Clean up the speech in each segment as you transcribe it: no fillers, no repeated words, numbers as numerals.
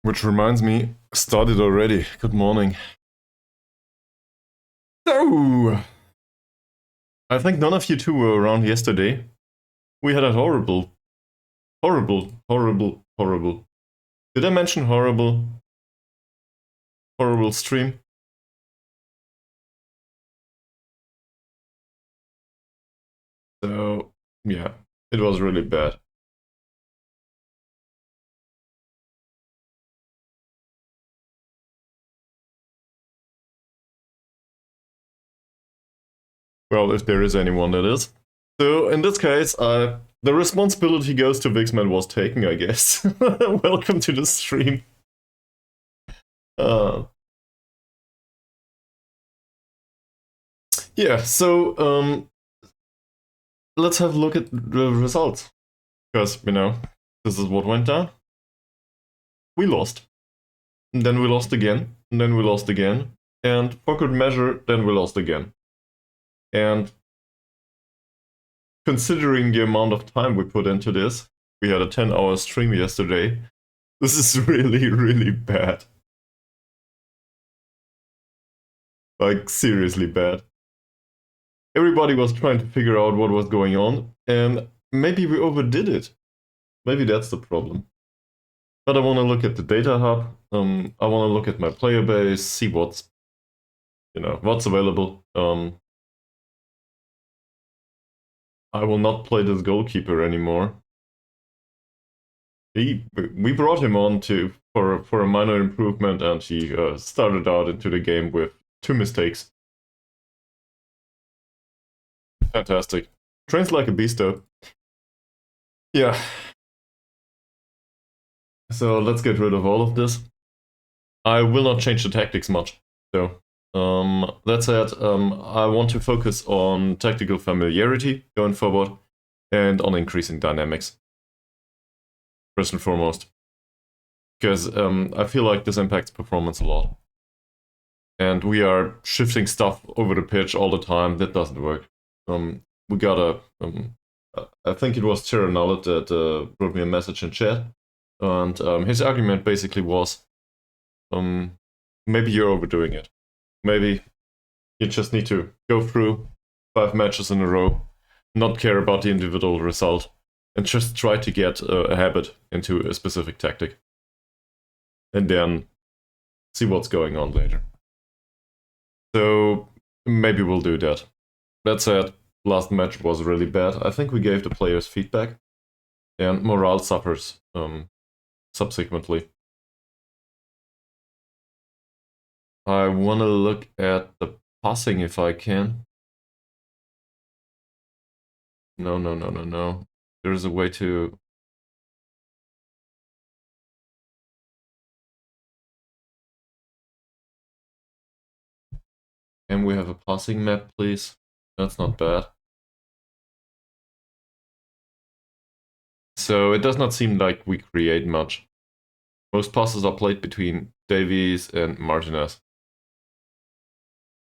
Which reminds me, started already. Good morning. So, I think none of you two were around yesterday. We had a horrible. Did I mention horrible stream? So, yeah, it was really bad. Well, if there is anyone that is. So, in this case, the responsibility goes to Vixman was taken, I guess. Welcome to the stream. Yeah, so let's have a look at the results. Because, this is what went down. We lost. And then we lost again. And then we lost again. And for good measure, then we lost again. And considering the amount of time we put into this, we had a 10-hour stream yesterday. This is really, really bad. Like, seriously bad. Everybody was trying to figure out what was going on, and maybe we overdid it. Maybe that's the problem. But I want to look at the data hub. I want to look at my player base, see what's available. I will not play this goalkeeper anymore. We brought him on for a minor improvement, and he started out into the game with 2 mistakes. Fantastic. Trains like a beast, though. Yeah. So let's get rid of all of this. I will not change the tactics much, though. That said, I want to focus on tactical familiarity going forward and on increasing dynamics. First and foremost. Because I feel like this impacts performance a lot. And we are shifting stuff over the pitch all the time. That doesn't work. We gotta... I think it was Tara Nullet that wrote me a message in chat. And his argument basically was, maybe you're overdoing it. Maybe you just need to go through 5 matches in a row, not care about the individual result, and just try to get a habit into a specific tactic. And then see what's going on later. So maybe we'll do that. That said, last match was really bad. I think we gave the players feedback, and morale suffers subsequently. I want to look at the passing if I can. No. There's a way to... Can we have a passing map, please? That's not bad. So it does not seem like we create much. Most passes are played between Davies and Martinez.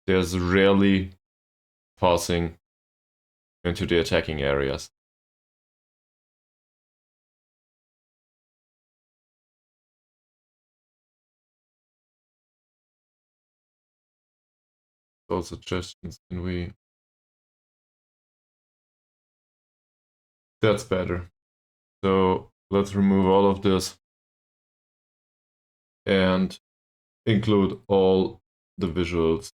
There's rarely passing into the attacking areas. So suggestions, can we... That's better. So let's remove all of this and include all the visuals.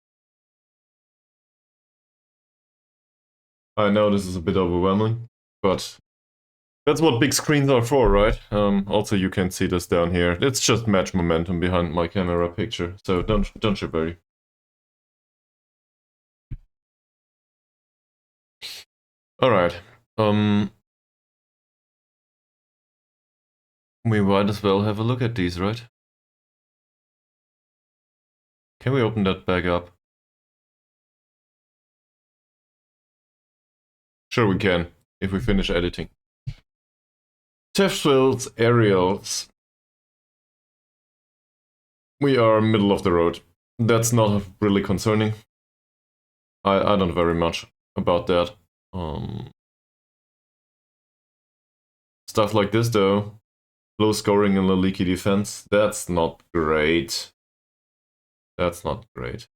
I know this is a bit overwhelming, but that's what big screens are for, right? Also, you can see this down here. It's just match momentum behind my camera picture, so don't you worry. All right. We might as well have a look at these, right? Can we open that back up? Sure we can, if we finish editing. Taffs Well's aerials. We are middle of the road. That's not really concerning. I don't worry much about that. Stuff like this, though, Low scoring and low leaky defense. That's not great. That's not great.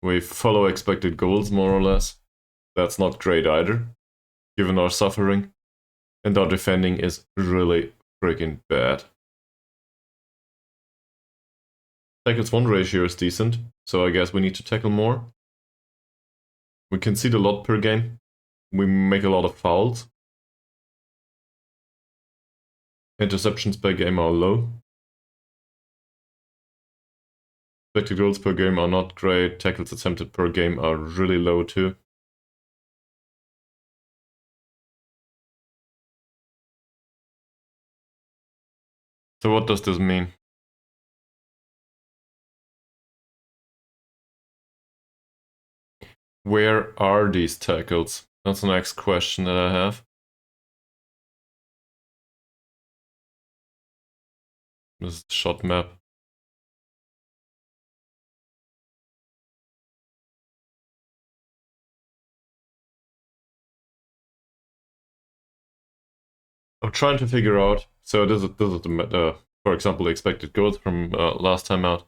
We follow expected goals, more or less. That's not great either, given our suffering. And our defending is really freaking bad. Tackles 1 ratio is decent, so I guess we need to tackle more. We concede a lot per game. We make a lot of fouls. Interceptions per game are low. Expected goals per game are not great. Tackles attempted per game are really low too. So what does this mean? Where are these tackles? That's the next question that I have. This is the shot map. I'm trying to figure out. So this is the for example, the expected goals from last time out.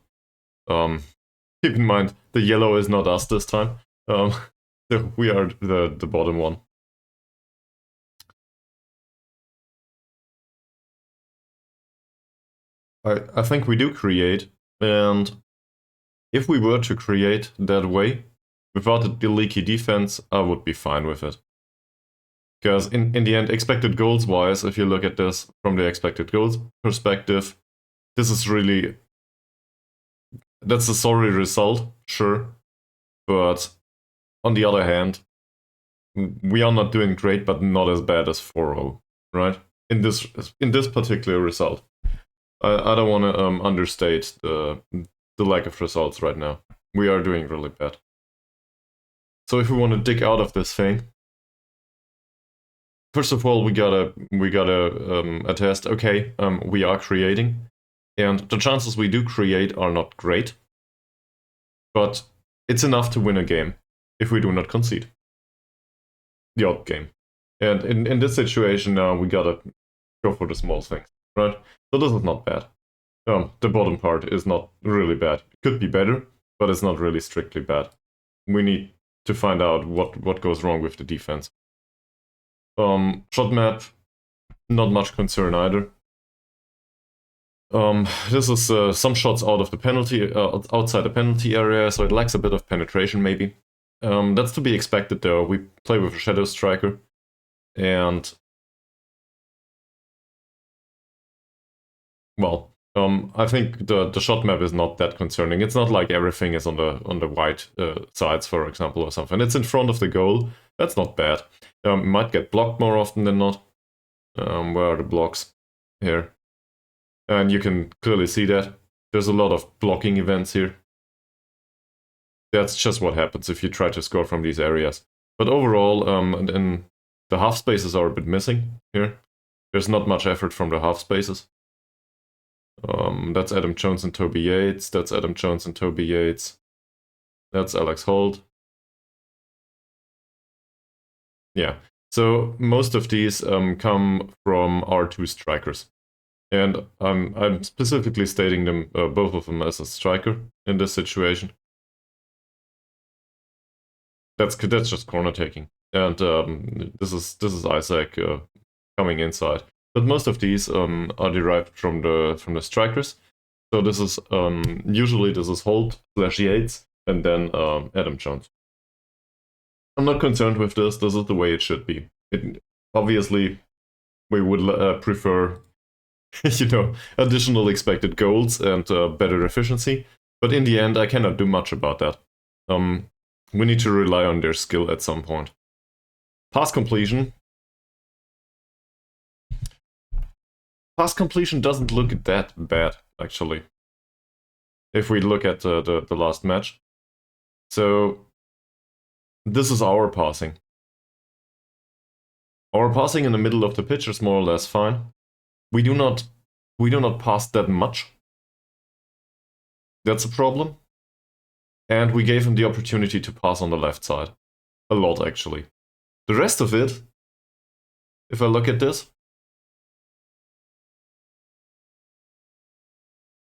Keep in mind the yellow is not us this time. So we are the bottom one. I think we do create, and if we were to create that way, without the leaky defense, I would be fine with it. Because in the end, expected goals wise, if you look at this from the expected goals perspective, this is really, that's a sorry result, sure. But on the other hand, we are not doing great, but not as bad as 4-0, right? In this particular result. I don't want to understate the lack of results right now. We are doing really bad. So if we want to dig out of this thing, first of all, we gotta attest. Okay, we are creating, and the chances we do create are not great, but it's enough to win a game if we do not concede. The odd game, and in this situation now, we gotta go for the small things, right? So this is not bad. The bottom part is not really bad. It could be better, but it's not really strictly bad. We need to find out what goes wrong with the defense. Shot map, not much concern either. This is some shots out of the penalty, outside the penalty area, so it lacks a bit of penetration maybe. That's to be expected though. We play with a shadow striker, and well, I think the shot map is not that concerning. It's not like everything is on the white sides, for example, or something. It's in front of the goal. That's not bad. Might get blocked more often than not. Where are the blocks? Here. And you can clearly see that. There's a lot of blocking events here. That's just what happens if you try to score from these areas. But overall, and the half spaces are a bit missing here. There's not much effort from the half spaces. That's Adam Jones and Toby Yates. That's Adam Jones and Toby Yates. That's Alex Holt. Yeah. So most of these come from our two strikers. And I'm specifically stating them, both of them, as a striker in this situation. That's just corner taking, and this is Isaac coming inside. But most of these are derived from the strikers. So this is usually this is Holt / Yates, and then Adam Jones. I'm not concerned with this. This is the way it should be. Obviously, we would prefer, additional expected goals and better efficiency. But in the end, I cannot do much about that. We need to rely on their skill at some point. Pass completion. Pass completion doesn't look that bad, actually. If we look at the last match. So, this is our passing. Our passing in the middle of the pitch is more or less fine. We do not pass that much. That's a problem. And we gave him the opportunity to pass on the left side. A lot, actually. The rest of it If I look at this,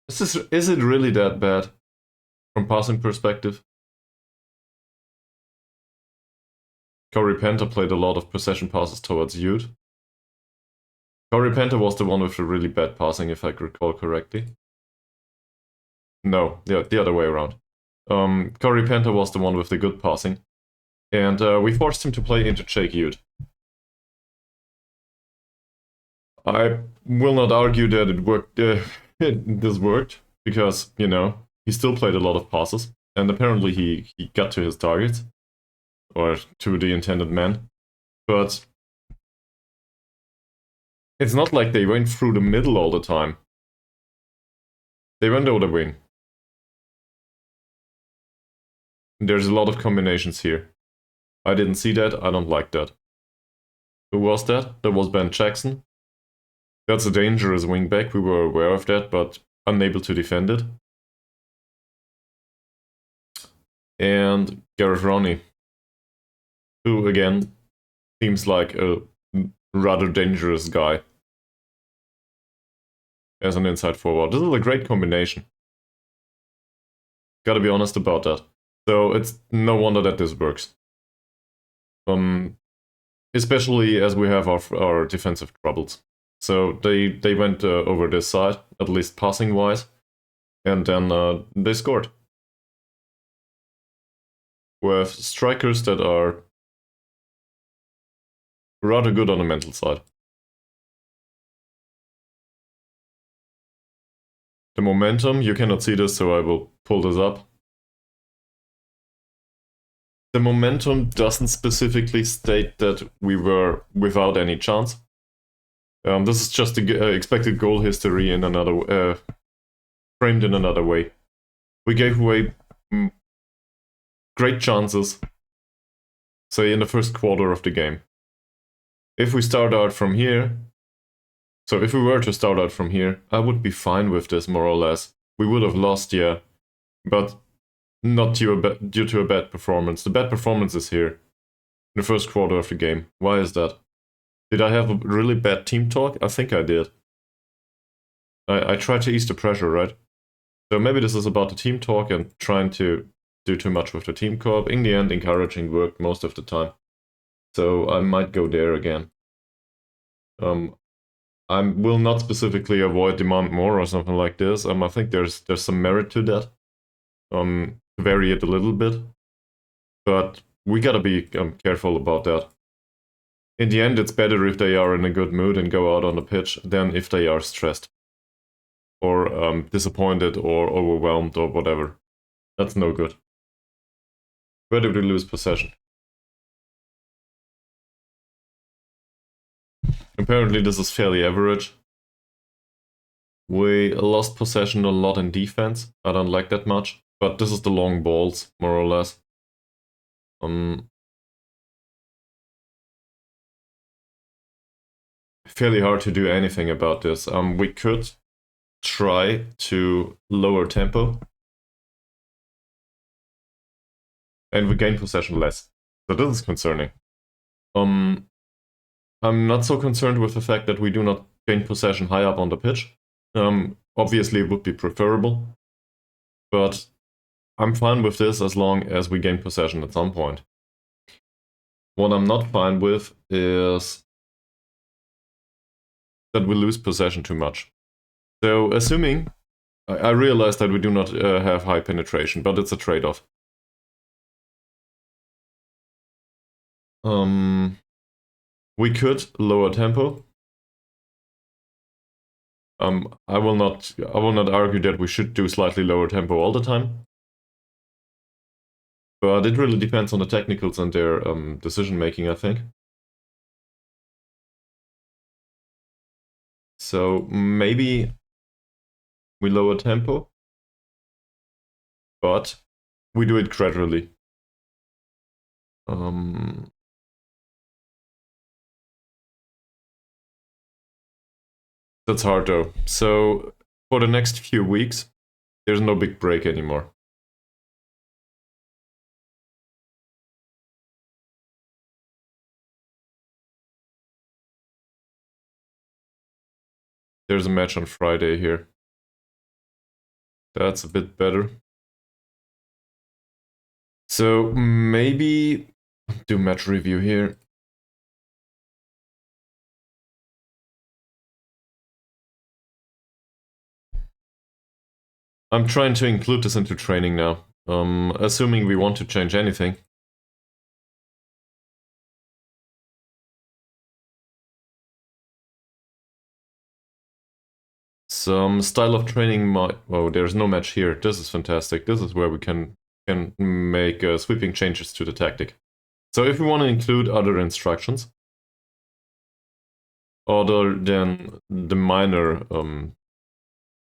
is it really that bad from passing perspective? Corey Penter played a lot of possession passes towards Youth. Corey Penter was the one with the really bad passing, if I recall correctly. No, the other way around. Corey Penter was the one with the good passing. And we forced him to play into Jake Youth. I will not argue that it worked. This worked because, you know, he still played a lot of passes. And apparently he got to his targets. Or to the intended man. But it's not like they went through the middle all the time. They went over the wing. There's a lot of combinations here. I didn't see that. I don't like that. Who was that? That was Ben Jackson. That's a dangerous wingback. We were aware of that, but unable to defend it. And Garrett Roney, who again seems like a rather dangerous guy as an inside forward. This is a great combination. Gotta be honest about that. So it's no wonder that this works. Especially as we have our defensive troubles. So they went over this side, at least passing wise, and then they scored. With strikers that are rather good on the mental side. The momentum, you cannot see this, so I will pull this up. The momentum doesn't specifically state that we were without any chance. This is just the expected goal history in another framed in another way. We gave away great chances, say in the first quarter of the game. If we start out from here, so if we were to start out from here, I would be fine with this more or less. We would have lost, yeah, but not due to a bad performance. The bad performance is here, in the first quarter of the game. Why is that? Did I have a really bad team talk? I think I did. I tried to ease the pressure, right? So maybe this is about the team talk and trying to do too much with the team co-op. In the end, encouraging worked most of the time. So I might go there again. I will not specifically avoid demand more or something like this. I think there's some merit to that. Vary it a little bit, but we gotta be careful about that. In the end, it's better if they are in a good mood and go out on the pitch than if they are stressed or disappointed or overwhelmed or whatever. That's no good. Where did we lose possession? Apparently this is fairly average. We lost possession a lot in defense. I don't like that much. But this is the long balls, more or less. Fairly hard to do anything about this. We could try to lower tempo. And we gain possession less. So this is concerning. I'm not so concerned with the fact that we do not gain possession high up on the pitch. Obviously it would be preferable. But I'm fine with this as long as we gain possession at some point. What I'm not fine with is that we lose possession too much. So assuming, I realize that we do not have high penetration, but it's a trade-off. We could lower tempo. I will not argue that we should do slightly lower tempo all the time. But it really depends on the technicals and their decision making, I think. So maybe we lower tempo, but we do it gradually. That's hard though. So for the next few weeks, there's no big break anymore. There's a match on Friday here. That's a bit better. So maybe do match review here. I'm trying to include this into training now, assuming we want to change anything. Some style of training might... Oh, there's no match here. This is fantastic. This is where we can make sweeping changes to the tactic. So if we want to include other instructions, other than the minor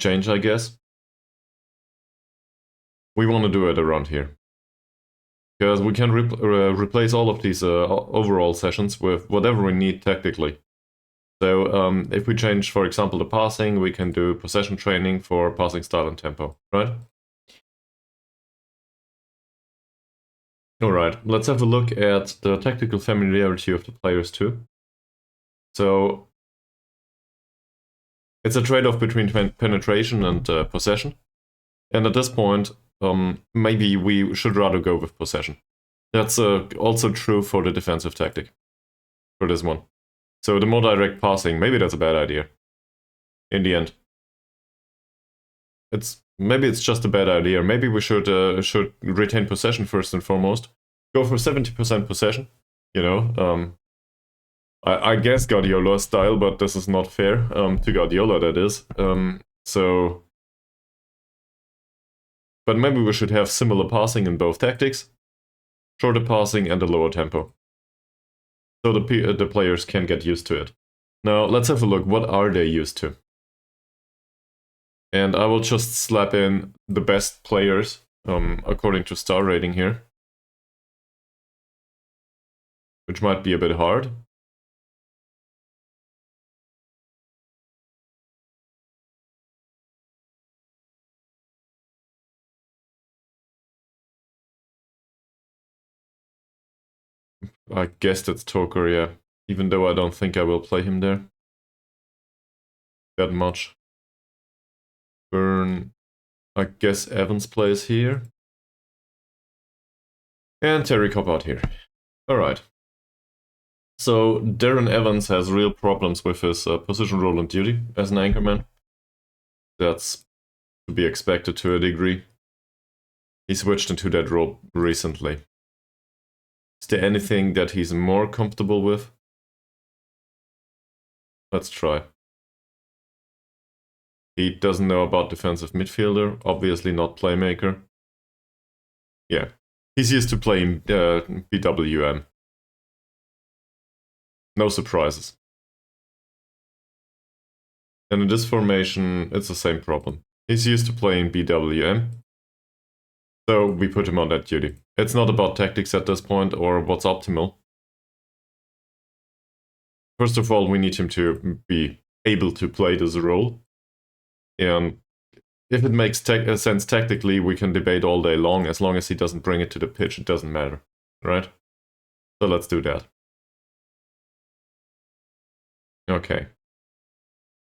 change, I guess, we want to do it around here. Because we can replace all of these overall sessions with whatever we need tactically. So if we change, for example, the passing, we can do possession training for passing style and tempo, right? Alright, let's have a look at the tactical familiarity of the players too. So it's a trade-off between penetration and possession. And at this point, maybe we should rather go with possession. That's also true for the defensive tactic, for this one. So the more direct passing, maybe that's a bad idea. In the end, maybe it's just a bad idea. Maybe we should retain possession first and foremost. Go for 70% possession. You know, I guess Guardiola style, but this is not fair to Guardiola. That is. But maybe we should have similar passing in both tactics, shorter passing and a lower tempo, so the players can get used to it. Now let's have a look. What are they used to? And I will just slap in the best players according to star rating here, which might be a bit hard. I guess that's Toker, yeah. Even though I don't think I will play him there that much. Burn. I guess Evans plays here. And Terry Coppard here. Alright. So Darren Evans has real problems with his position role and duty as an anchorman. That's to be expected to a degree. He switched into that role recently. Is there anything that he's more comfortable with? Let's try. He doesn't know about defensive midfielder, obviously not playmaker. Yeah, he's used to playing BWM. No surprises. And in this formation, it's the same problem. He's used to playing BWM, so we put him on that duty. It's not about tactics at this point or what's optimal. First of all, we need him to be able to play this role. And if it makes sense tactically, we can debate all day long. As long as he doesn't bring it to the pitch, it doesn't matter, right? So let's do that. Okay.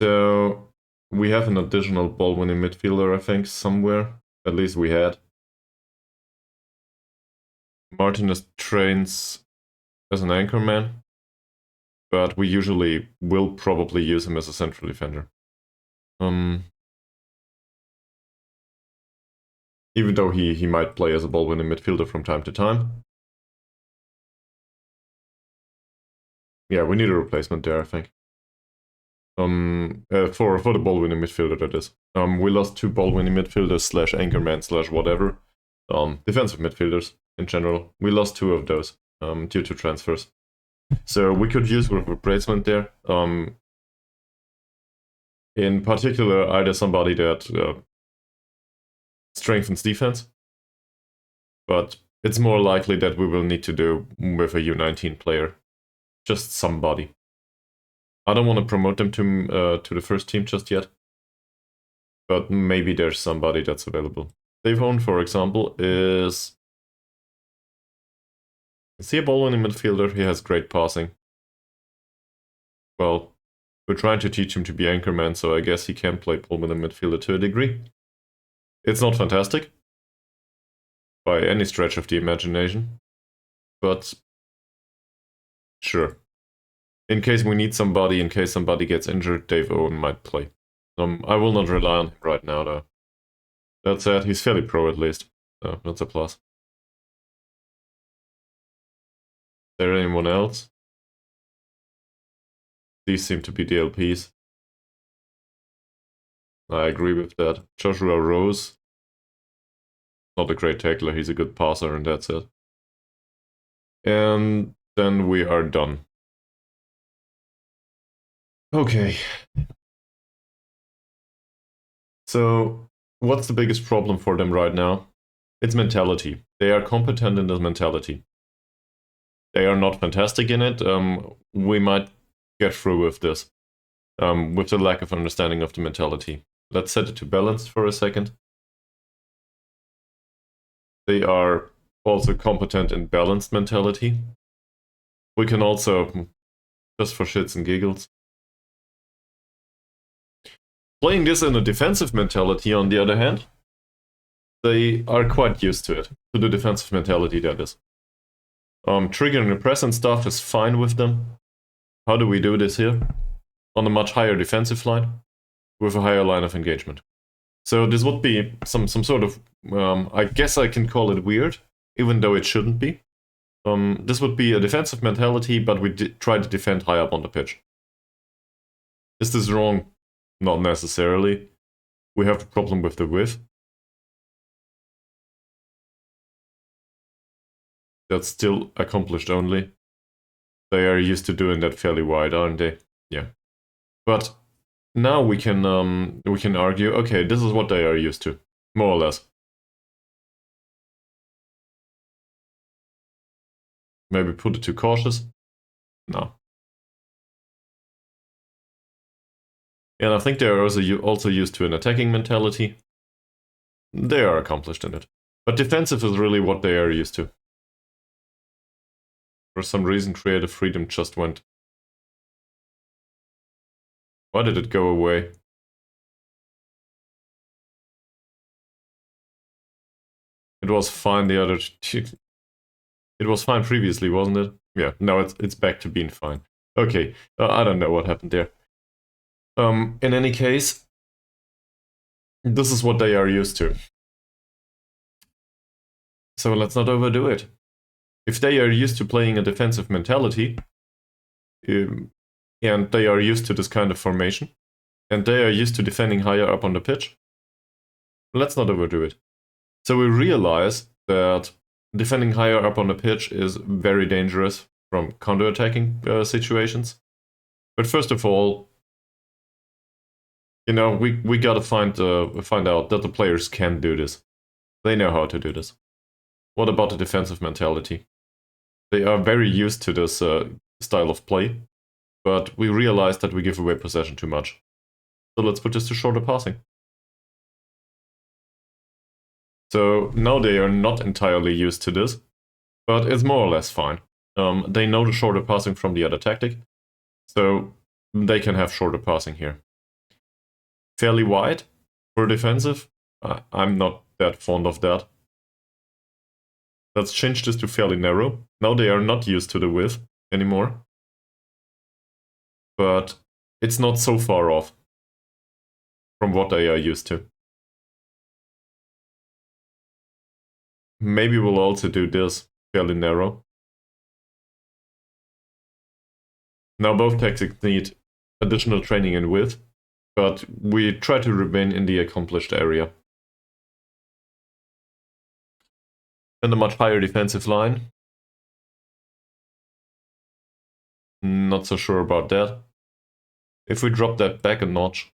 So we have an additional ball-winning midfielder, I think, somewhere. At least we had. Martinez trains as an anchorman, but we usually will probably use him as a central defender. Even though he might play as a ball-winning midfielder from time to time. Yeah, we need a replacement there, I think. For the ball-winning midfielder, that is. We lost 2 ball-winning midfielders slash anchorman slash whatever. Defensive midfielders in general. We lost 2 of those due to transfers. So we could use a replacement there. In particular, either somebody that strengthens defense, but it's more likely that we will need to do with a U19 player. Just somebody. I don't want to promote them to the first team just yet, but maybe there's somebody that's available. Davon, for example, is he a ball-winning midfielder? He has great passing. Well, We're trying to teach him to be anchorman, so I guess he can play pullman midfielder to a degree. It's not fantastic, by any stretch of the imagination, but sure. In case we need somebody, in case somebody gets injured, Dave Owen might play. I will not rely on him right now, though. That said, he's fairly pro at least, so that's a plus. Is there anyone else? These seem to be DLPs. I agree with that. Joshua Rose. Not a great tackler, he's a good passer, and that's it. And then we are done. Okay. So, what's the biggest problem for them right now? It's mentality. They are competent in this mentality. They are not fantastic in it. We might get through with this, with the lack of understanding of the mentality. Let's set it to balanced for a second. They are also competent in balanced mentality. We can also, just for shits and giggles, playing this in a defensive mentality, on the other hand, they are quite used to it, to the defensive mentality, that is. Triggering the press and stuff is fine with them. How do we do this here? On a much higher defensive line, with a higher line of engagement. So this would be some sort of, I guess I can call it weird, even though it shouldn't be. This would be a defensive mentality, but we try to defend high up on the pitch. Is this wrong? Not necessarily. We have a problem with the width. That's still accomplished only. They are used to doing that fairly wide, aren't they? Yeah. But now we can argue, okay, this is what they are used to, more or less. Maybe put it too cautious? No. And I think they are also used to an attacking mentality. They are accomplished in it. But defensive is really what they are used to. For some reason, creative freedom just went. Why did it go away? It was fine the other... It was fine previously, wasn't it? Yeah, now it's back to being fine. Okay, I don't know what happened there. In any case, this is what they are used to. So let's not overdo it. If they are used to playing a defensive mentality, and they are used to this kind of formation, and they are used to defending higher up on the pitch, let's not overdo it. So we realize that defending higher up on the pitch is very dangerous from counter-attacking situations. But first of all, we gotta find out that the players can do this. They know how to do this. What about the defensive mentality? They are very used to this style of play, but we realize that we give away possession too much. So let's put this to shorter passing. So now they are not entirely used to this, but it's more or less fine. They know the shorter passing from the other tactic, so they can have shorter passing here. Fairly wide for defensive. I'm not that fond of that. Let's change this to fairly narrow. Now they are not used to the width anymore, but it's not so far off from what they are used to. Maybe we'll also do this fairly narrow. Now both tactics need additional training in width, but we try to remain in the accomplished area. And a much higher defensive line. Not so sure about that. If we drop that back a notch.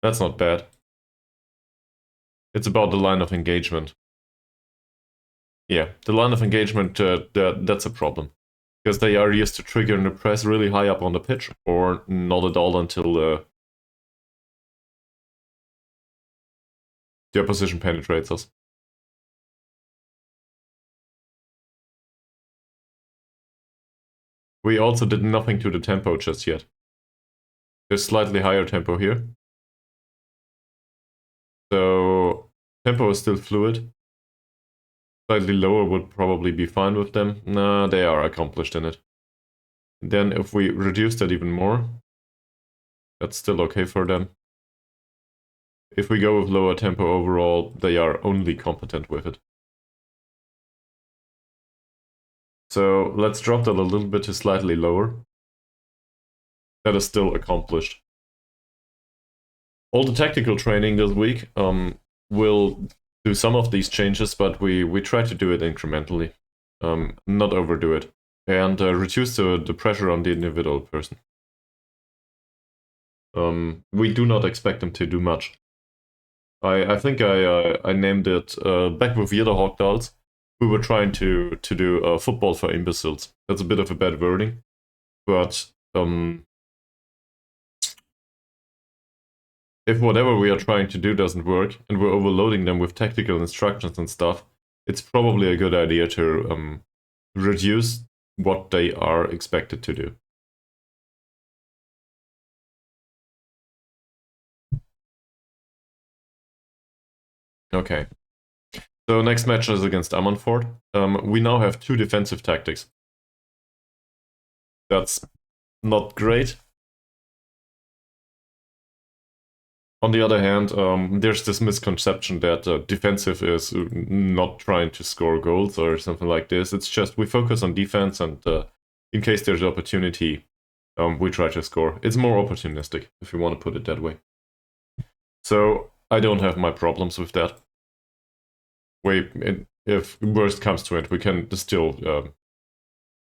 That's not bad. It's about the line of engagement. Yeah, the line of engagement, that's a problem. Because they are used to triggering the press really high up on the pitch, or not at all until the opposition penetrates us. We also did nothing to the tempo just yet. There's slightly higher tempo here. So tempo is still fluid. Slightly lower would probably be fine with them. Nah, they are accomplished in it. Then if we reduce that even more, that's still okay for them. If we go with lower tempo overall, they are only competent with it. So let's drop that a little bit to slightly lower. That is still accomplished. All the tactical training this week will do some of these changes, but we try to do it incrementally, not overdo it, and reduce the pressure on the individual person. We do not expect them to do much. I think I named it back with Wiederhawk dolls. We were trying to do football for imbeciles. That's a bit of a bad wording, but if whatever we are trying to do doesn't work and we're overloading them with tactical instructions and stuff, it's probably a good idea to reduce what they are expected to do. Okay. So next match is against Amonfort. We now have 2 defensive tactics. That's not great. On the other hand, there's this misconception that defensive is not trying to score goals or something like this. It's just we focus on defense, and in case there's opportunity, we try to score. It's more opportunistic, if you want to put it that way. So I don't have my problems with that. If worst comes to it, we can still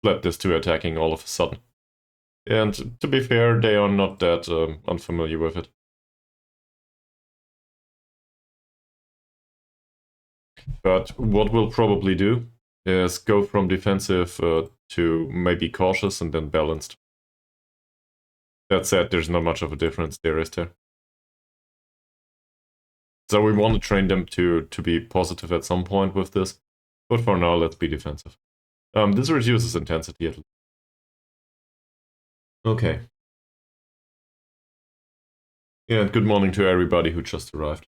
let this to attacking all of a sudden. And to be fair, they are not that unfamiliar with it. But what we'll probably do is go from defensive to maybe cautious and then balanced. That said, there's not much of a difference there, is there? So we want to train them to be positive at some point with this, but for now, let's be defensive. This reduces intensity at least. Okay. Yeah, good morning to everybody who just arrived.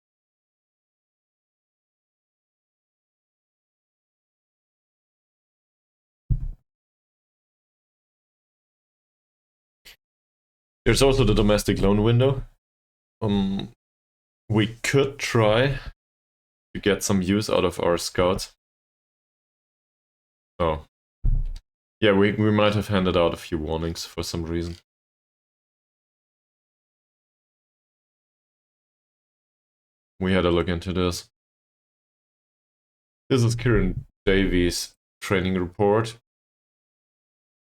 There's also the domestic loan window. We could try to get some use out of our scouts. Oh. Yeah, we might have handed out a few warnings for some reason. We had a look into this. This is Kieran Davies' training report.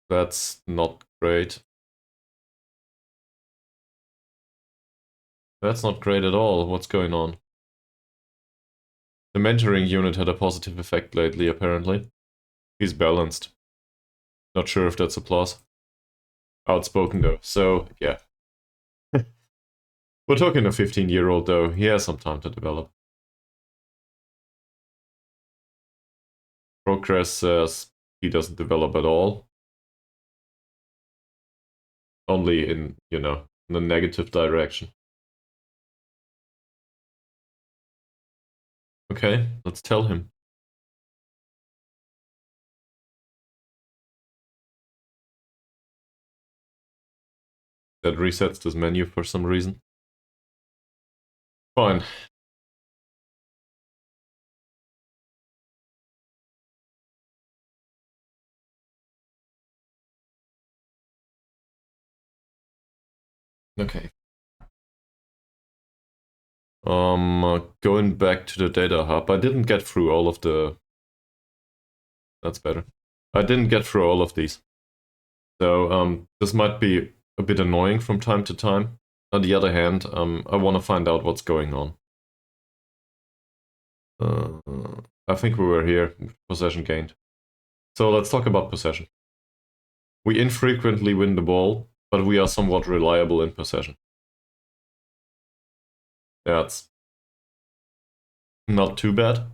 That's not great. That's not great at all. What's going on? The mentoring unit had a positive effect lately, apparently. He's balanced. Not sure if that's a plus. Outspoken, though. So, yeah. We're talking a 15-year-old, though. He has some time to develop. Progress says he doesn't develop at all. Only in, the negative direction. Okay, let's tell him. That resets this menu for some reason. Fine. Okay. Going back to the data hub, I didn't get through all of the... That's better. I didn't get through all of these. So this might be a bit annoying from time to time. On the other hand, I want to find out what's going on. I think we were here, possession gained. So let's talk about possession. We infrequently win the ball, but we are somewhat reliable in possession. That's not too bad.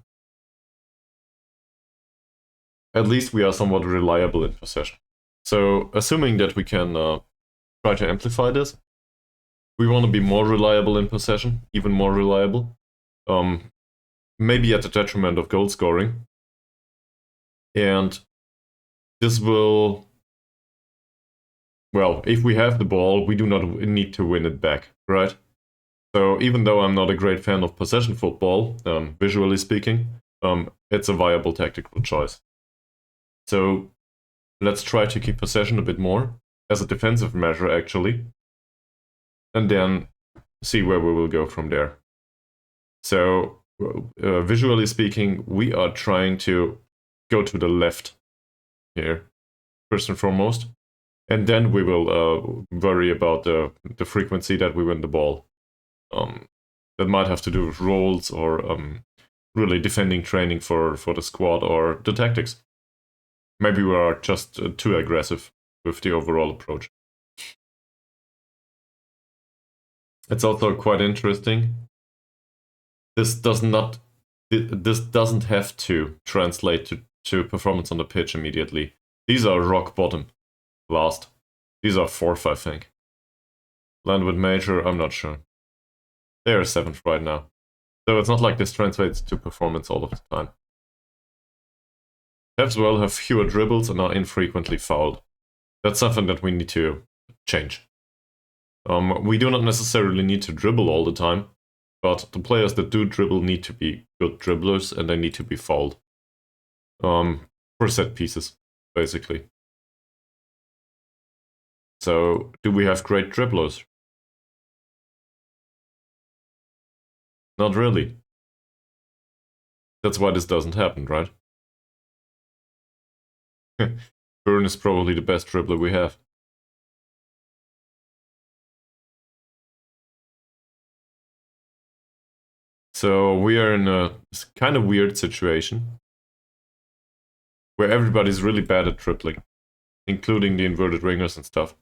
At least we are somewhat reliable in possession. So assuming that we can try to amplify this, we want to be more reliable in possession, even more reliable. Maybe at the detriment of goal scoring. And this will, well, if we have the ball, we do not need to win it back, right? So even though I'm not a great fan of possession football, visually speaking, it's a viable tactical choice. So let's try to keep possession a bit more, as a defensive measure actually, and then see where we will go from there. So visually speaking, we are trying to go to the left here, first and foremost, and then we will worry about the frequency that we win the ball. That might have to do with roles or really defending training for the squad or the tactics. Maybe we are just too aggressive with the overall approach. It's also quite interesting. This doesn't have to translate to performance on the pitch immediately. These are rock bottom last. These are 4th, I think. Landwood Major, I'm not sure. They are 7th right now. So it's not like this translates to performance all of the time. Taffs Well have fewer dribbles and are infrequently fouled. That's something that we need to change. We do not necessarily need to dribble all the time, but the players that do dribble need to be good dribblers and they need to be fouled. For set pieces, basically. So, do we have great dribblers? Not really. That's why this doesn't happen, right? Byrne is probably the best dribbler we have. So we are in a kind of weird situation where everybody's really bad at dribbling, including the inverted wingers and stuff.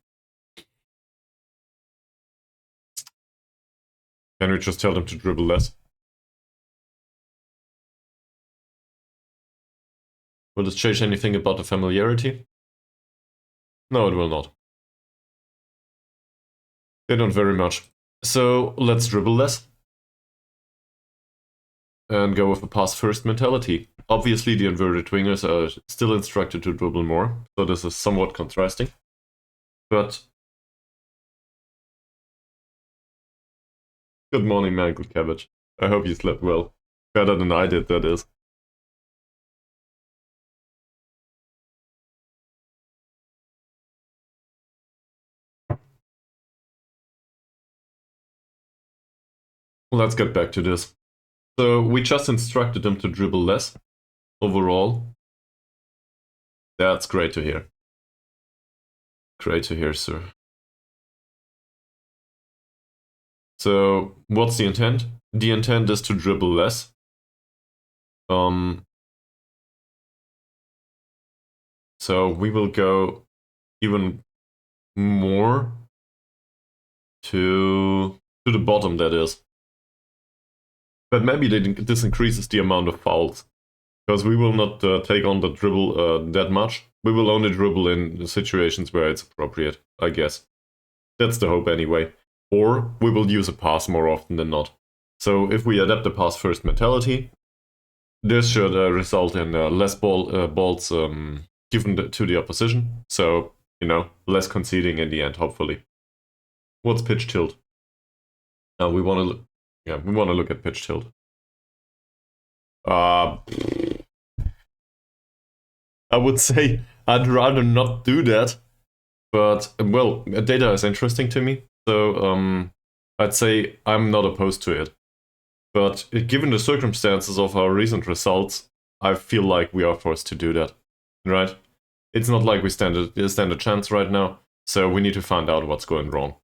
Can we just tell them to dribble less? Will this change anything about the familiarity? No, it will not. They don't very much. So let's dribble less. And go with a pass-first mentality. Obviously, the inverted wingers are still instructed to dribble more, so this is somewhat contrasting. But good morning, mangled cabbage. I hope you slept well. Better than I did, that is. Let's get back to this. So we just instructed them to dribble less overall. That's great to hear. Great to hear, sir. So what's the intent? The intent is to dribble less. So we will go even more to the bottom, that is. But maybe this increases the amount of fouls, because we will not take on the dribble that much. We will only dribble in situations where it's appropriate, I guess. That's the hope anyway. Or we will use a pass more often than not. So if we adapt the pass-first mentality, this should result in less balls given to the opposition. So, less conceding in the end, hopefully. What's pitch tilt? We want to look at pitch tilt. I would say I'd rather not do that, but well, data is interesting to me, so I'd say I'm not opposed to it. But given the circumstances of our recent results, I feel like we are forced to do that, right? It's not like we stand a chance right now, so we need to find out what's going wrong.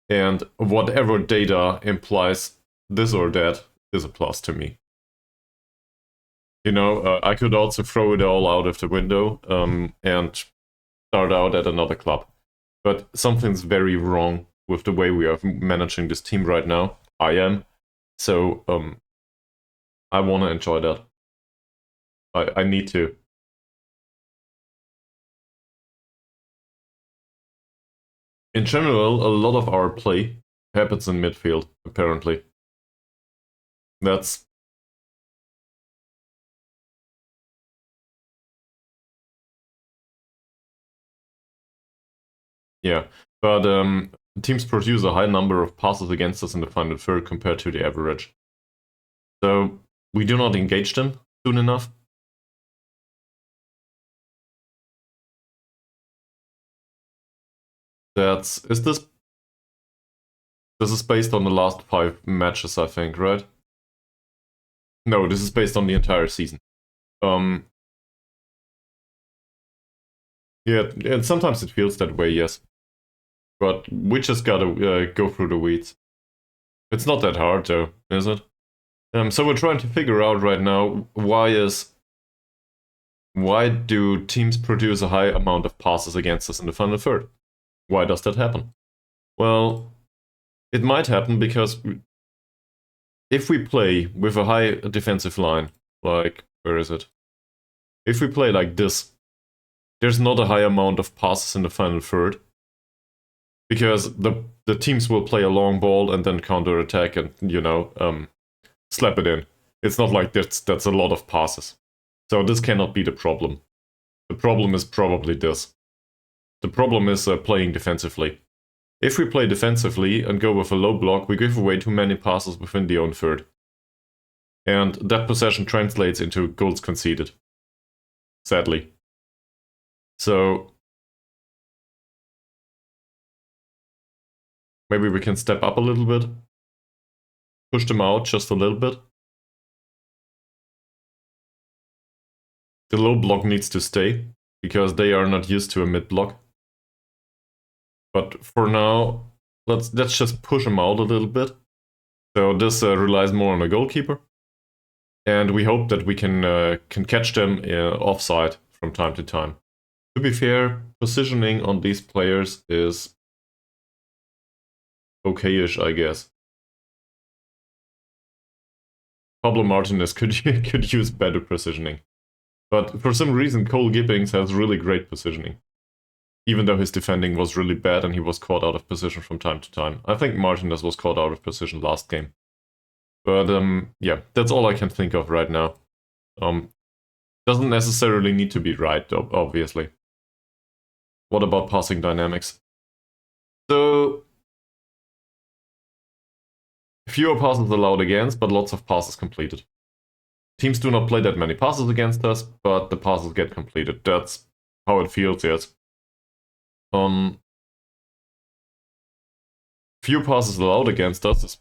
And whatever data implies this or that is a plus to me. I could also throw it all out of the window and start out at another club. But something's very wrong with the way we are managing this team right now. I am. So I want to enjoy that. I need to. In general, a lot of our play happens in midfield, apparently. That's... Yeah, but teams produce a high number of passes against us in the final third compared to the average. So we do not engage them soon enough. Is this... This is based on the last 5 matches, I think, right? No, this is based on the entire season. Um, yeah, and sometimes it feels that way, yes. But we just gotta go through the weeds. It's not that hard, though, is it? So we're trying to figure out right now why do teams produce a high amount of passes against us in the final third? Why does that happen? Well, it might happen because if we play with a high defensive line, like, where is it? If we play like this, there's not a high amount of passes in the final third. Because the teams will play a long ball and then counter attack and, slap it in. It's not like that's a lot of passes. So this cannot be the problem. The problem is probably this. The problem is playing defensively. If we play defensively and go with a low block, we give away too many passes within the own third. And that possession translates into goals conceded. Sadly. So maybe we can step up a little bit. Push them out just a little bit. The low block needs to stay, because they are not used to a mid block. But for now, let's just push them out a little bit. So this relies more on the goalkeeper. And we hope that we can catch them offside from time to time. To be fair, positioning on these players is okay-ish, I guess. Pablo Martinez could use better positioning. But for some reason, Cole Gibbings has really great positioning. Even though his defending was really bad and he was caught out of position from time to time. I think Martinez was caught out of position last game. But yeah, that's all I can think of right now. Doesn't necessarily need to be right, obviously. What about passing dynamics? So, fewer passes allowed against, but lots of passes completed. Teams do not play that many passes against us, but the passes get completed. That's how it feels, yes. Few passes allowed against us is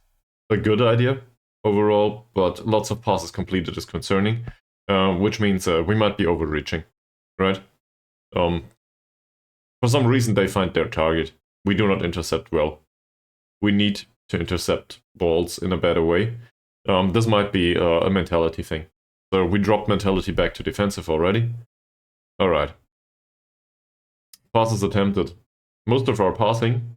a good idea overall, but lots of passes completed is concerning, which means we might be overreaching, right? For some reason they find their target. We do not intercept well. We need to intercept balls in a better way. This might be a mentality thing. So we dropped mentality back to defensive already. Alright. Passes attempted. Most of our passing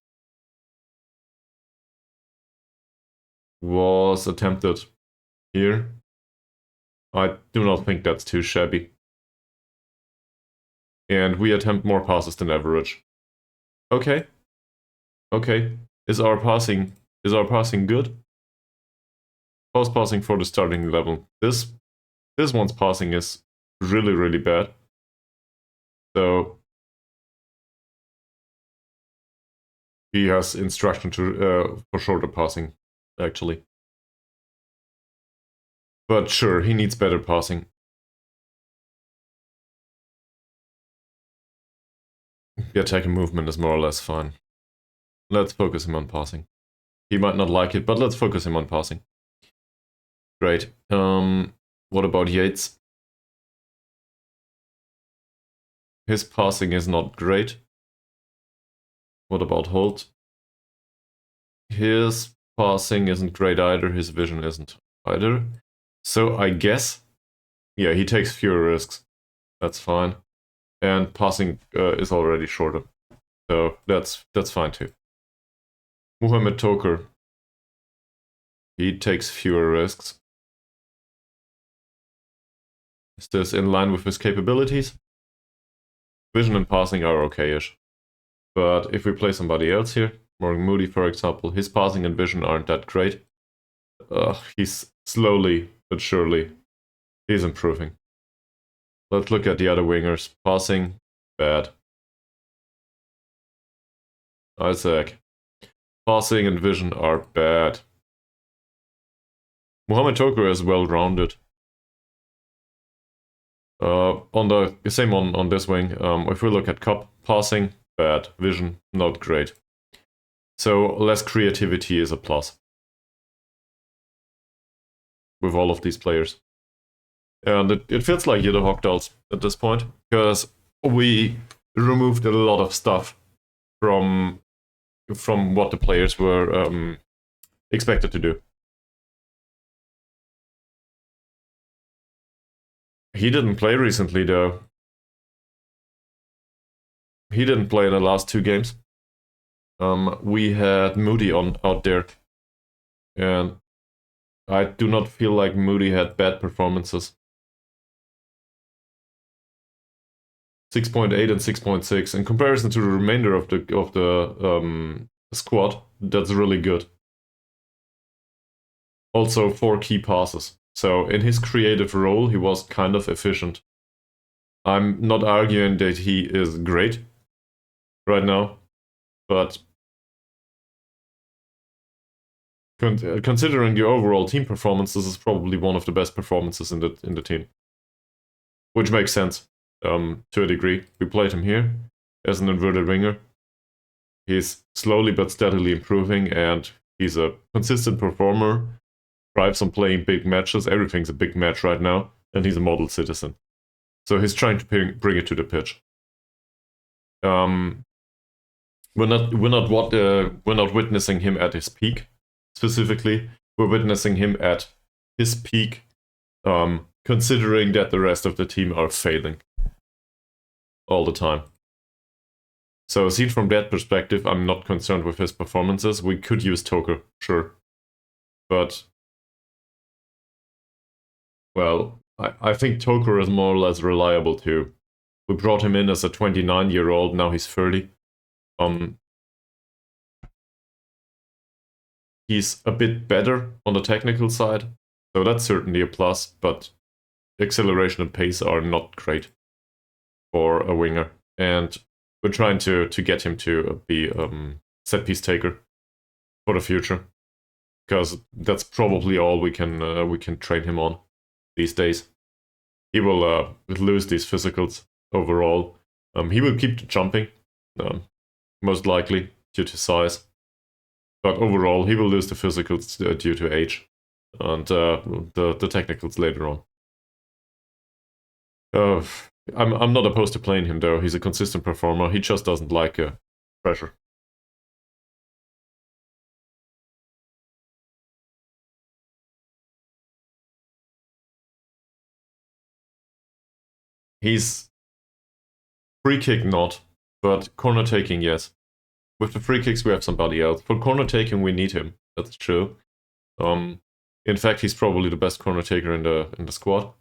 was attempted here. I do not think that's too shabby. And we attempt more passes than average. Okay. Okay. Is our passing good? How's passing for the starting level? This one's passing is really, really bad. So he has instruction to for shorter passing, actually. But sure, he needs better passing. The attacking movement is more or less fine. Let's focus him on passing. He might not like it, but let's focus him on passing. Great. What about Yates? His passing is not great. What about Holt? His passing isn't great either. His vision isn't either. So I guess, yeah, he takes fewer risks. That's fine. And passing is already shorter. So that's fine too. Mohamed Toker. He takes fewer risks. Is this in line with his capabilities? Vision and passing are okay-ish. But if we play somebody else here, Morgan Moody, for example, his passing and vision aren't that great. He's slowly but surely, he's improving. Let's look at the other wingers. Passing, bad. Isaac. Passing and vision are bad. Mohamed Toko is well-rounded. On the same on this wing, if we look at Cup, passing, bad. Vision, not great. So less creativity is a plus with all of these players. And it feels like Yiddo Hogdals at this point, because we removed a lot of stuff from what the players were expected to do. He didn't play recently, though. He didn't play in the last 2 games. We had Moody out there, and I do not feel like Moody had bad performances. 6.8 and 6.6 in comparison to the remainder of the squad. That's really good. Also 4 key passes. So in his creative role, he was kind of efficient. I'm not arguing that he is great right now, but considering the overall team performance, this is probably one of the best performances in the team, which makes sense to a degree. We played him here as an inverted winger. He's slowly but steadily improving, and he's a consistent performer. Thrives on playing big matches. Everything's a big match right now, and he's a model citizen. So he's trying to bring it to the pitch. We're not witnessing him at his peak specifically. We're witnessing him at his peak, considering that the rest of the team are failing all the time. So seen from that perspective, I'm not concerned with his performances. We could use Toker, sure, but well, I think Toker is more or less reliable too. We brought him in as a 29-year-old, now he's 30. He's a bit better on the technical side, so that's certainly a plus, but acceleration and pace are not great for a winger. And we're trying to get him to be set-piece taker for the future, because that's probably all we can train him on these days. He will lose these physicals overall. He will keep the jumping, most likely due to size, but overall he will lose the physicals due to age and the technicals later on. I'm not opposed to playing him though. He's a consistent performer. He just doesn't like pressure. He's free kick not, but corner taking yes. With the free kicks we have somebody else. For corner taking we need him. That's true. In fact, he's probably the best corner taker in the squad.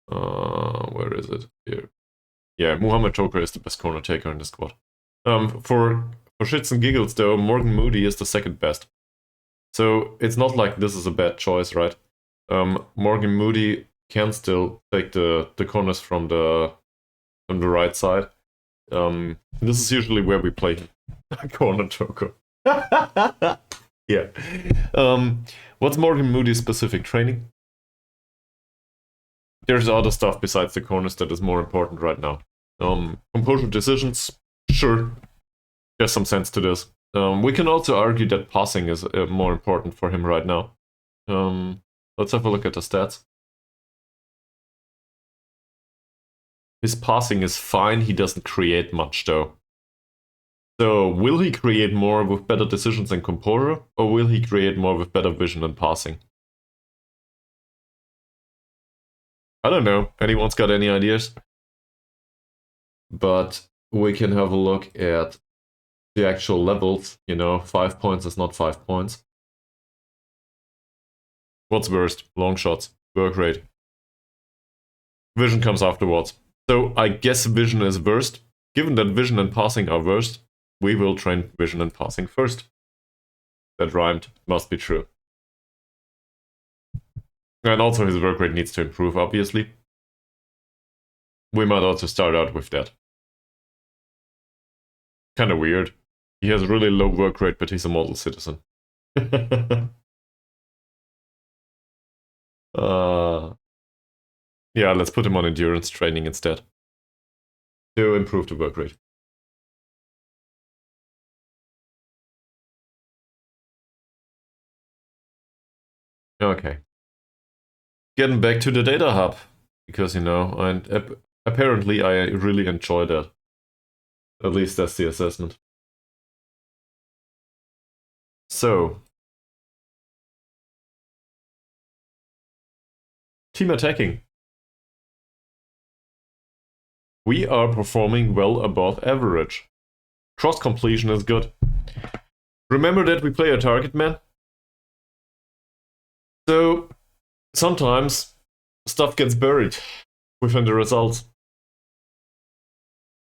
Where is it? Here. Yeah, Mohamed Toker is the best corner taker in the squad. For shits and giggles though, Morgan Moody is the second best. So it's not like this is a bad choice, right? Morgan Moody can still take the corners from the right side. This is usually where we play corner Toker. Yeah. What's Morgan Moody's specific training? There's other stuff besides the corners that is more important right now. Composure decisions, sure, there's some sense to this. We can also argue that passing is more important for him right now. Let's have a look at the stats. His passing is fine, he doesn't create much though. So will he create more with better decisions and composure, or will he create more with better vision and passing? I don't know. Anyone's got any ideas? But we can have a look at the actual levels. 5 points is not 5 points. What's worst? Long shots. Work rate. Vision comes afterwards. So I guess vision is worst. Given that vision and passing are worst, we will train vision and passing first. That rhymed, must be true. And also his work rate needs to improve, obviously. We might also start out with that. Kind of weird. He has a really low work rate, but he's a model citizen. Yeah, let's put him on endurance training instead to improve the work rate. Okay. Getting back to the data hub, because, you know, and apparently I really enjoy that. At least that's the assessment. So, team attacking. We are performing well above average. Cross completion is good. Remember that we play a target man? So, sometimes stuff gets buried within the results.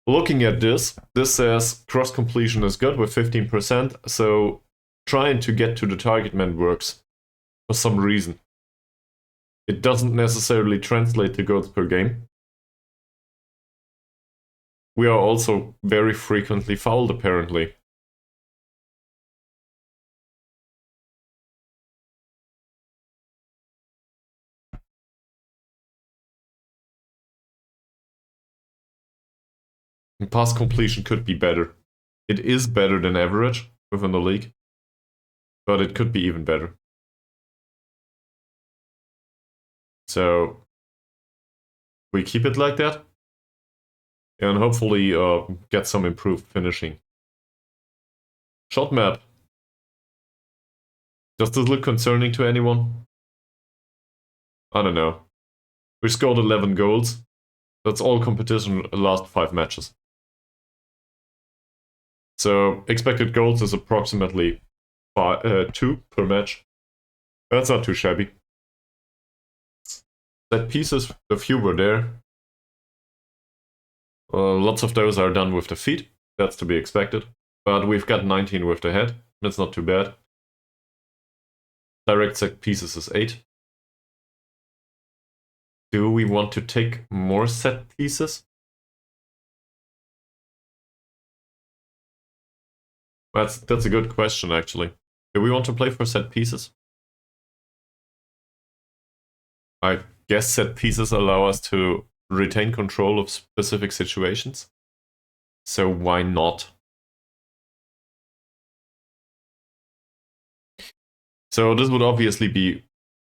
Looking at this says cross completion is good with 15%, so trying to get to the target man works for some reason. It doesn't necessarily translate to goals per game. We are also very frequently fouled, apparently. And pass completion could be better. It is better than average within the league, but it could be even better. So we keep it like that, and hopefully get some improved finishing. Shot map. Does this look concerning to anyone? I don't know. We scored 11 goals. That's all competition last 5 matches. So expected goals is approximately 2 per match. That's not too shabby. Set pieces, a few were there. Lots of those are done with the feet. That's to be expected. But we've got 19 with the head. That's not too bad. Direct set pieces is 8. Do we want to take more set pieces? That's a good question, actually. Do we want to play for set pieces? I guess set pieces allow us to retain control of specific situations. So why not? So this would obviously be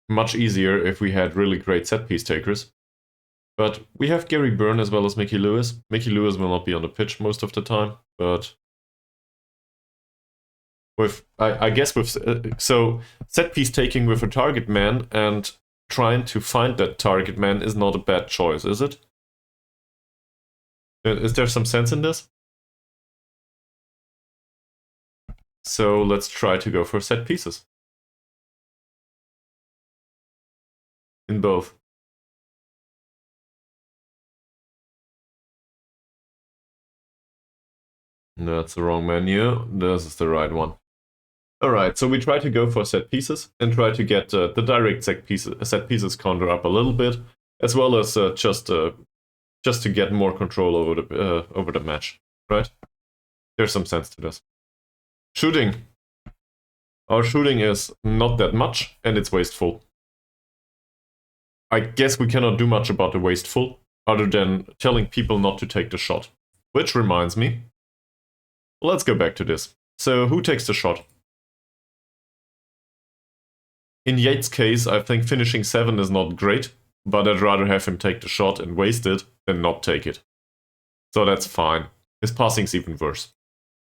much easier if we had really great set piece takers. But we have Gary Byrne as well as Mickey Lewis. Mickey Lewis will not be on the pitch most of the time, but I guess with so set piece taking with a target man and trying to find that target man is not a bad choice, is it? Is there some sense in this? So let's try to go for set pieces. In both. That's the wrong menu. This is the right one. Alright, so we try to go for set pieces and try to get the direct set pieces counter up a little bit, as well as just to get more control over the match, right? There's some sense to this. Shooting. Our shooting is not that much, and it's wasteful. I guess we cannot do much about the wasteful, other than telling people not to take the shot. Which reminds me, let's go back to this. So who takes the shot? In Yates' case, I think finishing 7 is not great, but I'd rather have him take the shot and waste it than not take it. So that's fine. His passing's even worse.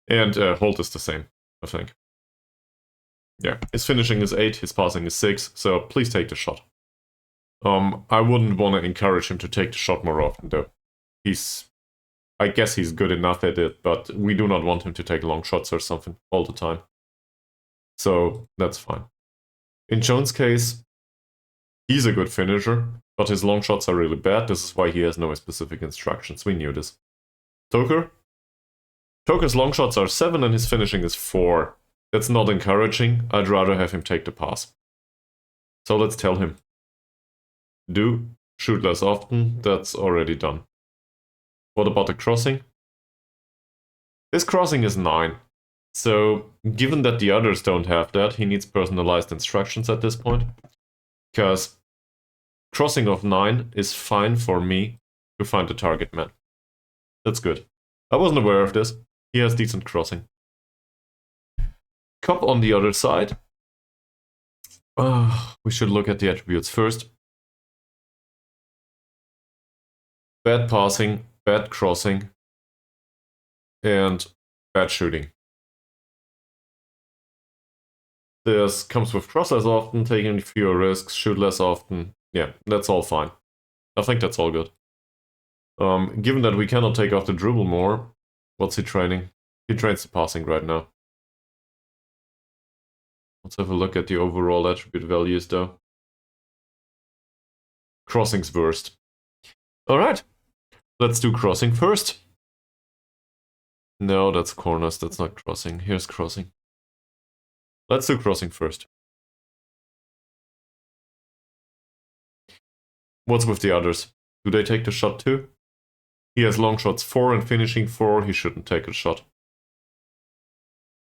And Holt is the same, I think. Yeah, his finishing is 8, his passing is 6, so please take the shot. I wouldn't want to encourage him to take the shot more often, though. I guess he's good enough at it, but we do not want him to take long shots or something all the time. So that's fine. In Jones' case, he's a good finisher, but his long shots are really bad. This is why he has no specific instructions. We knew this. Toker? Toker's long shots are 7 and his finishing is 4. That's not encouraging. I'd rather have him take the pass. So let's tell him. Do shoot less often. That's already done. What about the crossing? His crossing is 9. So given that the others don't have that, he needs personalized instructions at this point. Because crossing of 9 is fine for me to find the target man. That's good. I wasn't aware of this. He has decent crossing. Cop on the other side. We should look at the attributes first. Bad passing, bad crossing, and bad shooting. This comes with cross less often, taking fewer risks, shoot less often. Yeah, that's all fine. I think that's all good. Given that we cannot take off the dribble more, what's he training? He trains the passing right now. Let's have a look at the overall attribute values though. Crossing's worst. Alright, let's do crossing first. No, that's corners, that's not crossing. Here's crossing. Let's do crossing first. What's with the others? Do they take the shot too? He has long shots 4 and finishing 4, he shouldn't take a shot.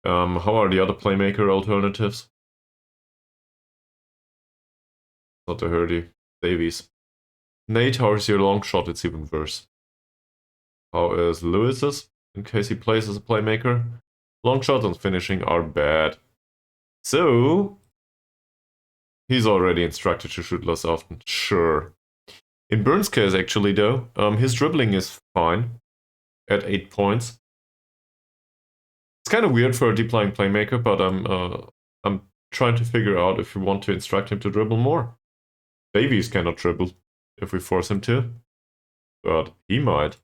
How are the other playmaker alternatives? Not a hurdy. Davies. Nate, how is your long shot? It's even worse. How is Lewis's? In case he plays as a playmaker. Long shot and finishing are bad. So he's already instructed to shoot less often. Sure. In Burns' case, actually, though, his dribbling is fine at 8 points. It's kind of weird for a deep lying playmaker, but I'm trying to figure out if we want to instruct him to dribble more. Davies cannot dribble if we force him to, but he might.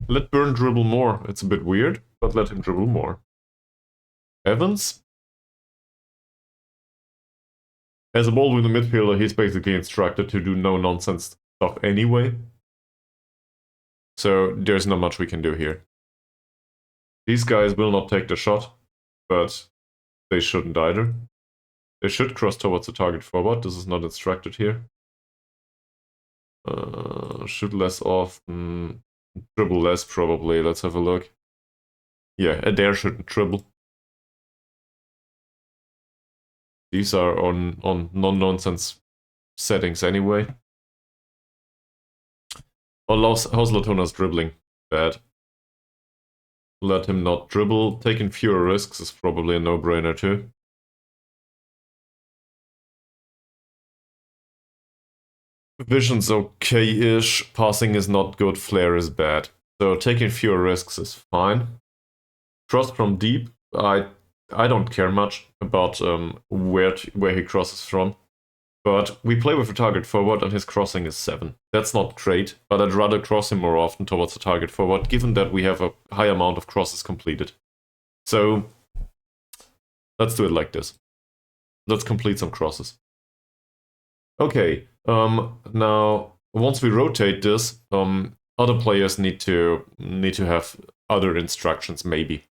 Let Burn dribble more. It's a bit weird, but let him dribble more. Evans? As a ball with a midfielder, he's basically instructed to do no-nonsense stuff anyway. So there's not much we can do here. These guys will not take the shot, but they shouldn't either. They should cross towards the target forward. This is not instructed here. Shoot less often. Dribble less, probably. Let's have a look. Yeah, Adair shouldn't dribble. These are on non-nonsense settings anyway. How's Latona's dribbling? Bad. Let him not dribble. Taking fewer risks is probably a no-brainer too. Vision's okay-ish. Passing is not good. Flare is bad. So taking fewer risks is fine. Cross from deep. I don't care much about where he crosses from. But we play with a target forward and his crossing is 7. That's not great, but I'd rather cross him more often towards the target forward, given that we have a high amount of crosses completed. So let's do it like this. Let's complete some crosses. Okay, now once we rotate this, other players need to have other instructions, maybe.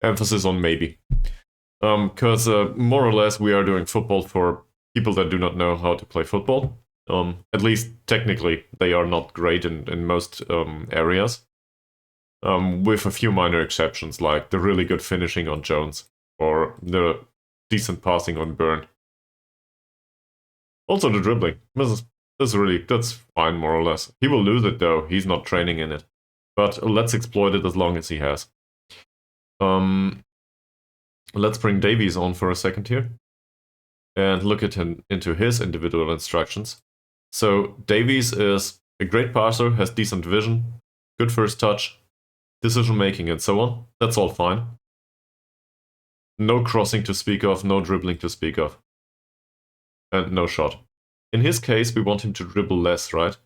Emphasis on maybe. Because more or less we are doing football for people that do not know how to play football. At least technically they are not great in most areas. With a few minor exceptions, like the really good finishing on Jones or the decent passing on Byrne. Also the dribbling. That's fine, more or less. He will lose it though, he's not training in it. But let's exploit it as long as he has. Let's bring Davies on for a second here and look at him into his individual instructions. So Davies is a great passer, has decent vision, good first touch, decision making and so on. That's all fine. No crossing to speak of, no dribbling to speak of. And no shot. In his case, we want him to dribble less, right?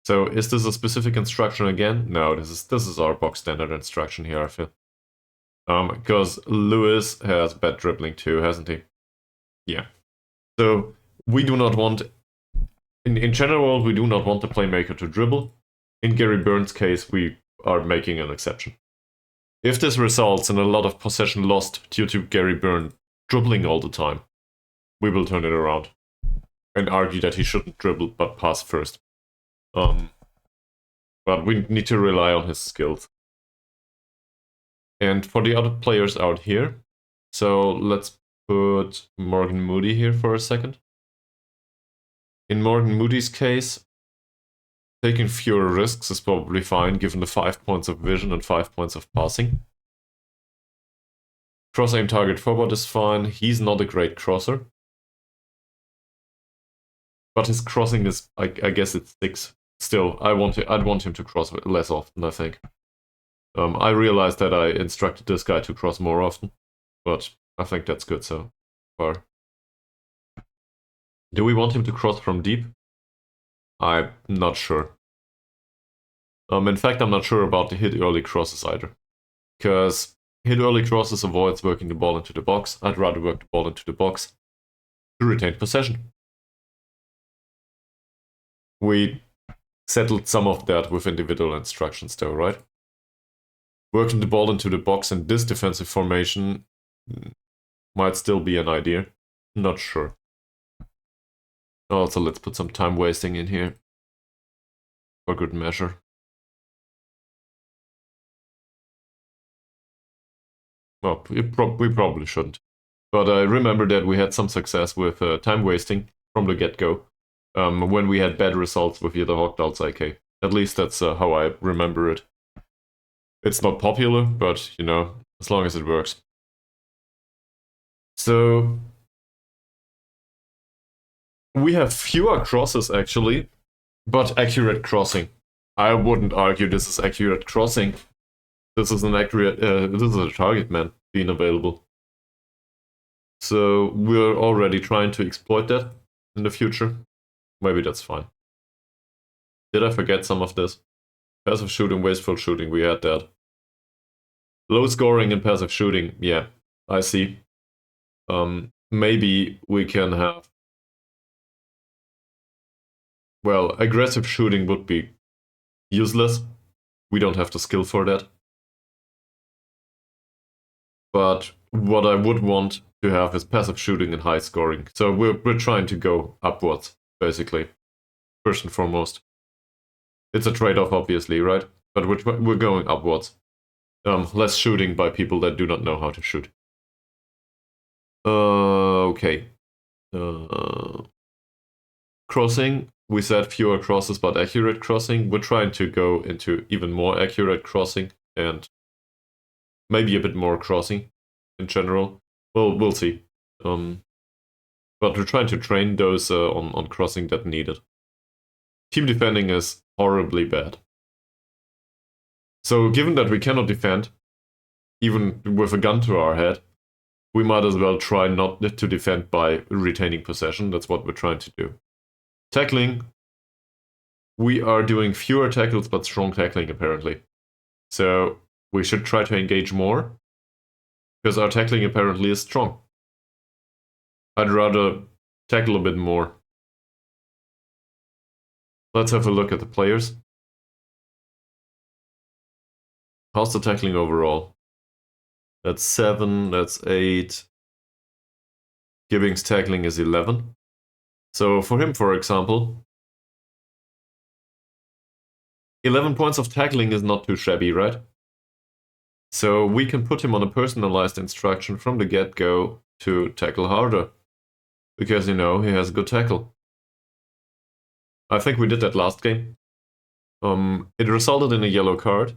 So is this a specific instruction again? No, this is our box standard instruction here, I feel. Because Lewis has bad dribbling too, hasn't he? Yeah. So we do not want in general, we do not want the playmaker to dribble. In Gary Burns' case, we are making an exception. If this results in a lot of possession lost due to Gary Byrne dribbling all the time, we will turn it around and argue that he shouldn't dribble but pass first. But we need to rely on his skills. And for the other players out here, so let's put Morgan Moody here for a second. In Morgan Moody's case, taking fewer risks is probably fine given the 5 points of vision and 5 points of passing. Cross aim target forward is fine. He's not a great crosser. But his crossing is, I guess it's 6. Still, I'd want him to cross less often, I think. I realized that I instructed this guy to cross more often, but I think that's good so far. Do we want him to cross from deep? I'm not sure. In fact, I'm not sure about the hit early crosses either. Because hit early crosses avoids working the ball into the box. I'd rather work the ball into the box to retain possession. We settled some of that with individual instructions though, right? Working the ball into the box in this defensive formation might still be an idea. Not sure. Also, let's put some time wasting in here for good measure. Well, we probably shouldn't. But I remember that we had some success with time wasting from the get-go when we had bad results with either Hawkdal's IK. At least that's how I remember it. It's not popular, but, you know, as long as it works. So we have fewer crosses, actually, but accurate crossing. I wouldn't argue this is accurate crossing. This is an accurate, this is a target man being available. So we're already trying to exploit that in the future. Maybe that's fine. Did I forget some of this? Passive shooting, wasteful shooting, we had that. Low scoring and passive shooting, yeah, I see. Maybe we can have... Well, aggressive shooting would be useless. We don't have the skill for that. But what I would want to have is passive shooting and high scoring. So we're trying to go upwards, basically, first and foremost. It's a trade-off, obviously, right? But we're going upwards. Less shooting by people that do not know how to shoot. Okay. Crossing, we said fewer crosses but accurate crossing. We're trying to go into even more accurate crossing and maybe a bit more crossing in general. Well, we'll see. But we're trying to train those on crossing that needed. Team defending is horribly bad. So given that we cannot defend, even with a gun to our head, we might as well try not to defend by retaining possession. That's what we're trying to do. Tackling, we are doing fewer tackles but strong tackling apparently. So we should try to engage more, because our tackling apparently is strong. I'd rather tackle a bit more. Let's have a look at the players. How's the tackling overall? That's 7, that's 8. Gibbing's tackling is 11. So for him, for example, 11 points of tackling is not too shabby, right? So we can put him on a personalized instruction from the get-go to tackle harder. Because, you know, he has a good tackle. I think we did that last game. It resulted in a yellow card,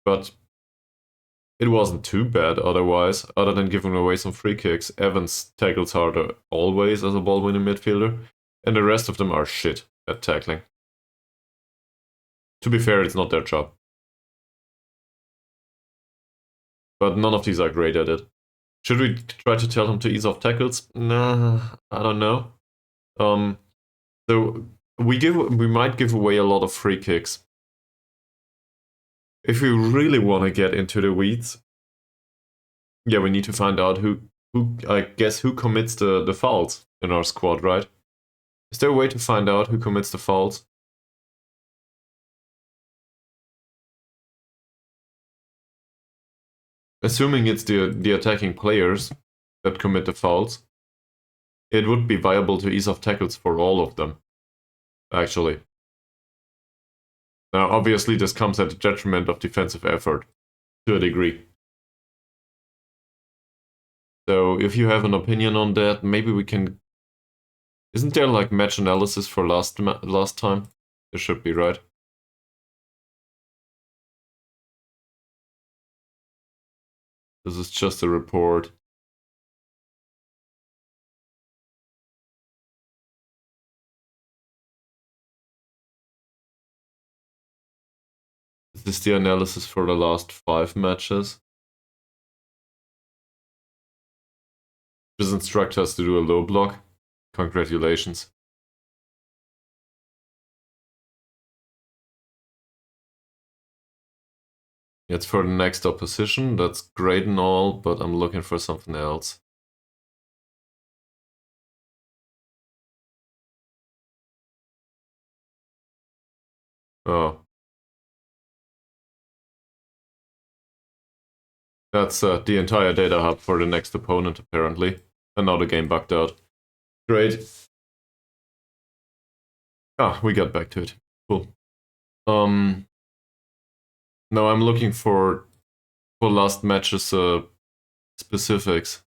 but it wasn't too bad otherwise, other than giving away some free kicks. Evans tackles harder always as a ball-winning midfielder, and the rest of them are shit at tackling. To be fair, it's not their job. But none of these are great at it. Should we try to tell him to ease off tackles? Nah, I don't know. So we might give away a lot of free kicks. If we really want to get into the weeds, yeah, we need to find out who I guess who commits the fouls in our squad, right? Is there a way to find out who commits the fouls? Assuming it's the attacking players that commit the fouls, it would be viable to ease off tackles for all of them, actually. Now, obviously, this comes at the detriment of defensive effort, to a degree. So, if you have an opinion on that, maybe we can... Isn't there, like, match analysis for last time? There should be, right? This is just a report. Is this the analysis for the last 5 matches? Just instruct us to do a low block. Congratulations. It's for the next opposition. That's great and all, but I'm looking for something else. Oh. That's the entire data hub for the next opponent, apparently. And now the game bugged out. Great. Ah, we got back to it. Cool. No, I'm looking for last matches specifics.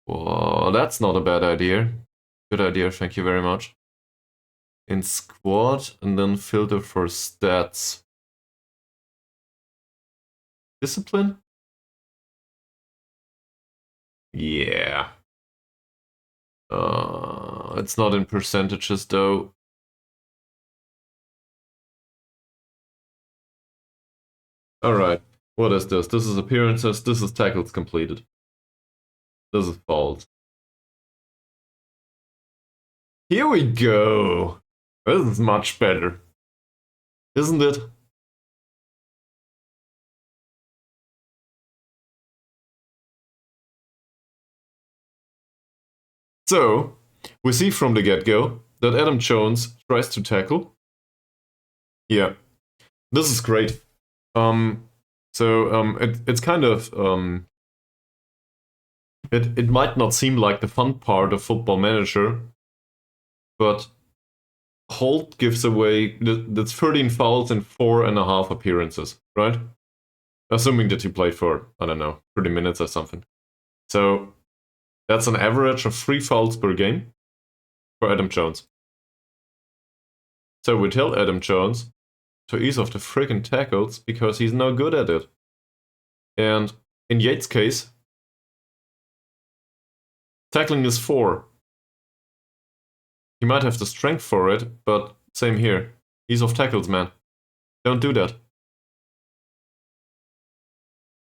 Well, that's not a bad idea. Good idea, thank you very much. In squad, and then filter for stats. Discipline? Yeah. It's not in percentages though. Alright, what is this? This is appearances, this is tackles completed. This is fouls. Here we go. This is much better. Isn't it? So, we see from the get-go that Adam Jones tries to tackle. Yeah, this is great. It's kind of it might not seem like the fun part of Football Manager, but Holt gives away that's 13 fouls in 4.5 appearances, right? Assuming that he played for, I don't know, 30 minutes or something. So that's an average of 3 fouls per game for Adam Jones. So we tell Adam Jones to ease off the friggin' tackles because he's no good at it. And in Yates' case, tackling is 4. He might have the strength for it, but same here. Ease off tackles, man. Don't do that.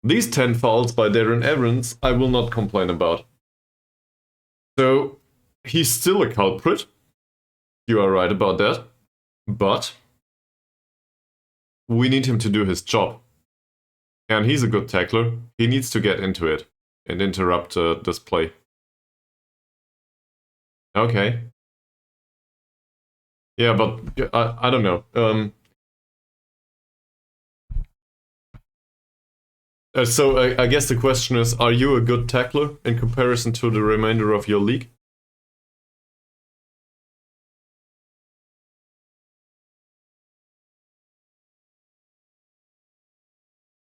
These 10 fouls by Darren Evans, I will not complain about. So, he's still a culprit. You are right about that. But we need him to do his job. And he's a good tackler. He needs to get into it and interrupt this play. Okay. Yeah, but I don't know. So I guess the question is, are you a good tackler in comparison to the remainder of your league?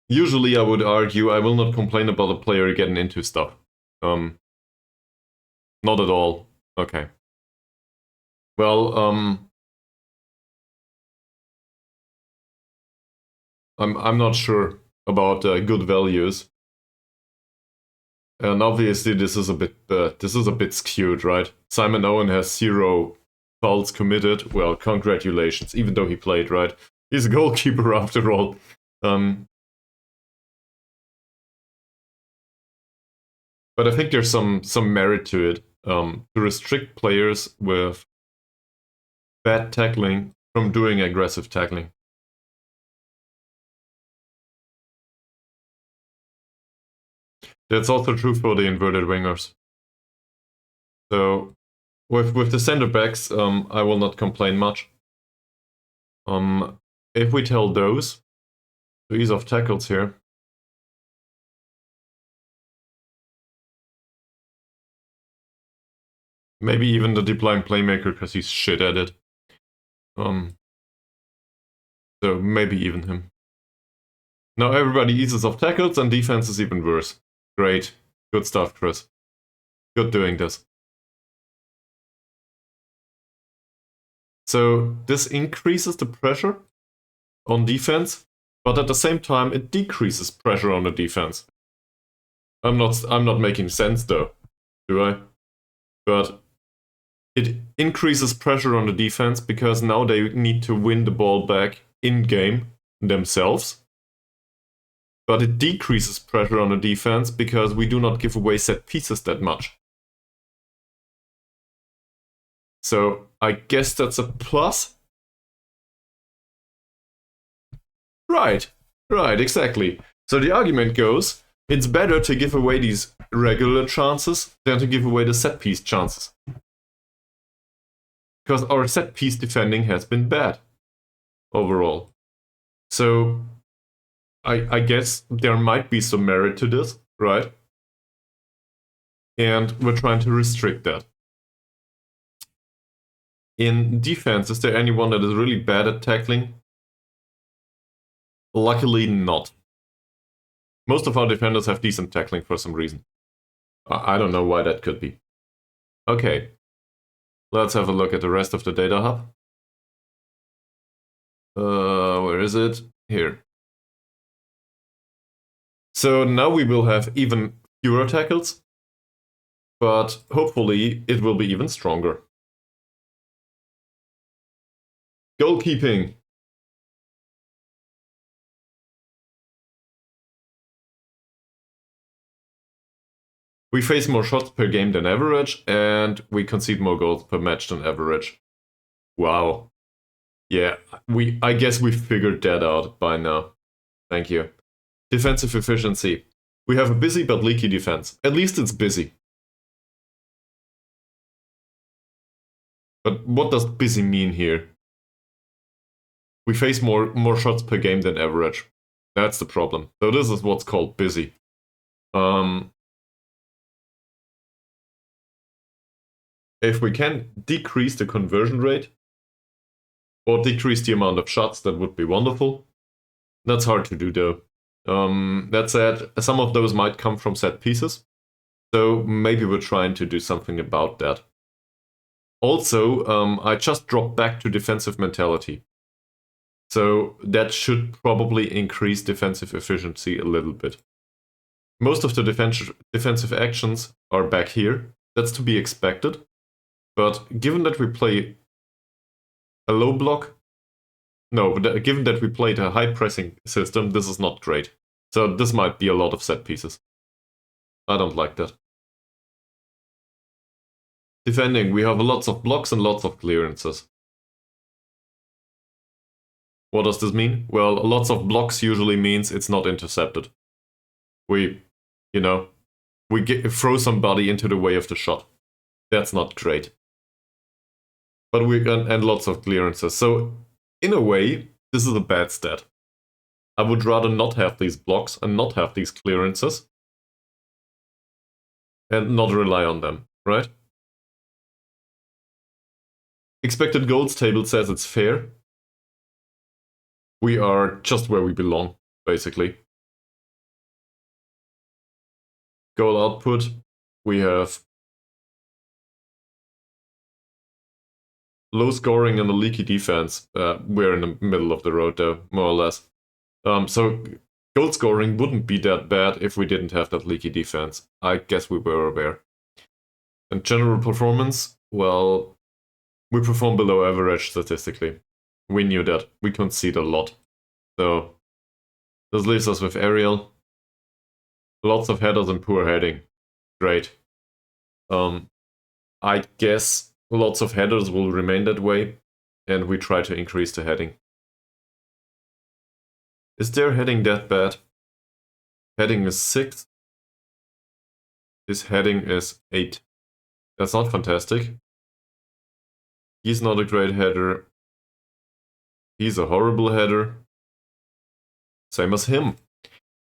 Usually I would argue I will not complain about a player getting into stuff. Not at all. Okay. Well, I'm not sure about good values. And obviously this is a bit skewed, right? Simon Owen has 0 fouls committed. Well, congratulations, even though he played, right? He's a goalkeeper after all. But I think there's some merit to it. To restrict players with bad tackling from doing aggressive tackling. That's also true for the inverted wingers. So with the center backs, I will not complain much. If we tell those to ease off tackles here, maybe even the deep line playmaker because he's shit at it. So maybe even him. Now everybody eases off tackles and defense is even worse. Great. Good stuff, Chris. Good doing this. So this increases the pressure on defense, but at the same time it decreases pressure on the defense. I'm not making sense though, do I? But it increases pressure on the defense because now they need to win the ball back in game themselves. But it decreases pressure on the defense because we do not give away set pieces that much. So I guess that's a plus. Right, exactly. So the argument goes, it's better to give away these regular chances than to give away the set piece chances. Because our set piece defending has been bad overall. So I guess there might be some merit to this, right? And we're trying to restrict that. In defense, is there anyone that is really bad at tackling? Luckily not. Most of our defenders have decent tackling for some reason. I don't know why that could be. Okay, let's have a look at the rest of the data hub. Where is it? Here. So now we will have even fewer tackles, but hopefully it will be even stronger. Goalkeeping. We face more shots per game than average, and we concede more goals per match than average. Wow. Yeah, I guess we figured that out by now. Thank you. Defensive efficiency. We have a busy but leaky defense. At least it's busy. But what does busy mean here? We face more shots per game than average. That's the problem. So this is what's called busy. If we can decrease the conversion rate or decrease the amount of shots, that would be wonderful. That's hard to do though. That said, some of those might come from set pieces. So maybe we're trying to do something about that. Also, I just dropped back to defensive mentality. So that should probably increase defensive efficiency a little bit. Most of the defensive actions are back here. That's to be expected. But given that we play a low block, given that we played a high pressing system, this is not great. So this might be a lot of set pieces. I don't like that. Defending, we have lots of blocks and lots of clearances. What does this mean? Well, lots of blocks usually means it's not intercepted. We throw somebody into the way of the shot. That's not great. But and lots of clearances. So in a way, this is a bad stat. I would rather not have these blocks and not have these clearances and not rely on them, right? Expected goals table says it's fair. We are just where we belong, basically. Goal output, we have low scoring and a leaky defense. We're in the middle of the road though, more or less. So goal scoring wouldn't be that bad if we didn't have that leaky defense. I guess we were aware. And general performance, well, we perform below average statistically. We knew that. We concede a lot. So this leaves us with aerial. Lots of headers and poor heading. Great. I guess lots of headers will remain that way, and we try to increase the heading. Is their heading that bad? Heading is 6. This heading is 8. That's not fantastic. He's not a great header. He's a horrible header. Same as him.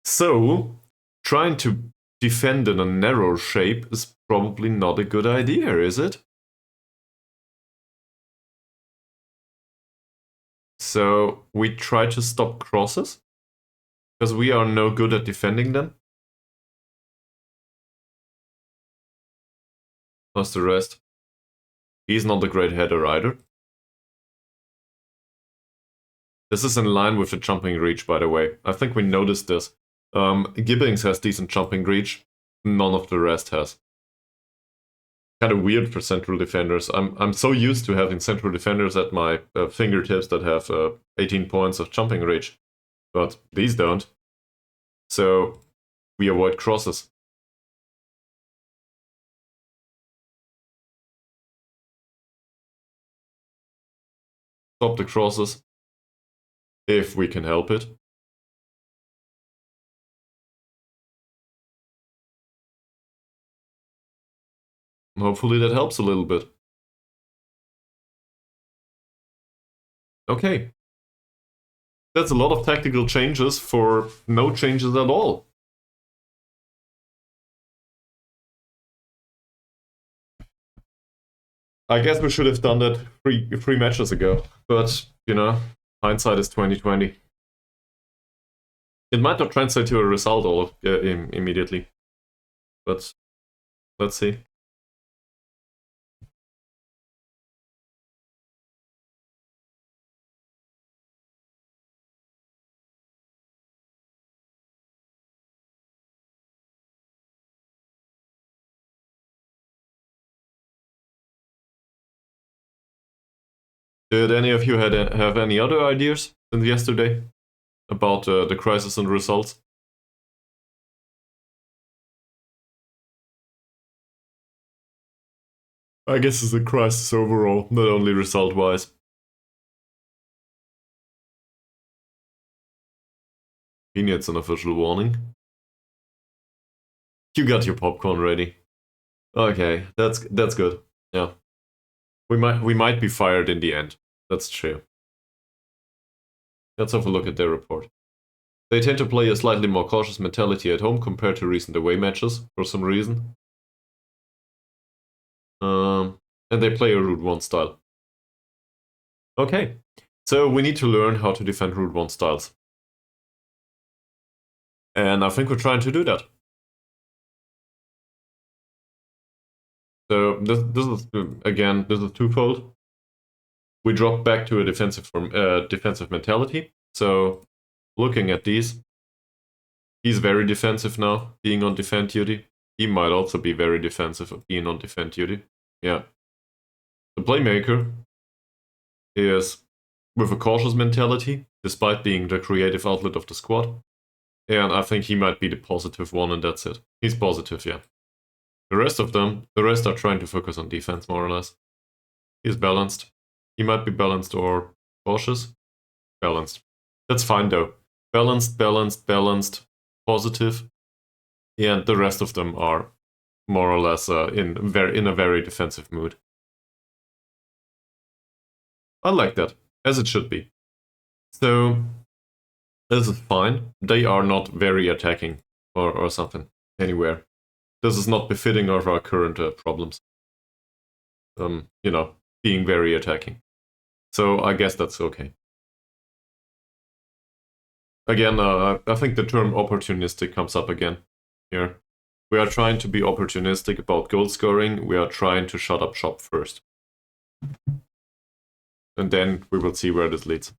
So, trying to defend in a narrow shape is probably not a good idea, is it? So, we try to stop crosses, because we are no good at defending them. Plus the rest. He's not a great header either. This is in line with the jumping reach, by the way. I think we noticed this. Gibbings has decent jumping reach. None of the rest has. Kind of weird for central defenders. I'm so used to having central defenders at my fingertips that have 18 points of jumping reach. But these don't. So we avoid crosses. Stop the crosses. If we can help it. Hopefully that helps a little bit. Okay. That's a lot of tactical changes for no changes at all. I guess we should have done that three matches ago. But, you know, hindsight is 2020. It might not translate to a result all immediately. But let's see. Did any of you have any other ideas than yesterday about the crisis and results? I guess it's a crisis overall, not only result-wise. He needs an official warning. You got your popcorn ready. Okay, that's good. Yeah. We might be fired in the end. That's true. Let's have a look at their report. They tend to play a slightly more cautious mentality at home compared to recent away matches, for some reason. And they play a Route 1 style. Okay, so we need to learn how to defend Route 1 styles. And I think we're trying to do that. So this is, again, this is twofold. We drop back to a defensive mentality. So looking at these, he's very defensive now, being on defend duty. He might also be very defensive being on defend duty. Yeah. The playmaker is with a cautious mentality, despite being the creative outlet of the squad. And I think he might be the positive one, and that's it. He's positive, yeah. The rest are trying to focus on defense, more or less. He's balanced. He might be balanced or cautious. Balanced. That's fine, though. Balanced, positive. And the rest of them are more or less in a very defensive mood. I like that, as it should be. So, this is fine. They are not very attacking or something anywhere. This is not befitting of our current problems. You know, being very attacking. So I guess that's okay. Again, I think the term opportunistic comes up again here. We are trying to be opportunistic about goal scoring. We are trying to shut up shop first. And then we will see where this leads.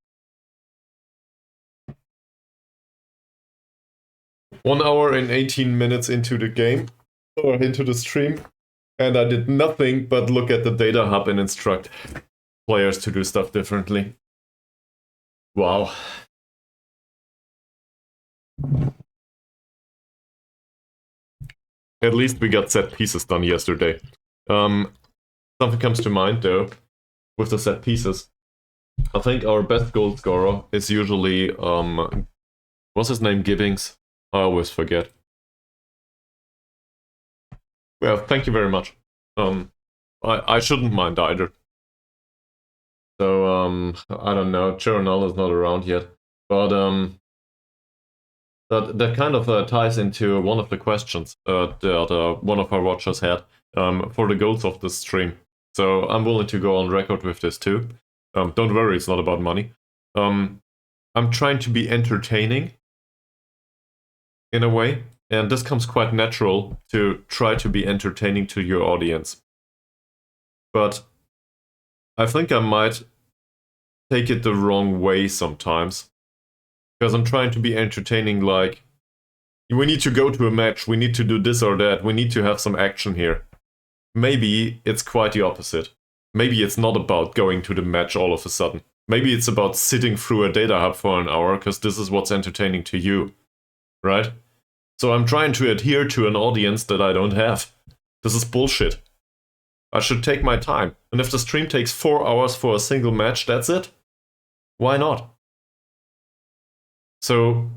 1 hour and 18 minutes into the game, or into the stream, and I did nothing but look at the data hub and instruct players to do stuff differently. Wow. At least we got set pieces done yesterday. Something comes to mind though, with the set pieces. I think our best goal scorer is usually, what's his name, Gibbings? I always forget. Well, thank you very much. I shouldn't mind either. So, I don't know, Chironel is not around yet, but that kind of ties into one of the questions that one of our watchers had for the goals of this stream. So I'm willing to go on record with this too. Don't worry, it's not about money. I'm trying to be entertaining in a way, and this comes quite natural to try to be entertaining to your audience. But I think I might take it the wrong way sometimes, because I'm trying to be entertaining, like, we need to go to a match, we need to do this or that, we need to have some action here. Maybe it's quite the opposite. Maybe it's not about going to the match all of a sudden. Maybe it's about sitting through a data hub for an hour, because this is what's entertaining to you, right? So I'm trying to adhere to an audience that I don't have. This is bullshit. I should take my time. And if the stream takes 4 hours for a single match, that's it. Why not? So,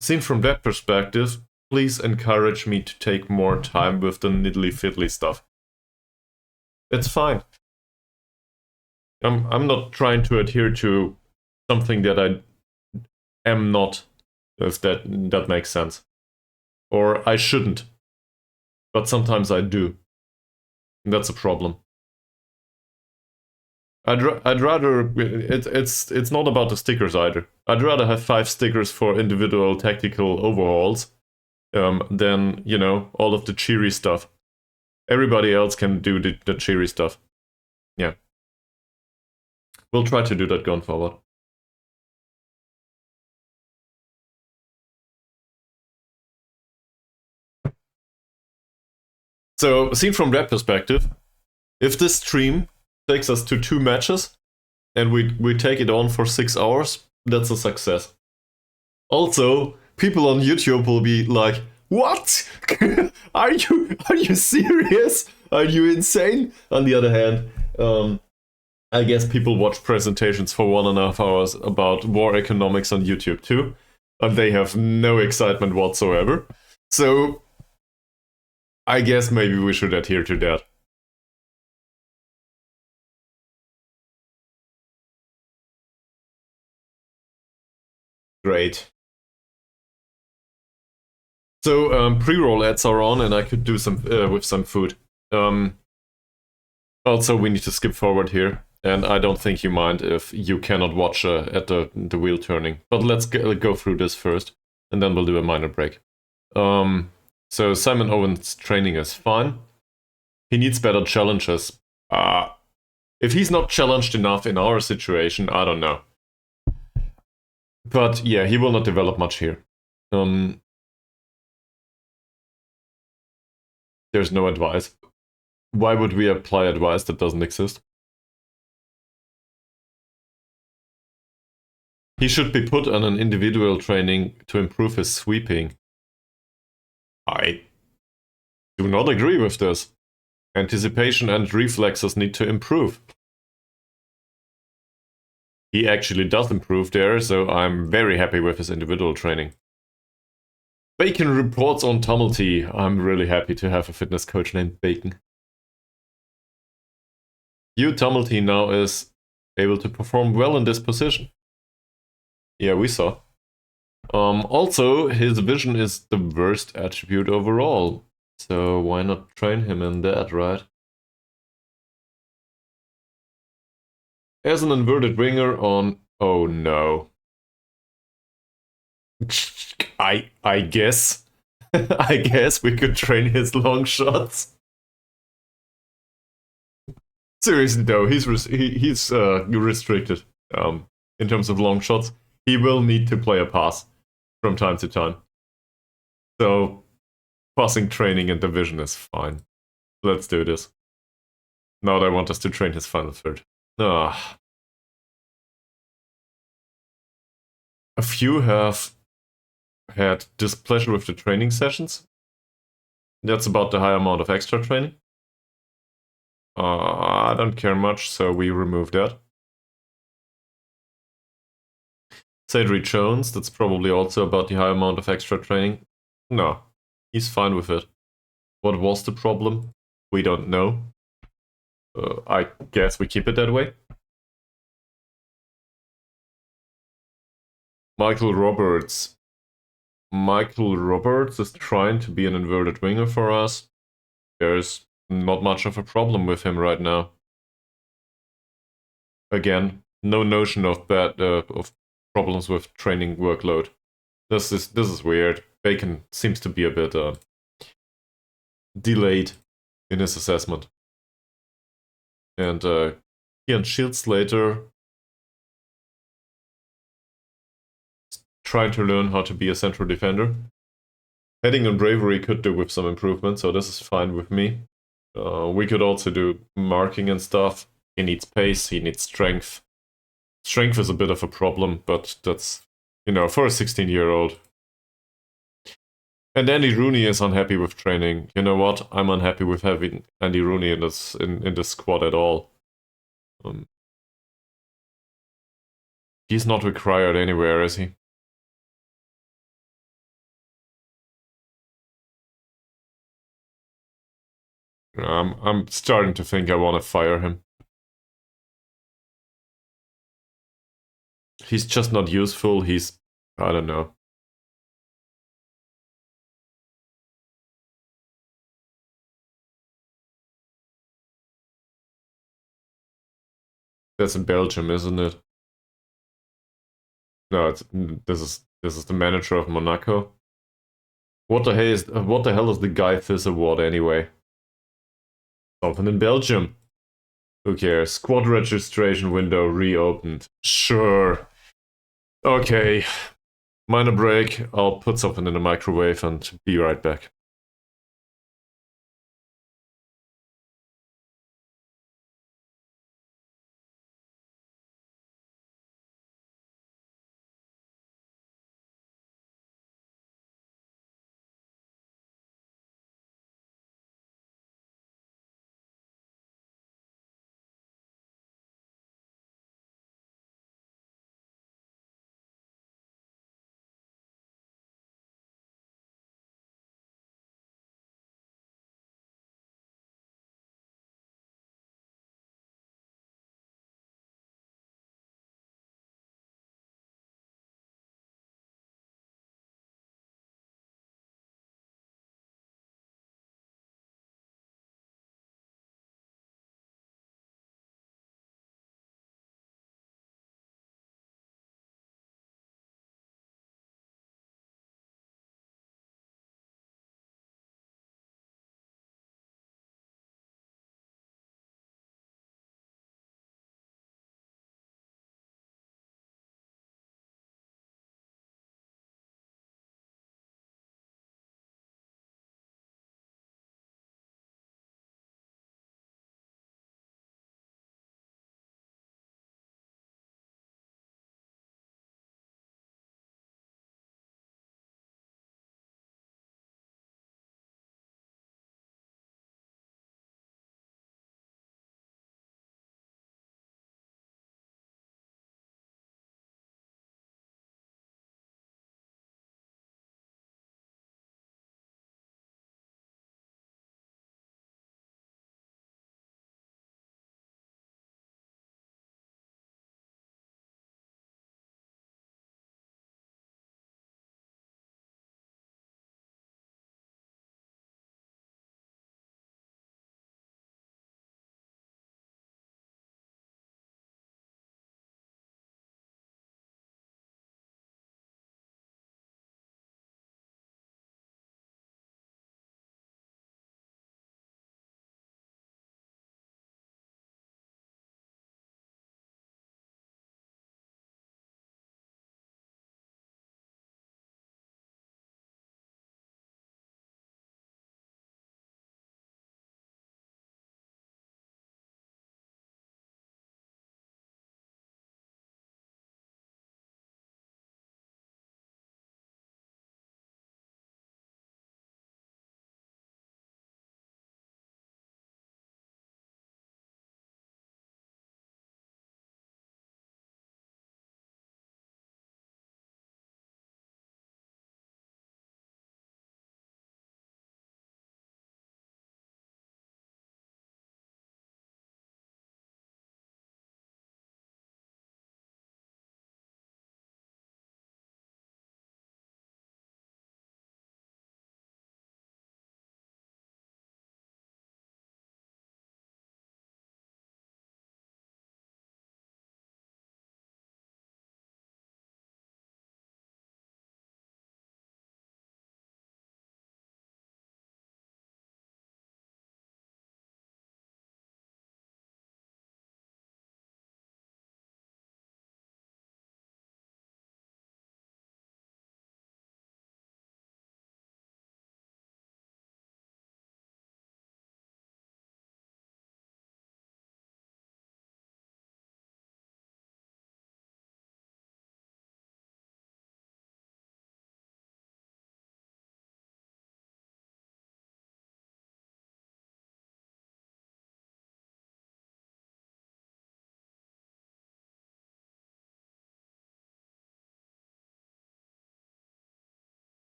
seen from that perspective, please encourage me to take more time with the niddly-fiddly stuff. It's fine. I'm not trying to adhere to something that I am not, if that makes sense. Or I shouldn't. But sometimes I do. And that's a problem. I'd rather, it's not about the stickers either. I'd rather have 5 stickers for individual tactical overhauls than, you know, all of the cheery stuff. Everybody else can do the cheery stuff. Yeah. We'll try to do that going forward. So, seen from that perspective, if this stream takes us to 2 matches and we take it on for 6 hours, that's a success. Also, people on YouTube will be like, what? Are you serious? Are you insane? On the other hand, I guess people watch presentations for 1.5 hours about war economics on YouTube too, and they have no excitement whatsoever. So, I guess maybe we should adhere to that. Great. So pre-roll ads are on, and I could do some with some food. Also, we need to skip forward here, and I don't think you mind if you cannot watch at the wheel turning. But let's go through this first, and then we'll do a minor break. So Simon Owen's training is fine. He needs better challenges. If he's not challenged enough in our situation, I don't know. But yeah, he will not develop much here. There's no advice. Why would we apply advice that doesn't exist? He should be put on an individual training to improve his sweeping. I do not agree with this. Anticipation and reflexes need to improve. He actually does improve there, so I'm very happy with his individual training. Bacon reports on Tumulty. I'm really happy to have a fitness coach named Bacon. Tumulty now is able to perform well in this position. Yeah, we saw. Also, his vision is the worst attribute overall. So why not train him in that, right? As an inverted winger on... Oh no. I guess. I guess we could train his long shots. Seriously though, he's restricted in terms of long shots. He will need to play a pass from time to time. So, passing training and division is fine. Let's do this. Now they want us to train his final third. Ah. A few have had displeasure with the training sessions. That's about the high amount of extra training. I don't care much, so we remove that. Cedric Jones, that's probably also about the high amount of extra training. No, he's fine with it. What was the problem? We don't know. I guess we keep it that way. Michael Roberts. Michael Roberts is trying to be an inverted winger for us. There's not much of a problem with him right now. Again, no notion of bad of problems with training workload. This is weird. Bacon seems to be a bit delayed in his assessment. And Ian Schildslater trying to learn how to be a central defender. Heading and bravery could do with some improvement, so this is fine with me. We could also do marking and stuff. He needs pace, he needs strength. Strength is a bit of a problem, but that's, for a 16-year-old. And Andy Rooney is unhappy with training. You know what? I'm unhappy with having Andy Rooney in this squad at all. He's not required anywhere, is he? I'm starting to think I want to fire him. He's just not useful. I don't know. That's in Belgium, isn't it? No, this is the manager of Monaco. What the hell is the Guy Fizz award anyway? Something in Belgium. Who cares? Squad registration window reopened. Sure. Okay. Minor break. I'll put something in the microwave and be right back.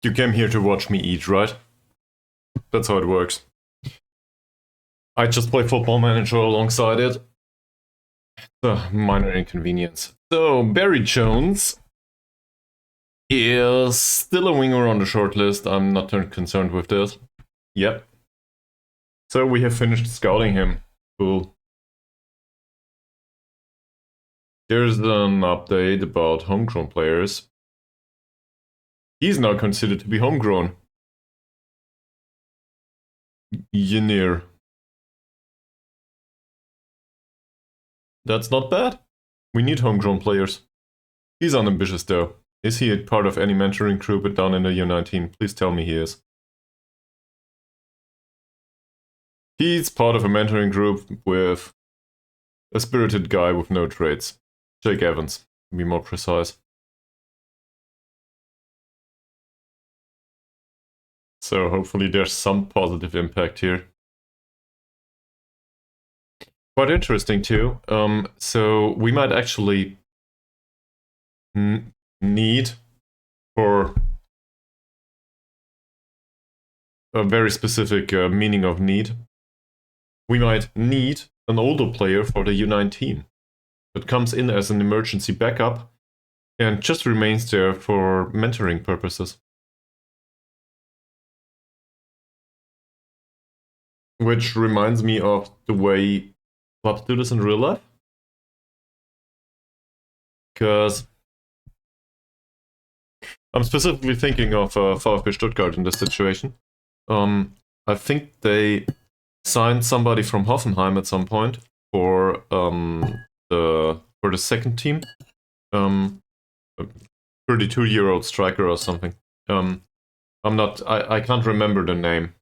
You came here to watch me eat, right? That's how it works. I just play Football Manager alongside it. Minor inconvenience. So, Barry Jones is still a winger on the shortlist. I'm not too concerned with this. Yep. So we have finished scouting him. Cool. There's an update about homegrown players. He's now considered to be homegrown. Ynir. That's not bad. We need homegrown players. He's unambitious though. Is he a part of any mentoring group down in the U19? Please tell me he is. He's part of a mentoring group with a spirited guy with no traits. Jake Evans, to be more precise. So hopefully there's some positive impact here. Quite interesting too. So we might actually need, for a very specific meaning of need, we might need an older player for the U19 that comes in as an emergency backup and just remains there for mentoring purposes. Which reminds me of the way clubs do this in real life. Because I'm specifically thinking of VfB Stuttgart in this situation. I think they signed somebody from Hoffenheim at some point for the second team, 32-year-old striker or something. I can't remember the name,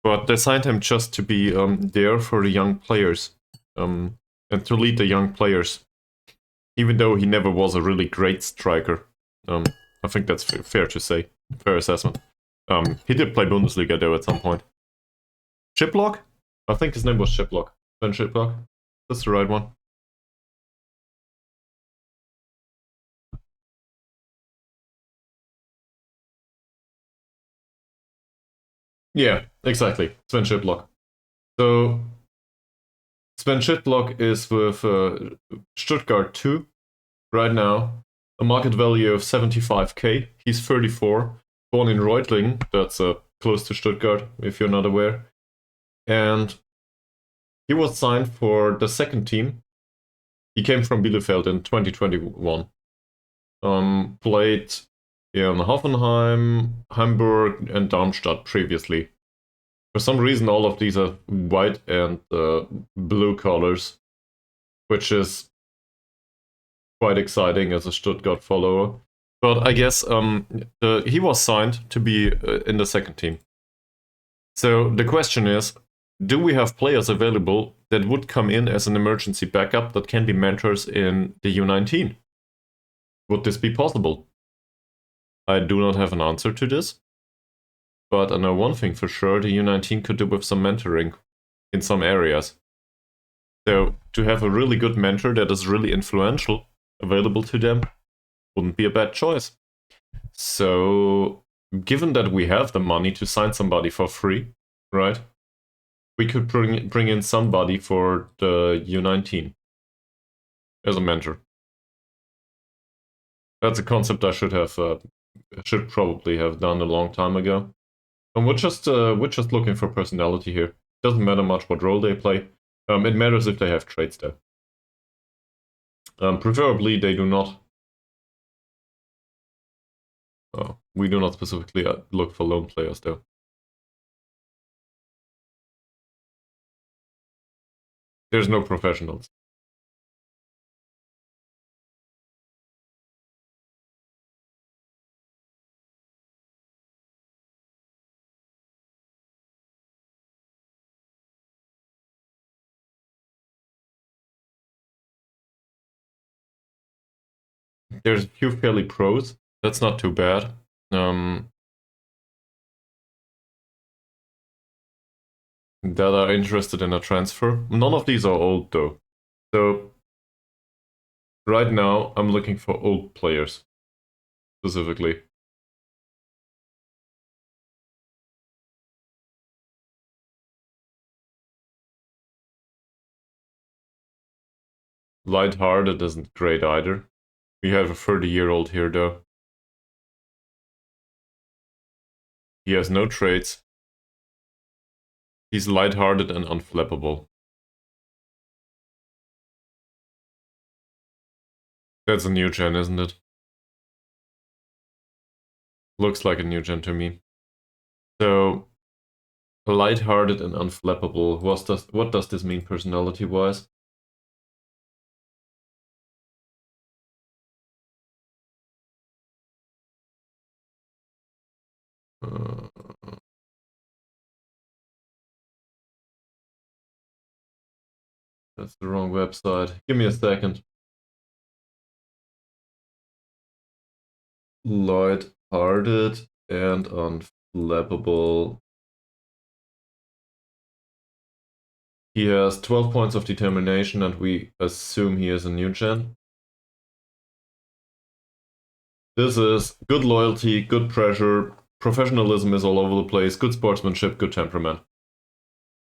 but they signed him just to be there for the young players, and to lead the young players, even though he never was a really great striker. I think that's fair to say, fair assessment. He did play Bundesliga though at some point. Chiplock? I think his name was Chiplock. Ben Chiplock. That's the right one. Yeah, exactly. Sven Chiplock. So Sven Chiplock is with Stuttgart 2 right now. A market value of 75k. He's 34. Born in Reutlingen. That's close to Stuttgart, if you're not aware. And he was signed for the second team. He came from Bielefeld in 2021. Played in Hoffenheim, Hamburg, and Darmstadt previously. For some reason, all of these are white and blue colors, which is quite exciting as a Stuttgart follower. But I guess he was signed to be in the second team. So the question is, do we have players available that would come in as an emergency backup that can be mentors in the U19? Would this be possible? I do not have an answer to this, but I know one thing for sure, the U19 could do with some mentoring in some areas. So to have a really good mentor that is really influential available to them wouldn't be a bad choice. So given that we have the money to sign somebody for free, right? We could bring in somebody for the U19 as a mentor. That's a concept I should probably have done a long time ago. And we're just looking for personality here. Doesn't matter much what role they play. It matters if they have traits though. Preferably they do not. We do not specifically look for lone players though. There's no professionals. There's a few fairly pros. That's not too bad. That are interested in a transfer. None of these are old though. So right now I'm looking for old players specifically. Lighthearted isn't great either. We have a 30-year-old here though. He has no traits. He's lighthearted and unflappable. That's a new gen, isn't it? Looks like a new gen to me. So, lighthearted and unflappable. What does this mean personality-wise? That's the wrong website. Give me a second. Light-hearted and unflappable. He has 12 points of determination, and we assume he is a new gen. This is good loyalty, good pressure, professionalism is all over the place, good sportsmanship, good temperament.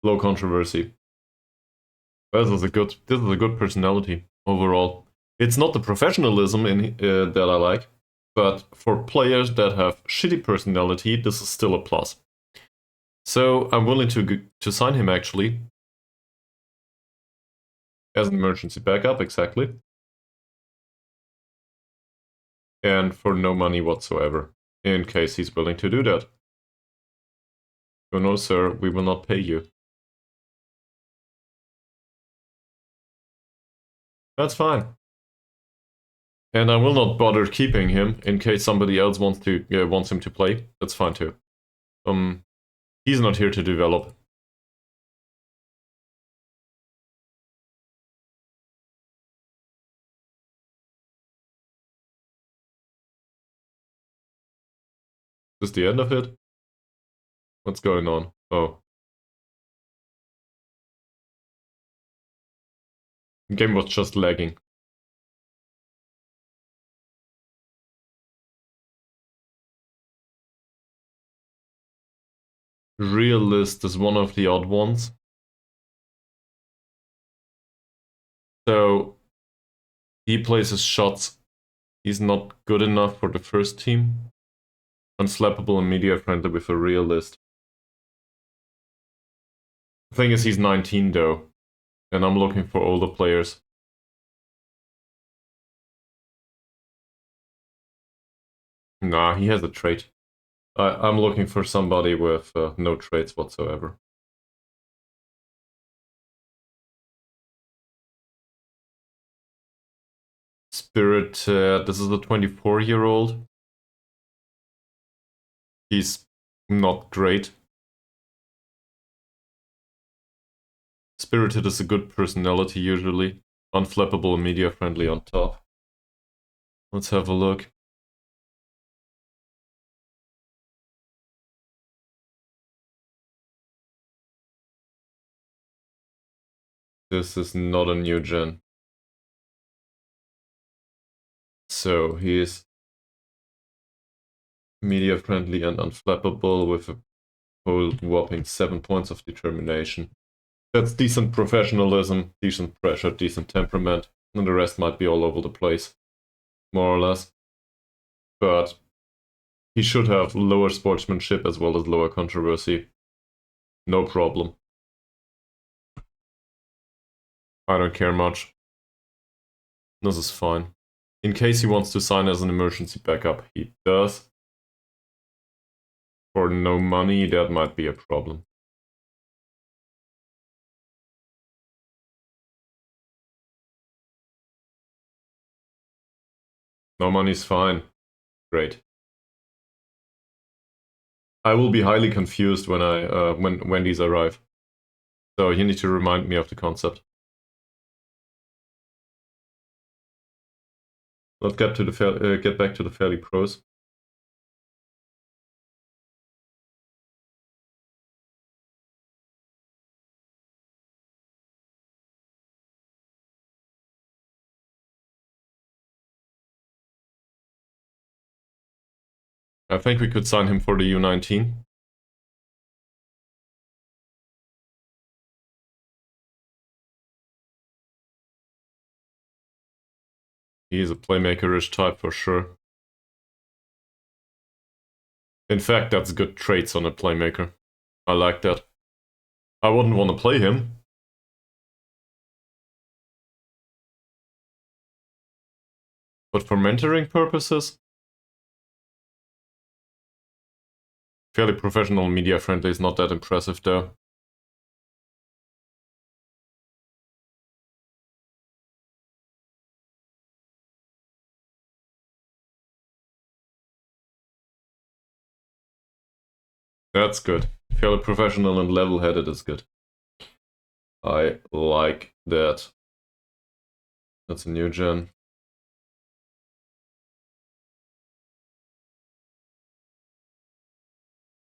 Low controversy. This is a good personality overall. It's not the professionalism that I like, but for players that have shitty personality, this is still a plus. So I'm willing to sign him actually. As an emergency backup, exactly. And for no money whatsoever, in case he's willing to do that. Oh no, sir, we will not pay you. That's fine. And I will not bother keeping him in case somebody else wants him to play. That's fine too. He's not here to develop. Is this the end of it? What's going on? Oh. The game was just lagging. Realist is one of the odd ones. So he plays his shots. He's not good enough for the first team. Unslappable and media friendly with a realist. The thing is, he's 19 though, and I'm looking for older players. Nah, he has a trait. I'm looking for somebody with no traits whatsoever. Spirit, this is a 24-year-old. He's not great. Spirited is a good personality usually. Unflappable and media friendly on top. Let's have a look. This is not a new gen. So he is media friendly and unflappable with a whole whopping 7 points of determination. That's decent professionalism, decent pressure, decent temperament, and the rest might be all over the place, more or less. But he should have lower sportsmanship as well as lower controversy. No problem. I don't care much. This is fine. In case he wants to sign as an emergency backup, he does. For no money, that might be a problem. No money's fine. Great. I will be highly confused when these arrive. So you need to remind me of the concept. Let's get back to the fairly pros. I think we could sign him for the U19. He's a playmaker-ish type for sure. In fact, that's good traits on a playmaker. I like that. I wouldn't want to play him. But for mentoring purposes, fairly professional, media friendly is not that impressive though. That's good. Fairly professional and level-headed is good. I like that. That's a new gen.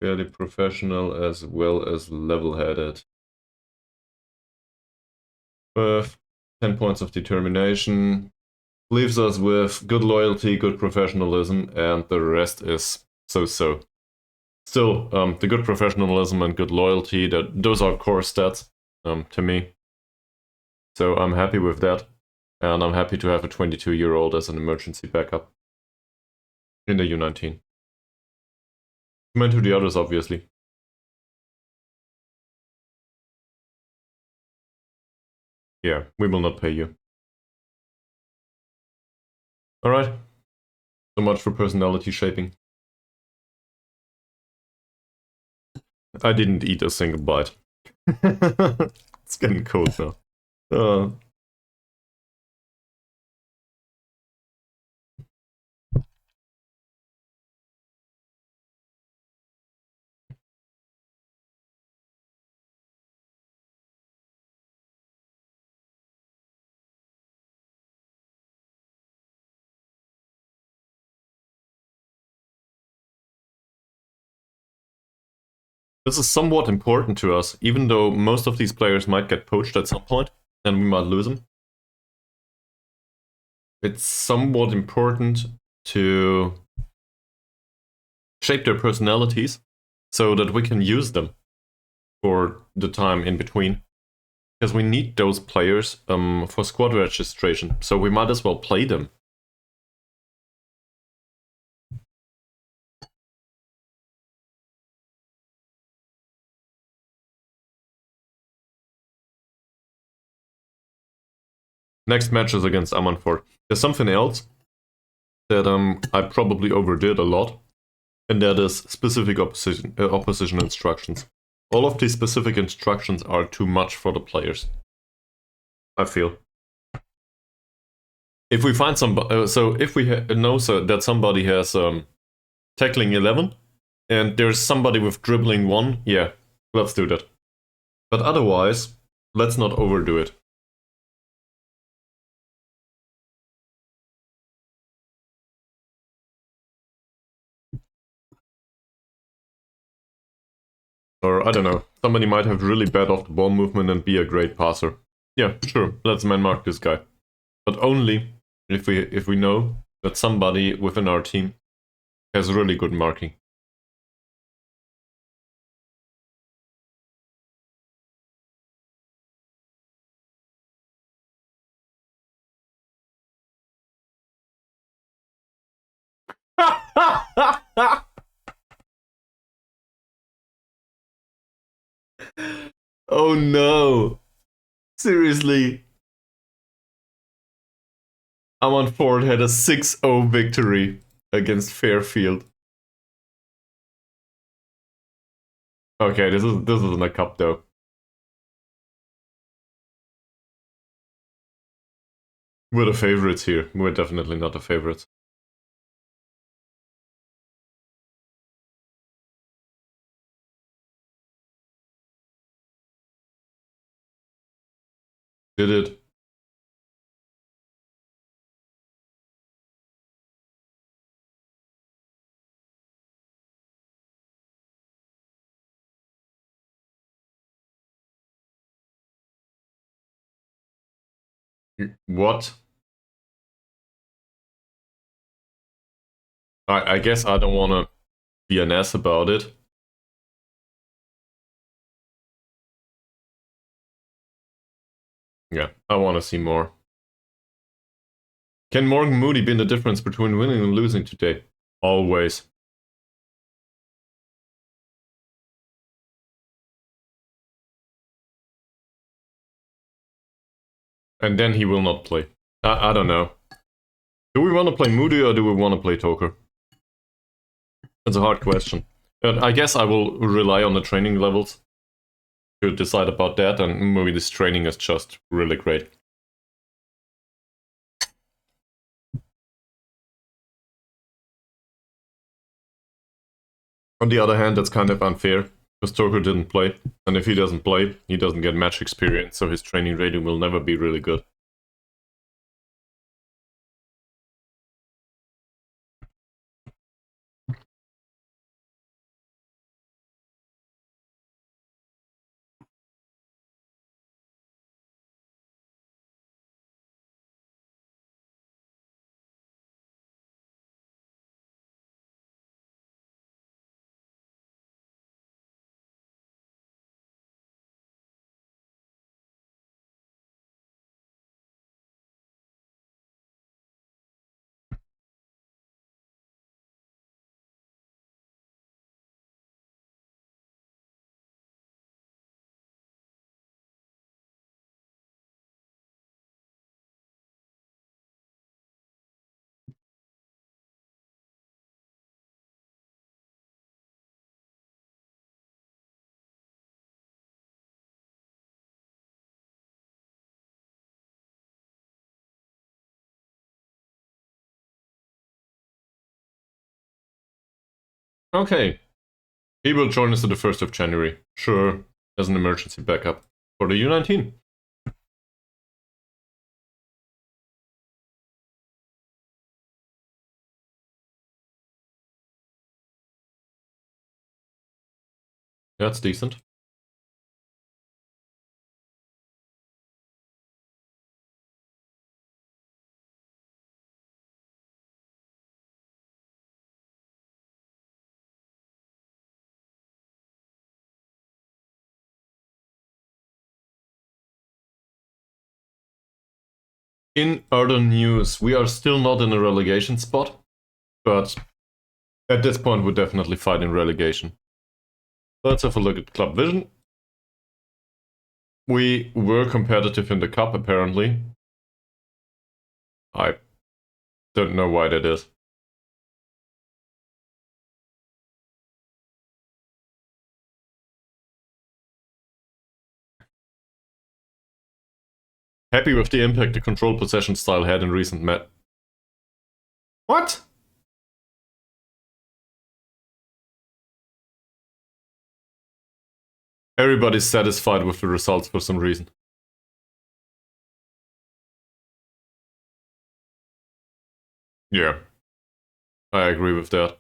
Fairly professional as well as level-headed. With 10 points of determination. Leaves us with good loyalty, good professionalism, and the rest is so-so. Still, the good professionalism and good loyalty, those are core stats to me. So I'm happy with that. And I'm happy to have a 22-year-old as an emergency backup in the U19. Meant to the others, obviously. Yeah, we will not pay you. Alright. So much for personality shaping. I didn't eat a single bite. It's getting cold now. This is somewhat important to us, even though most of these players might get poached at some point, and we might lose them. It's somewhat important to shape their personalities so that we can use them for the time in between. Because we need those players for squad registration, so we might as well play them. Next match is against Amanfort. There's something else that I probably overdid a lot, and that is specific opposition instructions. All of these specific instructions are too much for the players, I feel. If we find somebody, so if we know that somebody has tackling 11, and there's somebody with dribbling 1, yeah, let's do that. But otherwise, let's not overdo it. Or, I don't know, somebody might have really bad off-the-ball movement and be a great passer. Yeah, sure, let's man-mark this guy. But only if we know that somebody within our team has really good marking. Oh no! Seriously? Amanfort had a 6-0 victory against Fairfield. Okay, this isn't a cup though. We're the favorites here. We're definitely not the favorites. Did it? What? I guess I don't want to be an ass about it. Yeah, I want to see more. Can Morgan Moody be the difference between winning and losing today? Always. And then he will not play. I don't know. Do we want to play Moody or do we want to play Toker? It's a hard question. But I guess I will rely on the training levels to decide about that, and maybe this training is just really great. On the other hand, that's kind of unfair, because Toker didn't play, and if he doesn't play, he doesn't get match experience, so his training rating will never be really good. Okay. He will join us on the 1st of January. Sure, as an emergency backup for the U19. That's decent. In other news, we are still not in a relegation spot, but at this point we're definitely fighting relegation. Let's have a look at Club Vision. We were competitive in the cup, apparently. I don't know why that is. Happy with the impact the control possession style had in recent match. What? Everybody's satisfied with the results for some reason. Yeah, I agree with that.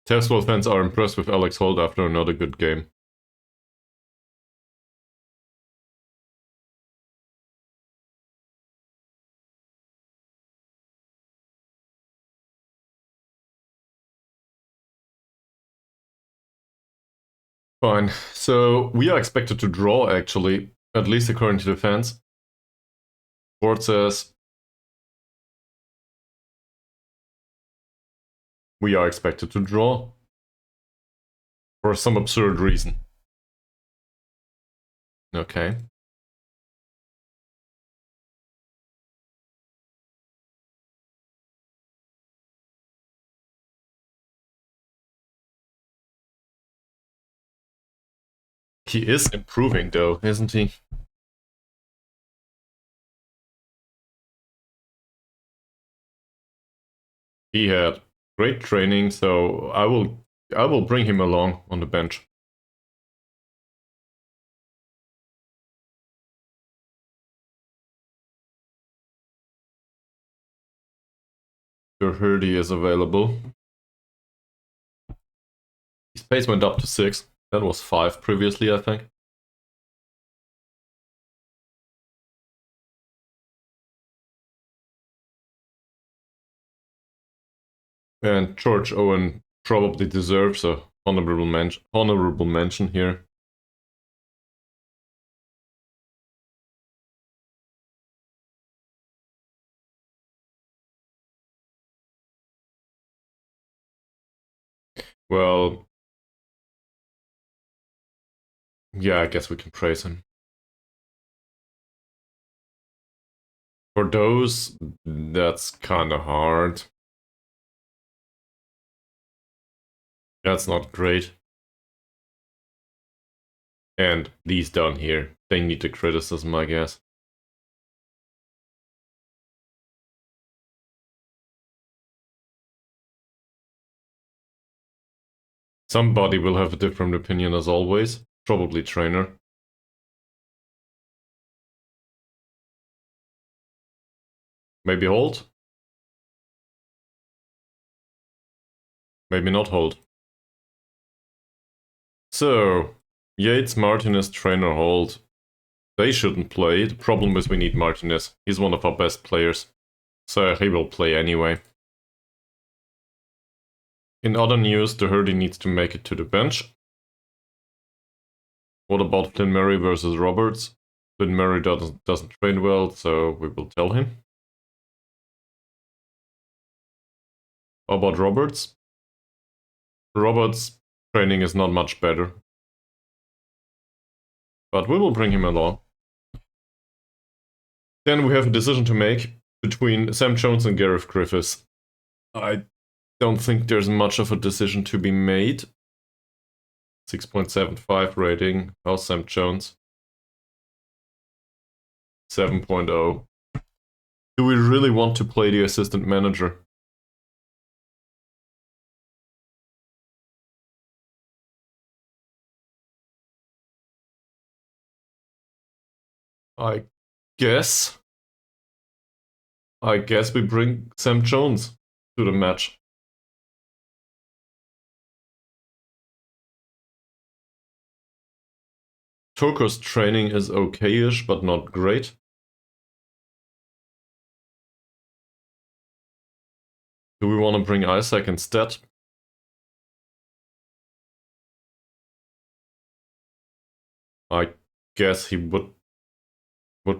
Taffs Well fans are impressed with Alex Holt after another good game. Fine. So we are expected to draw, actually, at least according to the fans. Board says we are expected to draw for some absurd reason. Okay. He is improving, though, isn't he? He had great training, so I will bring him along on the bench. Doherty is available. His pace went up to 6. That was 5 previously, I think. And George Owen probably deserves a honorable mention here. Well, yeah, I guess we can praise him. For those, that's kinda hard. That's not great. And these down here, they need the criticism, I guess. Somebody will have a different opinion as always. Probably trainer. Maybe hold? Maybe not hold. So, Yates, Martinez, trainer, hold. They shouldn't play. The problem is we need Martinez. He's one of our best players. So he will play anyway. In other news, the Hurdy needs to make it to the bench. What about Flynn Murray versus Roberts? Flynn Murray doesn't train well, so we will tell him. How about Roberts? Roberts' training is not much better. But we will bring him along. Then we have a decision to make between Sam Jones and Gareth Griffiths. I don't think there's much of a decision to be made. 6.75 rating. How's Sam Jones? 7.0. Do we really want to play the assistant manager? I guess we bring Sam Jones to the match. Turco's training is okay-ish, but not great. Do we want to bring Isaac instead? I guess he would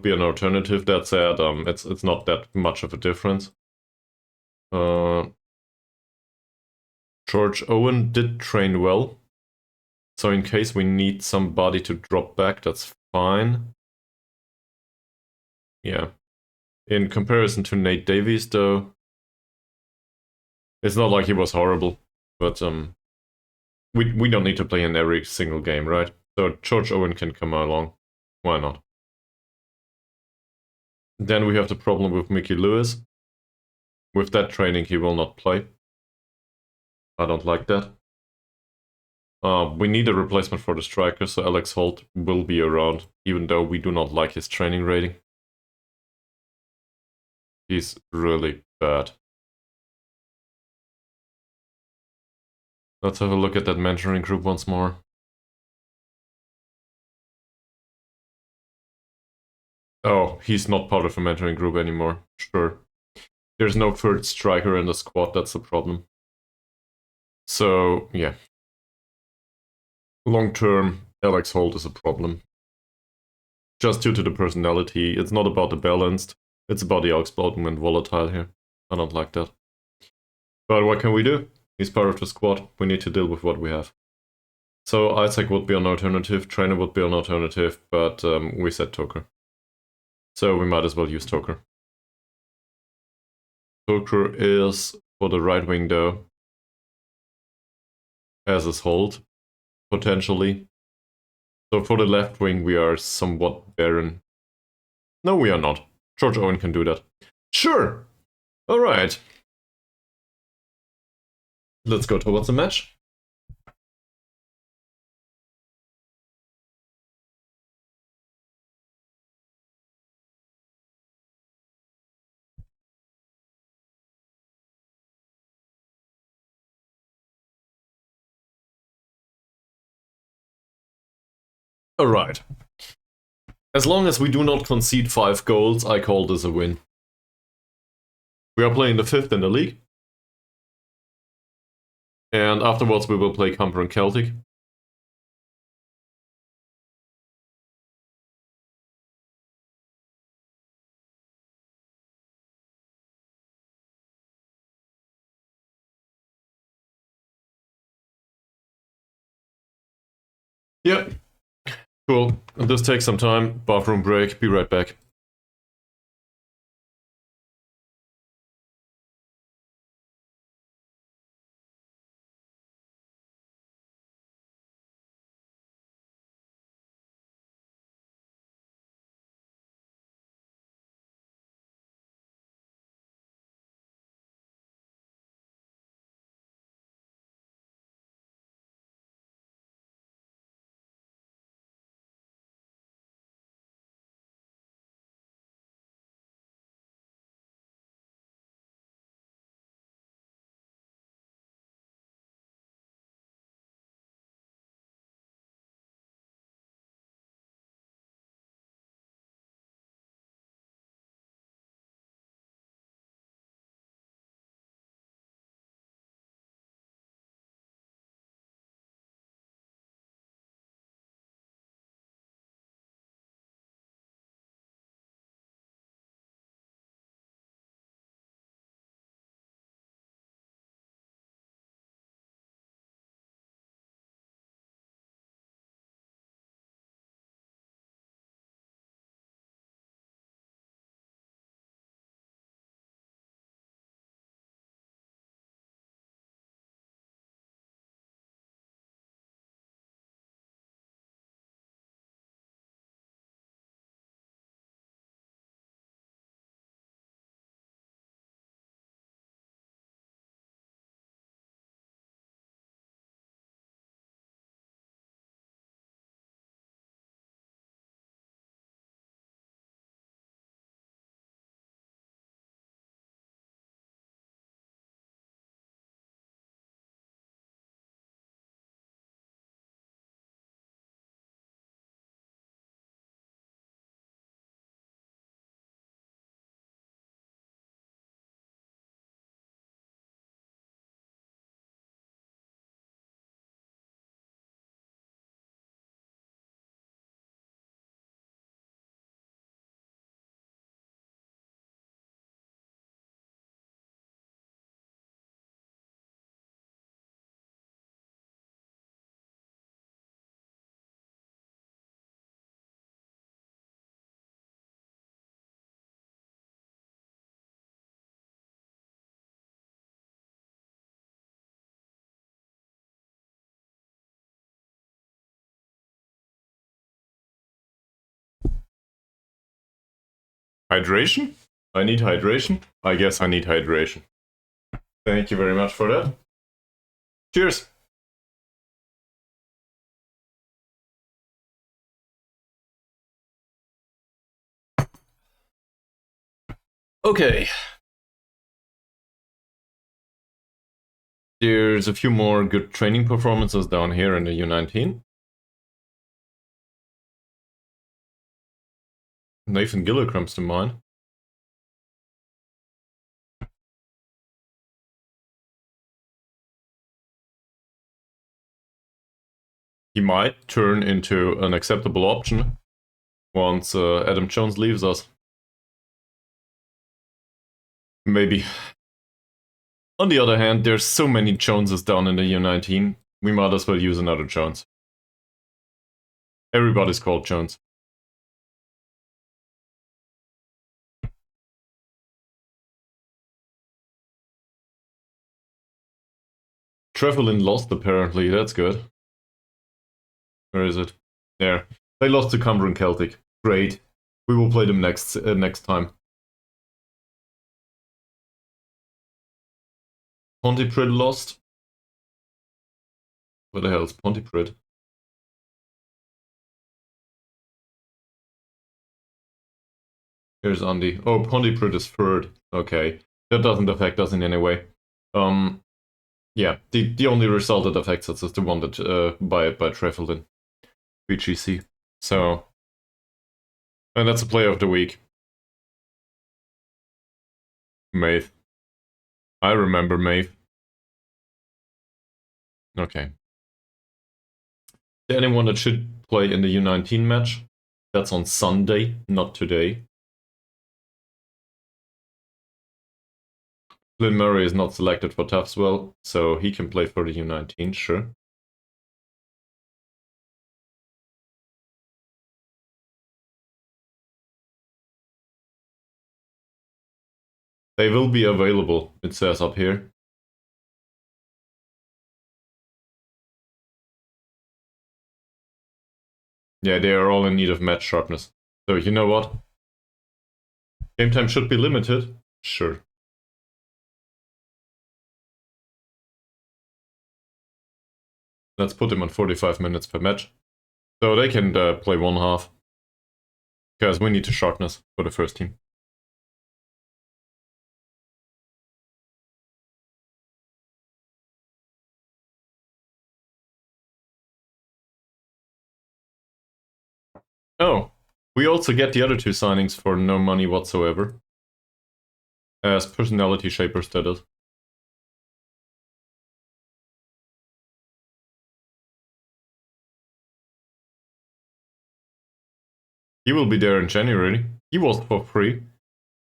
be an alternative. That said, it's not that much of a difference. George Owen did train well, so in case we need somebody to drop back, that's fine. Yeah. In comparison to Nate Davies, though, it's not like he was horrible, but we don't need to play in every single game, right? So George Owen can come along. Why not? Then we have the problem with Mickey Lewis. With that training, he will not play. I don't like that. We need a replacement for the striker, so Alex Holt will be around, even though we do not like his training rating. He's really bad. Let's have a look at that mentoring group once more. Oh, he's not part of a mentoring group anymore. Sure. There's no third striker in the squad, that's the problem. So, yeah. Long term, Alex Holt is a problem. Just due to the personality. It's not about the balanced, it's about the outspoken and volatile here. I don't like that. But what can we do? He's part of the squad. We need to deal with what we have. So Isaac would be an alternative, Trainer would be an alternative, but we said Toker. So we might as well use Toker. Toker is for the right wing though, as is Holt, potentially. So for the left wing we are somewhat barren. No, we are not. George Owen can do that. Sure! Alright. Let's go towards the match. Alright. As long as we do not concede 5 goals, I call this a win. We are playing the 5th in the league. And afterwards we will play Cumber and Celtic. Yep. Cool. This takes some time. Bathroom break. Be right back. Hydration? I need hydration? I guess I need hydration. Thank you very much for that. Cheers! Okay. There's a few more good training performances down here in the U19. Nathan Giller comes to mind. He might turn into an acceptable option once Adam Jones leaves us. Maybe. On the other hand, there's so many Joneses down in the U19, we might as well use another Jones. Everybody's called Jones. Trevelyan lost apparently, that's good. Where is it? There. They lost to Cumber and Celtic. Great. We will play them next time. Pontypridd lost. Where the hell is Pontypridd? Here's Andy. Oh, Pontypridd is third. Okay. That doesn't affect us in any way. Yeah, the only result that affects us is the one that by Trevelyan. BGC. So, and that's a player of the week. Maeve. I remember Maeve. Okay. Anyone that should play in the U19 match? That's on Sunday, not today. Flynn Murray is not selected for Taffs Well, so he can play for the U19, sure. They will be available, it says up here. Yeah, they are all in need of match sharpness. So you know what? Game time should be limited. Sure. Let's put them on 45 minutes per match. So they can play one half. Because we need to sharpness for the first team. Oh, we also get the other two signings for no money whatsoever. As personality shapers, that is. He will be there in January. He was for free.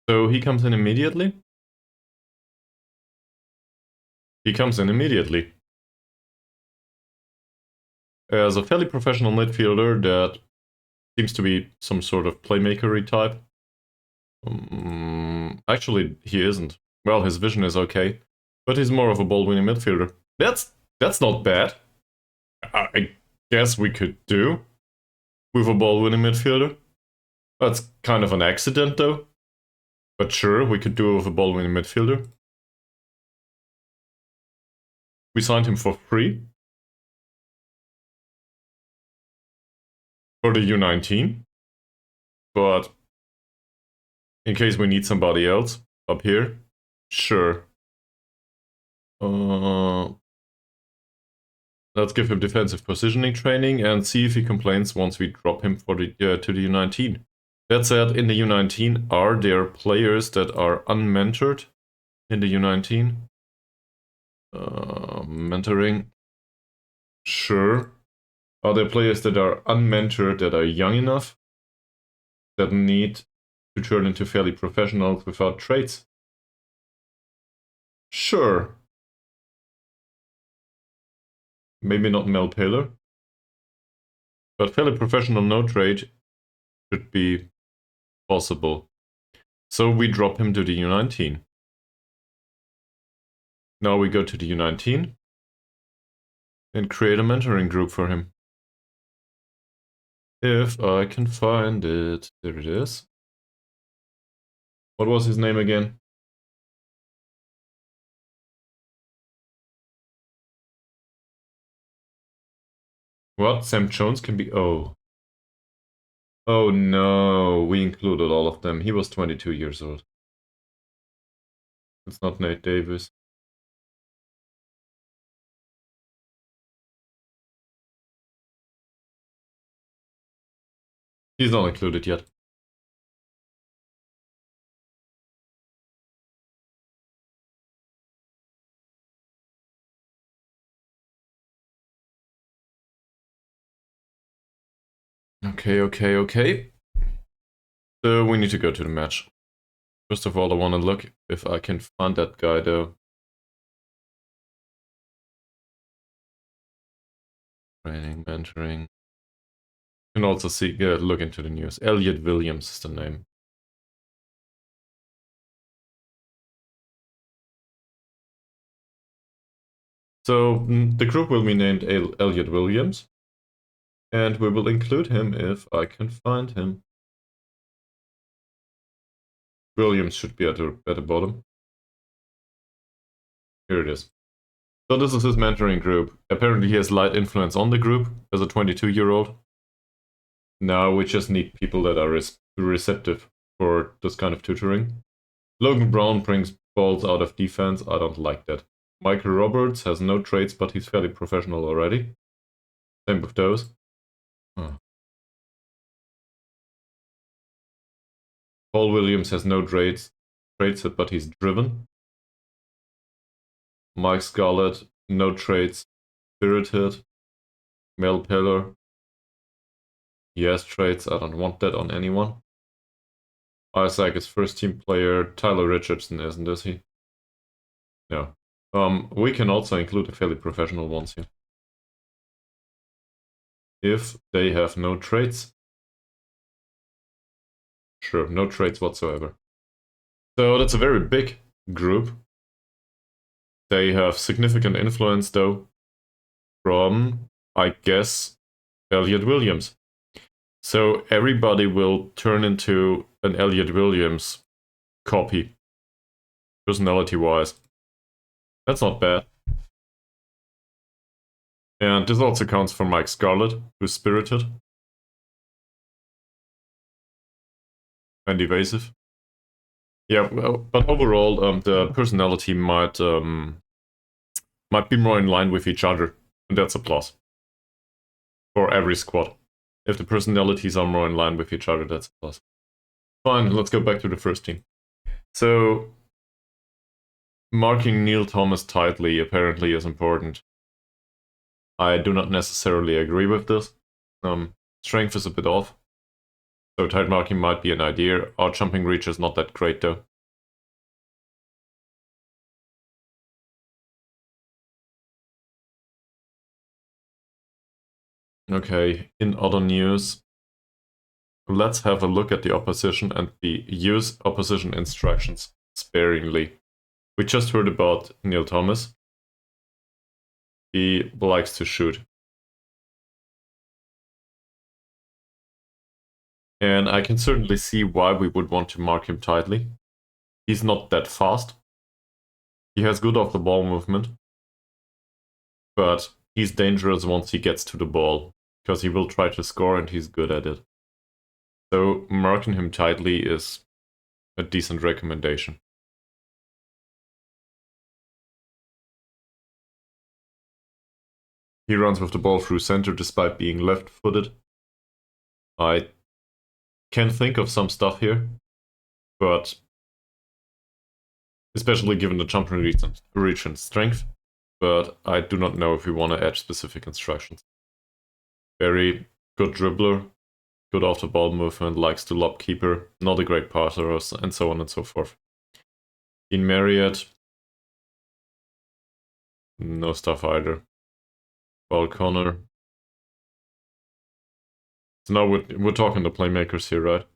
So he comes in immediately? He comes in immediately. As a fairly professional midfielder that seems to be some sort of playmakery type. Actually, he isn't. Well, his vision is okay, but he's more of a ball-winning midfielder. That's not bad. I guess we could do with a ball-winning midfielder. That's kind of an accident, though. But sure, we could do with a ball-winning midfielder. We signed him for free for the U19. But in case we need somebody else up here, sure. Let's give him defensive positioning training and see if he complains once we drop him for the to the U19. That said, in the U19, are there players that are unmentored in the U19? Mentoring. Sure. Are there players that are unmentored that are young enough that need to turn into fairly professionals without traits? Sure. Maybe not Mel Paler. But fairly professional no trait should be possible. So we drop him to the U19. Now we go to the U19 and create a mentoring group for him. If I can find it. There it is. What was his name again? What? Sam Jones can be... Oh. Oh no, we included all of them. He was 22 years old. It's not Nate Davis. He's not included yet. Okay. So we need to go to the match. First of all, I want to look if I can find that guy though. Training, mentoring. You can also see, look into the news. Elliot Williams is the name. So the group will be named Elliot Williams. And we will include him if I can find him. Williams should be at the bottom. Here it is. So this is his mentoring group. Apparently he has light influence on the group as a 22-year-old. Now we just need people that are receptive for this kind of tutoring. Logan Brown brings balls out of defense. I don't like that. Michael Roberts has no traits, but he's fairly professional already. Same with those. Paul Williams has no traits, but he's driven. Mike Scarlett, no traits, Spirited, Mel Pillar. Yes, traits. I don't want that on anyone. Isaac is first team player. Tyler Richardson isn't, is he? No. We can also include the fairly professional ones here. If they have no traits. Sure, no traits whatsoever. So that's a very big group. They have significant influence, though, from, I guess, Elliot Williams. So everybody will turn into an Elliot Williams copy, personality-wise. That's not bad. And this also counts for Mike Scarlett, who's spirited and evasive. Yeah, well, but overall, the personality might be more in line with each other, and that's a plus for every squad. If the personalities are more in line with each other, that's a plus. Fine, let's go back to the first team. So, marking Neil Thomas tightly apparently is important. I do not necessarily agree with this. Strength is a bit off. So tight marking might be an idea. Our jumping reach is not that great though. Okay, in other news, let's have a look at the opposition and use opposition instructions sparingly. We just heard about Neil Thomas. He likes to shoot. And I can certainly see why we would want to mark him tightly. He's not that fast. He has good off the ball movement. But he's dangerous once he gets to the ball, because he will try to score and he's good at it. So marking him tightly is a decent recommendation. He runs with the ball through center despite being left-footed. I can think of some stuff here, but especially given the jump reach and strength, but I do not know if we want to add specific instructions. Very good dribbler, good off the ball movement, likes to lob keeper, not a great passer, and so on and so forth. Dean Marriott, no stuff either. Paul Connor. So now we're talking the playmakers here, right?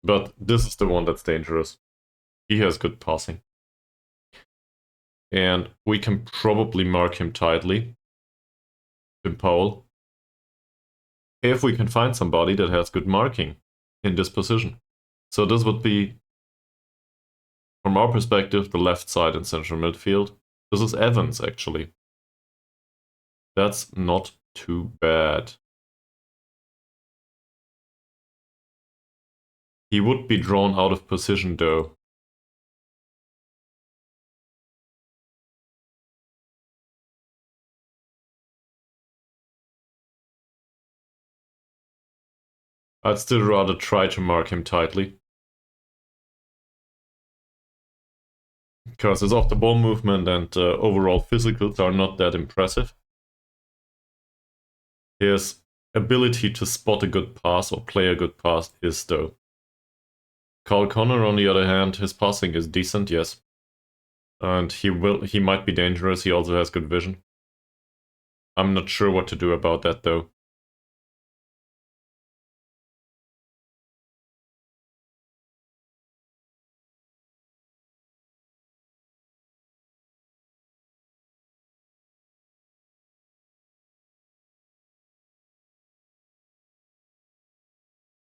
But this is the one that's dangerous. He has good passing. And we can probably mark him tightly. Tim Powell. If we can find somebody that has good marking in this position. So this would be, from our perspective, the left side in central midfield. This is Evans, actually. That's not too bad. He would be drawn out of position, though. I'd still rather try to mark him tightly. Because his off-the-ball movement and overall physicals are not that impressive. His ability to spot a good pass or play a good pass is, though. Carl Connor, on the other hand, his passing is decent, yes. And he might be dangerous, he also has good vision. I'm not sure what to do about that, though.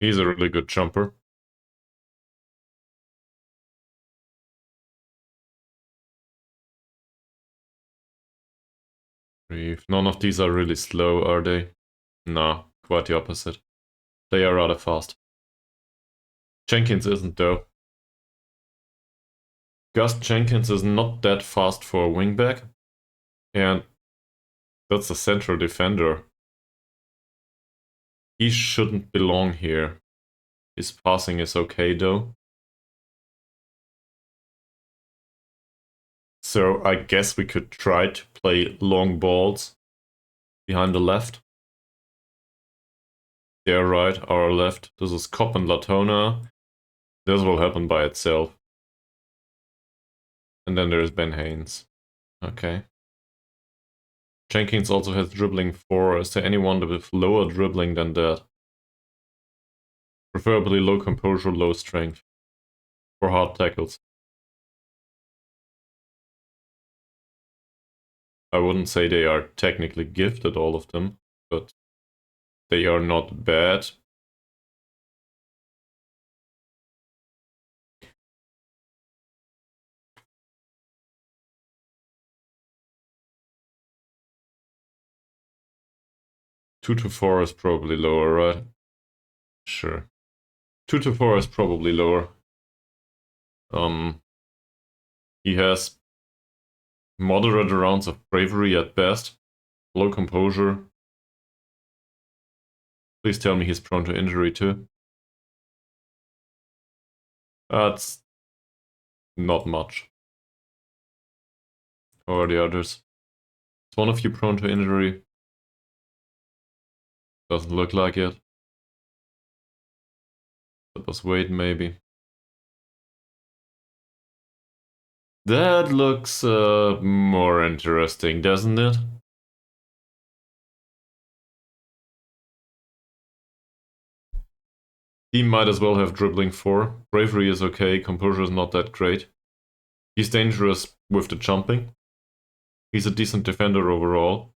He's a really good jumper. None of these are really slow, are they? No, quite the opposite. They are rather fast. Jenkins isn't, though. Gus Jenkins is not that fast for a wingback, and that's a central defender. He shouldn't belong here. His passing is okay, though. So I guess we could try to play long balls behind the left. Their right, our left. This is Cop and Latona. This will happen by itself. And then there's Ben Haynes. Okay. Jenkins also has dribbling 4. Is there anyone with lower dribbling than that? Preferably low composure, low strength. For hard tackles. I wouldn't say they are technically gifted, all of them, but they are not bad. Two to 4 is probably lower, right? Sure. 2 to 4 is probably lower. He has moderate rounds of bravery at best, low composure. Please tell me he's prone to injury too. That's not much. How are the others? Is one of you prone to injury? Doesn't look like it. That was Wade, maybe. That looks more interesting, doesn't it? He might as well have dribbling 4. Bravery is okay, composure is not that great. He's dangerous with the jumping. He's a decent defender overall.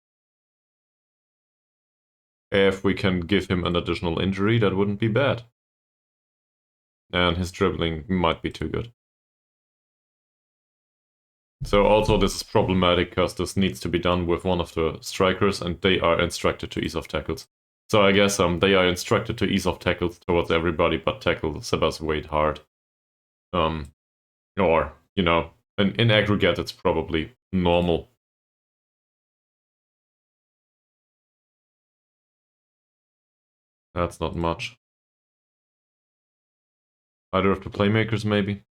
If we can give him an additional injury, that wouldn't be bad. And his dribbling might be too good. So also this is problematic because this needs to be done with one of the strikers and they are instructed to ease off tackles. So I guess they are instructed to ease off tackles towards everybody but tackle Sebas Wade hard. Or, you know, in aggregate it's probably normal. That's not much. Either of the playmakers maybe?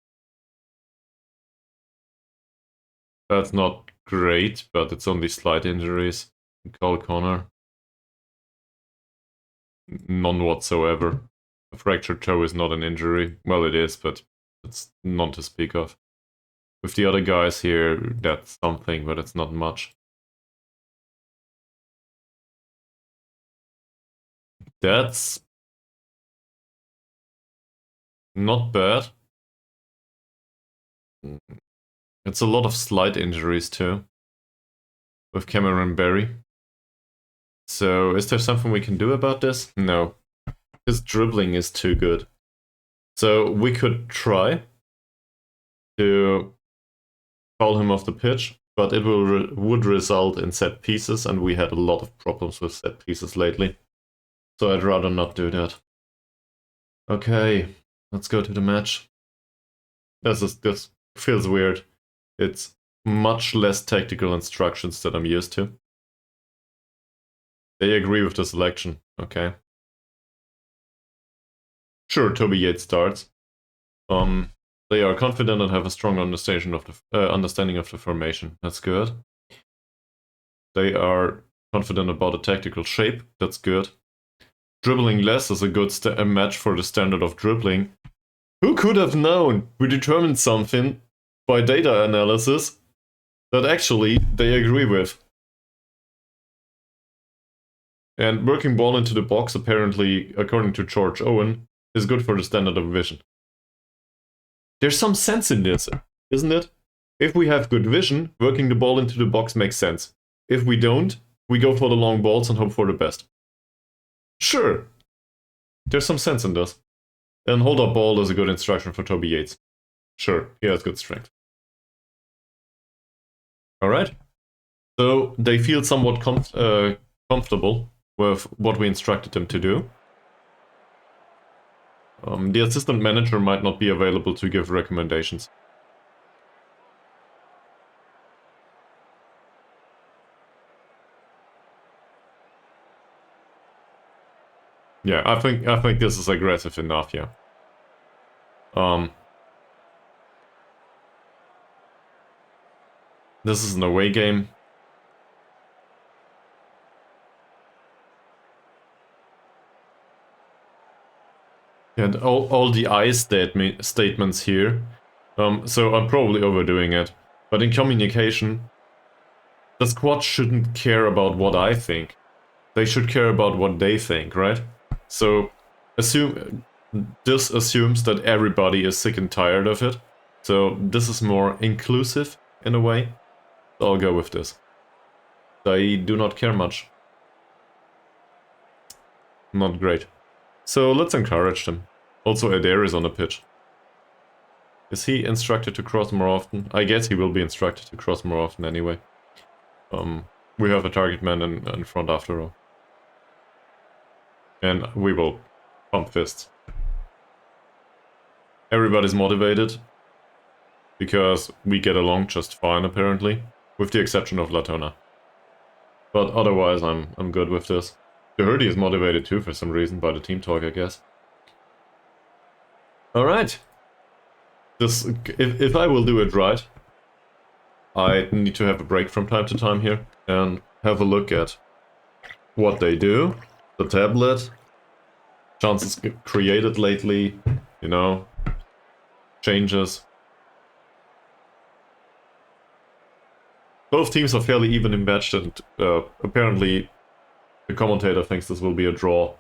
That's not great, but it's only slight injuries. Call Connor. None whatsoever. A fractured toe is not an injury. Well, it is, but it's none to speak of. With the other guys here, that's something, but it's not much. That's not bad. It's a lot of slight injuries too. With Cameron Berry. So, is there something we can do about this? No. His dribbling is too good. So, we could try to call him off the pitch, but it would result in set pieces, and we had a lot of problems with set pieces lately. So I'd rather not do that. Okay, let's go to the match. This feels weird. It's much less tactical instructions that I'm used to. They agree with the selection, okay. Sure, Toby Yates starts. They are confident and have a strong understanding of the formation. That's good. They are confident about the tactical shape. That's good. Dribbling less is a good match for the standard of dribbling. Who could have known? We determined something by data analysis that actually they agree with. And working ball into the box, apparently, according to George Owen, is good for the standard of vision. There's some sense in this, isn't it? If we have good vision, working the ball into the box makes sense. If we don't, we go for the long balls and hope for the best. Sure, there's some sense in this. And hold up ball is a good instruction for Toby Yates. Sure, he has good strength. Alright. So they feel somewhat comfortable with what we instructed them to do. The assistant manager might not be available to give recommendations. Yeah, I think this is aggressive enough, yeah. This is an away game. And all the I statements here. So I'm probably overdoing it. But in communication, the squad shouldn't care about what I think. They should care about what they think, right? So this assumes that everybody is sick and tired of it. So this is more inclusive in a way. So I'll go with this. They do not care much. Not great. So let's encourage them. Also, Adair is on the pitch. Is he instructed to cross more often? I guess he will be instructed to cross more often anyway. We have a target man in front after all. And we will pump fists. Everybody's motivated. Because we get along just fine, apparently. With the exception of Latona. But otherwise, I'm good with this. Doherty is motivated too for some reason by the team talk, I guess. Alright. If I will do it right, I need to have a break from time to time here and have a look at what they do, the tablet, chances created lately, you know, changes. Both teams are fairly even in match, and apparently the commentator thinks this will be a draw.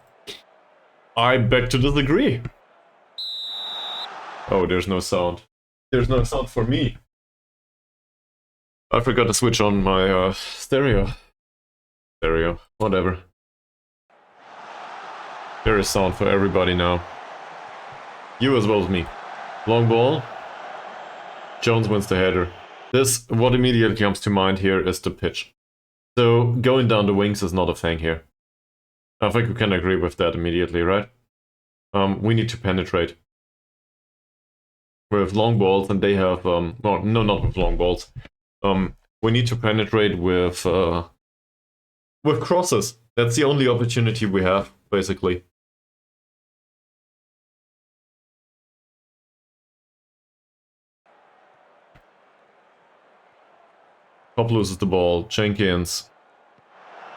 I beg to disagree. Oh, there's no sound. There's no sound for me. I forgot to switch on my stereo. Stereo, whatever. There is sound for everybody now. You as well as me. Long ball. Jones wins the header. What immediately comes to mind here is the pitch. So going down the wings is not a thing here. I think we can agree with that immediately, right? We need to penetrate. With long balls, and they have, no, not with long balls. We need to penetrate with crosses. That's the only opportunity we have, basically. Pop loses the ball. Jenkins.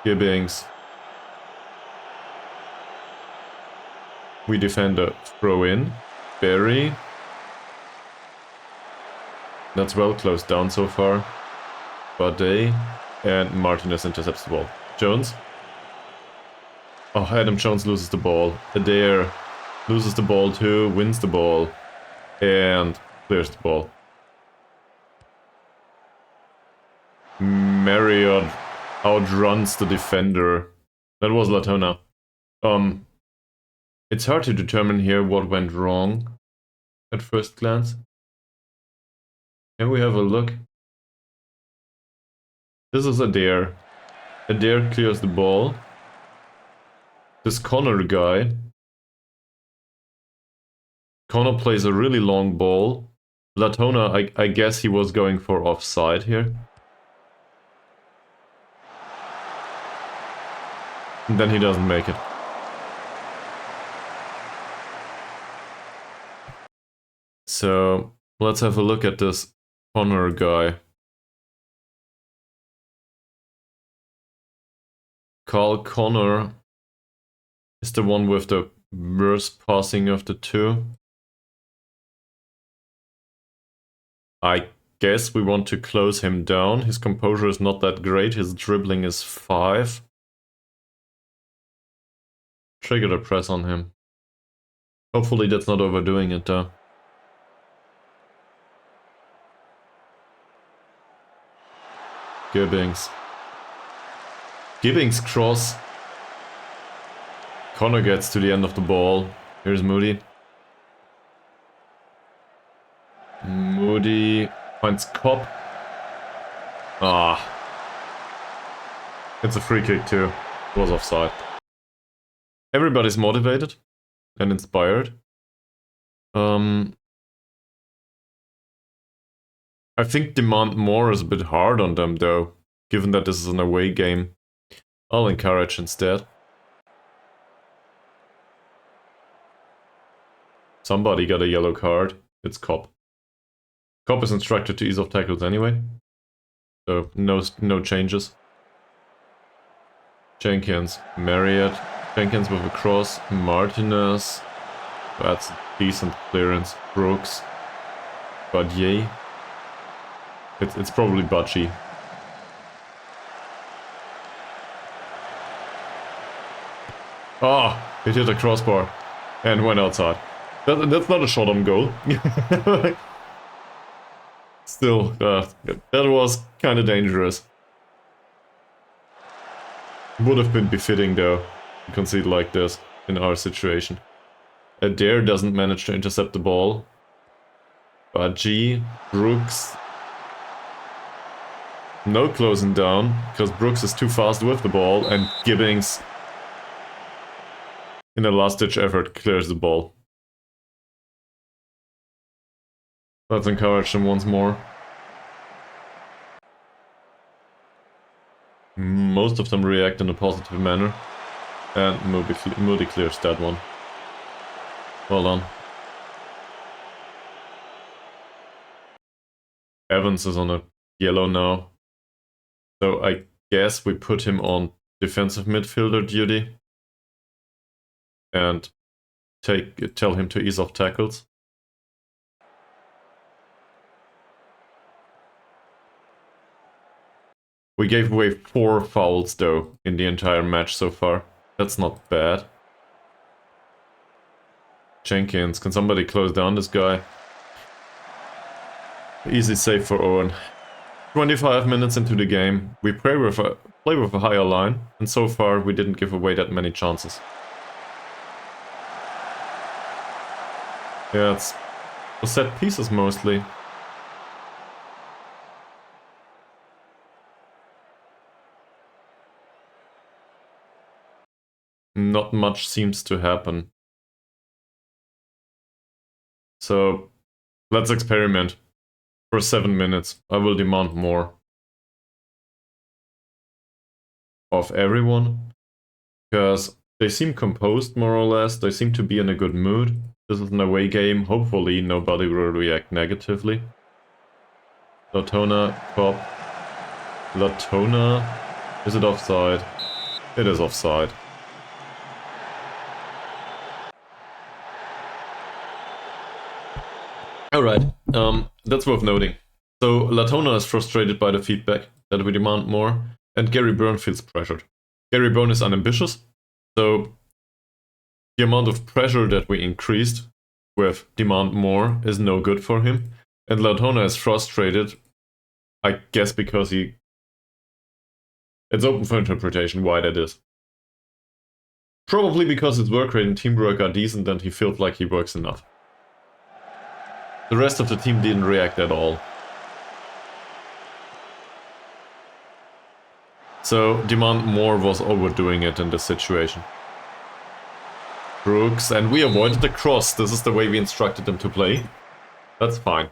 Gibbings. We defend a throw in. Barry. That's well closed down so far. Bade. And Martinez intercepts the ball. Jones. Oh, Adam Jones loses the ball. Adair loses the ball too, wins the ball. And clears the ball. Marriott outruns the defender. That was Latona. It's hard to determine here what went wrong at first glance. Can we have a look? This is Adair. Adair clears the ball. This Connor guy. Connor plays a really long ball. Latona, I guess he was going for offside here. And then he doesn't make it. So, let's have a look at this Connor guy. Carl Connor is the one with the worst passing of the two. I guess we want to close him down. His composure is not that great. His dribbling is 5. Trigger the press on him. Hopefully that's not overdoing it though. Gibbings. Gibbings cross. Connor gets to the end of the ball. Here's Moody. Moody finds Kopp. Ah. It's a free kick too. It was offside. Everybody's motivated and inspired. I think demand more is a bit hard on them though, given that this is an away game. I'll encourage instead. Somebody got a yellow card. It's Kopp. Kopp is instructed to ease off tackles anyway. So no changes. Jenkins. Marriott. Jenkins with a cross. Martinez. That's a decent clearance. Brooks. But yay. It's probably Butchie. Ah, it hit a crossbar and went outside. That's not a shot on goal. Still, that was kind of dangerous. Would have been befitting though, to concede like this in our situation. Adair doesn't manage to intercept the ball. Butchie, Brooks. No closing down, because Brooks is too fast with the ball, and Gibbings, in a last-ditch effort, clears the ball. Let's encourage them once more. Most of them react in a positive manner. And Moody clears that one. Well done. Evans is on a yellow now. So I guess we put him on defensive midfielder duty. And tell him to ease off tackles. We gave away 4 fouls though in the entire match so far. That's not bad. Jenkins, can somebody close down this guy? Easy save for Owen. 25 minutes into the game, we play with a higher line, and so far we didn't give away that many chances. Yeah, it's set pieces mostly. Not much seems to happen. So, let's experiment. For 7 minutes, I will demand more of everyone. Because they seem composed, more or less. They seem to be in a good mood. This is an away game. Hopefully nobody will react negatively. Latona, Cop. Latona. Is it offside? It is offside. Alright, that's worth noting. So Latona is frustrated by the feedback that we demand more, and Gary Byrne feels pressured. Gary Byrne is unambitious, so the amount of pressure that we increased with demand more is no good for him. And Latona is frustrated, I guess because it's open for interpretation why that is. Probably because his work rate and teamwork are decent and he feels like he works enough. The rest of the team didn't react at all. So, demand more was overdoing it in this situation. Brooks, and we avoided the cross. This is the way we instructed them to play. That's fine.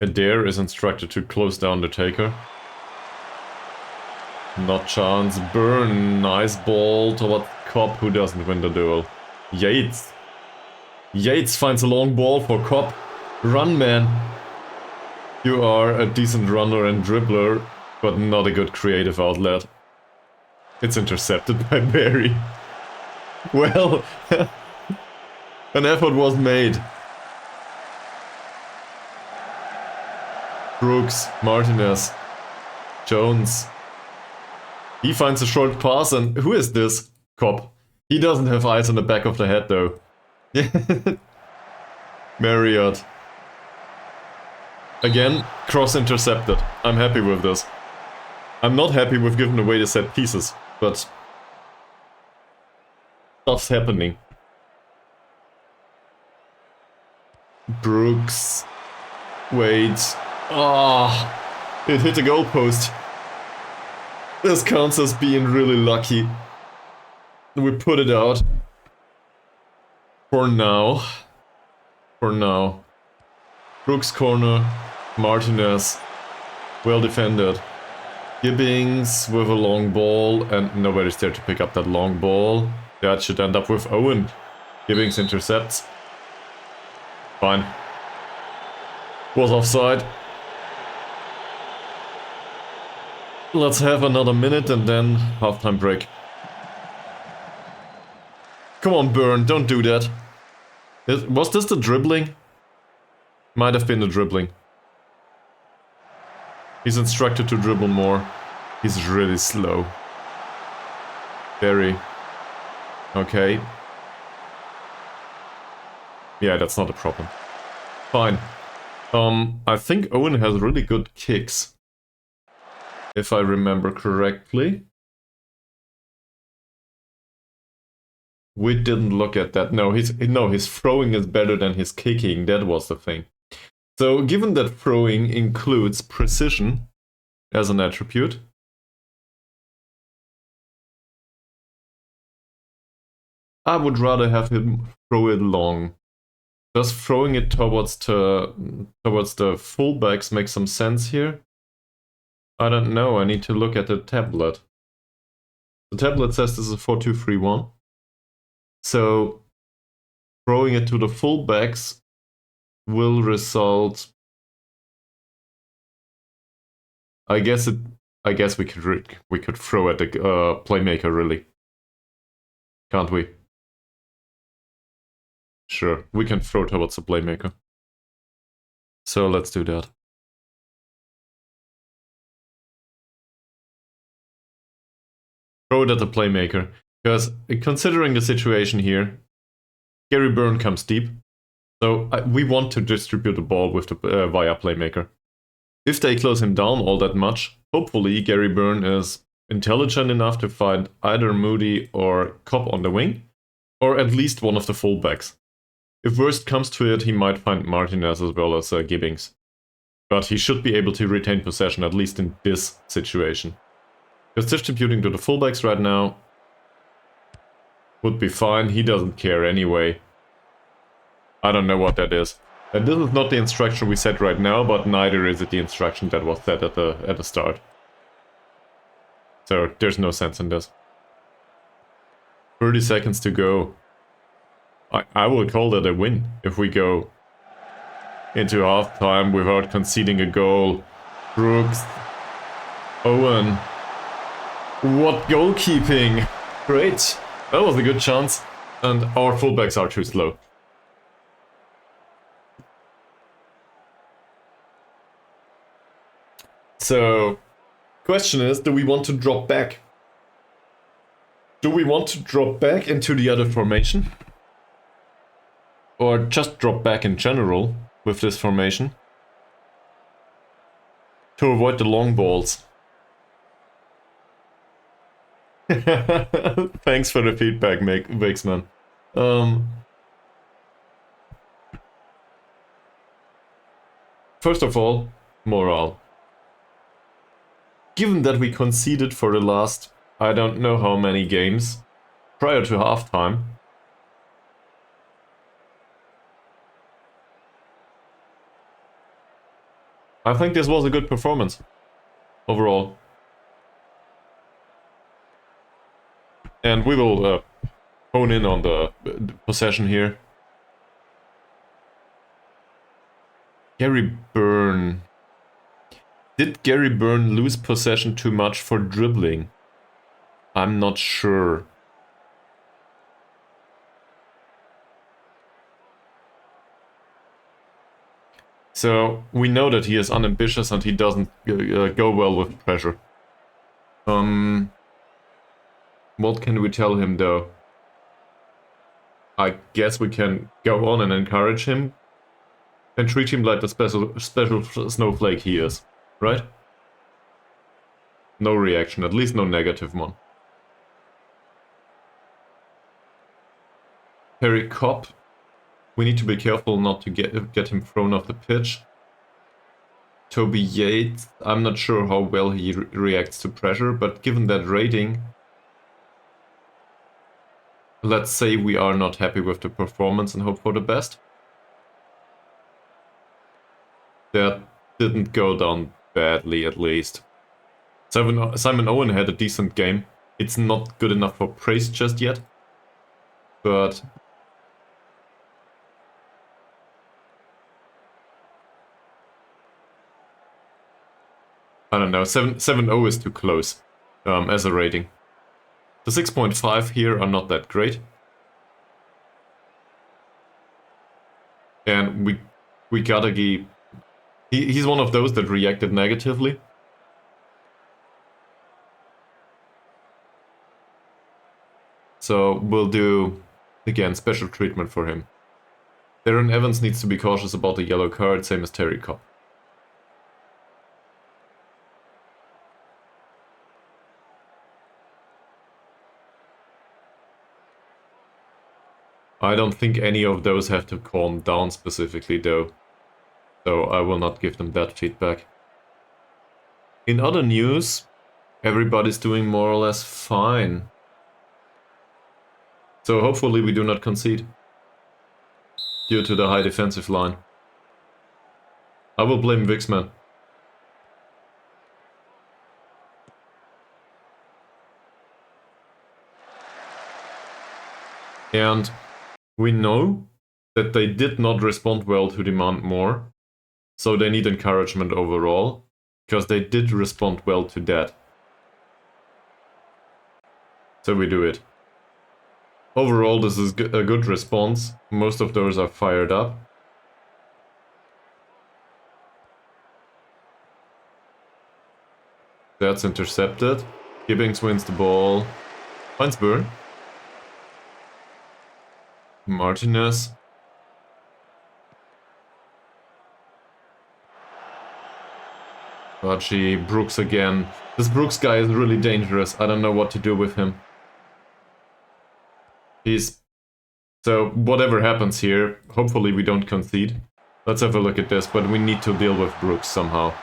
Adair is instructed to close down the taker. Not chance. Burn. Nice ball toward Cobb, who doesn't win the duel. Yates. Yates finds a long ball for Cobb. Run, man. You are a decent runner and dribbler, but not a good creative outlet. It's intercepted by Barry. Well, an effort was made. Brooks, Martinez, Jones. He finds a short pass, and who is this? Cobb. He doesn't have eyes on the back of the head, though. Marriott. Again, cross intercepted. I'm happy with this. I'm not happy with giving away the set pieces, but stuff's happening. Brooks. Wait. Ah, it hit the goalpost. This counts as being really lucky. We put it out. For now. For now. Brooks corner. Martinez. Well defended. Gibbings with a long ball, and nobody's there to pick up that long ball. That should end up with Owen. Gibbings intercepts. Fine. Was offside. Let's have another minute and then halftime break. Come on, Burn, don't do that. Was this the dribbling? Might have been the dribbling. He's instructed to dribble more. He's really slow. Very. Okay. Yeah, that's not a problem. Fine. I think Owen has really good kicks. If I remember correctly. We didn't look at that. No, his throwing is better than his kicking. That was the thing. So, given that throwing includes precision as an attribute, I would rather have him throw it long. Does throwing it towards the fullbacks make some sense here? I don't know. I need to look at the tablet. The tablet says this is a 4-2-3-1. So throwing it to the fullbacks will result. I guess we could throw at the playmaker, really. Can't we? Sure, we can throw towards the playmaker. So let's do that. Throw it at the playmaker. Because considering the situation here, Gary Byrne comes deep. So we want to distribute the ball with the via playmaker. If they close him down all that much, hopefully Gary Byrne is intelligent enough to find either Moody or Cobb on the wing, or at least one of the fullbacks. If worst comes to it, he might find Martinez as well as Gibbings. But he should be able to retain possession, at least in this situation. Because distributing to the fullbacks right now would be fine. He doesn't care anyway. I don't know what that is. And this is not the instruction we set right now, but neither is it the instruction that was set at the start. So there's no sense in this. 30 seconds to go. I will call that a win if we go into halftime without conceding a goal. Brooks. Owen. What goalkeeping! Great. That was a good chance. And our fullbacks are too slow. So, question is, do we want to drop back? Do we want to drop back into the other formation? Or just drop back in general with this formation? To avoid the long balls. Thanks for the feedback, Wakesman. First of all, morale. Given that we conceded for the last, I don't know how many games, prior to halftime, I think this was a good performance, overall. And we will hone in on the possession here. Gary Byrne. Did Gary Byrne lose possession too much for dribbling? I'm not sure. So, we know that he is unambitious and he doesn't go well with pressure. What can we tell him though? I guess we can go on and encourage him and treat him like the special snowflake he is, right? No reaction, at least no negative one. Harry Cobb. We need to be careful not to get him thrown off the pitch. Toby Yates. I'm not sure how well he reacts to pressure, but given that rating, let's say we are not happy with the performance and hope for the best. That didn't go down badly, at least. Simon Owen had a decent game. It's not good enough for praise just yet, but I don't know, 7.0 is too close as a rating. The 6.5 here are not that great. And we gotta give... He's one of those that reacted negatively. So we'll do, again, special treatment for him. Darren Evans needs to be cautious about the yellow card, same as Terry Cobb. I don't think any of those have to calm down specifically though. So I will not give them that feedback. In other news, everybody's doing more or less fine. So hopefully we do not concede. Due to the high defensive line. I will blame Vixman. And we know that they did not respond well to demand more. So they need encouragement overall. Because they did respond well to that. So we do it. Overall, this is a good response. Most of those are fired up. That's intercepted. Gibbings wins the ball. Heinsberg. Martinez. Archie, Brooks again. This Brooks guy is really dangerous. I don't know what to do with him. So whatever happens here, hopefully we don't concede. Let's have a look at this, but we need to deal with Brooks somehow.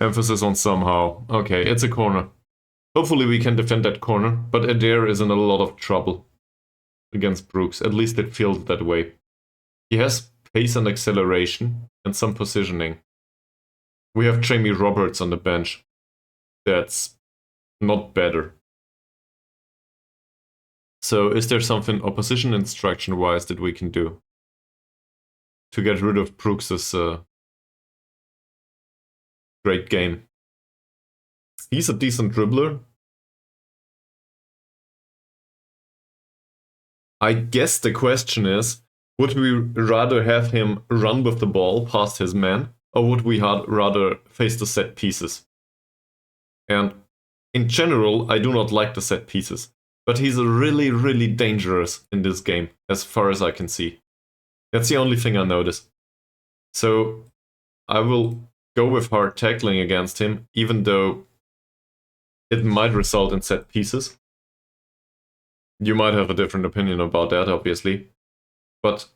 Emphasis on somehow. Okay, it's a corner. Hopefully we can defend that corner, but Adair is in a lot of trouble against Brooks. At least it feels that way. He has pace and acceleration and some positioning. We have Jamie Roberts on the bench. That's not better. So is there something opposition instruction-wise that we can do to get rid of Brooks' great game? He's a decent dribbler. I guess the question is, would we rather have him run with the ball past his man, or would we rather face the set pieces? And in general, I do not like the set pieces. But he's really, really dangerous in this game, as far as I can see. That's the only thing I notice. So I will go with hard tackling against him, even though it might result in set pieces. You might have a different opinion about that, obviously. But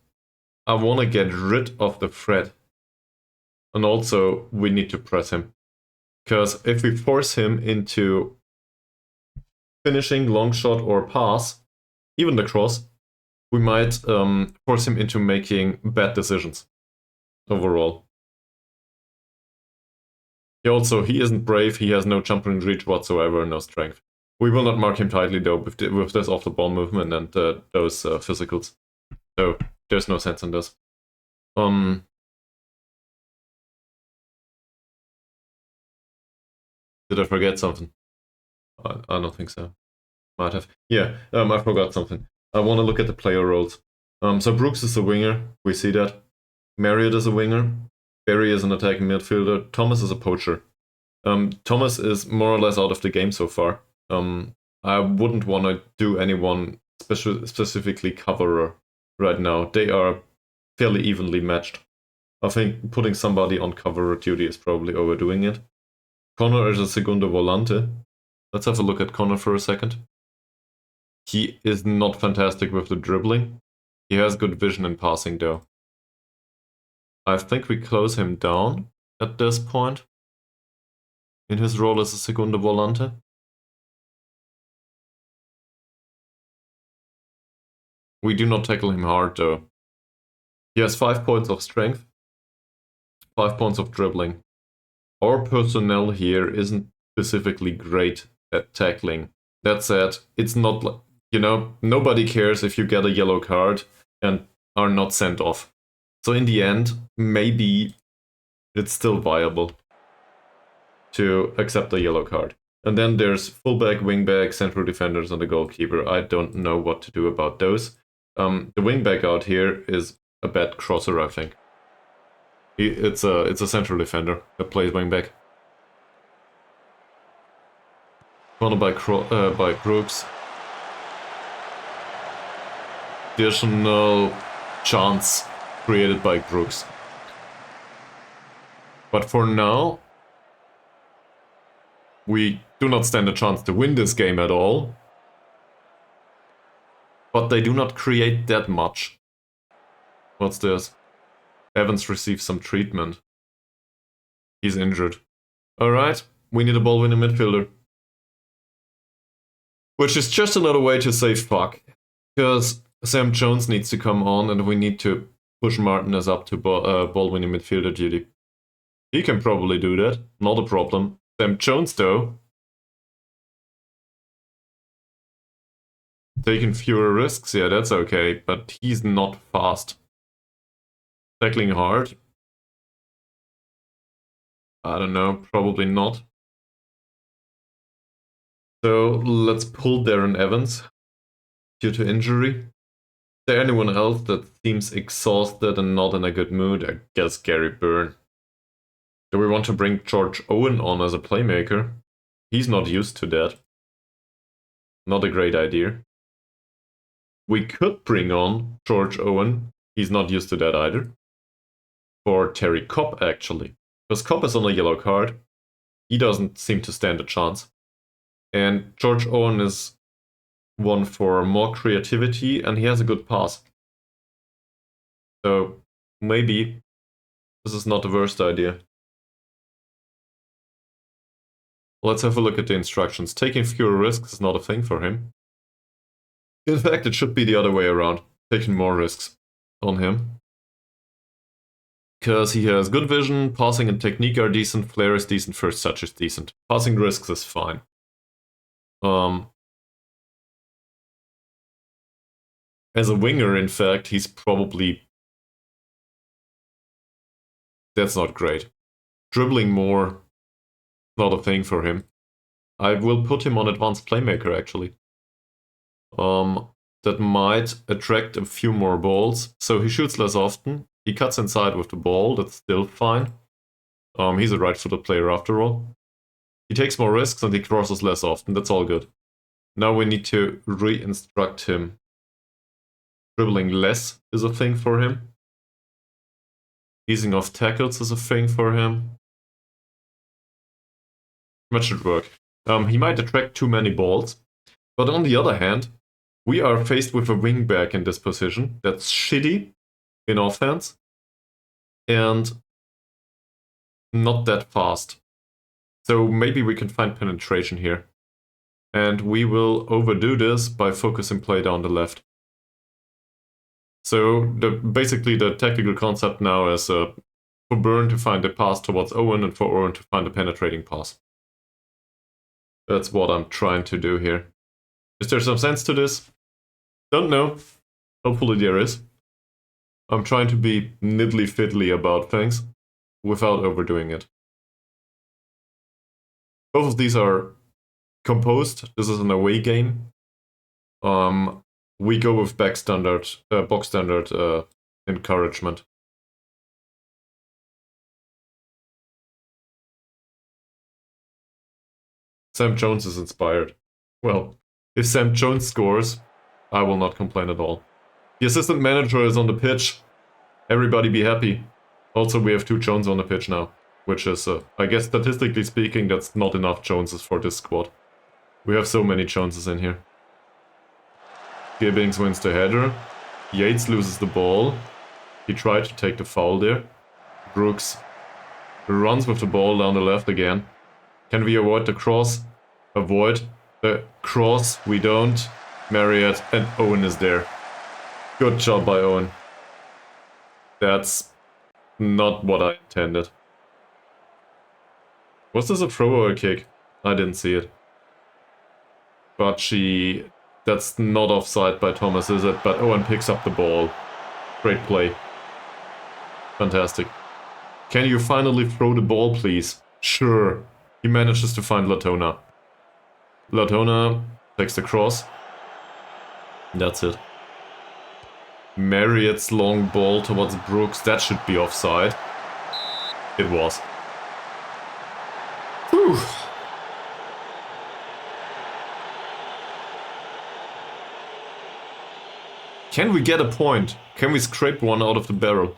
I want to get rid of the threat. And also, we need to press him. Because if we force him into finishing, long shot or pass, even the cross, we might force him into making bad decisions overall. He isn't brave, he has no jumping reach whatsoever, no strength. We will not mark him tightly though with this off-the-ball movement and those physicals. So there's no sense in this. Did I forget something? I don't think so. Might have. Yeah, I forgot something. I want to look at the player roles. So Brooks is a winger. We see that. Marriott is a winger. Barry is an attacking midfielder. Thomas is a poacher. Thomas is more or less out of the game so far. I wouldn't want to do anyone specifically coverer right now. They are fairly evenly matched. I think putting somebody on coverer duty is probably overdoing it. Connor is a segundo volante. Let's have a look at Connor for a second. He is not fantastic with the dribbling. He has good vision in passing though. I think we close him down at this point in his role as a segundo volante. We do not tackle him hard though. He has 5 points of strength, 5 points of dribbling. Our personnel here isn't specifically great at tackling. That said, it's not like, nobody cares if you get a yellow card and are not sent off. So in the end, maybe it's still viable to accept a yellow card. And then there's fullback, wingback, central defenders, and the goalkeeper. I don't know what to do about those. The wingback out here is a bad crosser, I think. It's a central defender that plays wingback. Followed by Brooks. Additional chance created by Brooks. But for now, we do not stand a chance to win this game at all. But they do not create that much. What's this? Evans receives some treatment. He's injured. Alright, we need a ball-winning midfielder. Which is just another way to say fuck. Because Sam Jones needs to come on and we need to push Martinez up to ball-winning midfielder duty. He can probably do that, not a problem. Sam Jones though, taking fewer risks, yeah, that's okay, but he's not fast. Tackling hard? I don't know, probably not. So let's pull Darren Evans due to injury. Is there anyone else that seems exhausted and not in a good mood? I guess Gary Byrne. Do we want to bring George Owen on as a playmaker? He's not used to that. Not a great idea. We could bring on George Owen. He's not used to that either. For Terry Cobb, actually. Because Cobb is on a yellow card. He doesn't seem to stand a chance. And George Owen is one for more creativity, and he has a good pass. So maybe this is not the worst idea. Let's have a look at the instructions. Taking fewer risks is not a thing for him. In fact, it should be the other way around. Taking more risks on him. Because he has good vision, passing and technique are decent, flair is decent, first touch is decent. Passing risks is fine. As a winger, in fact, he's probably... That's not great. Dribbling more, not a thing for him. I will put him on advanced playmaker, actually. That might attract a few more balls. So he shoots less often. He cuts inside with the ball, that's still fine. He's a right-footed player after all. He takes more risks and he crosses less often, that's all good. Now we need to re-instruct him. Dribbling less is a thing for him. Easing off tackles is a thing for him. That should work. He might attract too many balls. But on the other hand, we are faced with a wingback in this position that's shitty in offense and not that fast. So maybe we can find penetration here. And we will overdo this by focusing play down the left. So basically the tactical concept now is for Byrne to find a pass towards Owen and for Owen to find a penetrating pass. That's what I'm trying to do here. Is there some sense to this? Don't know. Hopefully there is. I'm trying to be niddly-fiddly about things without overdoing it. Both of these are composed. This is an away game. We go with box standard encouragement. Sam Jones is inspired. Well, if Sam Jones scores, I will not complain at all. The assistant manager is on the pitch. Everybody be happy. Also, we have 2 Jones on the pitch now, which is, I guess statistically speaking, that's not enough Joneses for this squad. We have so many Joneses in here. Gibbings wins the header. Yates loses the ball. He tried to take the foul there. Brooks runs with the ball down the left again. Can we avoid the cross? Avoid the cross. We don't. Marriott and Owen is there. Good job by Owen. That's not what I intended. Was this a throw or a kick? I didn't see it. But that's not offside by Thomas, is it? But Owen picks up the ball. Great play. Fantastic. Can you finally throw the ball, please? Sure. He manages to find Latona. Latona takes the cross. That's it. Marriott's long ball towards Brooks. That should be offside. It was. Whew. Can we get a point? Can we scrape one out of the barrel?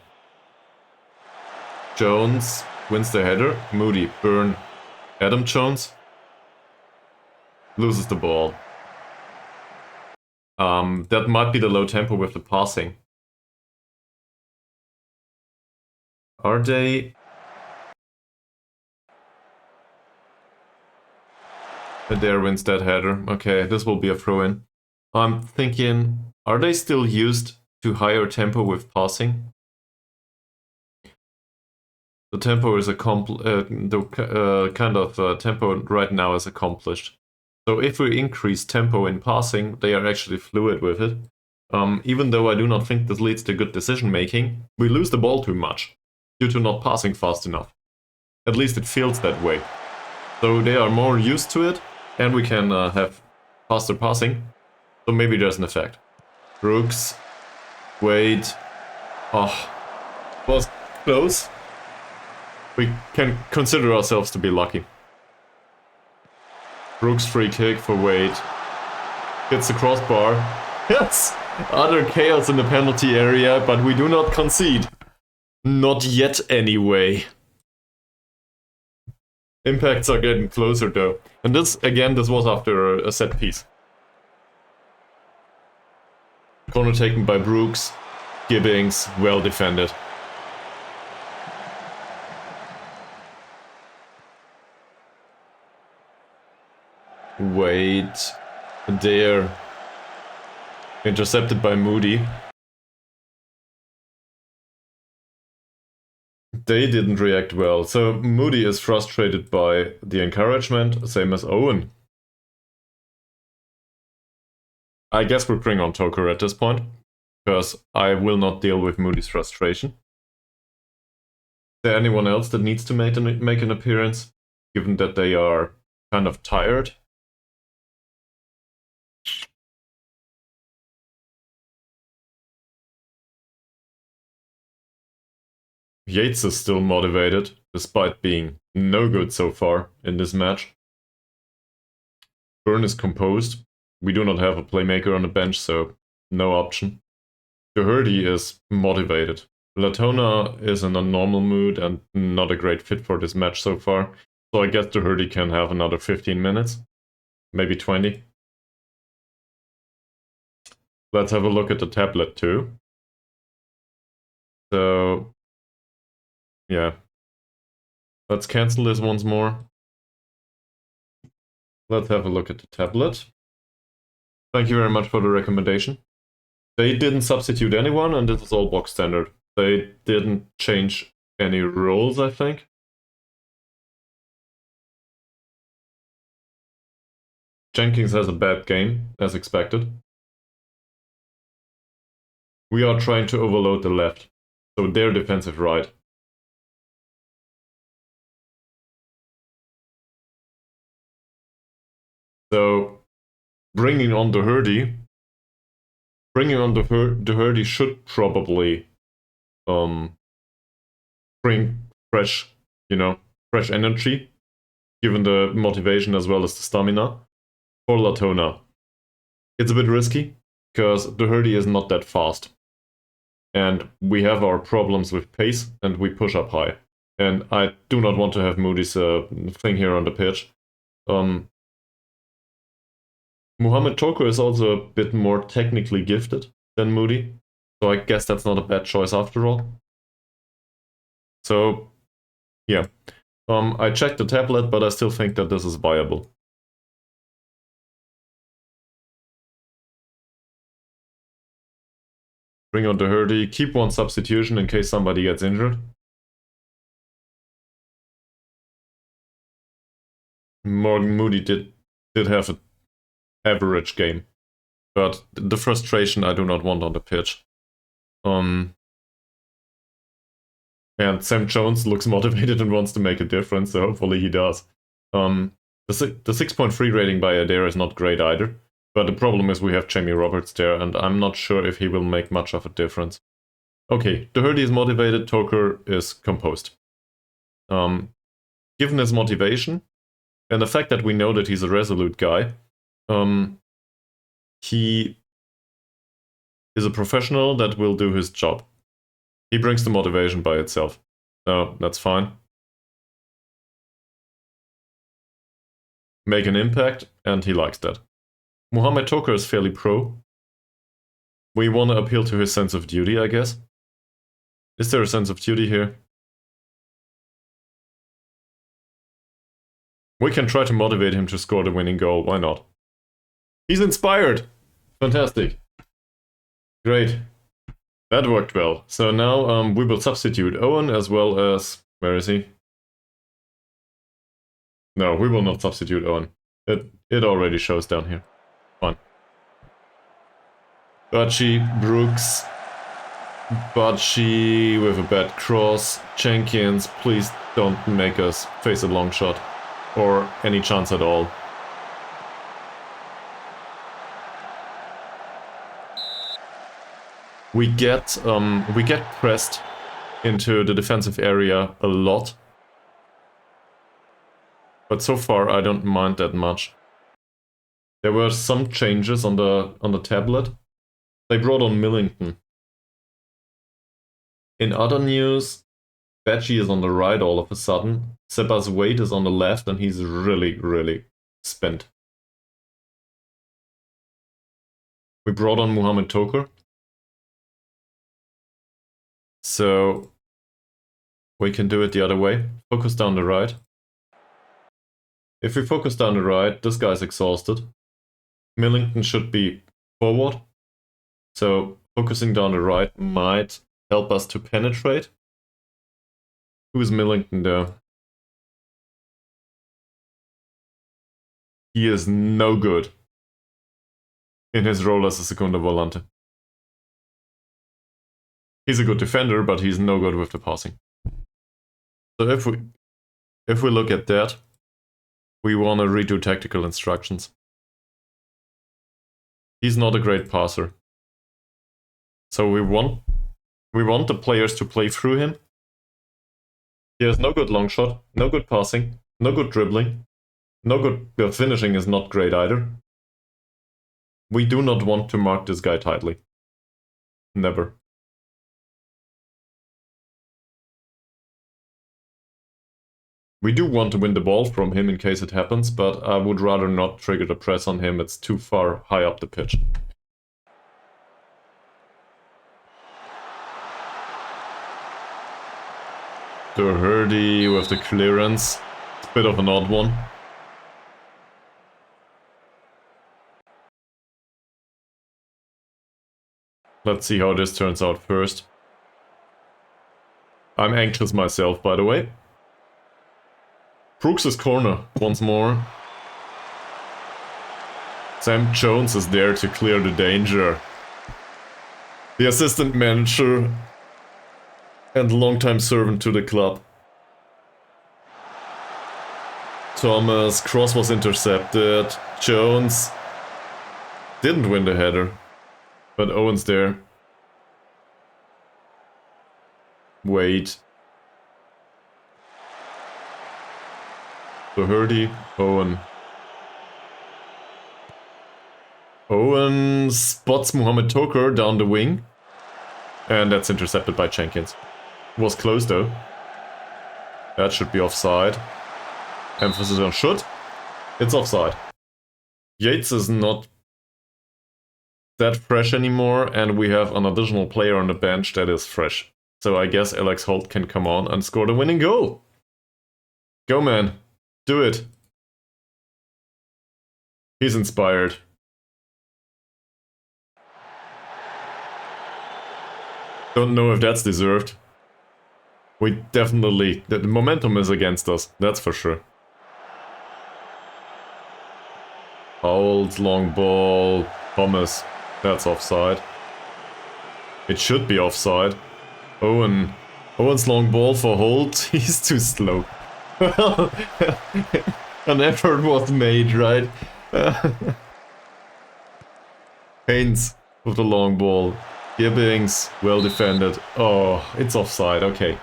Jones wins the header. Moody, Byrne, Adam Jones loses the ball. That might be the low tempo with the passing. Are they? Adair wins that header. Okay, this will be a throw-in. I'm thinking, are they still used to higher tempo with passing? The tempo is the kind of tempo right now is accomplished. So if we increase tempo in passing, they are actually fluid with it. Even though I do not think this leads to good decision making, we lose the ball too much due to not passing fast enough. At least it feels that way. So they are more used to it, and we can have faster passing. So maybe there's an effect. Brooks, Wade. Oh, was close. We can consider ourselves to be lucky. Brooks free kick for Wade. Hits the crossbar. Yes! Utter chaos in the penalty area, but we do not concede. Not yet anyway. Impacts are getting closer though. And this was after a set piece. Corner taken by Brooks. Gibbings, well defended. Wait. There. Intercepted by Moody. They didn't react well, so Moody is frustrated by the encouragement, same as Owen. I guess we'll bring on Toker at this point, because I will not deal with Moody's frustration. Is there anyone else that needs to make an appearance, given that they are kind of tired? Yates is still motivated, despite being no good so far in this match. Byrne is composed. We do not have a playmaker on the bench, so no option. Doherty is motivated. Latona is in a normal mood and not a great fit for this match so far, so I guess Doherty can have another 15 minutes, maybe 20. Let's have a look at the tablet too. So, yeah. Let's cancel this once more. Let's have a look at the tablet. Thank you very much for the recommendation. They didn't substitute anyone, and this is all box standard. They didn't change any roles, I think. Jenkins has a bad game, as expected. We are trying to overload the left, so their defensive right. So, bringing on Doherty should probably bring fresh energy, given the motivation as well as the stamina for Latona. It's a bit risky, because Doherty is not that fast. And we have our problems with pace, and we push up high. And I do not want to have Moody's thing here on the pitch. Mohamed Toko is also a bit more technically gifted than Moody, so I guess that's not a bad choice after all. So, yeah. I checked the tablet, but I still think that this is viable. Bring on Doherty, keep one substitution in case somebody gets injured. Morgan Moody did have an average game, but the frustration I do not want on the pitch. And Sam Jones looks motivated and wants to make a difference, so hopefully he does. The 6.3 rating by Adair is not great either, but the problem is we have Jamie Roberts there, and I'm not sure if he will make much of a difference. Okay, Doherty is motivated, Toker is composed. Given his motivation, and the fact that we know that he's a resolute guy, he is a professional that will do his job. He brings the motivation by itself. No, that's fine. Make an impact, and he likes that. Mohamed Toker is fairly pro. We want to appeal to his sense of duty, I guess. Is there a sense of duty here? We can try to motivate him to score the winning goal, why not? He's inspired! Fantastic. Great. That worked well. So now we will substitute Owen as well as... Where is he? No, we will not substitute Owen. It already shows down here. Fine. Butchie, Brooks. Butchie with a bad cross. Jenkins, please don't make us face a long shot. Or any chance at all. We get pressed into the defensive area a lot. But so far I don't mind that much. There were some changes on the tablet. They brought on Millington. In other news, Badgie is on the right all of a sudden. Sebas Wade is on the left and he's really, really spent. We brought on Mohamed Toker. So we can do it the other way. Focus down the right. If we focus down the right, this guy's exhausted. Millington should be forward. So focusing down the right might help us to penetrate. Who is Millington there? He is no good in his role as a Segunda Volante. He's a good defender, but he's no good with the passing. So if we look at that, we want to redo tactical instructions. He's not a great passer. So we want the players to play through him. He has no good long shot, no good passing, no good dribbling, no good finishing is not great either. We do not want to mark this guy tightly. Never. We do want to win the ball from him in case it happens, but I would rather not trigger the press on him, it's too far high up the pitch. Doherty with the clearance. It's a bit of an odd one. Let's see how this turns out first. I'm anxious myself, by the way. Brooks' corner once more. Sam Jones is there to clear the danger. The assistant manager and longtime servant to the club. Thomas, cross was intercepted. Jones didn't win the header, but Owen's there. Wait. Doherty, Owen. Owen spots Mohamed Toker down the wing. And that's intercepted by Jenkins. Was close though. That should be offside. Emphasis on should. It's offside. Yates is not that fresh anymore, and we have an additional player on the bench that is fresh. So I guess Alex Holt can come on and score the winning goal. Go man. Do it. He's inspired. Don't know if that's deserved. We definitely... The momentum is against us, that's for sure. Howell's long ball. Thomas. That's offside. It should be offside. Owen Owen's long ball for Holt. He's too slow. Well, an effort was made, right? Haynes with the long ball. Gibbings, well defended. Oh, it's offside, okay.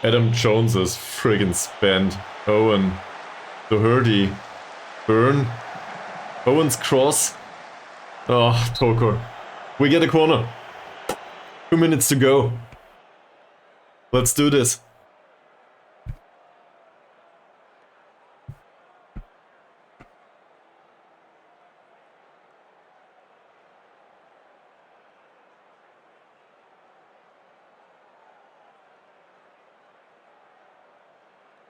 Adam Jones is friggin' spent. Owen. Doherty. Burn. Owen's cross. Oh, Tokor. We get a corner. 2 minutes to go. Let's do this.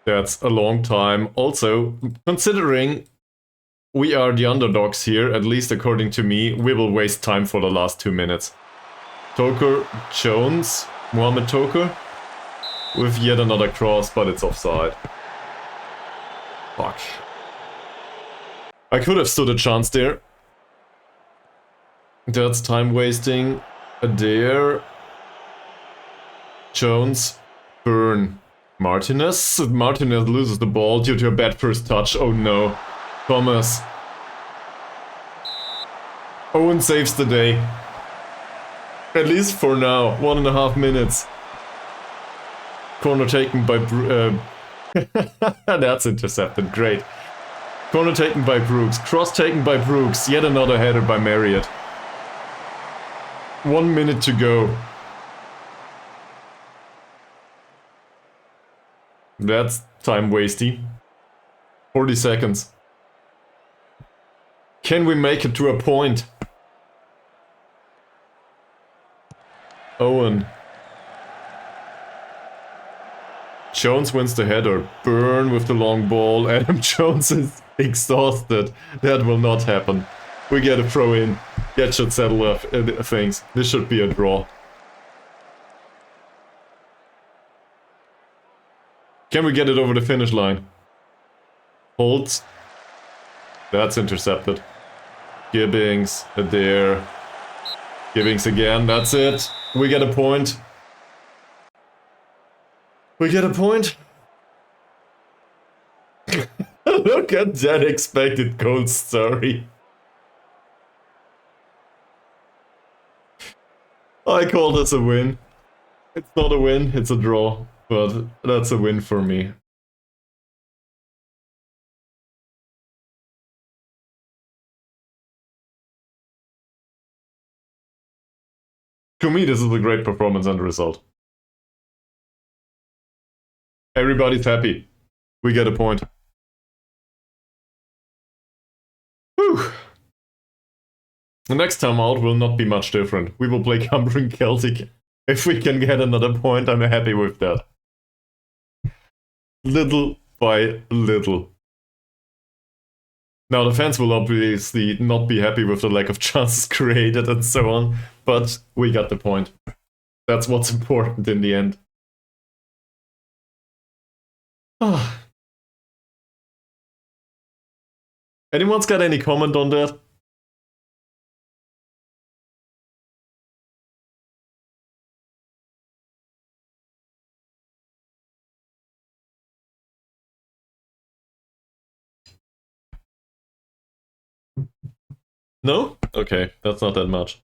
That's a long time. Also, considering we are the underdogs here, at least according to me, we will waste time for the last 2 minutes. Tokor, Jones, Mohamed Tokor, with yet another cross, but it's offside. Fuck. I could have stood a chance there. That's time wasting. Adair. Jones. Burn. Martinez? Martinez loses the ball due to a bad first touch. Oh no. Thomas. Owen saves the day. At least for now. 1.5 minutes. Corner taken by... That's intercepted. Great. Corner taken by Brooks. Cross taken by Brooks. Yet another header by Marriott. 1 minute to go. That's time wasting. 40 seconds. Can we make it to a point? Owen. Jones wins the header. Burn with the long ball. Adam Jones is exhausted. That will not happen. We get a throw in. That should settle up things. This should be a draw. Can we get it over the finish line? Holtz. That's intercepted. Gibbings. Adair. Gibbings again. That's it. We get a point. We get a point. Look at that expected goal story. I call this a win. It's not a win, it's a draw. But that's a win for me. To me, this is a great performance and result. Everybody's happy. We get a point. Whew. The next time out will not be much different. We will play Cumbrian Celtic. If we can get another point, I'm happy with that. Little by little. Now, the fans will obviously not be happy with the lack of chances created and so on, but we got the point. That's what's important in the end. Anyone's got any comment on that? No? Okay, that's not that much.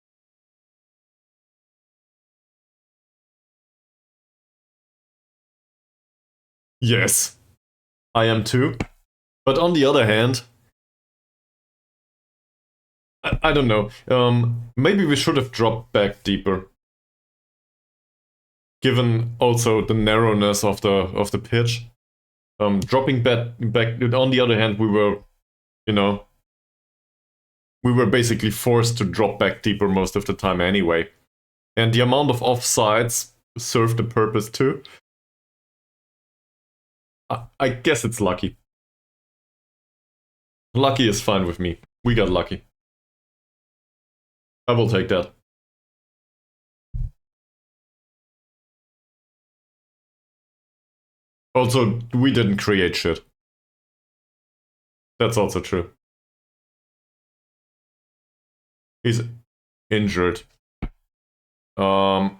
Yes, I am too. But on the other hand, I don't know. Maybe we should have dropped back deeper. Given also the narrowness of the pitch. Dropping back, on the other hand, we were, we were basically forced to drop back deeper most of the time anyway. And the amount of offsides served the purpose too. I guess it's lucky. Lucky is fine with me. We got lucky. I will take that. Also, we didn't create shit. That's also true. Injured. No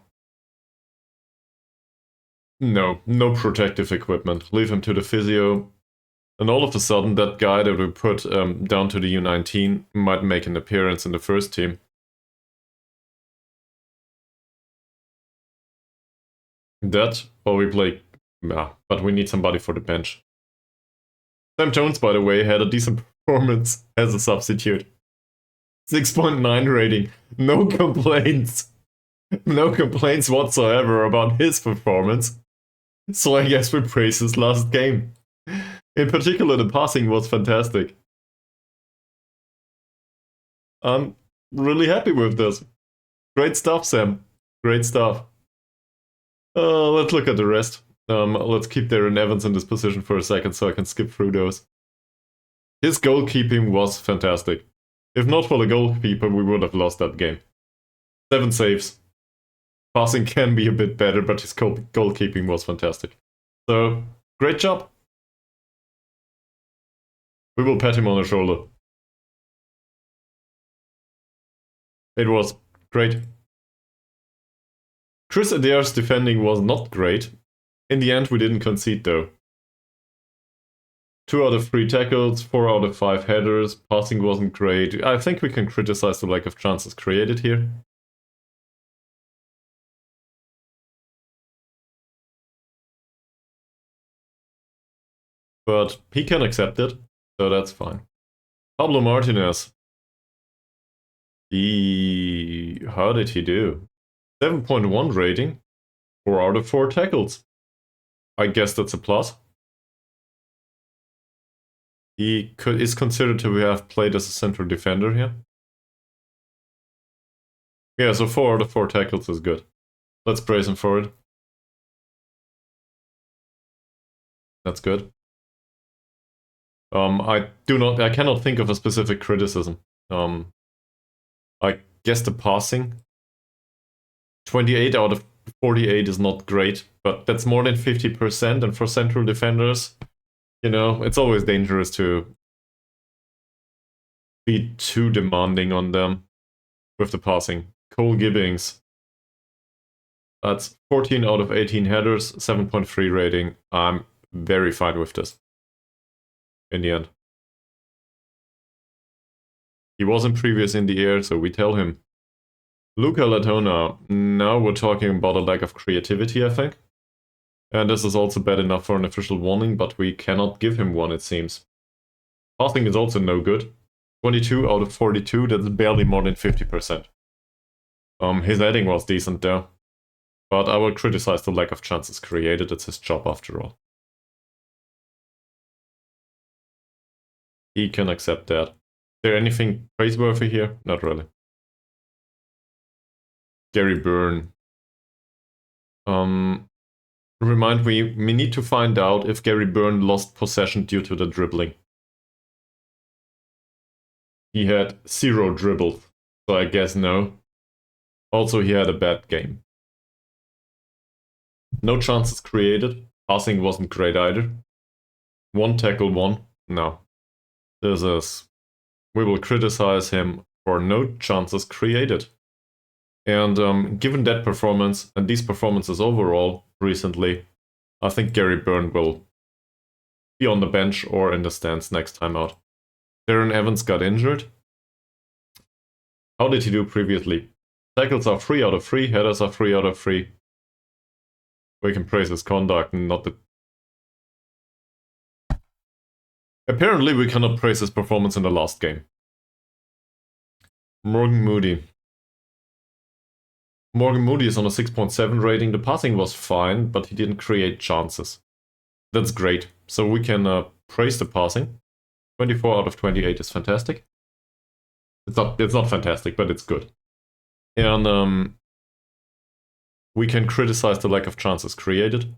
protective equipment. Leave him to the physio. And all of a sudden, that guy that we put down to the U19 might make an appearance in the first team. That, or we play... Yeah, but we need somebody for the bench. Sam Jones, by the way, had a decent performance as a substitute. 6.9 rating. No complaints. No complaints whatsoever about his performance. So I guess we praise his last game. In particular, the passing was fantastic. I'm really happy with this. Great stuff, Sam. Great stuff. Let's look at the rest. Let's keep Darren Evans in this position for a second so I can skip through those. His goalkeeping was fantastic. If not for the goalkeeper, we would have lost that game. 7 saves. Passing can be a bit better, but his goalkeeping was fantastic. So, great job. We will pat him on the shoulder. It was great. Chris Adair's defending was not great. In the end, we didn't concede though. 2 out of 3 tackles, 4 out of 5 headers, passing wasn't great. I think we can criticize the lack of chances created here. But he can accept it, so that's fine. Pablo Martinez. How did he do? 7.1 rating, 4 out of 4 tackles. I guess that's a plus. He is considered to have played as a central defender here. Yeah, so 4 out of 4 tackles is good. Let's praise him for it. That's good. I cannot think of a specific criticism. I guess the passing. 28 out of 48 is not great, but that's more than 50%, and for central defenders, you know, it's always dangerous to be too demanding on them with the passing. Cole Gibbings. That's 14 out of 18 headers, 7.3 rating. I'm very fine with this. In the end. He wasn't previous in the air, so we tell him. Luca Latona. Now we're talking about a lack of creativity, I think. And this is also bad enough for an official warning, but we cannot give him one, it seems. Passing is also no good. 22 out of 42, that's barely more than 50%. His heading was decent though. But I will criticize the lack of chances created, it's his job after all. He can accept that. Is there anything praiseworthy here? Not really. Gary Byrne. Remind me, we need to find out if Gary Byrne lost possession due to the dribbling. He had 0 dribbles, so I guess no. Also, he had a bad game. No chances created. Passing wasn't great either. 1 tackle, 1. No. This is... We will criticize him for no chances created. And given that performance, and these performances overall recently, I think Gary Byrne will be on the bench or in the stands next time out. Darren Evans got injured. How did he do previously? Tackles are 3 out of 3, headers are 3 out of 3. We can praise his conduct and not the... Apparently we cannot praise his performance in the last game. Morgan Moody. Morgan Moody is on a 6.7 rating. The passing was fine, but he didn't create chances. That's great. So we can praise the passing. 24 out of 28 is fantastic. It's not fantastic, but it's good. And we can criticize the lack of chances created.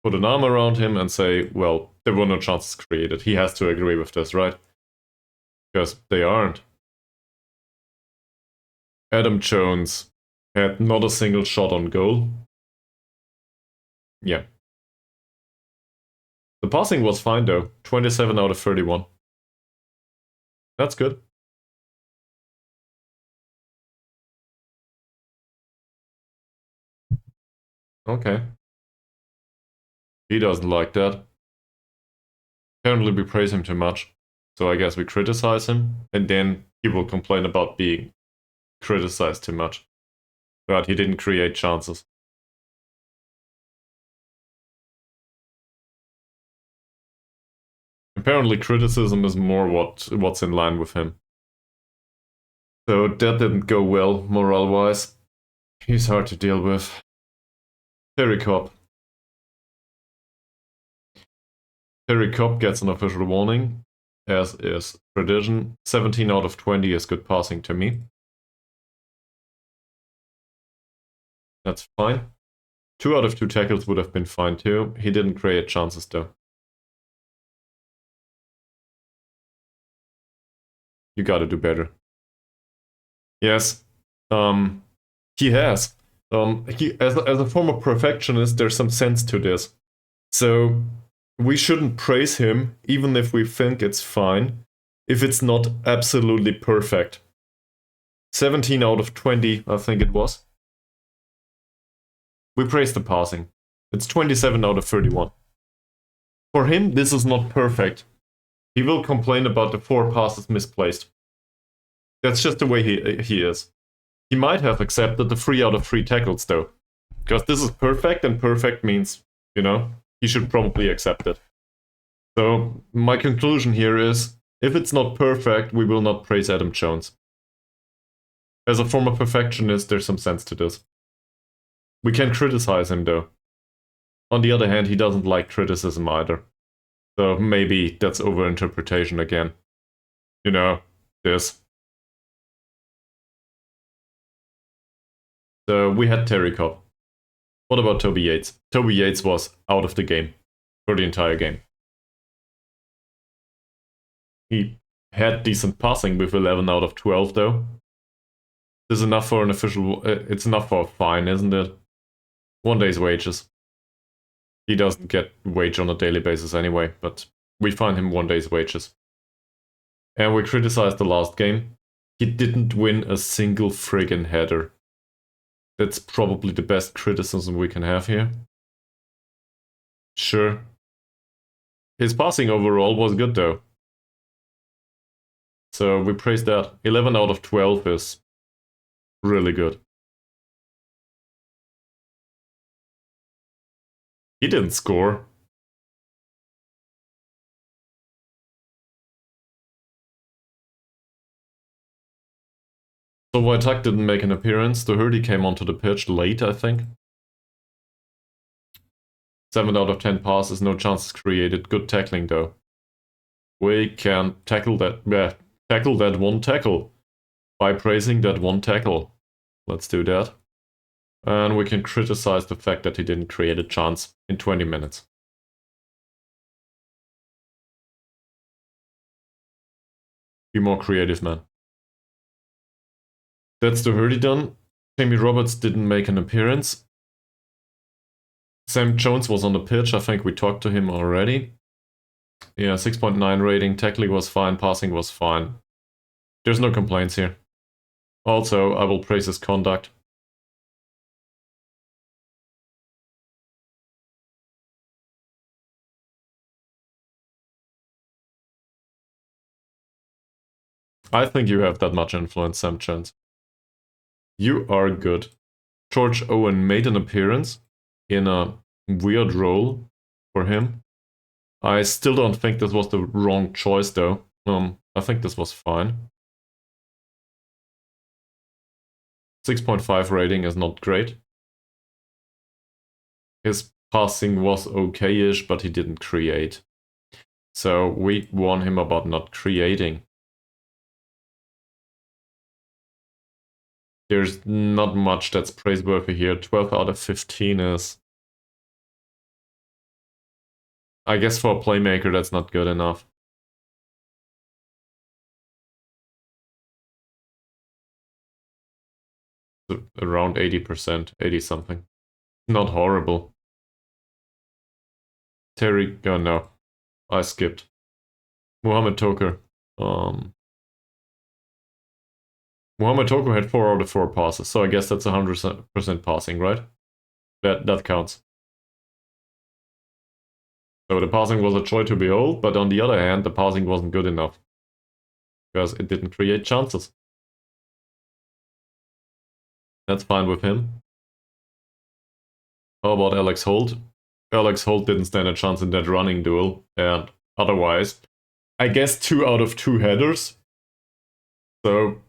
Put an arm around him and say, well, there were no chances created. He has to agree with this, right? Because they aren't. Adam Jones had not a single shot on goal. Yeah. The passing was fine though. 27 out of 31. That's good. Okay. He doesn't like that. Apparently we praise him too much. So I guess we criticize him, and then he will complain about being criticized too much. But he didn't create chances. Apparently criticism is more what's in line with him. So that didn't go well, morale-wise. He's hard to deal with. Terry Cobb. Terry Cobb gets an official warning, as is tradition. 17 out of 20 is good passing to me. That's fine. 2 out of 2 tackles would have been fine too. He didn't create chances though. You gotta do better. Yes. He has. As a former perfectionist, there's some sense to this. So we shouldn't praise him, even if we think it's fine, if it's not absolutely perfect. 17 out of 20, I think it was. We praise the passing. It's 27 out of 31. For him, this is not perfect. He will complain about the 4 passes misplaced. That's just the way he is. He might have accepted the 3 out of 3 tackles though. Because this is perfect, and perfect means, he should probably accept it. So my conclusion here is, if it's not perfect, we will not praise Adam Jones. As a former perfectionist, there's some sense to this. We can criticize him though. On the other hand, he doesn't like criticism either. So maybe that's overinterpretation again. This. So we had Terry Cobb. What about Toby Yates? Toby Yates was out of the game for the entire game. He had decent passing with 11 out of 12 though. This is enough for an official... it's enough for a fine, isn't it? 1 day's wages. He doesn't get wage on a daily basis anyway, but we fine him 1 day's wages. And we criticized the last game. He didn't win a single friggin' header. That's probably the best criticism we can have here. Sure. His passing overall was good though. So we praise that. 11 out of 12 is really good. He didn't score. So Wojtak didn't make an appearance. Doherty came onto the pitch late, I think. 7 out of 10 passes, no chances created. Good tackling though. We can tackle that one tackle by praising that one tackle. Let's do that. And we can criticize the fact that he didn't create a chance in 20 minutes. Be more creative, man. That's Doherty done. Jamie Roberts didn't make an appearance. Sam Jones was on the pitch. I think we talked to him already. Yeah, 6.9 rating. Tackling was fine. Passing was fine. There's no complaints here. Also, I will praise his conduct. I think you have that much influence, Sam Jones. You are good. George Owen made an appearance in a weird role for him. I still don't think this was the wrong choice though. I think this was fine. 6.5 rating is not great. His passing was okay-ish, but he didn't create. So we warn him about not creating. There's not much that's praiseworthy here. 12 out of 15 is... I guess for a playmaker that's not good enough. Around 80%, 80 something. Not horrible. Terry, oh no, I skipped. Mohamed Toker. Mohamed Toker had 4 out of 4 passes, so I guess that's 100% passing, right? That counts. So the passing was a joy to behold, but on the other hand, the passing wasn't good enough. Because it didn't create chances. That's fine with him. How about Alex Holt? Alex Holt didn't stand a chance in that running duel, and otherwise, I guess 2 out of 2 headers. So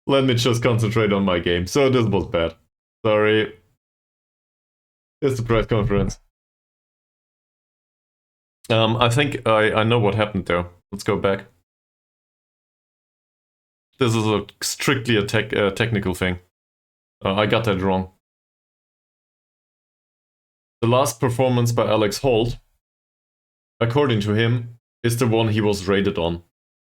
let me just concentrate on my game. So this was bad. Sorry. It's the press conference. I think I know what happened there. Let's go back. This is a strictly a technical thing. I got that wrong. The last performance by Alex Holt, according to him, is the one he was rated on.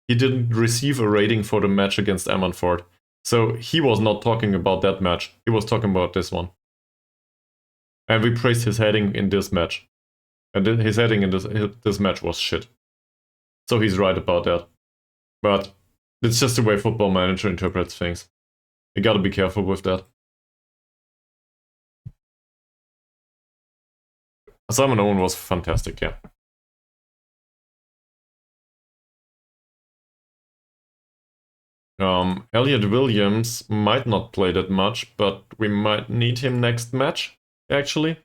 He didn't receive a rating for the match against Ammanford. So he was not talking about that match. He was talking about this one. And we praised his heading in this match. And his heading in this match was shit. So he's right about that. But it's just the way Football Manager interprets things. You gotta be careful with that. Simon Owen was fantastic, yeah. Elliot Williams might not play that much, but we might need him next match, actually.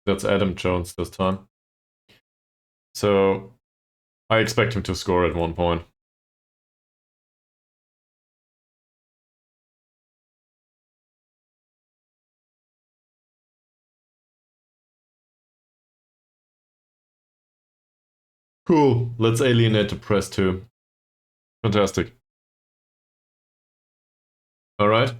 That's Adam Jones this time. So I expect him to score at one point. Cool. Let's alienate the press too. Fantastic. Alright.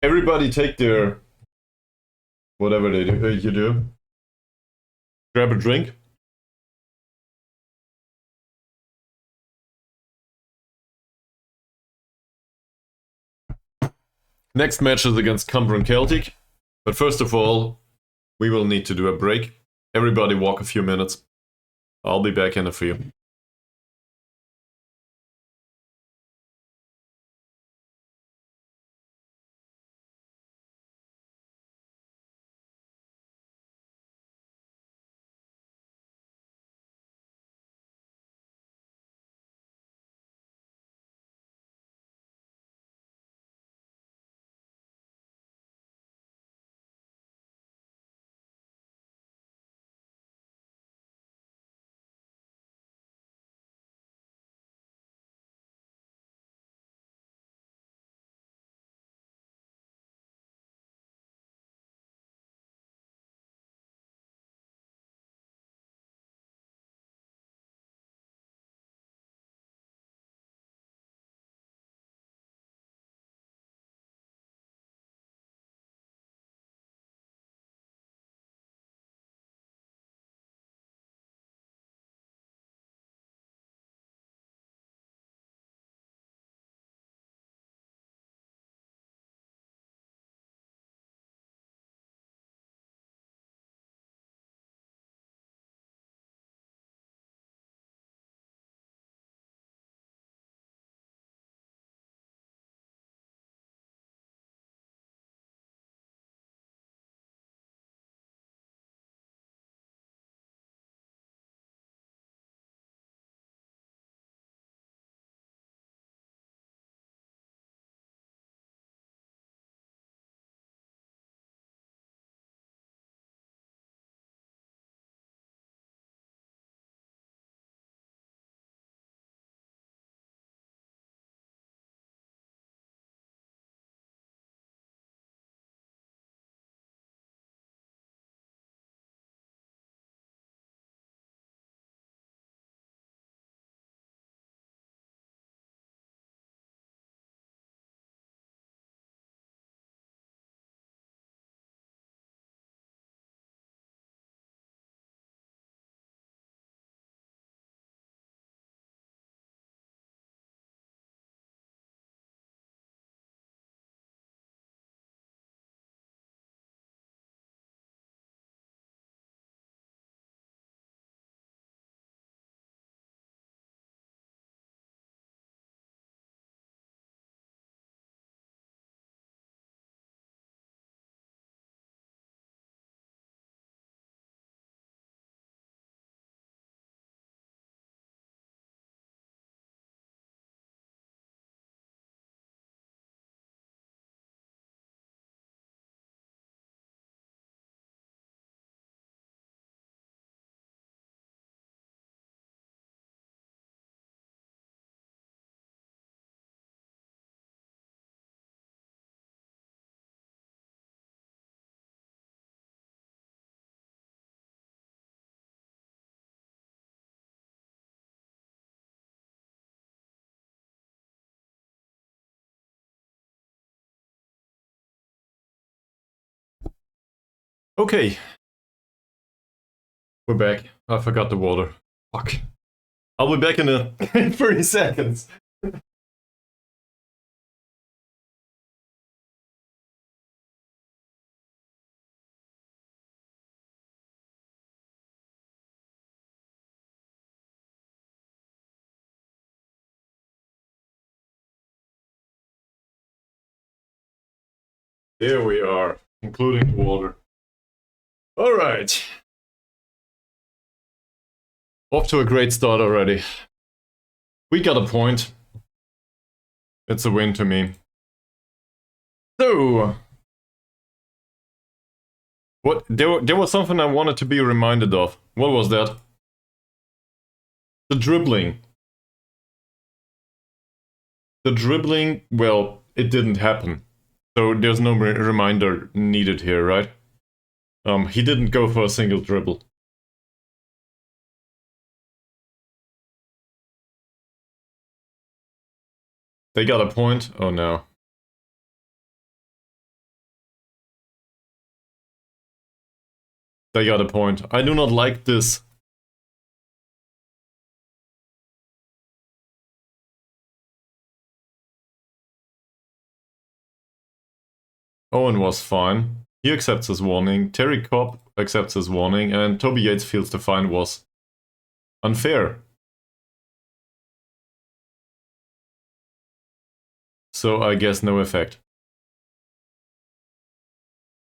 Everybody take their whatever they do, you do. Grab a drink. Next match is against Cumbrian Celtic. But first of all, we will need to do a break. Everybody walk a few minutes. I'll be back in a few. Okay. We're back. I forgot the water. Fuck. I'll be back in in 30 seconds. There we are, including the water. All right. Off to a great start already. We got a point. It's a win to me. So, there was something I wanted to be reminded of. What was that? The dribbling. The dribbling, well, it didn't happen. So there's no reminder needed here, right? He didn't go for a single dribble. They got a point? Oh no. They got a point. I do not like this. Owen was fine. He accepts his warning. Terry Cobb accepts his warning. And Toby Yates feels the fine was unfair. So I guess no effect.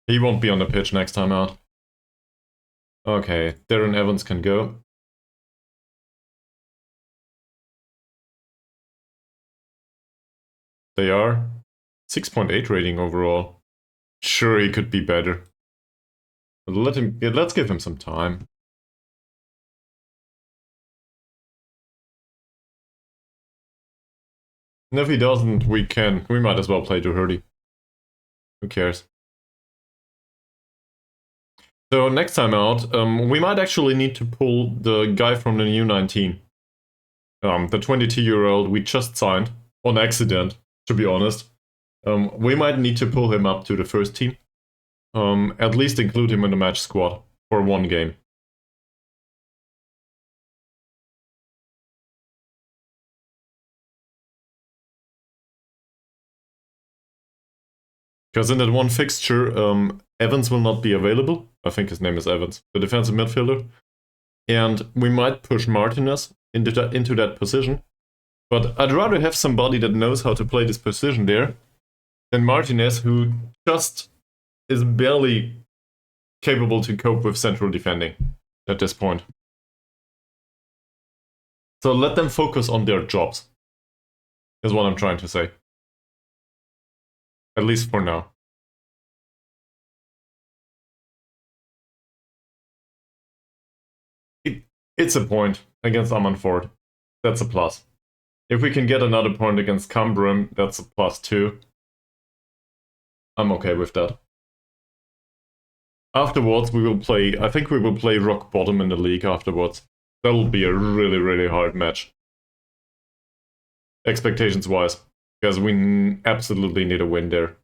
He won't be on the pitch next time out. Okay, Darren Evans can go. They are. 6.8 rating overall. Sure, he could be better. But let's give him some time. And if he doesn't, we might as well play Doherty. Who cares? So next time out, we might actually need to pull the guy from the U19. The 22-year-old we just signed, on accident, to be honest. We might need to pull him up to the first team. At least include him in the match squad for one game. Because in that one fixture, Evans will not be available. I think his name is Evans, the defensive midfielder. And we might push Martinez into that position. But I'd rather have somebody that knows how to play this position there than Martinez, who just is barely capable to cope with central defending at this point. So let them focus on their jobs, is what I'm trying to say. At least for now. It's a point against Ammanford. That's a plus. If we can get another point against Cambrum, that's a plus 2. I'm okay with that. Afterwards, we will play, I think we will play rock bottom in the league afterwards. That will be a really, really hard match. Expectations-wise. Because we absolutely need a win there.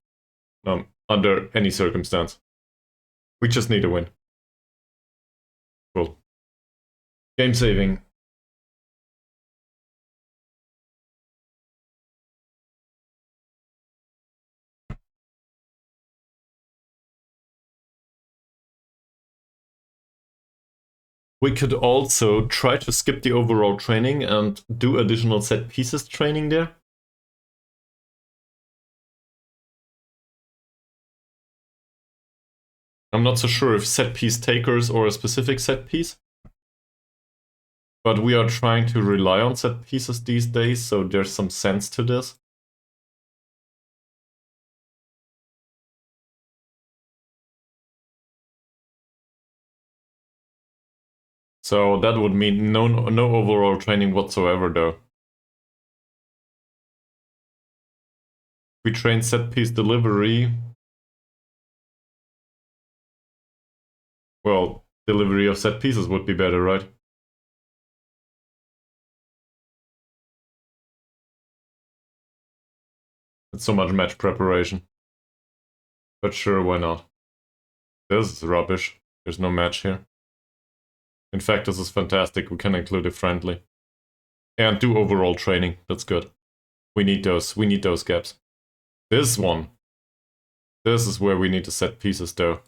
Under any circumstance. We just need a win. Cool. Game saving. We could also try to skip the overall training and do additional set pieces training there. I'm not so sure if set piece takers or a specific set piece. But we are trying to rely on set pieces these days, so there's some sense to this. So that would mean no overall training whatsoever, though. We train set piece delivery. Well, delivery of set pieces would be better, right? It's so much match preparation. But sure, why not? This is rubbish. There's no match here. In fact, this is fantastic. We can include a friendly. And do overall training. That's good. We need those. We need those gaps. This one. This is where we need to set pieces though.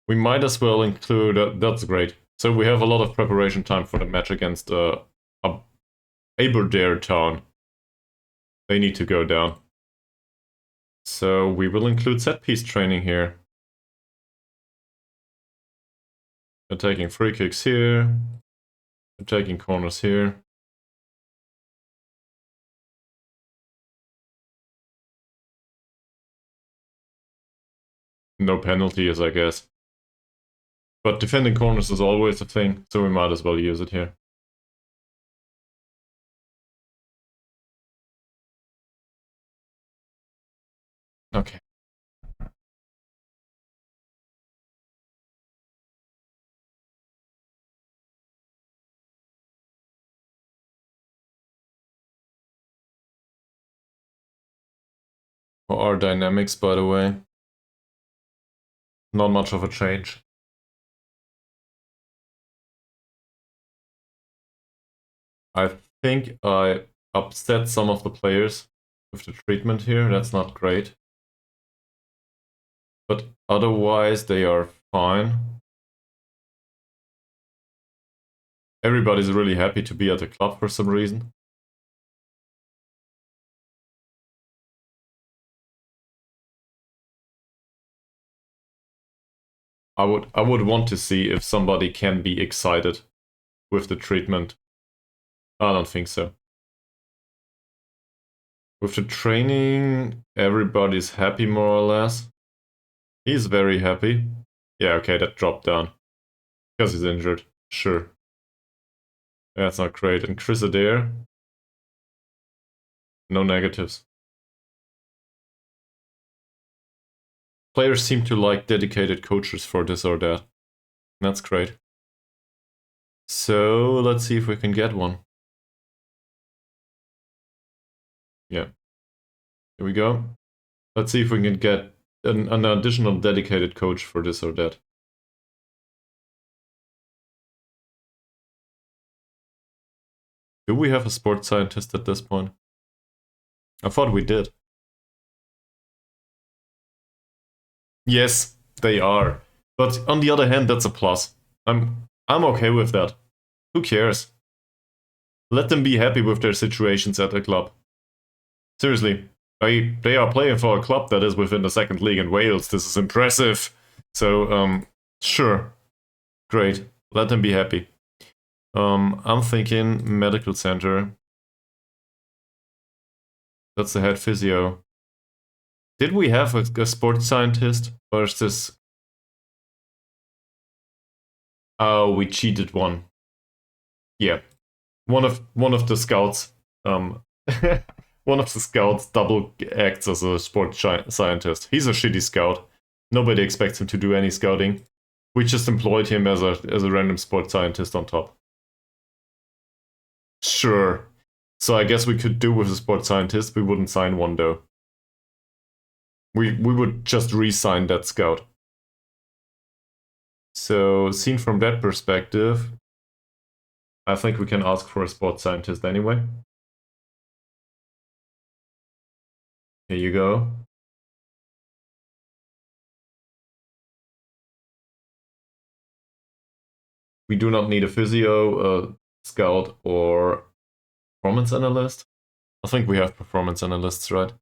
We might as well include... that's great. So we have a lot of preparation time for the match against Aberdare Town. They need to go down. So we will include set piece training here. Attacking free kicks here. Attacking corners here. No penalties, I guess. But defending corners is always a thing, so we might as well use it here. Okay. For our dynamics, by the way, not much of a change. I think I upset some of the players with the treatment here. That's not great. But otherwise, they are fine. Everybody's really happy to be at the club for some reason. I would want to see if somebody can be excited with the treatment. I don't think so. With the training, everybody's happy more or less. He's very happy. Yeah, okay, that dropped down. Because he's injured. Sure. That's not great. And Chris Adair? No negatives. Players seem to like dedicated coaches for this or that. That's great. So, let's see if we can get one. Yeah. Here we go. Let's see if we can get an additional dedicated coach for this or that. Do we have a sports scientist at this point? I thought we did. Yes, they are. But on the other hand, that's a plus. I'm okay with that. Who cares? Let them be happy with their situations at the club. Seriously, they are playing for a club that is within the second league in Wales. This is impressive. So, sure. Great. Let them be happy. I'm thinking medical center. That's the head physio. Did we have a sports scientist? Or is this... Oh, we cheated one. Yeah. One of the scouts... one of the scouts double acts as a sports scientist. He's a shitty scout. Nobody expects him to do any scouting. We just employed him as a random sports scientist on top. Sure. So I guess we could do with a sports scientist. We wouldn't sign one though. We would just re-sign that scout. So seen from that perspective, I think we can ask for a sports scientist anyway. Here you go. We do not need a physio, a scout, or performance analyst. I think we have performance analysts, right?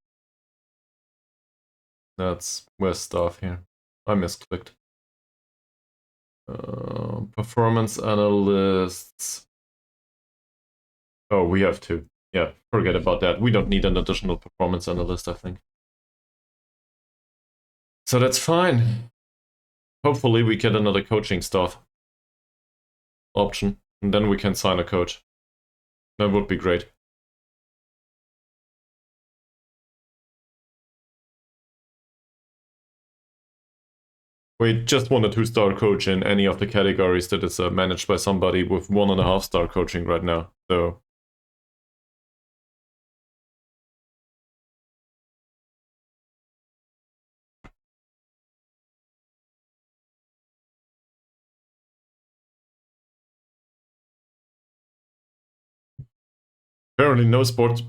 That's where's staff here. I misclicked. Performance analysts. Oh, we have two. Yeah, forget about that. We don't need an additional performance analyst, I think. So that's fine. Hopefully we get another coaching staff option, and then we can sign a coach. That would be great. We just want a 2-star coach in any of the categories that is managed by somebody with 1.5-star coaching right now. So Apparently no sports.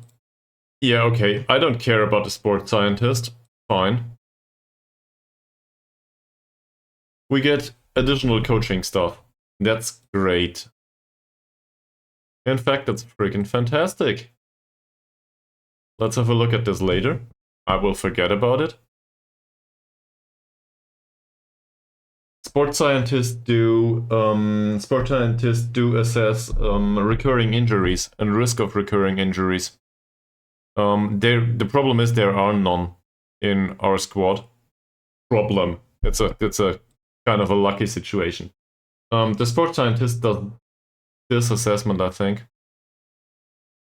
Yeah, okay. I don't care about the sports scientist. Fine. We get additional coaching stuff. That's great. In fact, that's freaking fantastic. Let's have a look at this later. I will forget about it. Sports scientists do assess recurring injuries and risk of recurring injuries. The problem is there are none in our squad. Problem. It's a kind of a lucky situation. The sports scientist does this assessment, I think.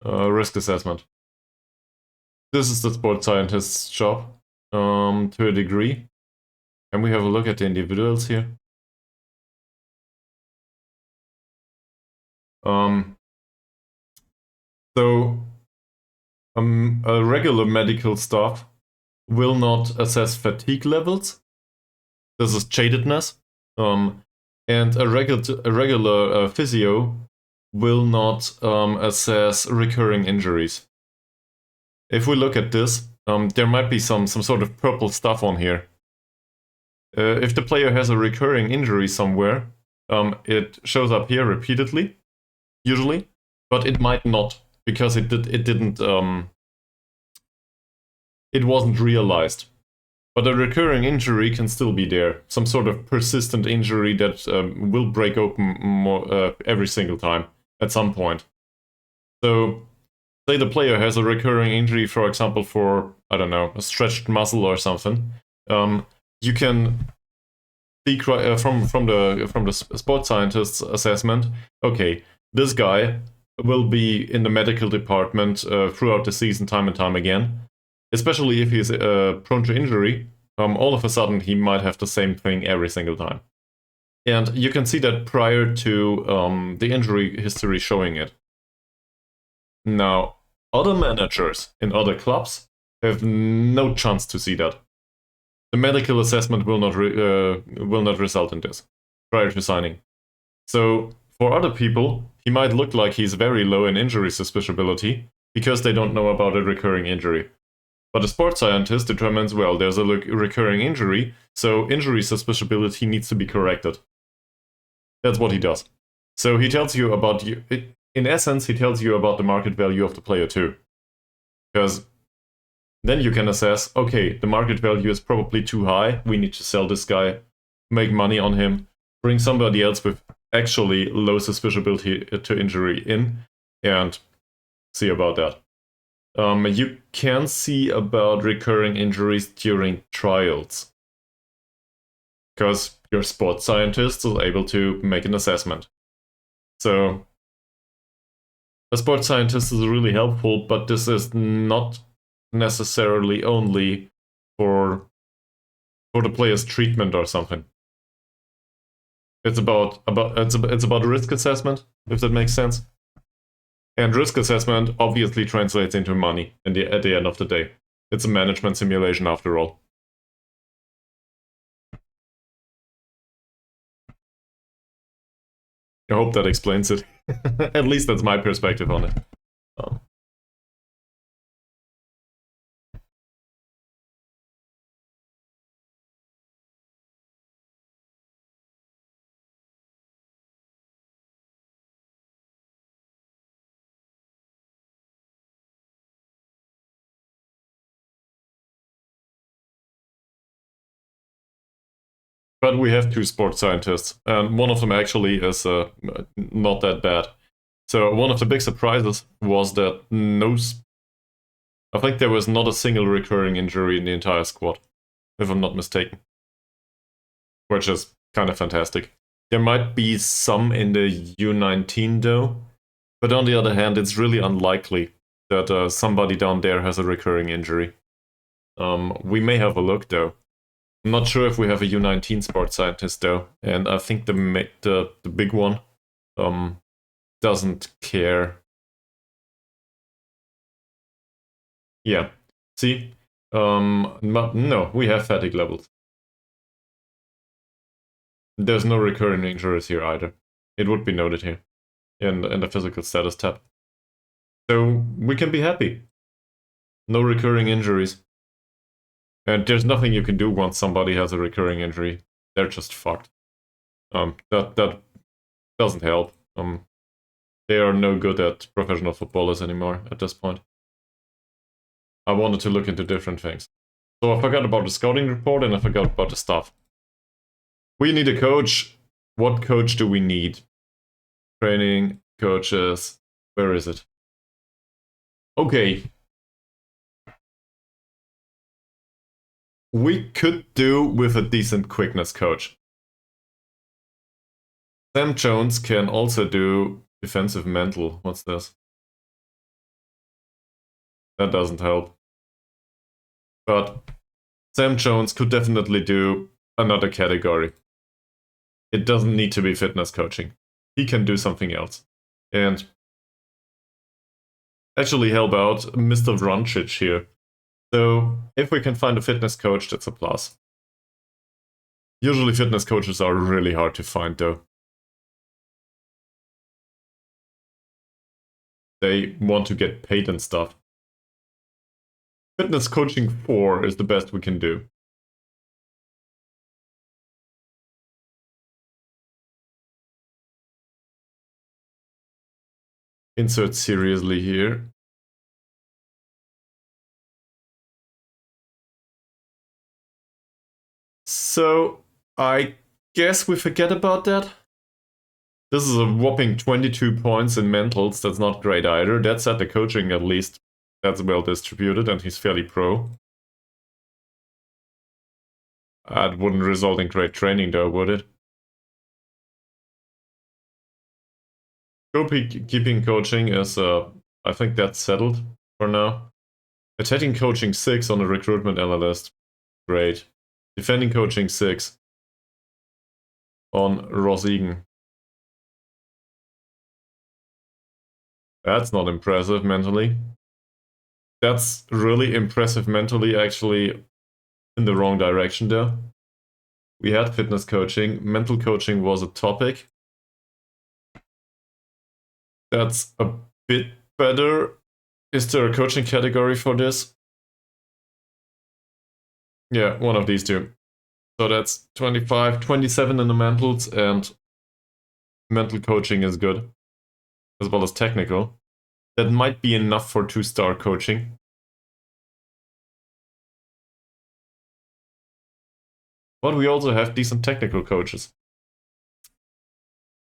Risk assessment. This is the sports scientist's job, to a degree. And we have a look at the individuals here. So a regular medical staff will not assess fatigue levels. This is jadedness. And a regular physio will not assess recurring injuries. If we look at this, there might be some sort of purple stuff on here. If the player has a recurring injury somewhere, it shows up here repeatedly, usually, but it might not because it wasn't realized. But a recurring injury can still be there, some sort of persistent injury that will break open more every single time at some point. So, say the player has a recurring injury, for example, for, I don't know, a stretched muscle or something. You can see from the sports scientist's assessment, okay, this guy will be in the medical department throughout the season time and time again. Especially if he's prone to injury, all of a sudden he might have the same thing every single time. And you can see that prior to the injury history showing it. Now, other managers in other clubs have no chance to see that. The medical assessment will not result in this prior to signing. So for other people, he might look like he's very low in injury suspiciability because they don't know about a recurring injury. But a sports scientist determines, well, there's a recurring injury, so injury suspiciability needs to be corrected. That's what he does. So he tells you about, in essence, he tells you about the market value of the player too. Because then you can assess, okay, the market value is probably too high, we need to sell this guy, make money on him, bring somebody else with actually low suspiciability to injury in, and see about that. You can see about recurring injuries during trials. Because your sports scientist is able to make an assessment. So, a sports scientist is really helpful, but this is not necessarily only for the player's treatment or something. It's about risk assessment, if that makes sense. And risk assessment obviously translates into money at the end of the day. It's a management simulation after all. I hope that explains it. At least that's my perspective on it. But we have two sports scientists, and one of them actually is not that bad. So one of the big surprises was that I think there was not a single recurring injury in the entire squad, if I'm not mistaken. Which is kind of fantastic. There might be some in the U19 though, but on the other hand, it's really unlikely that somebody down there has a recurring injury. We may have a look though. I'm not sure if we have a U19 sports scientist though, and I think the big one doesn't care. Yeah, see, no, we have fatigue levels. There's no recurring injuries here either. It would be noted here in the physical status tab. So we can be happy. No recurring injuries. And there's nothing you can do once somebody has a recurring injury. They're just fucked. That doesn't help. They are no good at professional footballers anymore at this point. I wanted to look into different things. So I forgot about the scouting report and I forgot about the staff. We need a coach. What coach do we need? Training, coaches. Where is it? Okay. We could do with a decent quickness coach. Sam Jones can also do defensive mental. What's this? That doesn't help. But Sam Jones could definitely do another category. It doesn't need to be fitness coaching. He can do something else. And actually help out Mr. Vrancic here. So if we can find a fitness coach, that's a plus. Usually fitness coaches are really hard to find though. They want to get paid and stuff. Fitness coaching 4 is the best we can do. Insert seriously here. So I guess we forget about that. This is a whopping 22 points in mentals. That's not great either. That said, the coaching at least, that's well distributed and he's fairly pro. That wouldn't result in great training though, would it? Goalkeeping coaching is, I think that's settled for now. Attacking coaching 6 on a recruitment analyst. Great. Defending coaching 6 on Ross Egan. That's not impressive mentally. That's really impressive mentally, actually in the wrong direction there. We had fitness coaching. Mental coaching was a topic. That's a bit better. Is there a coaching category for this? Yeah, one of these two. So that's 25, 27 in the mentals, and mental coaching is good, as well as technical. That might be enough for 2-star coaching. But we also have decent technical coaches.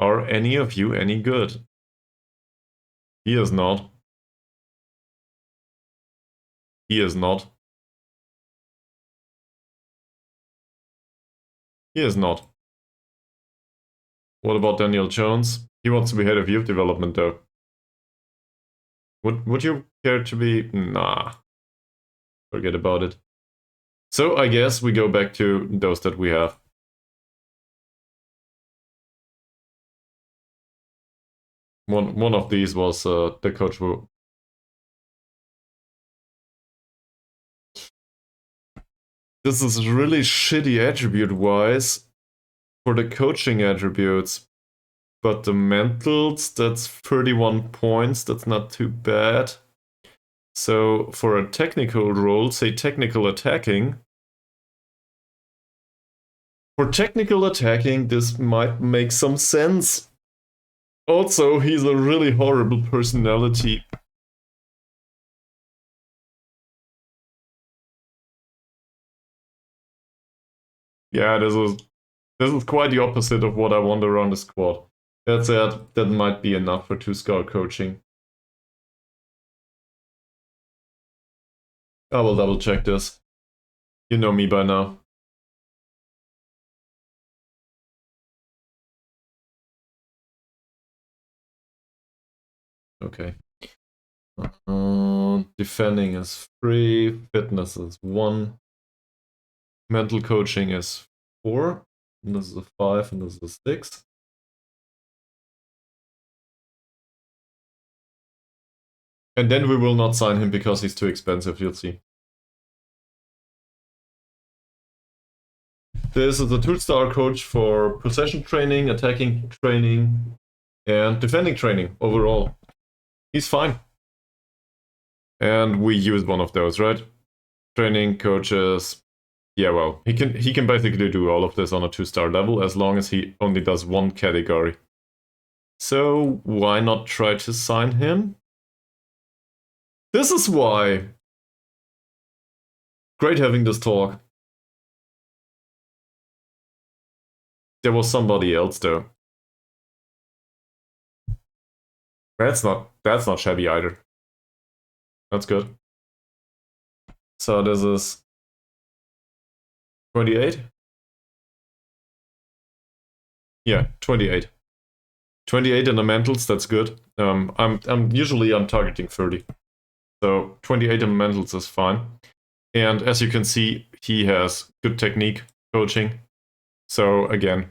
Are any of you any good? He is not. He is not. He is not. What about Daniel Jones? He wants to be head of youth development though. Would you care to be? Nah. Forget about it. So I guess we go back to those that we have. One of these was the coach who... This is really shitty attribute-wise for the coaching attributes. But the mentals, that's 31 points. That's not too bad. So for a technical role, say technical attacking. For technical attacking, this might make some sense. Also, he's a really horrible personality. Yeah, this is quite the opposite of what I want around the squad. That said, that might be enough for 2-star coaching. I will double check this. You know me by now. Okay. Defending is 3, fitness is 1, mental coaching is 4, and this is a 5, and this is a 6. And then we will not sign him because he's too expensive, you'll see. This is a 2-star coach for possession training, attacking training, and defending training overall. He's fine. And we use one of those, right? Training coaches. Yeah, well, he can basically do all of this on a 2-star level as long as he only does one category. So why not try to sign him? This is why. Great having this talk. There was somebody else though. That's not shabby either. That's good. So this is 28. Yeah, 28. 28 in the mentals. That's good. I'm usually targeting 30. So 28 in the mentals is fine. And as you can see, he has good technique coaching. So again,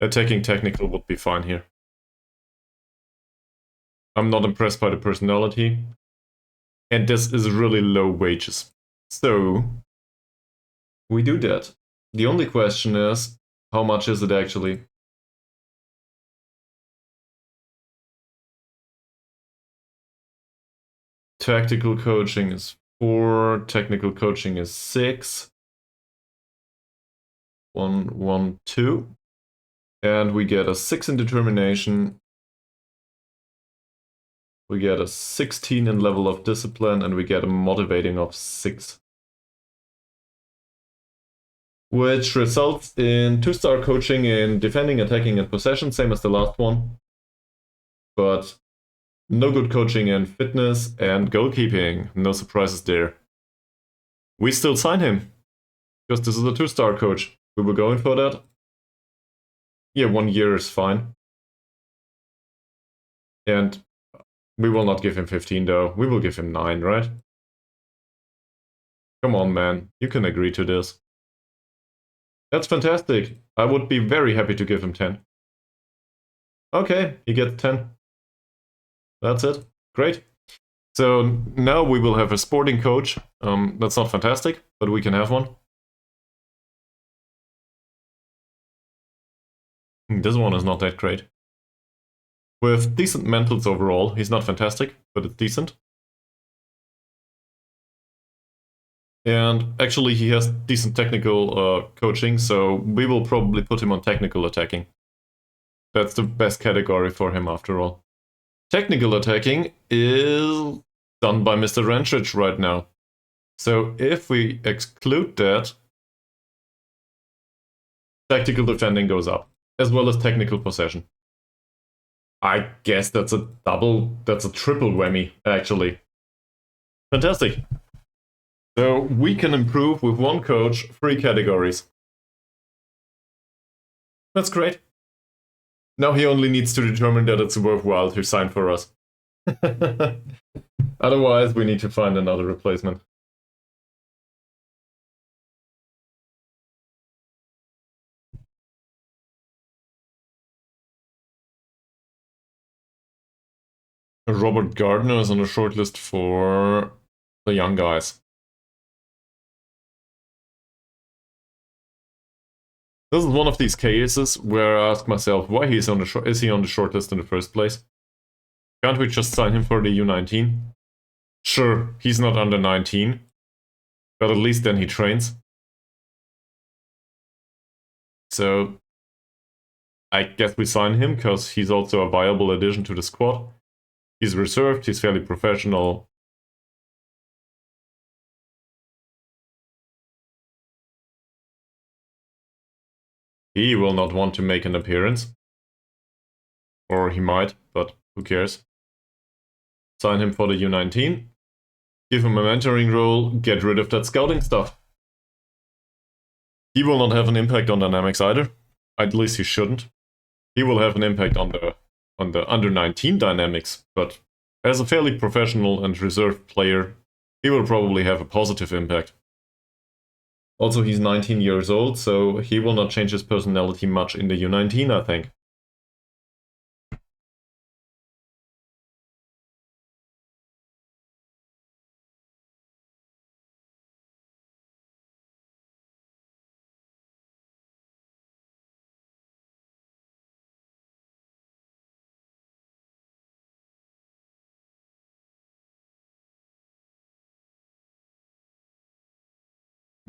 attacking technical would be fine here. I'm not impressed by the personality. And this is really low wages. So we do that. The only question is, how much is it actually? Tactical coaching is 4, technical coaching is 6. 1, 1, 2. And we get a 6 in determination. We get a 16 in level of discipline, and we get a motivating of 6. Which results in 2-star coaching in defending, attacking, and possession, same as the last one. But no good coaching in fitness and goalkeeping. No surprises there. We still sign him, because this is a 2-star coach. We were going for that. Yeah, 1 year is fine. And we will not give him 15 though. We will give him 9, right? Come on, man. You can agree to this. That's fantastic. I would be very happy to give him 10. Okay, he gets 10. That's it. Great. So now we will have a sporting coach. That's not fantastic, but we can have one. This one is not that great. With decent mentals overall. He's not fantastic, but it's decent. And actually he has decent technical coaching, so we will probably put him on technical attacking. That's the best category for him after all. Technical attacking is done by Mr. Ranchich right now. So if we exclude that, tactical defending goes up, as well as technical possession. I guess that's a triple whammy, actually. Fantastic. So we can improve with one coach 3 categories. That's great. Now he only needs to determine that it's worthwhile to sign for us. Otherwise, we need to find another replacement. Robert Gardner is on the shortlist for the young guys. This is one of these cases where I ask myself why is he on the shortlist in the first place? Can't we just sign him for the U19? Sure, he's not under 19, but at least then he trains. So I guess we sign him because he's also a viable addition to the squad. He's reserved, he's fairly professional. He will not want to make an appearance. Or he might, but who cares? Sign him for the U19. Give him a mentoring role, get rid of that scouting stuff. He will not have an impact on dynamics either. At least he shouldn't. He will have an impact on the under 19 dynamics, but as a fairly professional and reserved player, he will probably have a positive impact. Also, he's 19 years old, so he will not change his personality much in the U19, I think.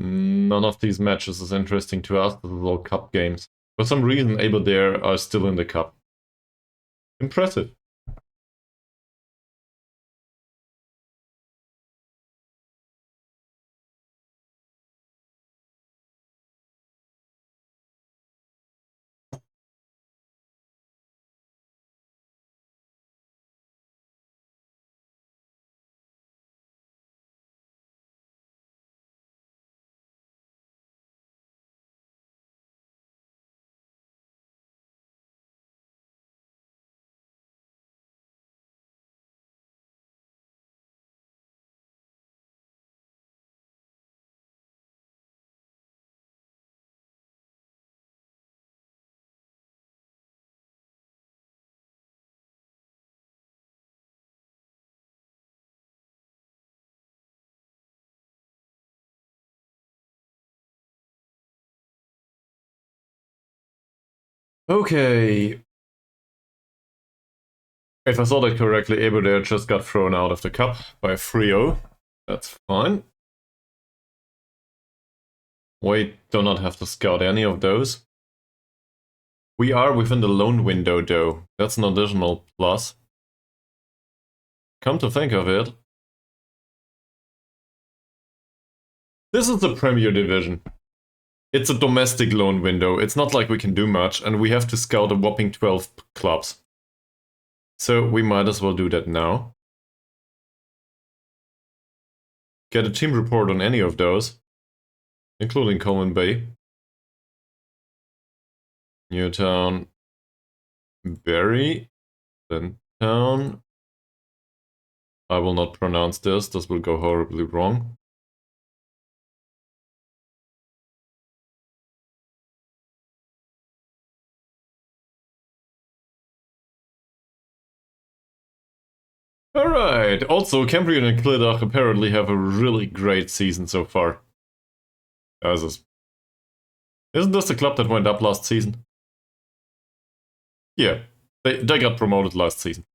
None of these matches is interesting to us. This is all cup games. For some reason, Aberdare are still in the cup. Impressive. Okay. If I saw that correctly, Aberdare just got thrown out of the cup by 3-0. That's fine. We do not have to scout any of those. We are within the loan window though. That's an additional plus. Come to think of it, this is the Premier Division. It's a domestic loan window. It's not like we can do much, and we have to scout a whopping 12 clubs. So we might as well do that now. Get a team report on any of those, including Colin Bay, Newtown, Barry, Town. I will not pronounce this. This will go horribly wrong. Alright, also Cambrian and Clidach apparently have a really great season so far. Isn't this the club that went up last season? Yeah, they got promoted last season.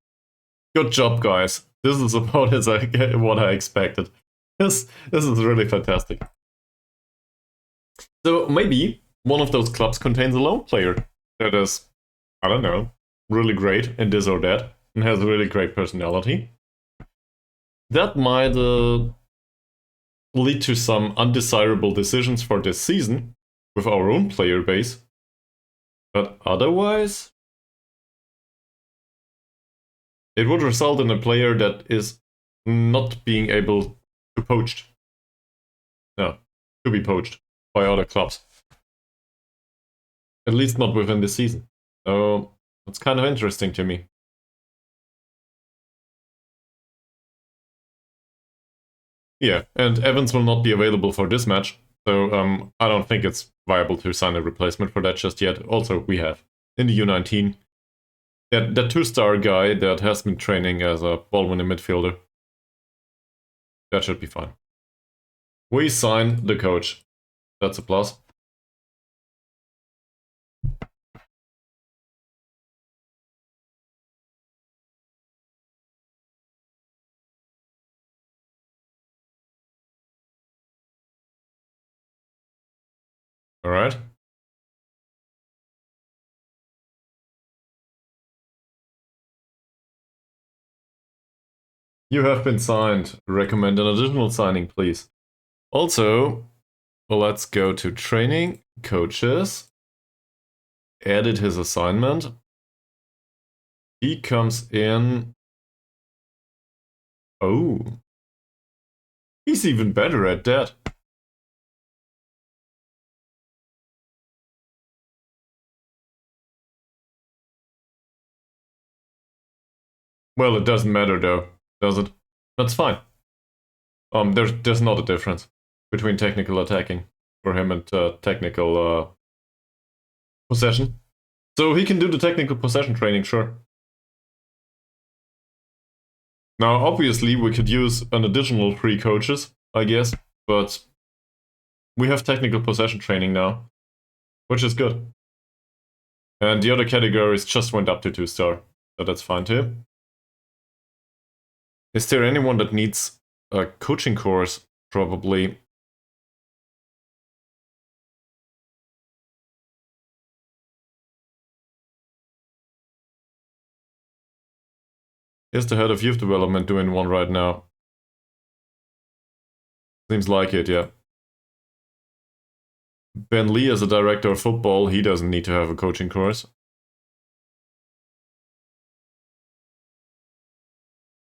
Good job, guys. This is about as what I expected. This is really fantastic. So maybe one of those clubs contains a lone player that is, I don't know, really great in this or that, and has a really great personality. That might lead to some undesirable decisions for this season with our own player base. But otherwise, it would result in a player that is not being able to poached. No, to be poached by other clubs. At least not within the season. So it's kind of interesting to me. Yeah, and Evans will not be available for this match, so I don't think it's viable to sign a replacement for that just yet. Also, we have in the U19 that 2-star guy that has been training as a ball-winning midfielder. That should be fine. We sign the coach. That's a plus. All right. You have been signed. Recommend an additional signing, please. Also, let's go to training, coaches. Edit his assignment. He comes in. Oh. He's even better at that. Well, it doesn't matter though, does it? That's fine. There's not a difference between technical attacking for him and technical possession. So he can do the technical possession training, sure. Now, obviously, we could use an additional 3 coaches, I guess, but we have technical possession training now, which is good. And the other categories just went up to 2-star, so that's fine too. Is there anyone that needs a coaching course? Probably. Is the head of youth development doing one right now? Seems like it, yeah. Ben Lee is a director of football. He doesn't need to have a coaching course.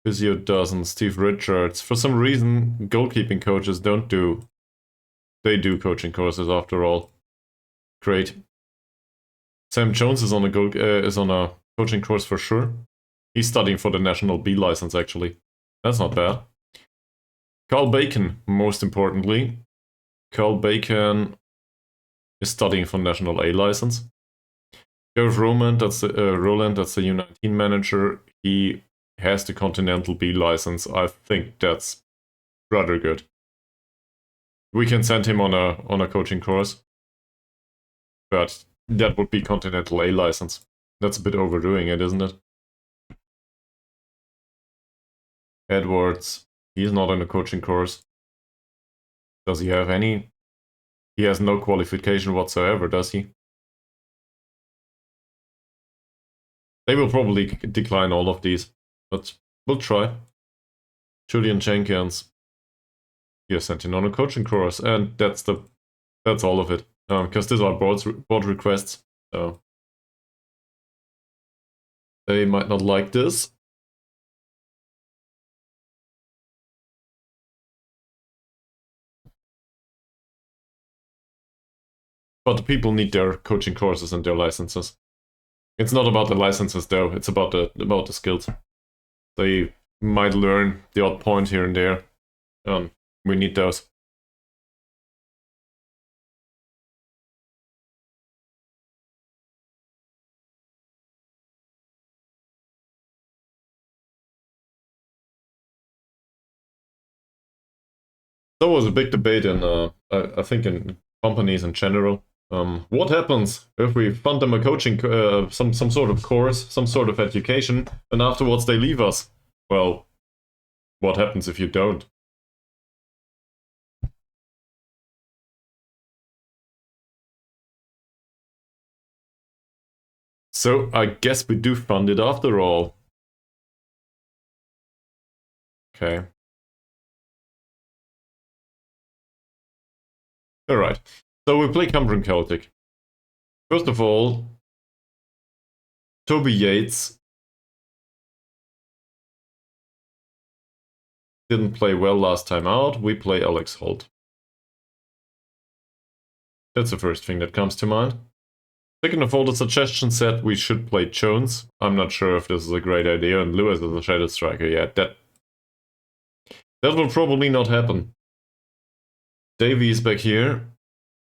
Physio doesn't. Steve Richards. For some reason, goalkeeping coaches don't do. They do coaching courses after all. Great. Sam Jones is on a coaching course for sure. He's studying for the National B license actually. That's not bad. Carl Bacon, most importantly. Carl Bacon is studying for National A license. Gareth Roland, that's the U19 manager. He has the Continental B license. I think that's rather good. We can send him on a coaching course, but that would be Continental A license. That's a bit overdoing it, isn't it? Edwards, he's not on a coaching course. Does he have any? He has no qualification whatsoever, does he? They will probably decline all of these, but we'll try. Julian Jenkins, you're sent in on a coaching course, and that's all of it. Because these are board requests, so they might not like this. But the people need their coaching courses and their licenses. It's not about the licenses though, it's about the skills. They might learn the odd point here and there. We need those. There was a big debate in, I think, in companies in general. What happens if we fund them a coaching, some sort of course, some sort of education, and afterwards they leave us? Well, what happens if you don't? So I guess we do fund it after all. Okay. Alright. So we play Cumbrian Celtic. First of all, Toby Yates didn't play well last time out. We play Alex Holt. That's the first thing that comes to mind. Second of all, the suggestion said we should play Jones. I'm not sure if this is a great idea, and Lewis is a shadow striker. Yeah, that will probably not happen. Davey is back here.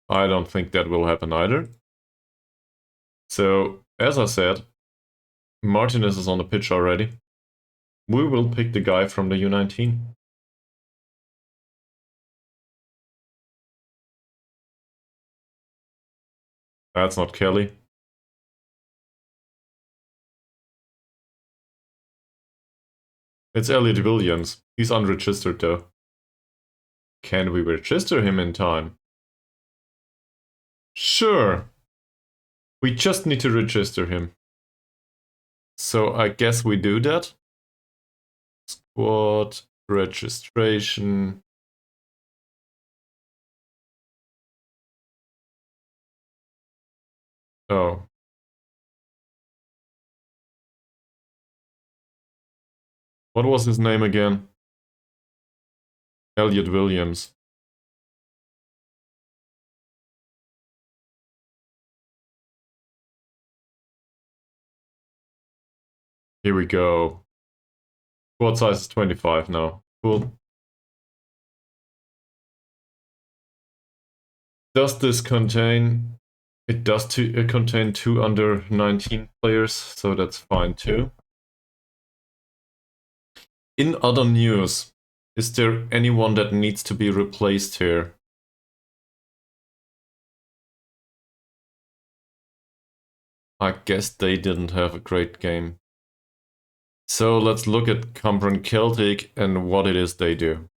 I don't think that will happen either. So, as I said, Martinez is on the pitch already. We will pick the guy from the U19. That's not Kelly. It's Elliot Williams. He's unregistered though. Can we register him in time? Sure. We just need to register him. So I guess we do that. Squad registration. Oh. What was his name again? Elliot Williams. Here we go. Squad size is 25 now. Cool. Does this contain... It does contain 2 under 19 players, so that's fine too. In other news, is there anyone that needs to be replaced here? I guess they didn't have a great game. So let's look at Cumbrian Celtic and what it is they do.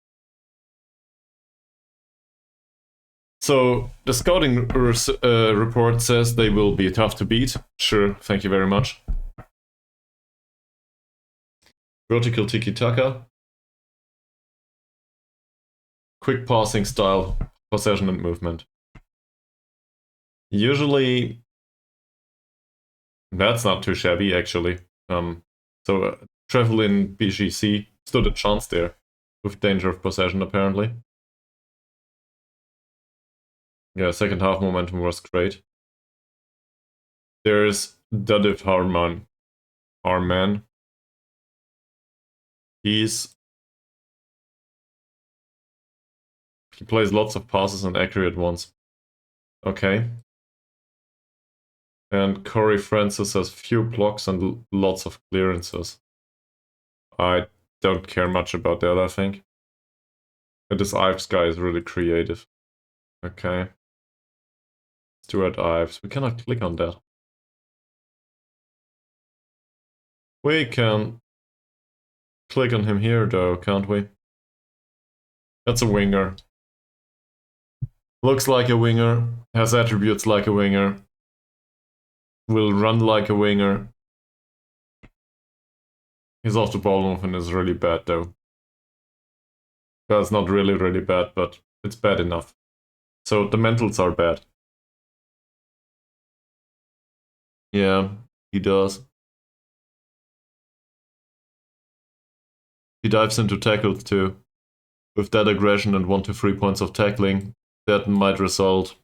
So the scouting report says they will be tough to beat. Sure, thank you very much. Vertical tiki-taka. Quick passing style, possession and movement. Usually, that's not too shabby, actually. So travel in BGC stood a chance there, with danger of possession, apparently. Yeah, second half momentum was great. There's Dadif Harman. He plays lots of passes and accurate ones. Okay. And Corey Francis has few blocks and lots of clearances. I don't care much about that, I think. And this Ives guy is really creative. Okay. Stuart Ives. We cannot click on that. We can click on him here though, can't we? That's a winger. Looks like a winger. Has attributes like a winger. Will run like a winger. His off the ball movement is really bad though. Well, it's not really bad, but it's bad enough. So the mentals are bad. Yeah, he does. He dives into tackles too. With that aggression and 1 to 3 points of tackling, that might result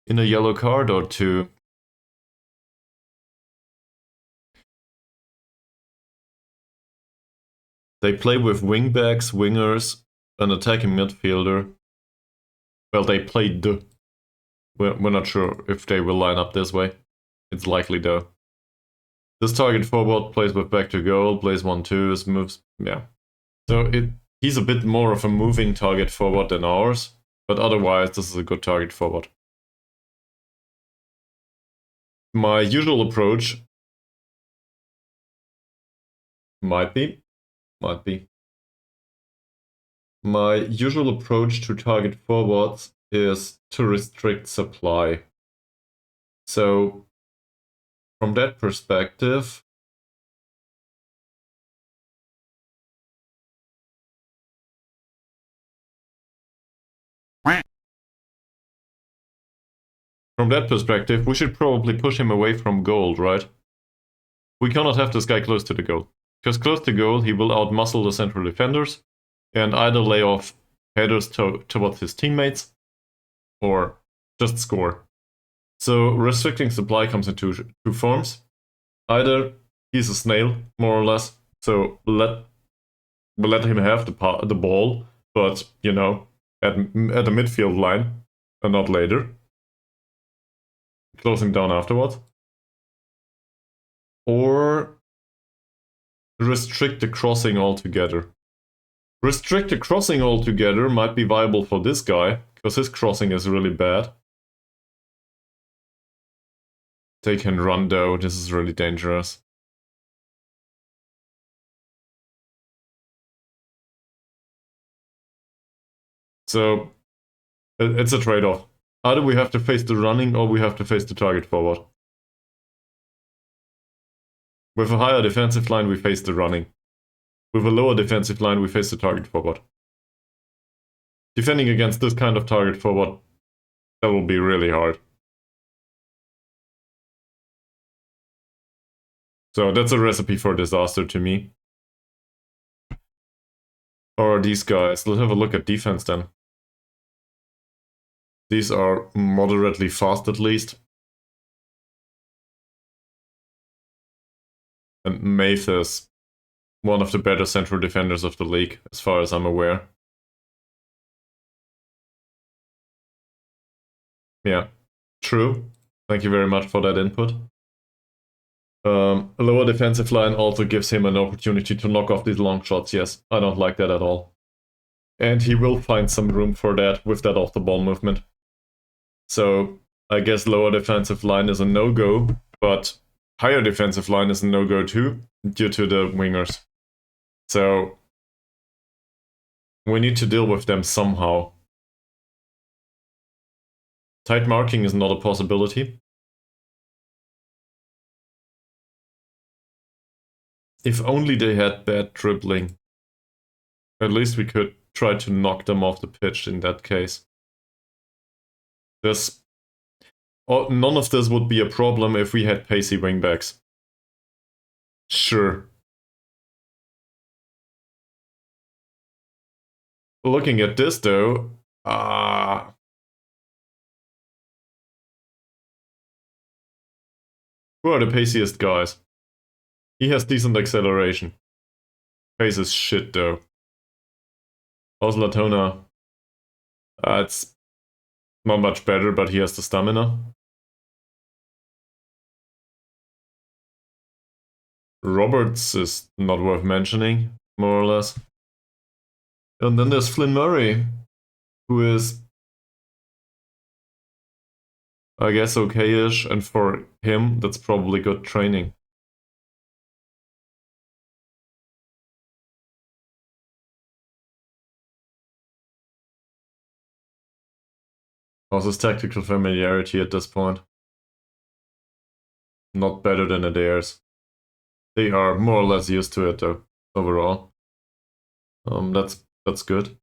in a yellow card or two. They play with wingbacks, wingers, an attacking midfielder. Well, they played the. We're not sure if they will line up this way. It's likely though. This target forward plays with back to goal, plays 1-2s, moves. Yeah. So he's a bit more of a moving target forward than ours, but otherwise this is a good target forward. My usual approach might be. My usual approach to target forwards is to restrict supply. So from that perspective, we should probably push him away from goal, right? We cannot have this guy close to the goal. Because close to goal, he will outmuscle the central defenders and either lay off headers towards his teammates or just score. So restricting supply comes in two forms. Either he's a snail, more or less, so let him have the ball, but, you know, at the midfield line and not later. Closing down afterwards. Or restrict the crossing altogether. Restrict the crossing altogether might be viable for this guy, because his crossing is really bad. They can run though, this is really dangerous. So, it's a trade-off. Either we have to face the running or we have to face the target forward. With a higher defensive line, we face the running. With a lower defensive line, we face the target forward. Defending against this kind of target forward, that will be really hard. So that's a recipe for disaster to me. Or these guys. Let's have a look at defense then. These are moderately fast at least. And Maith is one of the better central defenders of the league, as far as I'm aware. Yeah, true. Thank you very much for that input. A lower defensive line also gives him an opportunity to knock off these long shots, yes. I don't like that at all. And he will find some room for that with that off-the-ball movement. So I guess lower defensive line is a no-go, but higher defensive line is a no-go too, due to the wingers. So we need to deal with them somehow. Tight marking is not a possibility. If only they had bad dribbling. At least we could try to knock them off the pitch in that case. None of this would be a problem if we had pacey wingbacks. Sure. Looking at this though, who are the paciest guys? He has decent acceleration. Pace is shit though. How's Latona? It's not much better, but he has the stamina. Roberts is not worth mentioning, more or less. And then there's Flynn Murray, who is, I guess, okay-ish, and for him, that's probably good training. How's his tactical familiarity at this point? Not better than Adair's. They are more or less used to it, though, overall. That's good.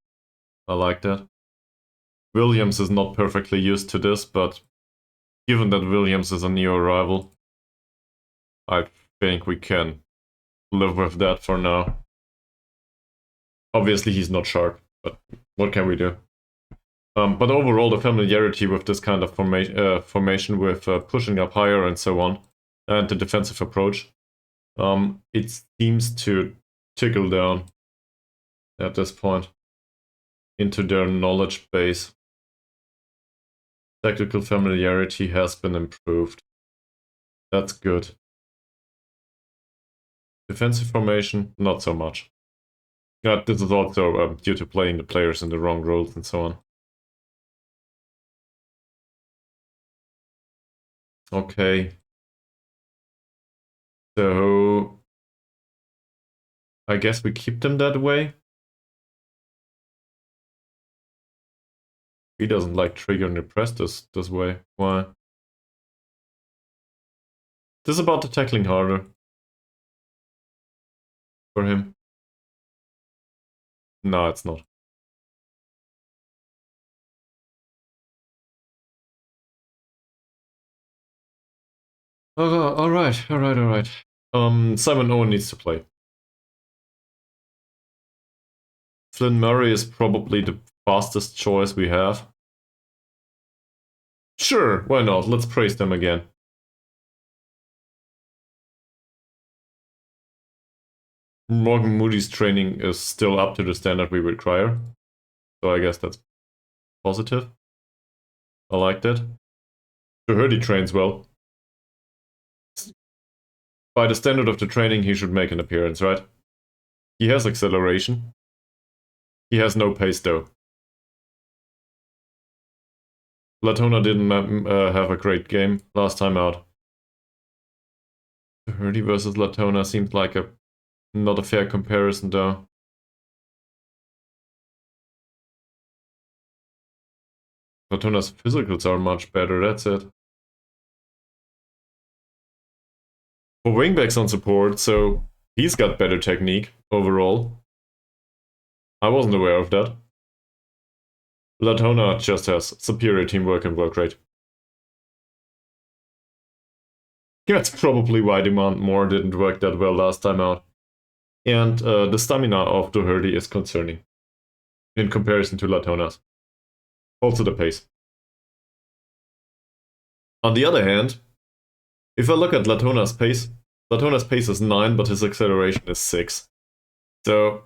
I like that. Williams is not perfectly used to this, but given that Williams is a new arrival, I think we can live with that for now. Obviously, he's not sharp, but what can we do? But overall, the familiarity with this kind of formation with pushing up higher and so on, and the defensive approach, it seems to trickle down at this point into their knowledge base. Tactical familiarity has been improved. That's good. Defensive formation, not so much. This is also due to playing the players in the wrong roles and so on. Okay. So I guess we keep them that way. He doesn't like trigger and press this way. Why? This is about the tackling harder for him. No, it's not. All right. Simon Owen needs to play. Flynn Murray is probably the fastest choice we have. Sure, why not? Let's praise them again. Morgan Moody's training is still up to the standard we require. So I guess that's positive. I like that. Doherty trains well. By the standard of the training, he should make an appearance, right? He has acceleration. He has no pace though. Latona didn't have a great game last time out. Doherty versus Latona seemed like not a fair comparison though. Latona's physicals are much better, that's it. For wingbacks on support, so he's got better technique overall. I wasn't aware of that. Latona just has superior teamwork and work rate. That's probably why Demand More didn't work that well last time out. And the stamina of Doherty is concerning in comparison to Latona's. Also the pace. On the other hand, if I look at Latona's pace is 9, but his acceleration is 6. So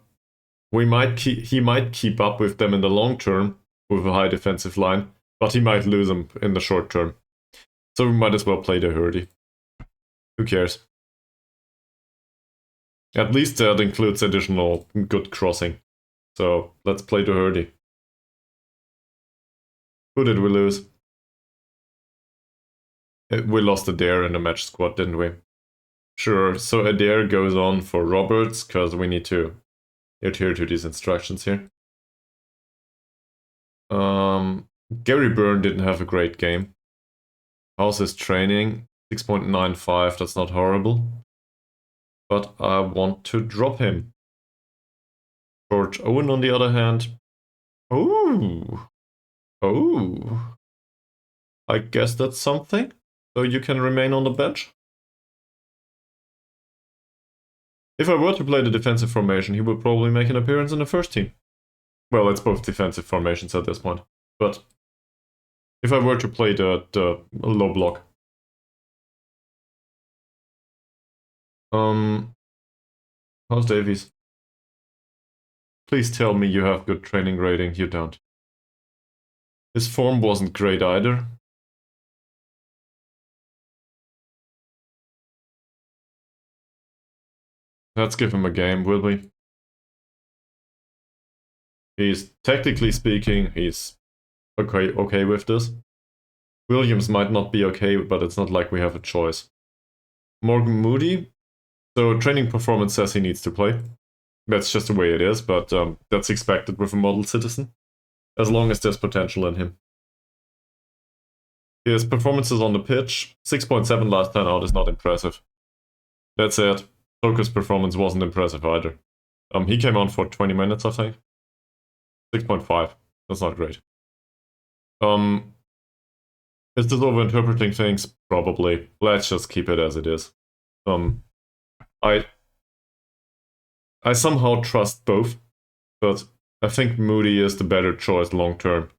he might keep up with them in the long term with a high defensive line, but he might lose them in the short term. So we might as well play Doherty. Who cares? At least that includes additional good crossing. So let's play Doherty. Who did we lose? We lost Adair in the match squad, didn't we? Sure, so Adair goes on for Roberts, because we need to adhere to these instructions here. Gary Byrne didn't have a great game. How's his training? 6.95, that's not horrible. but I want to drop him. George Owen, on the other hand. Oh, oh. I guess that's something. So you can remain on the bench. If I were to play the defensive formation, he would probably make an appearance in the first team. Well, it's both defensive formations at this point. But if I were to play the low block. How's Davies? Please tell me you have good training rating. You don't. His form wasn't great either. Let's give him a game, will we? He's, technically speaking, he's okay with this. Williams might not be okay, but it's not like we have a choice. Morgan Moody. So training performance says he needs to play. That's just the way it is, but that's expected with a model citizen. As long as there's potential in him. His performances on the pitch, 6.7 last time out is not impressive. That said, Toka's performance wasn't impressive either. He came on for 20 minutes, I think. 6.5. That's not great. Is this overinterpreting things? Probably. Let's just keep it as it is. I somehow trust both, but I think Moody is the better choice long term.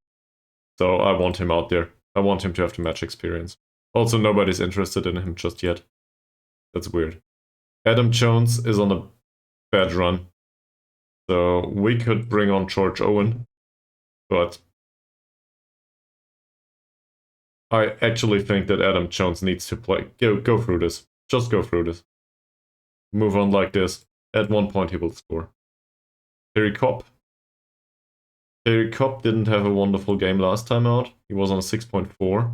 So I want him out there. I want him to have the match experience. Also, nobody's interested in him just yet. That's weird. Adam Jones is on a bad run. So we could bring on George Owen, but I actually think that Adam Jones needs to play. Go through this. Just go through this. Move on like this. At one point he will score. Terry Copp. Terry Copp didn't have a wonderful game last time out. He was on a 6.4.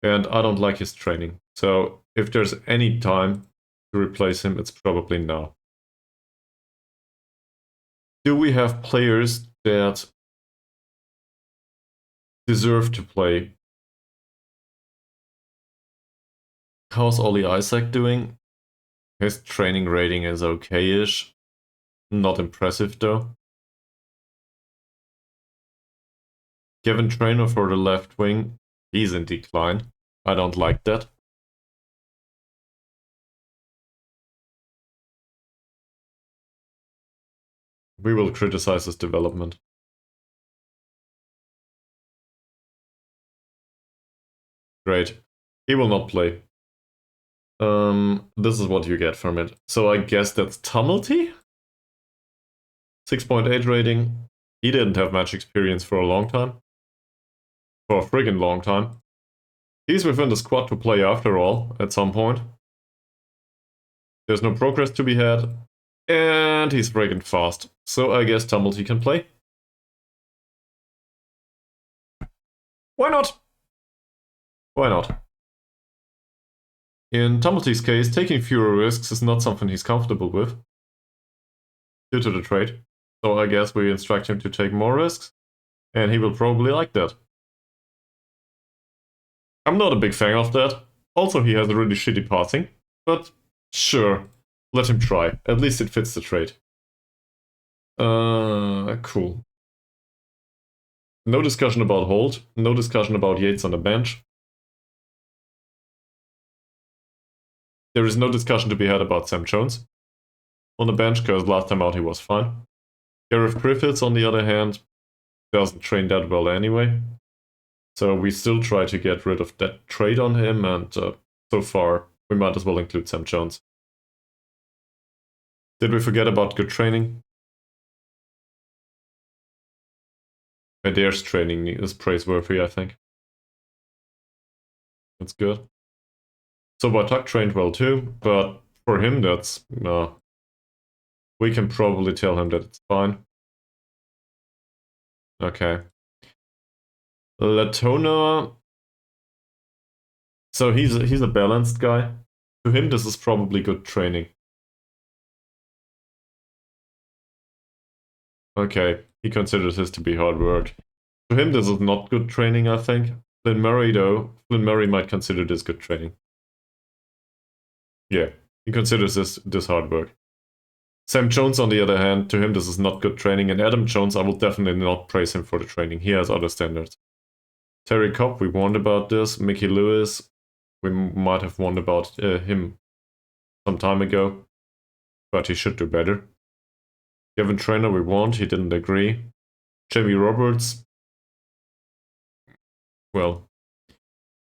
And I don't like his training. So if there's any time to replace him, it's probably now. Do we have players that deserve to play? How's Ollie Isaac doing? His training rating is okay-ish. Not impressive though. Kevin Trainer for the left wing, he's in decline. I don't like that. We will criticize his development. Great. He will not play. This is what you get from it. So I guess that's Tumulty? 6.8 rating. He didn't have match experience for a long time. For a friggin' long time. He's within the squad to play after all, at some point. There's no progress to be had. And he's friggin' fast. So I guess Tumulty can play. Why not? Why not? In Tumulty's case, taking fewer risks is not something he's comfortable with. Due to the trait. So I guess we instruct him to take more risks. And he will probably like that. I'm not a big fan of that. Also, he has a really shitty passing. But sure, let him try. At least it fits the trait. Cool. No discussion about Holt. No discussion about Yates on the bench. There is no discussion to be had about Sam Jones on the bench, because last time out he was fine. Gareth Griffiths, on the other hand, doesn't train that well anyway. So we still try to get rid of that trade on him, and so far we might as well include Sam Jones. Did we forget about good training? Adair's training is praiseworthy, I think. That's good. So Batak trained well too, but for him that's... we can probably tell him that it's fine. Okay. Latona... So he's a balanced guy. To him this is probably good training. Okay, he considers this to be hard work. To him this is not good training, I think. Flynn Murray though, Flynn Murray might consider this good training. Yeah, He considers this hard work. Sam Jones, on the other hand, to him this is not good training, and Adam Jones, I will definitely not praise him for the training. He has other standards. Terry Cobb, we warned about this. Mickey Lewis, we might have warned about him some time ago, but he should do better. Kevin Trainer, we warned, he didn't agree. Jamie Roberts, well,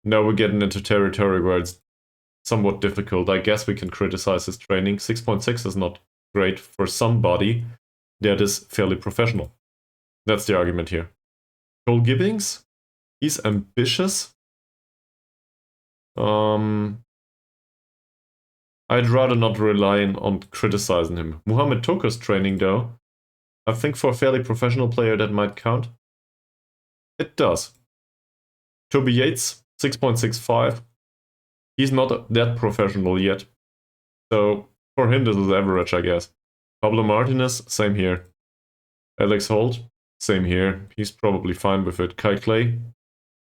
now we're getting into territory where it's somewhat difficult. I guess we can criticize his training. 6.6 is not great for somebody that is fairly professional. That's the argument here. Cole Gibbings, he's ambitious. I'd rather not rely on criticizing him. Muhammad Toka's training, though, I think for a fairly professional player that might count. It does. Toby Yates, 6.65. He's not that professional yet. So for him, this is average, I guess. Pablo Martinez, same here. Alex Holt, same here. He's probably fine with it. Kai Clay,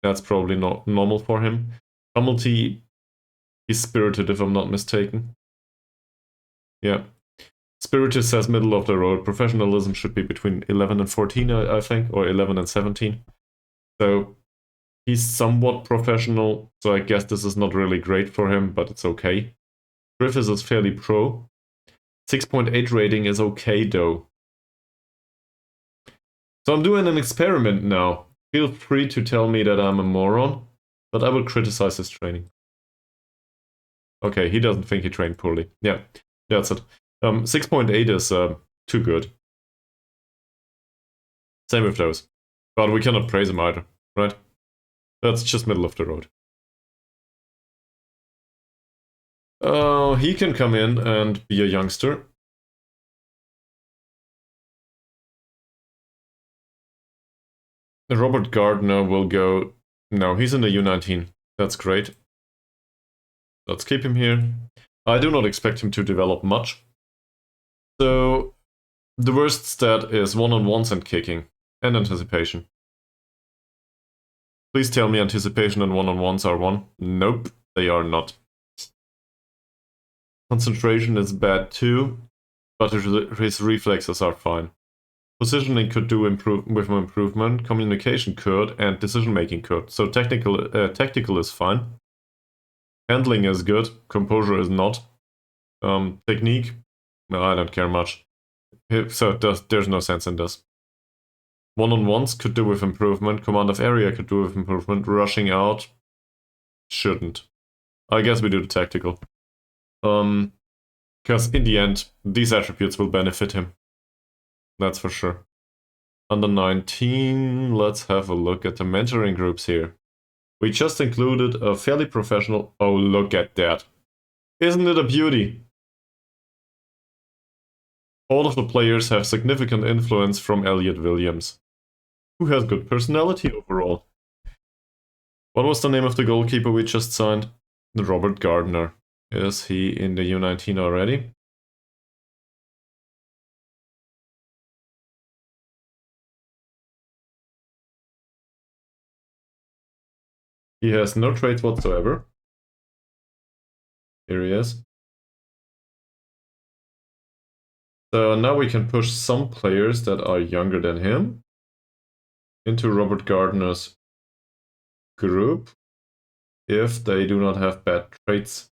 that's probably not normal for him. Hamilton, he's spirited if I'm not mistaken. Yeah. Spirited says middle of the road. Professionalism should be between 11 and 14, I think, or 11 and 17. So he's somewhat professional, so I guess this is not really great for him, but it's okay. Griffiths is fairly pro. 6.8 rating is okay, though. So I'm doing an experiment now. Feel free to tell me that I'm a moron, but I will criticize his training. Okay, he doesn't think he trained poorly. Yeah, that's it. 6.8 is too good. Same with those. But we cannot praise him either, right? That's just middle of the road. He can come in and be a youngster. Robert Gardner will go... No, he's in the U19. That's great. Let's keep him here. I do not expect him to develop much. So, the worst stat is one-on-ones and kicking, and anticipation. Please tell me anticipation and one-on-ones are 1. Nope, they are not. Concentration is bad too, but his reflexes are fine. Positioning could do with improvement, communication could, and decision-making could. So tactical is fine. Handling is good, composure is not. Technique, no, I don't care much. So there's no sense in this. One-on-ones could do with improvement, command of area could do with improvement, rushing out shouldn't. I guess we do the tactical. Because in the end, these attributes will benefit him. That's for sure. Under 19, let's have a look at the mentoring groups here. We just included a fairly professional... Oh, look at that. Isn't it a beauty? All of the players have significant influence from Elliot Williams, who has good personality overall. What was the name of the goalkeeper we just signed? Robert Gardner. Is he in the U19 already? He has no traits whatsoever. Here he is. So now we can push some players that are younger than him into Robert Gardner's group if they do not have bad traits.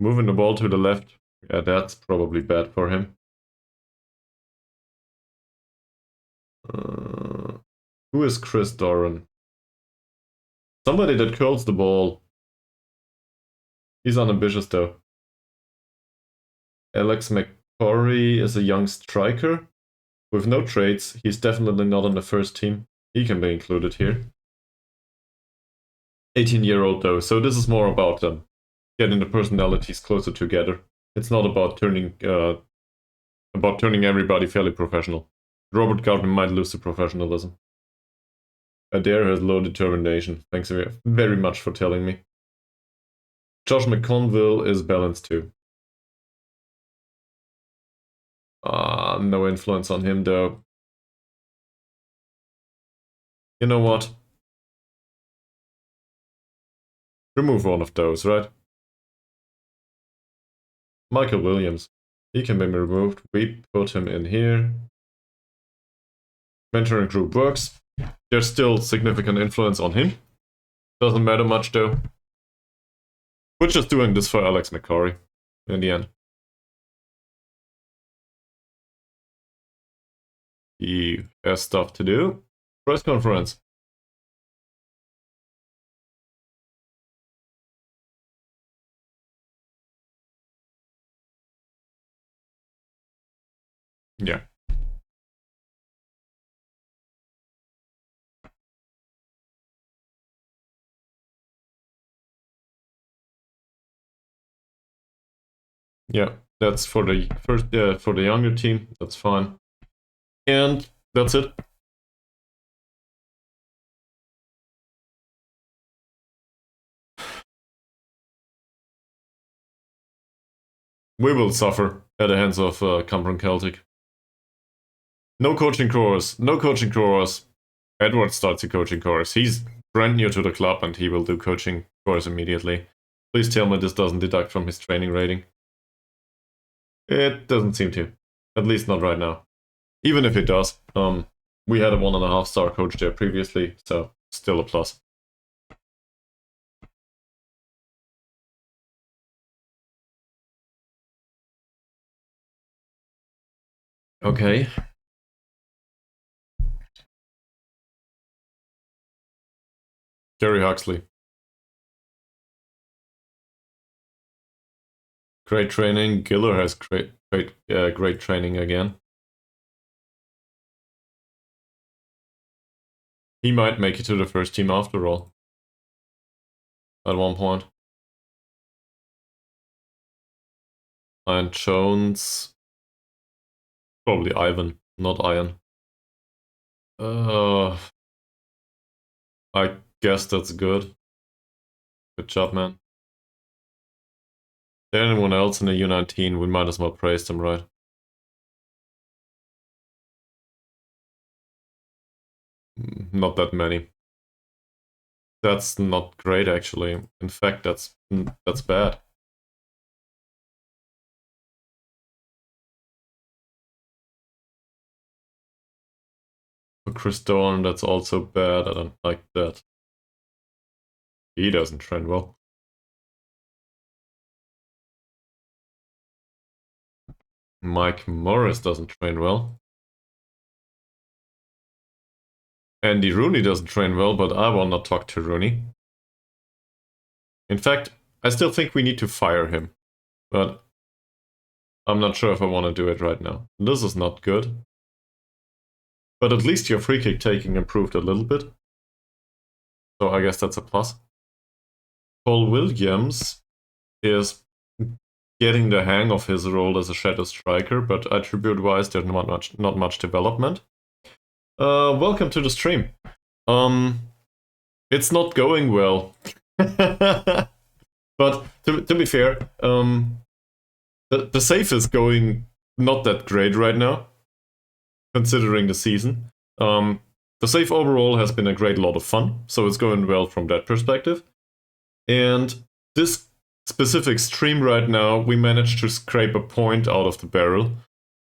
Moving the ball to the left, yeah, that's probably bad for him. Who is Chris Doran? Somebody that curls the ball. He's unambitious though. Alex McCory is a young striker with no traits. He's definitely not on the first team. He can be included here. 18-year-old though, so this is more about getting the personalities closer together. It's not about turning everybody fairly professional. Robert Gardner might lose the professionalism. Adair has low determination. Thanks very much for telling me. Josh McConville is balanced too. No influence on him though. You know what? Remove one of those, right? Michael Williams. He can be removed. We put him in here. Mentoring group works. There's still significant influence on him. Doesn't matter much though. We're just doing this for Alex McCarry in the end. He has stuff to do. Press conference. Yeah. Yeah, that's for the first for the younger team. That's fine. And that's it. We will suffer at the hands of Cameron Celtic. No coaching course. No coaching course. Edward starts a coaching course. He's brand new to the club and he will do coaching course immediately. Please tell me this doesn't deduct from his training rating. It doesn't seem to. At least not right now. Even if it does. We had a 1.5 star coach there previously, so still a plus. Okay. Gary Huxley. Great training. Giller has great training again. He might make it to the first team after all. At one point. And Jones. Probably Ivan, not Iron. I guess that's good. Good job, man. Anyone else in the U19, we might as well praise them, right? Not that many. That's not great, actually. In fact, that's bad. For Chris Dorn, that's also bad. I don't like that. He doesn't train well. Mike Morris doesn't train well. Andy Rooney doesn't train well, but I will not talk to Rooney. In fact, I still think we need to fire him. But I'm not sure if I want to do it right now. This is not good. But at least your free kick taking improved a little bit. So I guess that's a plus. Paul Williams is getting the hang of his role as a shadow striker, but attribute-wise, there's not much development. Welcome to the stream. It's not going well. But to be fair, the save is going not that great right now, considering the season. The save overall has been a great lot of fun, so it's going well from that perspective. And this specific stream right now, we managed to scrape a point out of the barrel.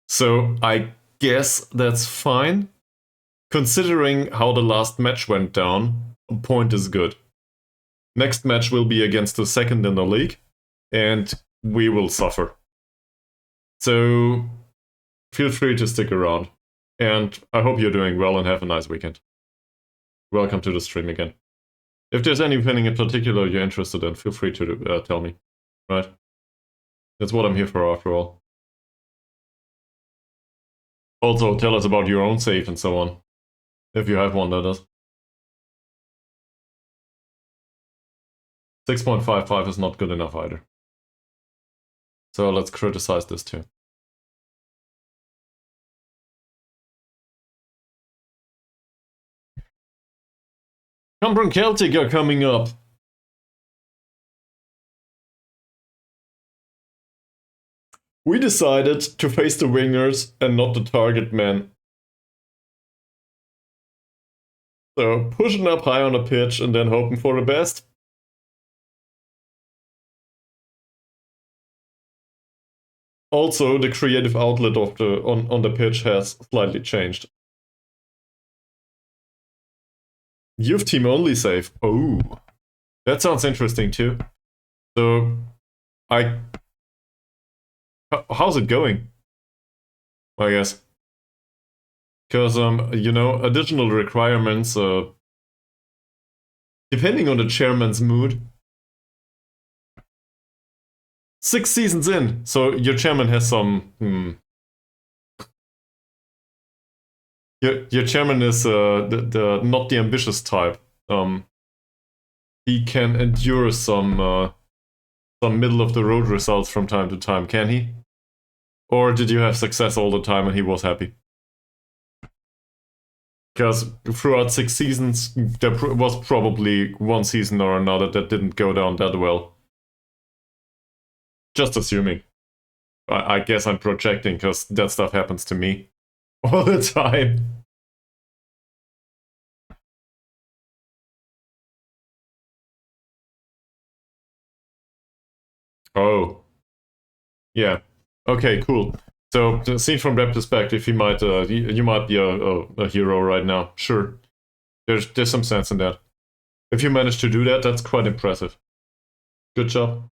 So I guess that's fine. Considering how the last match went down, a point is good. Next match will be against the second in the league, and we will suffer. So feel free to stick around. And I hope you're doing well and have a nice weekend. Welcome to the stream again. If there's anything in particular you're interested in, feel free to tell me. Right? That's what I'm here for after all. Also, tell us about your own save and so on. If you have one, that is. 6.55 is not good enough either. So let's criticize this too. Cumberland Celtic are coming up. We decided to face the wingers and not the target man. So pushing up high on the pitch and then hoping for the best. Also, the creative outlet of the on the pitch has slightly changed. Youth team only save. Oh, that sounds interesting too. So, how's it going? I guess because you know, additional requirements. Depending on the chairman's mood. 6 seasons in, so your chairman has some. Your chairman is the not the ambitious type. He can endure some middle of the road results from time to time, can he? Or did you have success all the time and he was happy? Because throughout 6 seasons, there was probably one season or another that didn't go down that well. Just assuming. I guess I'm projecting because that stuff happens to me all the time. Oh, yeah. Okay, cool. So, seen from that perspective, you might be a hero right now. Sure, there's some sense in that. If you manage to do that, that's quite impressive. Good job.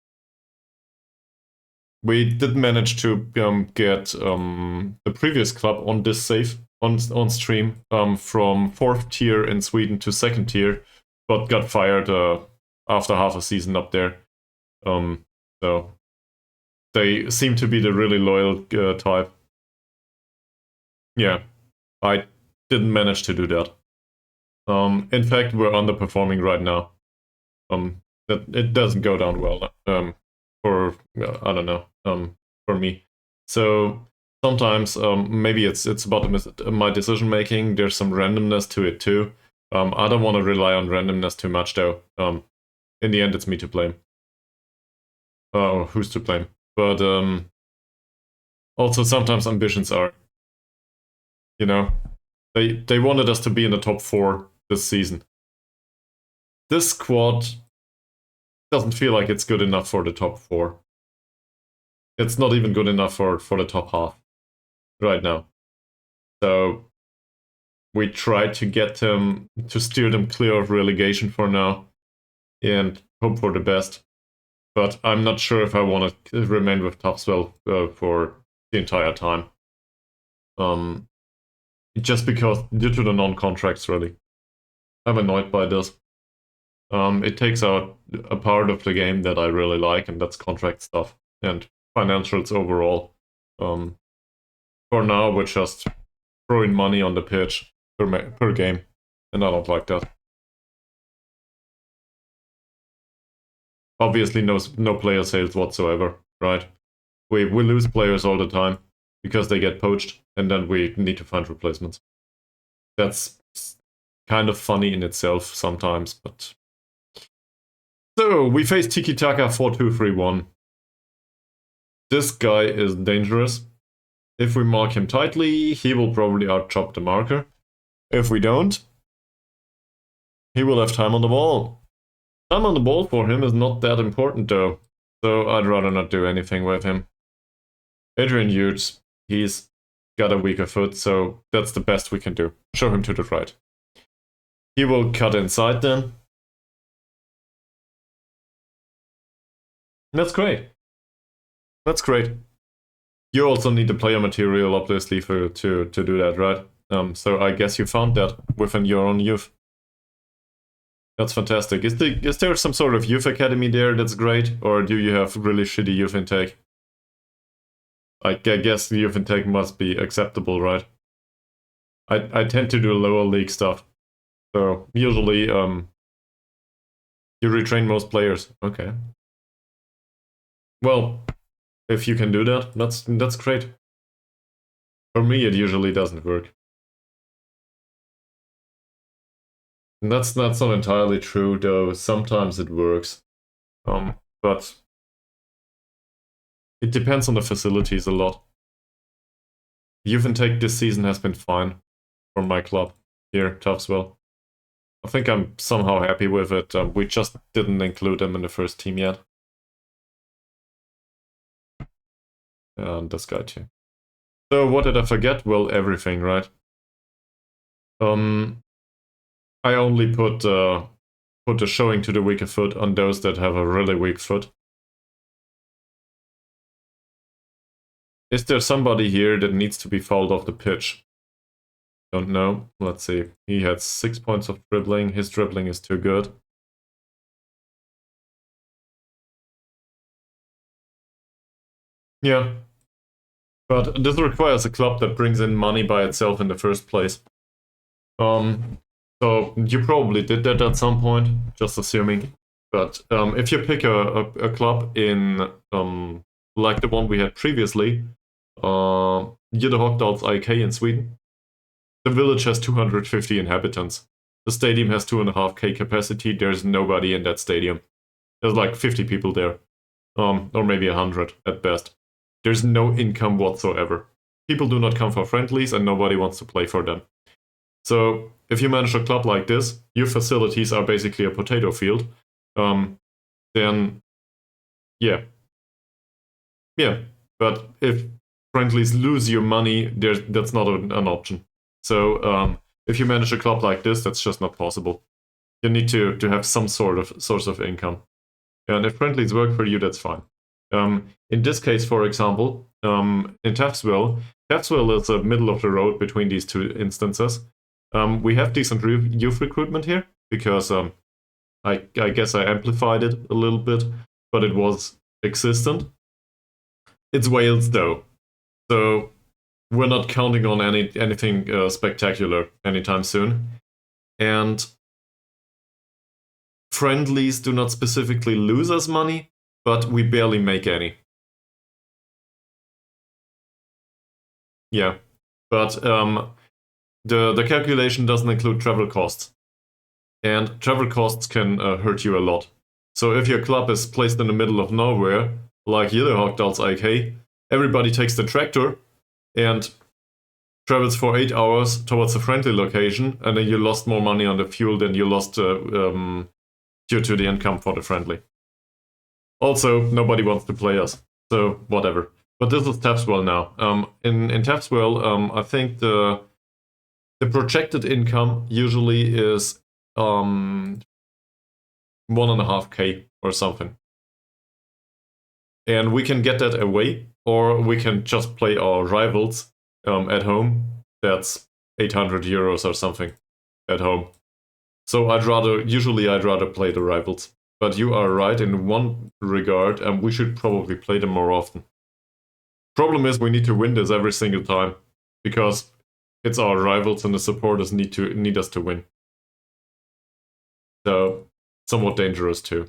We did manage to get the previous club on this save on stream from 4th tier in Sweden to 2nd tier, but got fired after half a season up there. So they seem to be the really loyal type. Yeah, I didn't manage to do that. In fact, we're underperforming right now. It doesn't go down well. For I don't know. For me, so sometimes maybe it's about my decision making. There's some randomness to it too. I don't want to rely on randomness too much though. In the end, it's me to blame. Who's to blame? But also sometimes ambitions are, you know, they wanted us to be in the top 4 this season. This squad doesn't feel like it's good enough for the top 4. It's not even good enough for the top half right now. So we try to get them to steer them clear of relegation for now and hope for the best. But I'm not sure if I want to remain with Taffs Well for the entire time. Just because due to the non-contracts, really, I'm annoyed by this. It takes out a part of the game that I really like, and that's contract stuff and financials overall. For now, we're just throwing money on the pitch per game, and I don't like that. Obviously, no player sales whatsoever, right? We lose players all the time because they get poached, and then we need to find replacements. That's kind of funny in itself sometimes, but. So, we face Tiki Taka 4-2-3-1. This guy is dangerous. If we mark him tightly, he will probably out-chop the marker. If we don't, he will have time on the ball. Time on the ball for him is not that important though, so I'd rather not do anything with him. Adrian Hughes, he's got a weaker foot, so that's the best we can do. Show him to the right. He will cut inside then. That's great. That's great. You also need the player material, obviously, to do that, right? So I guess you found that within your own youth. That's fantastic. Is there some sort of youth academy there that's great, or do you have really shitty youth intake? I guess the youth intake must be acceptable, right? I tend to do lower league stuff, so usually you retrain most players. Okay. Well, if you can do that, that's great. For me, it usually doesn't work. And that's not entirely true, though. Sometimes it works, but it depends on the facilities a lot. Youth intake this season has been fine for my club here, Taffs Well. I think I'm somehow happy with it. We just didn't include them in the first team yet. And this guy too. So what did I forget? Well, everything, right? I only put the showing to the weaker foot on those that have a really weak foot. Is there somebody here that needs to be fouled off the pitch? Don't know. Let's see. He had 6 points of dribbling. His dribbling is too good. Yeah. But this requires a club that brings in money by itself in the first place. So you probably did that at some point, just assuming. But if you pick a club in like the one we had previously, Jytte IK in Sweden, the village has 250 inhabitants. The stadium has 2.5K capacity. There's nobody in that stadium. There's like 50 people there, or maybe 100 at best. There's no income whatsoever. People do not come for friendlies, and nobody wants to play for them. So if you manage a club like this, your facilities are basically a potato field. Then yeah. But if friendlies lose your money, that's not an option. So if you manage a club like this, that's just not possible. You need to have some sort of source of income. And if friendlies work for you, that's fine. In this case, for example, in Taffs Well is the middle of the road between these two instances. We have decent youth recruitment here because I guess I amplified it a little bit, but it was existent. It's Wales though, so we're not counting on anything spectacular anytime soon. And friendlies do not specifically lose us money, but we barely make any. Yeah, but the calculation doesn't include travel costs. And travel costs can hurt you a lot. So if your club is placed in the middle of nowhere, like Jytte IK, everybody takes the tractor and travels for 8 hours towards a friendly location, and then you lost more money on the fuel than you lost due to the income for the friendly. Also, nobody wants to play us, so whatever. But this is Taffs Well now. In Taffs Well, I think the projected income usually is 1.5K or something. And we can get that away, or we can just play our rivals at home. That's 800 euros or something at home. So I'd rather play the rivals. But you are right in one regard, and we should probably play them more often. Problem is, we need to win this every single time, because it's our rivals and the supporters need us to win. So, somewhat dangerous too.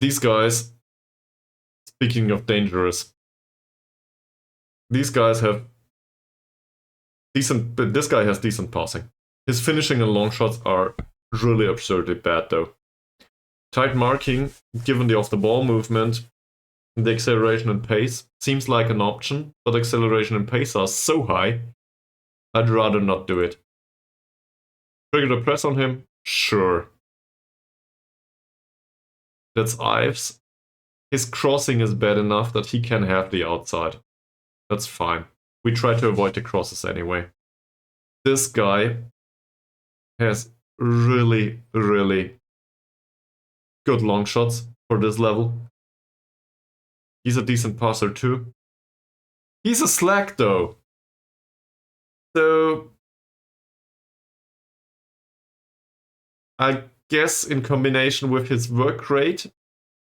These guys, speaking of dangerous, these guys have decent. This guy has decent passing. His finishing and long shots are really absurdly bad though. Tight marking, given the off-the-ball movement, the acceleration and pace seems like an option, but acceleration and pace are so high, I'd rather not do it. Trigger the press on him? Sure. That's Ives. His crossing is bad enough that he can have the outside. That's fine. We try to avoid the crosses anyway. This guy has really, really good long shots for this level. He's a decent passer too. He's a slack though. So I guess in combination with his work rate,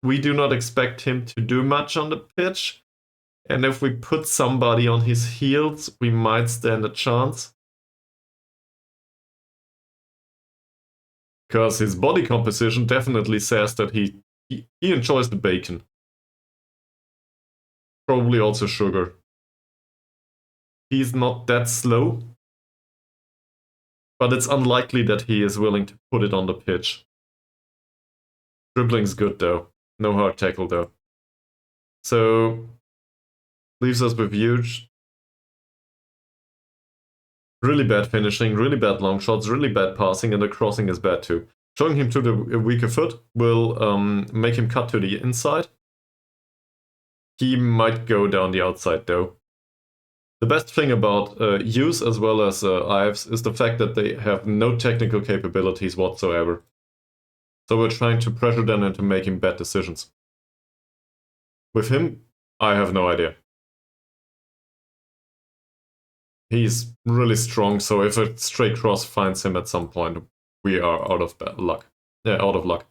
we do not expect him to do much on the pitch. And if we put somebody on his heels, we might stand a chance. Because his body composition definitely says that he enjoys the bacon. Probably also sugar. He's not that slow, but it's unlikely that he is willing to put it on the pitch. Dribbling's good though. No hard tackle though. So, leaves us with huge. Really bad finishing, really bad long shots, really bad passing, and the crossing is bad too. Showing him to the weaker foot will make him cut to the inside. He might go down the outside though. The best thing about Hughes as well as Ives is the fact that they have no technical capabilities whatsoever. So we're trying to pressure them into making bad decisions. With him, I have no idea. He's really strong, so if a straight cross finds him at some point, we are out of luck. Yeah, out of luck.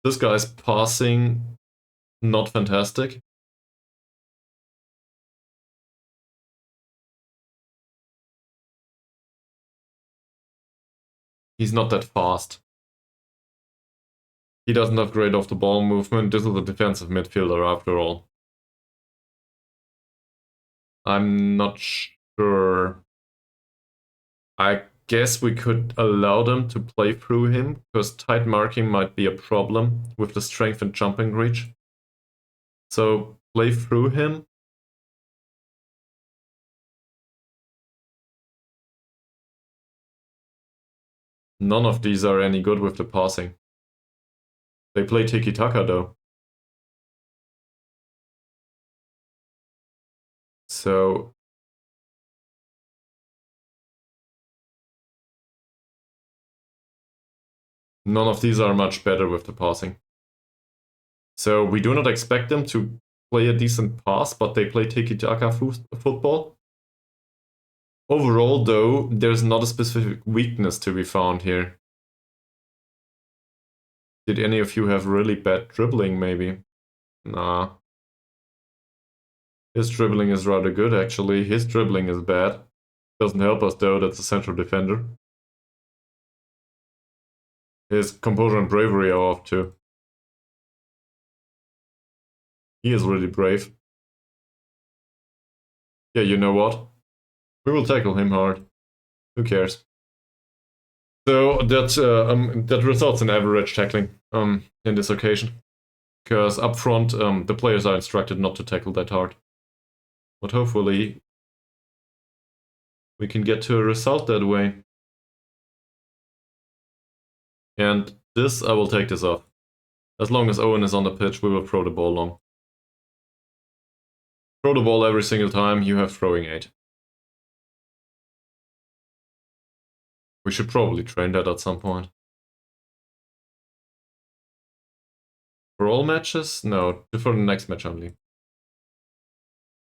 This guy's passing, not fantastic. He's not that fast. He doesn't have great off-the-ball movement. This is a defensive midfielder after all. I'm not sure. I guess we could allow them to play through him, because tight marking might be a problem with the strength and jumping reach. So play through him. None of these are any good with the passing. They play tiki-taka though. So none of these are much better with the passing. So we do not expect them to play a decent pass, but they play tiki-taka football. Overall, though, there's not a specific weakness to be found here. Did any of you have really bad dribbling, maybe? Nah. His dribbling is rather good, actually. His dribbling is bad. Doesn't help us, though, that's a central defender. His composure and bravery are off, too. He is really brave. Yeah, you know what? We will tackle him hard. Who cares? So that results in average tackling in this occasion. Because up front, the players are instructed not to tackle that hard. But hopefully we can get to a result that way. And this, I will take this off. As long as Owen is on the pitch, we will throw the ball long. Throw the ball every single time, you have throwing 8. We should probably train that at some point. For all matches? No, for the next match only.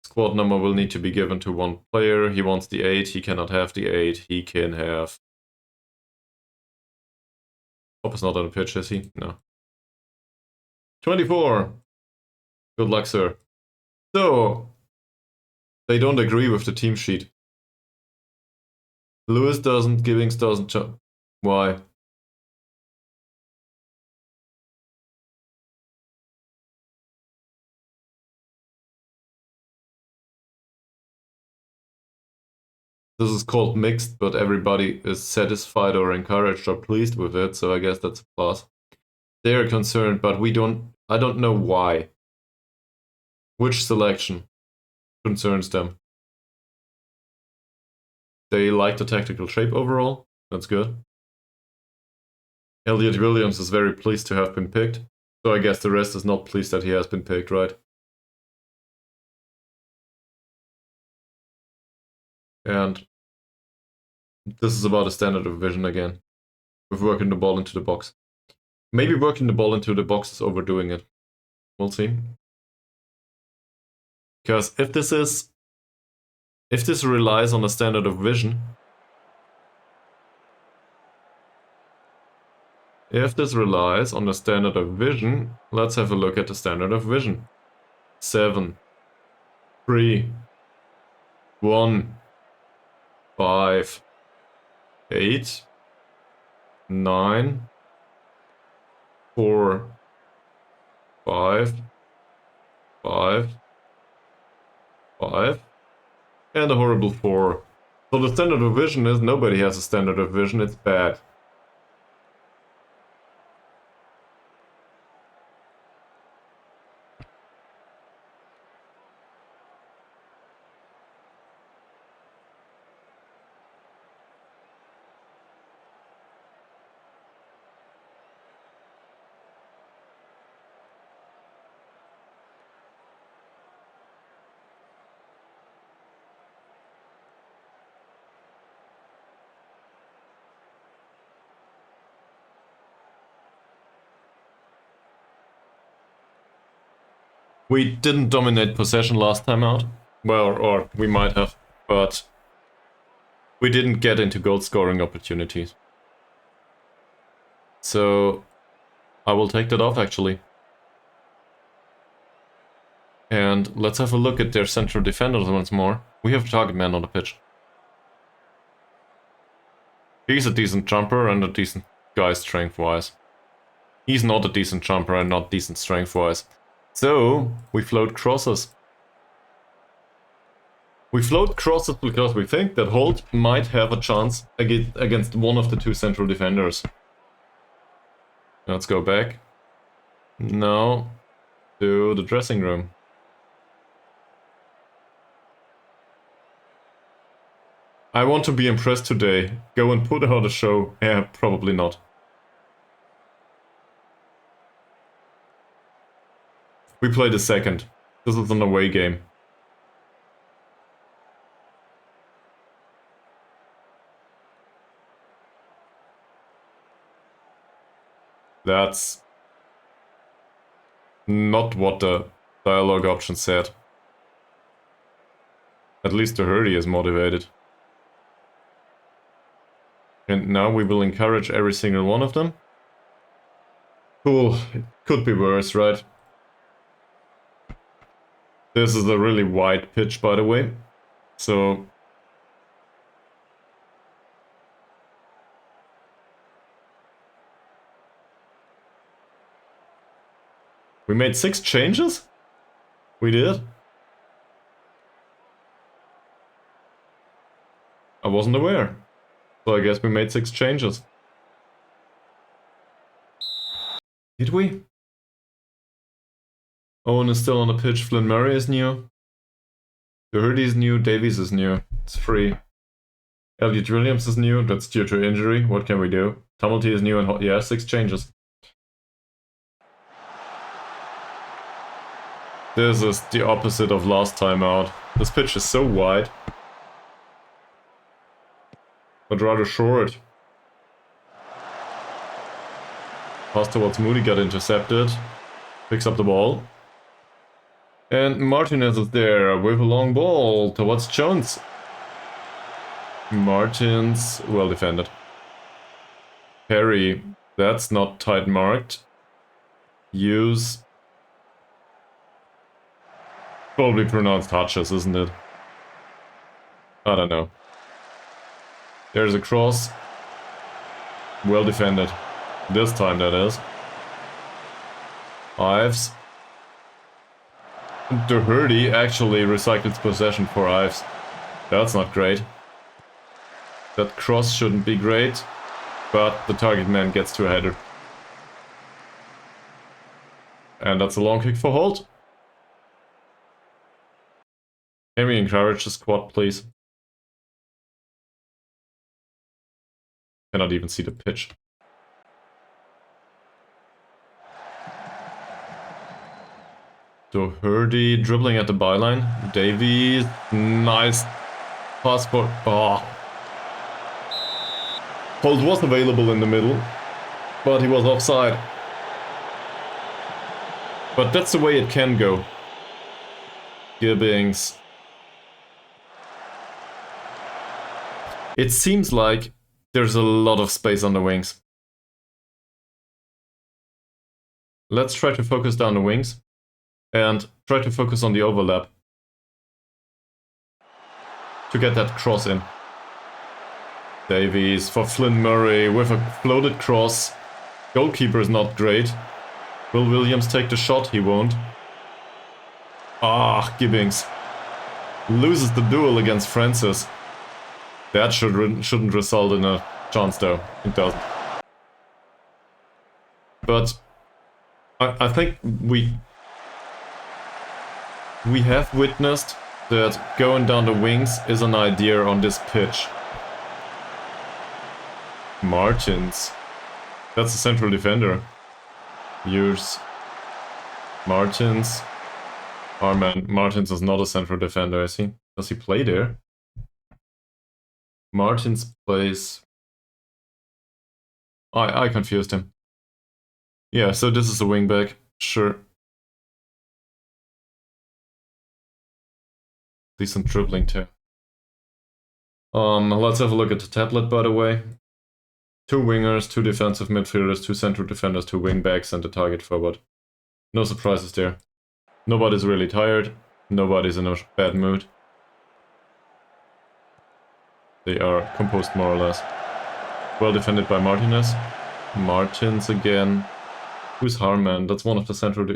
Squad number will need to be given to one player. He wants the 8, he cannot have the 8, he can have... Pop is not on the pitch, is he? No. 24! Good luck, sir. So, they don't agree with the team sheet. Lewis doesn't, Gibbings doesn't. Why? This is called mixed, but everybody is satisfied or encouraged or pleased with it, so I guess that's a plus. They are concerned, but I don't know why. Which selection concerns them? They like the tactical shape overall. That's good. Elliot Williams is very pleased to have been picked, so I guess the rest is not pleased that he has been picked, right? And this is about a standard of vision again, with working the ball into the box. Maybe working the ball into the box is overdoing it. We'll see. Because if this relies on a standard of vision, let's have a look at the standard of vision. 7, 3, 1, 5, 8, 9, 4, 5, 5, 5, and a horrible 4. So the standard of vision is nobody has a standard of vision, it's bad. We didn't dominate possession last time out. Well, or we might have, but we didn't get into goal scoring opportunities. So I will take that off actually. And let's have a look at their central defenders once more. We have a target man on the pitch. He's a decent jumper and a decent guy strength-wise. He's not a decent jumper and not decent strength-wise. So, we float crosses. We float crosses because we think that Holt might have a chance against one of the two central defenders. Let's go back. Now, to the dressing room. I want to be impressed today. Go and put out a show. Yeah, probably not. We play the second. This is an away game. That's not what the dialogue option said. At least the hurdy is motivated. And now we will encourage every single one of them. Cool, it could be worse, right? This is a really wide pitch, by the way. So... we made 6 changes? We did? I wasn't aware. So I guess we made 6 changes. Did we? Owen is still on the pitch, Flynn Murray is new. Doherty is new, Davies is new. It's free. Elliot Williams is new, that's due to injury. What can we do? Tumulty is new and yeah, 6 changes. This is the opposite of last time out. This pitch is so wide. But rather short. Pass towards Moody got intercepted. Picks up the ball. And Martinez is there with a long ball towards Jones. Martins, well defended. Perry, that's not tight marked. Use. Probably pronounced Hutches, isn't it? I don't know. There's a cross. Well defended. This time, that is. Ives. Doherty actually recycles possession for Ives. That's not great. That cross shouldn't be great, but the target man gets to a header. And that's a long kick for Holt. Can we encourage the squad, please? Cannot even see the pitch. Doherty dribbling at the byline. Davies, nice pass for... oh. Holt was available in the middle, but he was offside. But that's the way it can go. Gibbings. It seems like there's a lot of space on the wings. Let's try to focus down the wings and try to focus on the overlap to get that cross in. Davies for Flynn Murray with a floated cross. Goalkeeper is not great. Will Williams take the shot? He won't. Ah, Gibbings loses the duel against Francis. That shouldn't result in a chance though. It doesn't. But I think we have witnessed that going down the wings is an idea on this pitch. Martins. That's a central defender. Yours. Martins. Oh man, Martins is not a central defender, is he? Does he play there? Martins plays... I confused him. Yeah, so this is a wingback. Sure. Decent dribbling too. Let's have a look at the tablet, by the way. 2 wingers, 2 defensive midfielders, 2 central defenders, 2 wing backs, and a target forward. No surprises there. Nobody's really tired. Nobody's in a bad mood. They are composed more or less. Well defended by Martinez. Martins again. Who's Harman? That's one of the central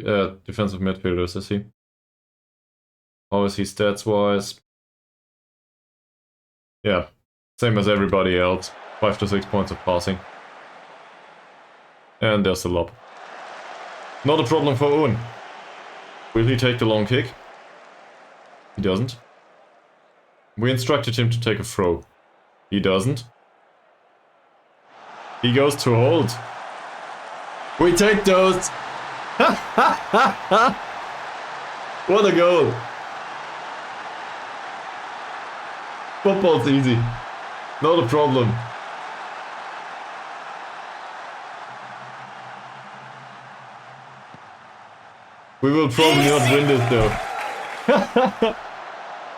defensive midfielders, is he? How is he stats-wise? Yeah, same as everybody else. 5 to 6 points of passing. And there's the lob. Not a problem for Owen. Will he take the long kick? He doesn't. We instructed him to take a throw. He doesn't. He goes to hold. We take those! What a goal! Football's easy. Not a problem. We will probably not win this though.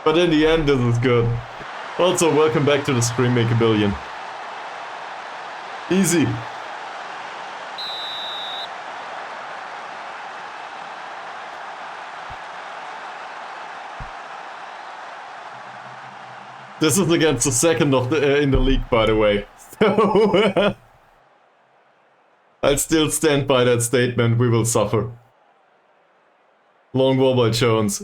But in the end, this is good. Also, welcome back to the stream, make a billion. Easy. This is against the second of the in the league, by the way. So I'll still stand by that statement. We will suffer. Long ball by Jones.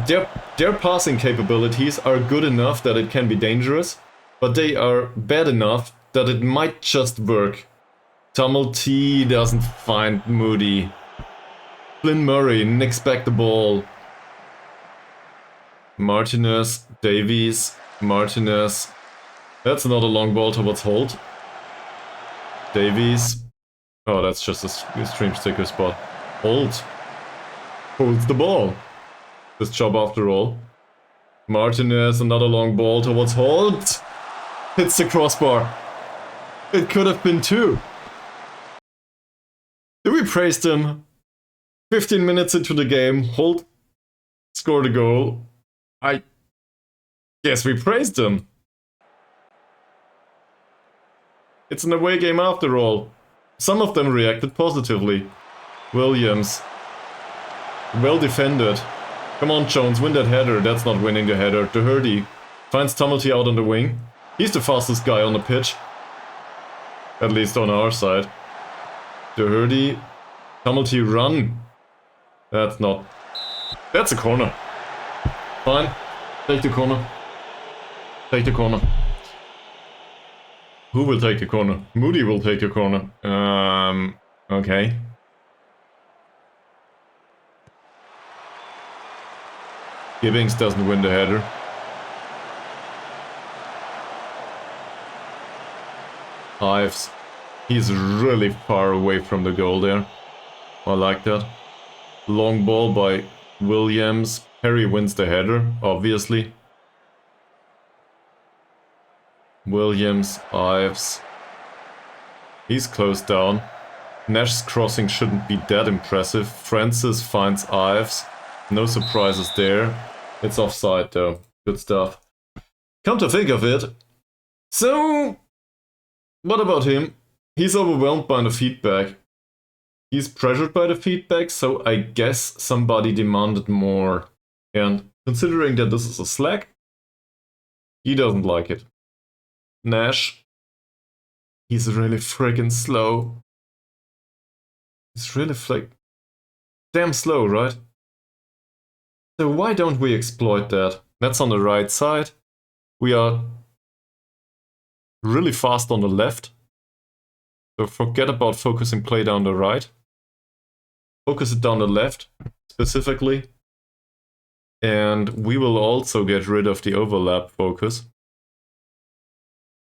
Their passing capabilities are good enough that it can be dangerous, but they are bad enough that it might just work. Tumulty doesn't find Moody. Flynn Murray nicks back the ball. Martinez, Davies, Martinez. That's not a long ball towards Holt. Davies. Oh, that's just a stream sticker spot. Holt holds the ball. This job after all. Martinez, another long ball towards Holt. Hits the crossbar. It could have been 2. Did we praise them? 15 minutes into the game, Holt scored a goal. I guess we praised them. It's an away game after all. Some of them reacted positively. Williams. Well defended. Come on, Jones, win that header. That's not winning the header. Doherty finds Tumulty out on the wing. He's the fastest guy on the pitch. At least on our side. Doherty. Tumulty, run. That's not... That's a corner. Fine. Take the corner. Take the corner. Who will take the corner? Moody will take the corner. Okay. Gibbings doesn't win the header. Ives. He's really far away from the goal there. I like that. Long ball by Williams. Perry wins the header, obviously. Williams, Ives. He's closed down. Nash's crossing shouldn't be that impressive. Francis finds Ives. No surprises there. It's offside though. Good stuff. Come to think of it. So, what about him? He's overwhelmed by the feedback. He's pressured by the feedback, so I guess somebody demanded more. And considering that this is a slack, he doesn't like it. Nash. He's really friggin' slow. He's really damn slow, right? So why don't we exploit that? That's on the right side. We are really fast on the left. So forget about focusing play down the right. Focus it down the left, specifically. And we will also get rid of the overlap focus.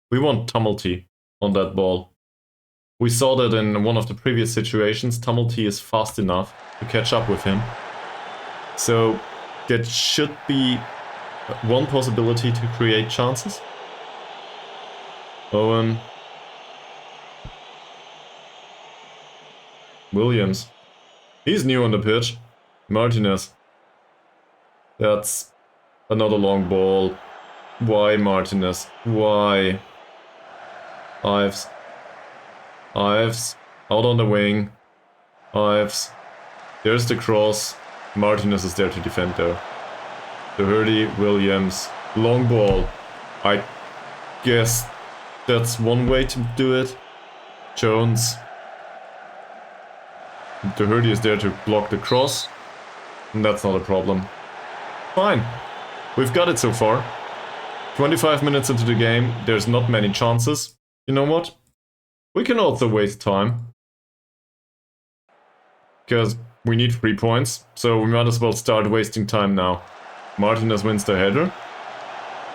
We want Tumulty on that ball. We saw that in one of the previous situations. Tumulty is fast enough to catch up with him. So that should be one possibility to create chances. Owen. Williams. He's new on the pitch. Martinez. That's Another long ball. Why, Martinez? Why? Ives. Ives. Out on the wing. Ives. There's the cross. Martinez is there to defend though. Doherty, Williams. Long ball. I guess that's one way to do it. Jones. Doherty is there to block the cross. And that's not a problem. Fine. We've got it so far. 25 minutes into the game, there's not many chances. You know what? We can also waste time. Because we need 3 points, so we might as well start wasting time now. Martinez wins the header.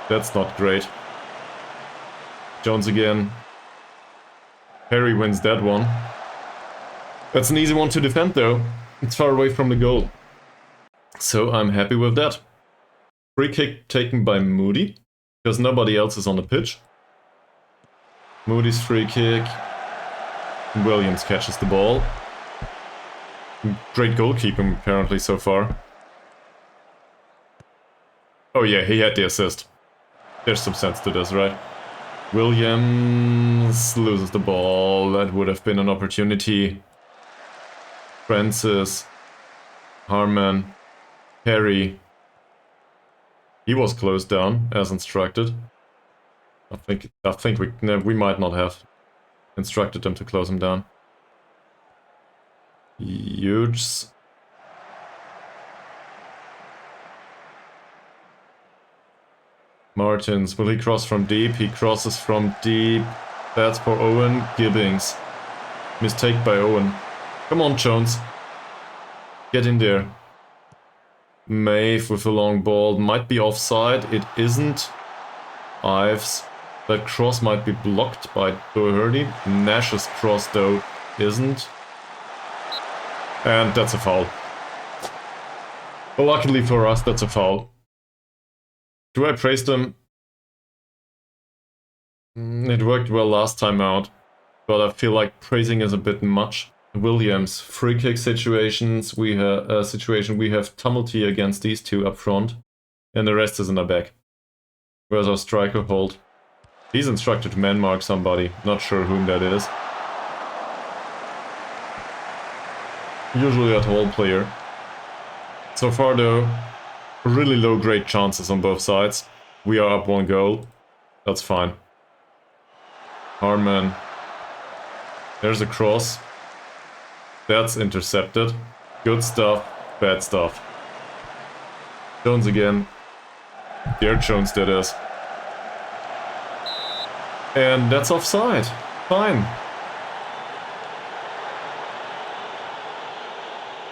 That's not great. Jones again. Perry wins that one. That's an easy one to defend though. It's far away from the goal. So I'm happy with that. Free kick taken by Moody, because nobody else is on the pitch. Moody's free kick. Williams catches the ball. Great goalkeeping apparently so far. Oh yeah, he had the assist. There's some sense to this, right? Williams loses the ball. That would have been an opportunity. Francis. Harman. Perry. He was closed down as instructed. I think we might not have instructed them to close him down. Huge. Martins, will he cross from deep? He crosses from deep. That's for Owen Gibbings. Mistake by Owen. Come on, Jones. Get in there. Maeve with a long ball. Might be offside. It isn't. Ives. That cross might be blocked by Doherty. Nash's cross, though, isn't. And that's a foul. But luckily for us, that's a foul. Do I praise them? It worked well last time out, but I feel like praising is a bit much. Williams, free kick situations. We have a situation. We have Tumulty against these two up front, and the rest is in the back. Where's our striker hold? He's instructed to man mark somebody. Not sure whom that is. Usually a tall player. So far though, really low grade chances on both sides. We are up 1 goal. That's fine. Harman. There's a cross. That's intercepted. Good stuff, bad stuff. Jones again. There Jones that is. And that's offside. Fine.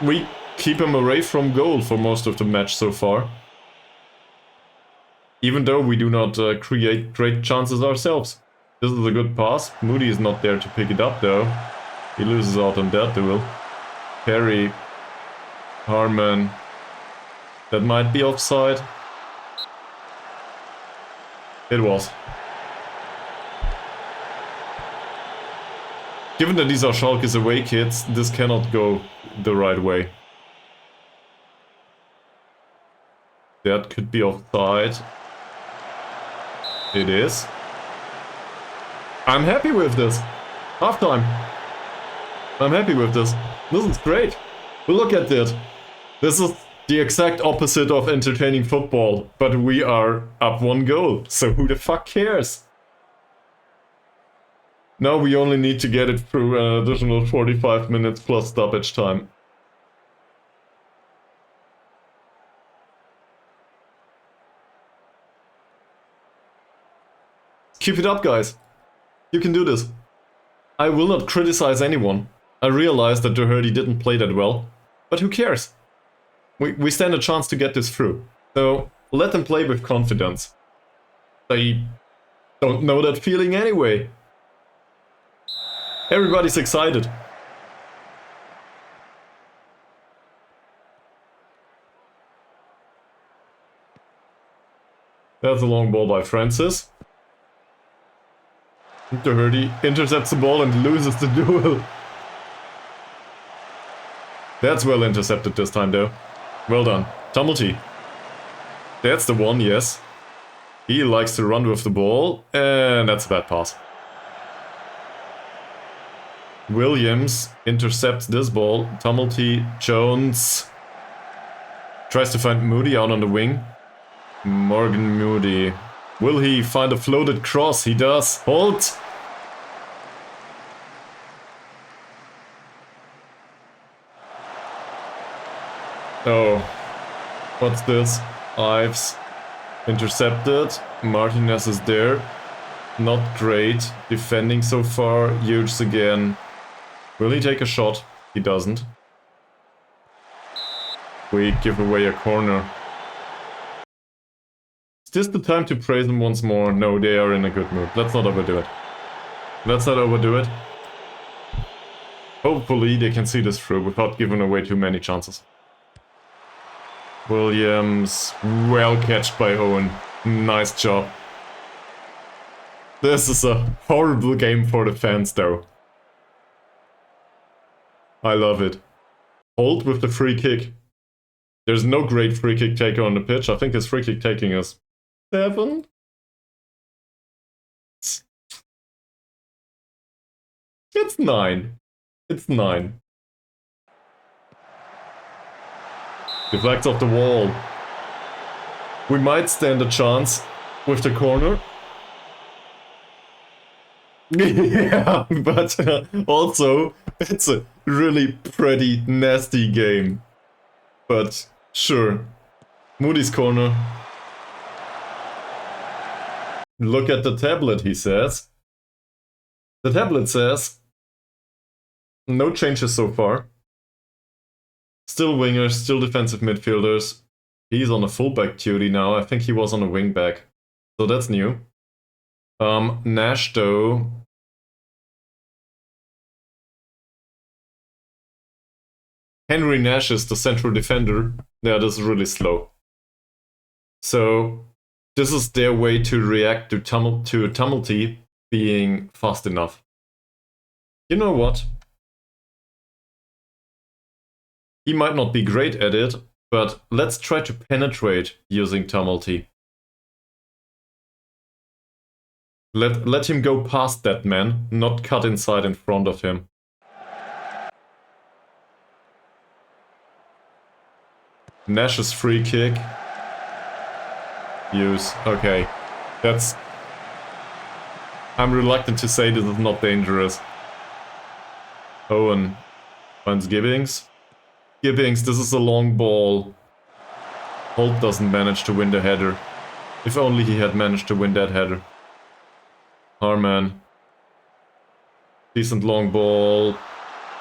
We keep him away from goal for most of the match so far. Even though we do not create great chances ourselves. This is a good pass. Moody is not there to pick it up though. He loses out on that duel. Perry. Harman. That might be offside. It was. Given that these are Schalke's away kids, this cannot go the right way. That could be offside. It is. I'm happy with this. Halftime. I'm happy with this. This is great. But look at that. This is the exact opposite of entertaining football. But we are up 1 goal. So who the fuck cares? Now we only need to get it through an additional 45 minutes plus stoppage time. Keep it up, guys. You can do this. I will not criticize anyone. I realize that Doherty didn't play that well, but who cares? We stand a chance to get this through. So let them play with confidence. They don't know that feeling anyway. Everybody's excited. That's a long ball by Francis. Doherty intercepts the ball and loses the duel. That's well intercepted this time though. Well done. Tumulty. That's the one, yes. He likes to run with the ball, and that's a bad pass. Williams intercepts this ball. Tumulty, Jones tries to find Moody out on the wing. Morgan Moody. Will he find a floated cross? He does. Hold! Oh. What's this? Ives intercepted. Martinez is there. Not great. Defending so far. Hughes again. Will he take a shot? He doesn't. We give away a corner. Is this the time to praise them once more? No, they are in a good mood. Let's not overdo it. Let's not overdo it. Hopefully they can see this through without giving away too many chances. Williams, well catched by Owen. Nice job. This is a horrible game for the fans though. I love it. Holt with the free kick. There's no great free kick taker on the pitch. I think his free kick taking is 7. It's 9. It's 9. Deflects off the wall. We might stand a chance with the corner. Yeah, but also it's a really pretty nasty game. But sure. Moody's corner. Look at the tablet, he says. The tablet says no changes so far. Still wingers, still defensive midfielders. He's on a fullback duty now. I think he was on a wingback. So that's new. Nash though. Henry Nash is the central defender. Yeah, this is really slow. So this is their way to react to Tumulty being fast enough. You know what? He might not be great at it, but let's try to penetrate using Tumulty. Let him go past that man, not cut inside in front of him. Nash's free kick. Use. Okay. That's... I'm reluctant to say this is not dangerous. Owen finds Gibbings. Gibbings, this is a long ball. Holt doesn't manage to win the header. If only he had managed to win that header. Harman. Decent long ball.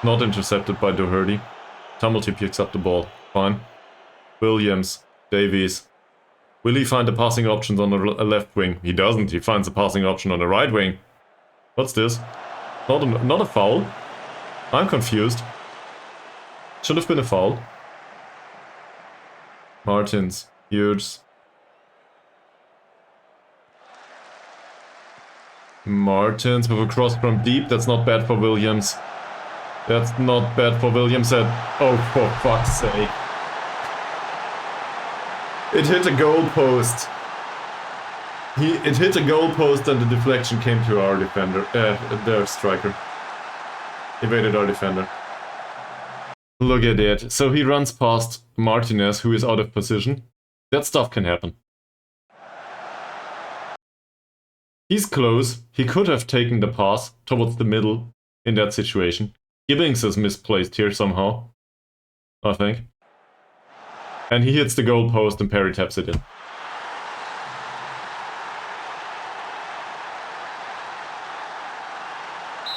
Not intercepted by Doherty. Tumulty picks up the ball. Fine. Williams. Davies. Will he find the passing options on the left wing? He doesn't. He finds a passing option on the right wing. What's this? Not a foul? I'm confused. Should have been a foul. Martins. Hughes. Martins with a cross from deep. That's not bad for Williams. That's not bad for Williams. Oh, for fuck's sake. It hit a goal post. It hit a goal post and the deflection came to our defender. Their striker. Evaded our defender. Look at it. So he runs past Martinez, who is out of position. That stuff can happen. He's close. He could have taken the pass towards the middle in that situation. Gibbings is misplaced here somehow, I think. And he hits the goal post and Perry taps it in.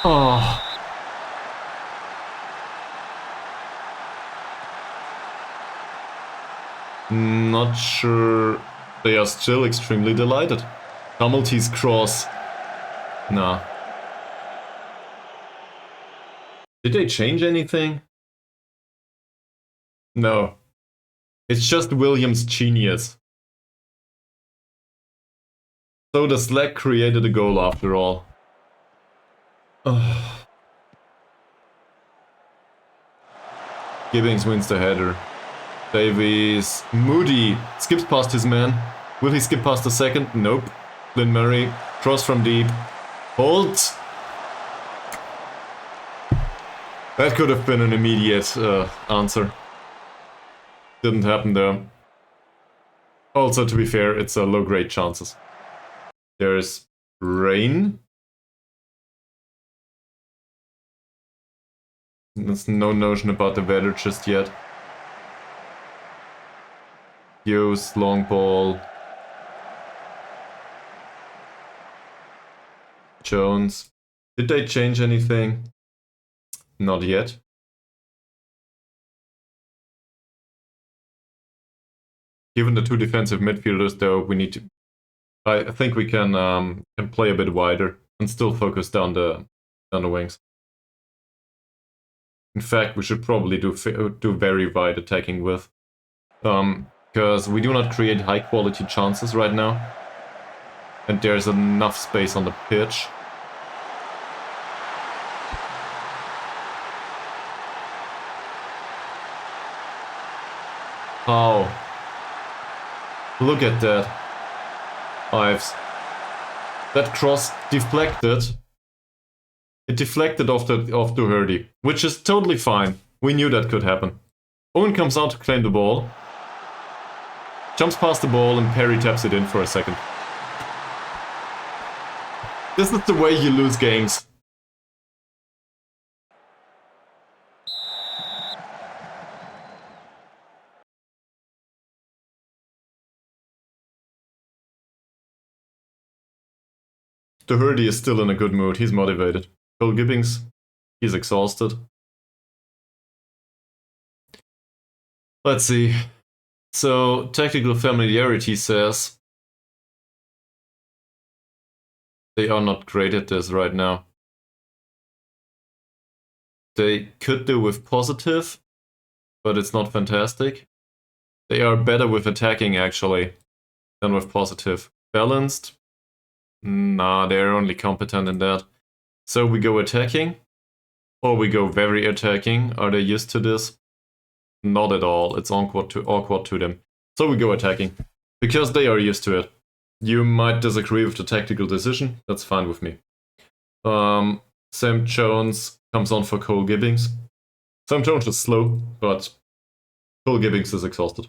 Oh. Not sure. They are still extremely delighted. Tumulty's cross. Nah. Did they change anything? No. It's just Williams' genius. So the slack created a goal after all. Ugh. Gibbings wins the header. Davies. Moody skips past his man. Will he skip past the second? Nope. Lynn Murray. Cross from deep. Hold. That could have been an immediate answer. Didn't happen there. Also, to be fair, it's a low-grade chances. There's rain. There's no notion about the weather just yet. Hughes, long ball. Jones. Did they change anything? Not yet. Given the two defensive midfielders, though, we need to. I think we can play a bit wider and still focus down the wings. In fact, we should probably do very wide attacking width, because we do not create high quality chances right now, and there's enough space on the pitch. Oh, look at that, Ives. That cross deflected. It deflected off Doherty, which is totally fine. We knew that could happen. Owen comes out to claim the ball. Jumps past the ball and Perry taps it in for a second. This is the way you lose games. Doherty is still in a good mood. He's motivated. Cole Gibbings, he's exhausted. Let's see. So, tactical familiarity says they are not great at this right now. They could do with positive, but it's not fantastic. They are better with attacking, actually, than with positive. Balanced? Nah, they're only competent in that. So we go attacking, or we go very attacking. Are they used to this? Not at all. It's awkward to them. So we go attacking, because they are used to it. You might disagree with the tactical decision. That's fine with me. Sam Jones comes on for Cole Gibbings. Sam Jones is slow, but Cole Gibbings is exhausted.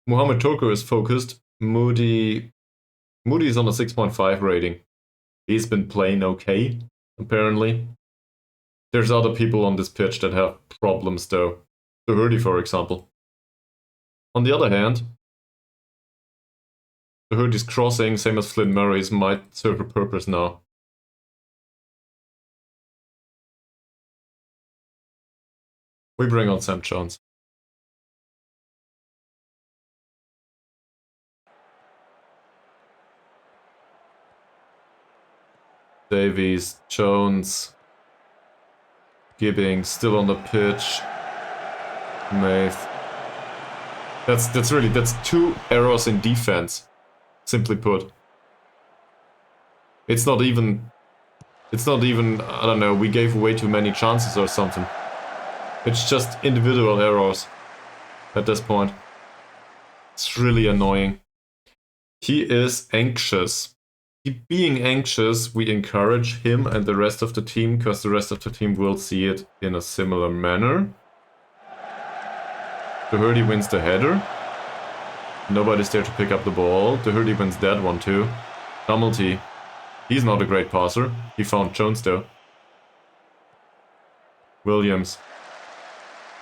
Mohamed Toko is focused. Moody is on a 6.5 rating. He's been playing okay, apparently. There's other people on this pitch that have problems, though. Doherty, for example. On the other hand, Doherty's crossing, same as Flynn Murray's, might serve a purpose now. We bring on Sam Jones. Davies, Jones, Gibbings still on the pitch. Maith. That's two errors in defense, simply put. It's not even, I don't know, we gave away too many chances or something. It's just individual errors at this point. It's really annoying. He is anxious. Being anxious, we encourage him and the rest of the team, because the rest of the team will see it in a similar manner. Doherty wins the header. Nobody's there to pick up the ball. Doherty wins that one too. Tumulty. He's not a great passer. He found Jones though. Williams.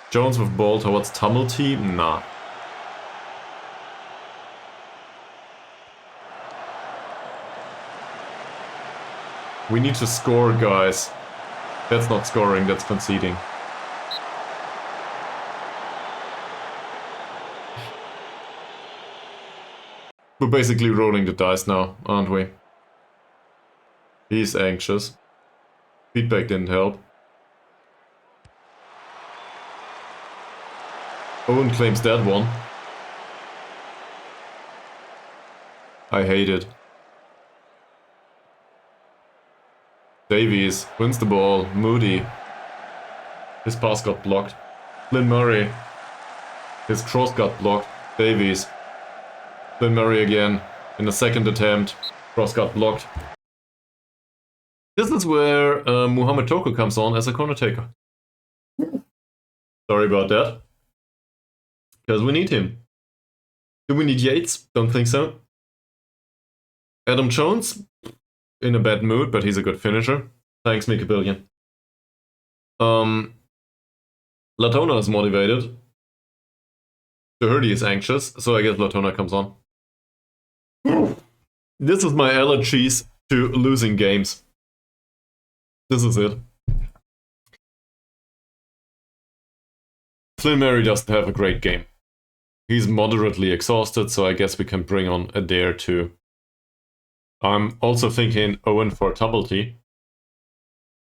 Jones with ball towards Tumulty? Nah. We need to score, guys. That's not scoring, that's conceding. We're basically rolling the dice now, aren't we? He's anxious. Feedback didn't help. Owen claims that one. I hate it. Davies wins the ball. Moody. His pass got blocked. Flynn Murray. His cross got blocked. Davies. Flynn Murray again. In the second attempt. Cross got blocked. This is where Muhammad Toko comes on as a corner taker. Sorry about that. Because we need him. Do we need Yates? Don't think so. Adam Jones? In a bad mood, but he's a good finisher. Thanks, Mika Billion. Latona is motivated. Doherty is anxious, so I guess Latona comes on. This is my allergies to losing games. This is it. Flynn Murray doesn't have a great game. He's moderately exhausted, so I guess we can bring on Adair too. I'm also thinking Owen for Tumblety.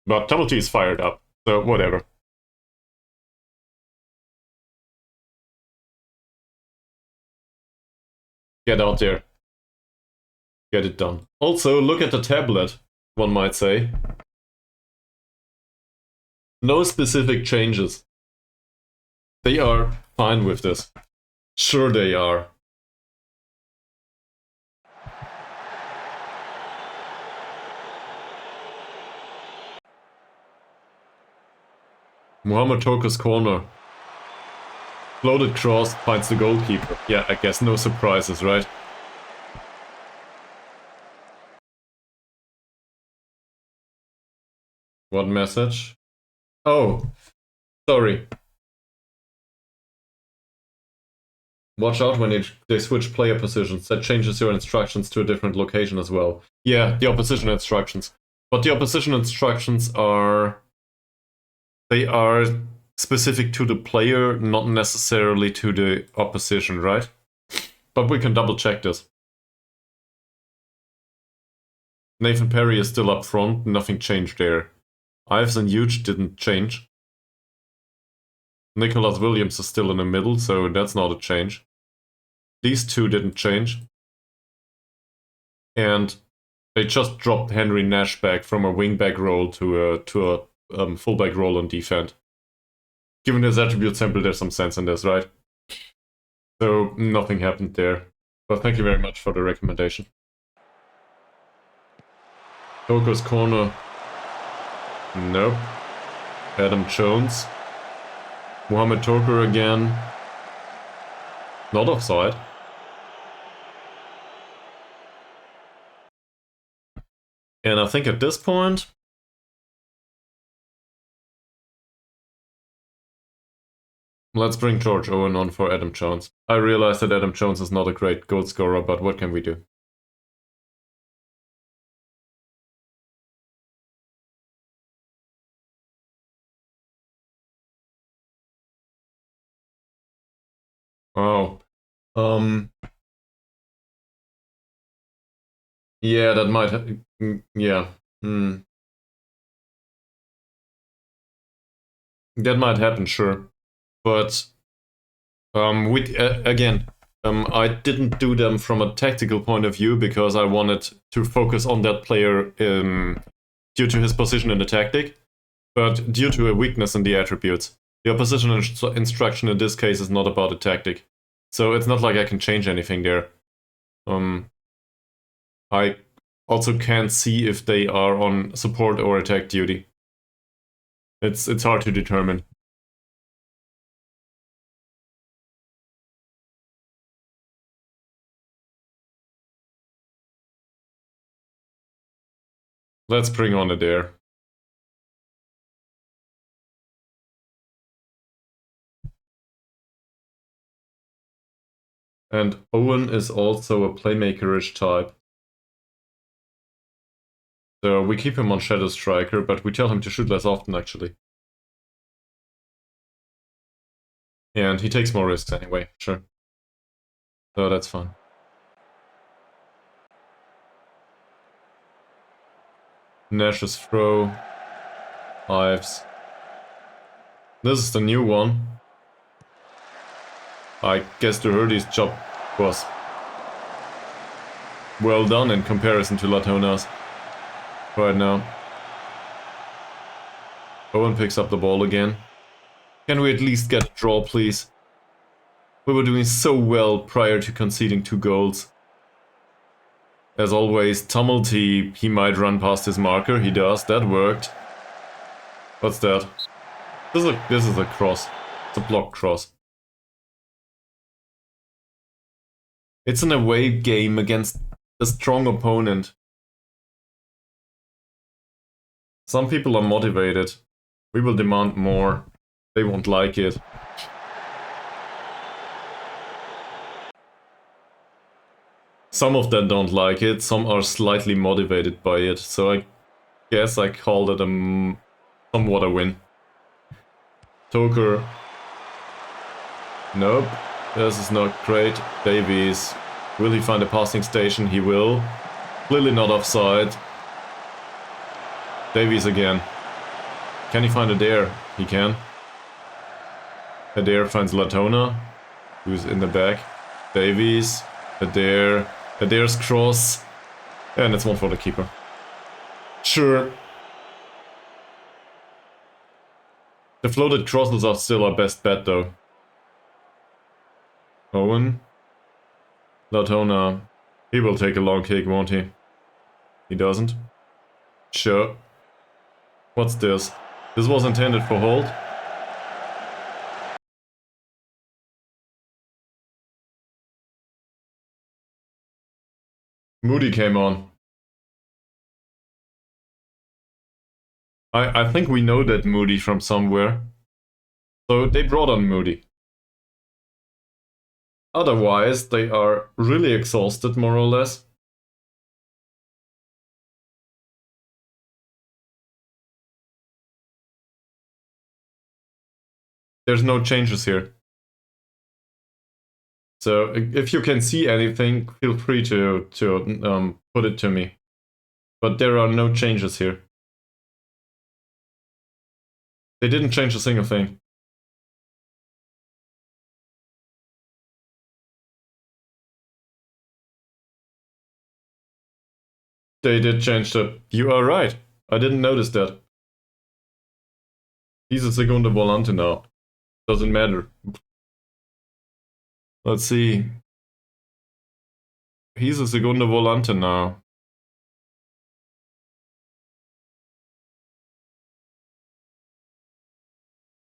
But Tumblety is fired up, so whatever. Get out there. Get it done. Also, look at the tablet, one might say. No specific changes. They are fine with this. Sure they are. Muhammad Toko's corner. Floated cross finds the goalkeeper. Yeah, I guess no surprises, right? What message? Oh, sorry. Watch out when they switch player positions. That changes your instructions to a different location as well. Yeah, the opposition instructions. But the opposition instructions are... They are specific to the player, not necessarily to the opposition, right? But we can double check this. Nathan Perry is still up front, nothing changed there. Ives and Huge didn't change. Nicholas Williams is still in the middle, so that's not a change. These two didn't change. And they just dropped Henry Nash back from a wingback role to a fullback role on defense. Given his attribute sample, there's some sense in this, right? So nothing happened there. But thank you very much for the recommendation. Toko's corner. Nope. Adam Jones. Muhammad Toko again. Not offside. And I think at this point... Let's bring George Owen on for Adam Jones. I realize that Adam Jones is not a great goal scorer, but what can we do? Oh. Yeah, that might... yeah. That might happen, sure. But... again, I didn't do them from a tactical point of view because I wanted to focus on that player due to his position in the tactic, but due to a weakness in the attributes. The opposition instruction in this case is not about a tactic, so it's not like I can change anything there. I also can't see if they are on support or attack duty. It's hard to determine. Let's bring on Adair. And Owen is also a playmaker-ish type. So we keep him on Shadow Striker, but we tell him to shoot less often, actually. And he takes more risks anyway, sure. So that's fine. Nash's throw. Ives. This is the new one. I guess Doherty's job was well done in comparison to Latona's right now. Owen picks up the ball again. Can we at least get a draw, please? We were doing so well prior to conceding 2 goals. As always, Tumulty, he might run past his marker. He does. That worked. What's that? This is a cross. It's a block cross. It's an away game against a strong opponent. Some people are motivated. We will demand more. They won't like it. Some of them don't like it. Some are slightly motivated by it. So I guess I called it somewhat a win. Toker. Nope. This is not great. Davies. Will he find a passing station? He will. Clearly not offside. Davies again. Can he find Adair? He can. Adair finds Latona, who's in the back. Davies. Adair. Adair's cross. And it's one for the keeper. Sure. The floated crosses are still our best bet though. Owen. Latona. He will take a long kick, won't he? He doesn't. Sure. What's this? This was intended for hold. Moody came on. I think we know that Moody from somewhere. So they brought on Moody. Otherwise, they are really exhausted, more or less. There's no changes here. So if you can see anything, feel free to put it to me. But there are no changes here. They didn't change a single thing. They did change the... You are right. I didn't notice that. He's a Segunda Volante now. Doesn't matter. Let's see. He's a Segunda Volante now.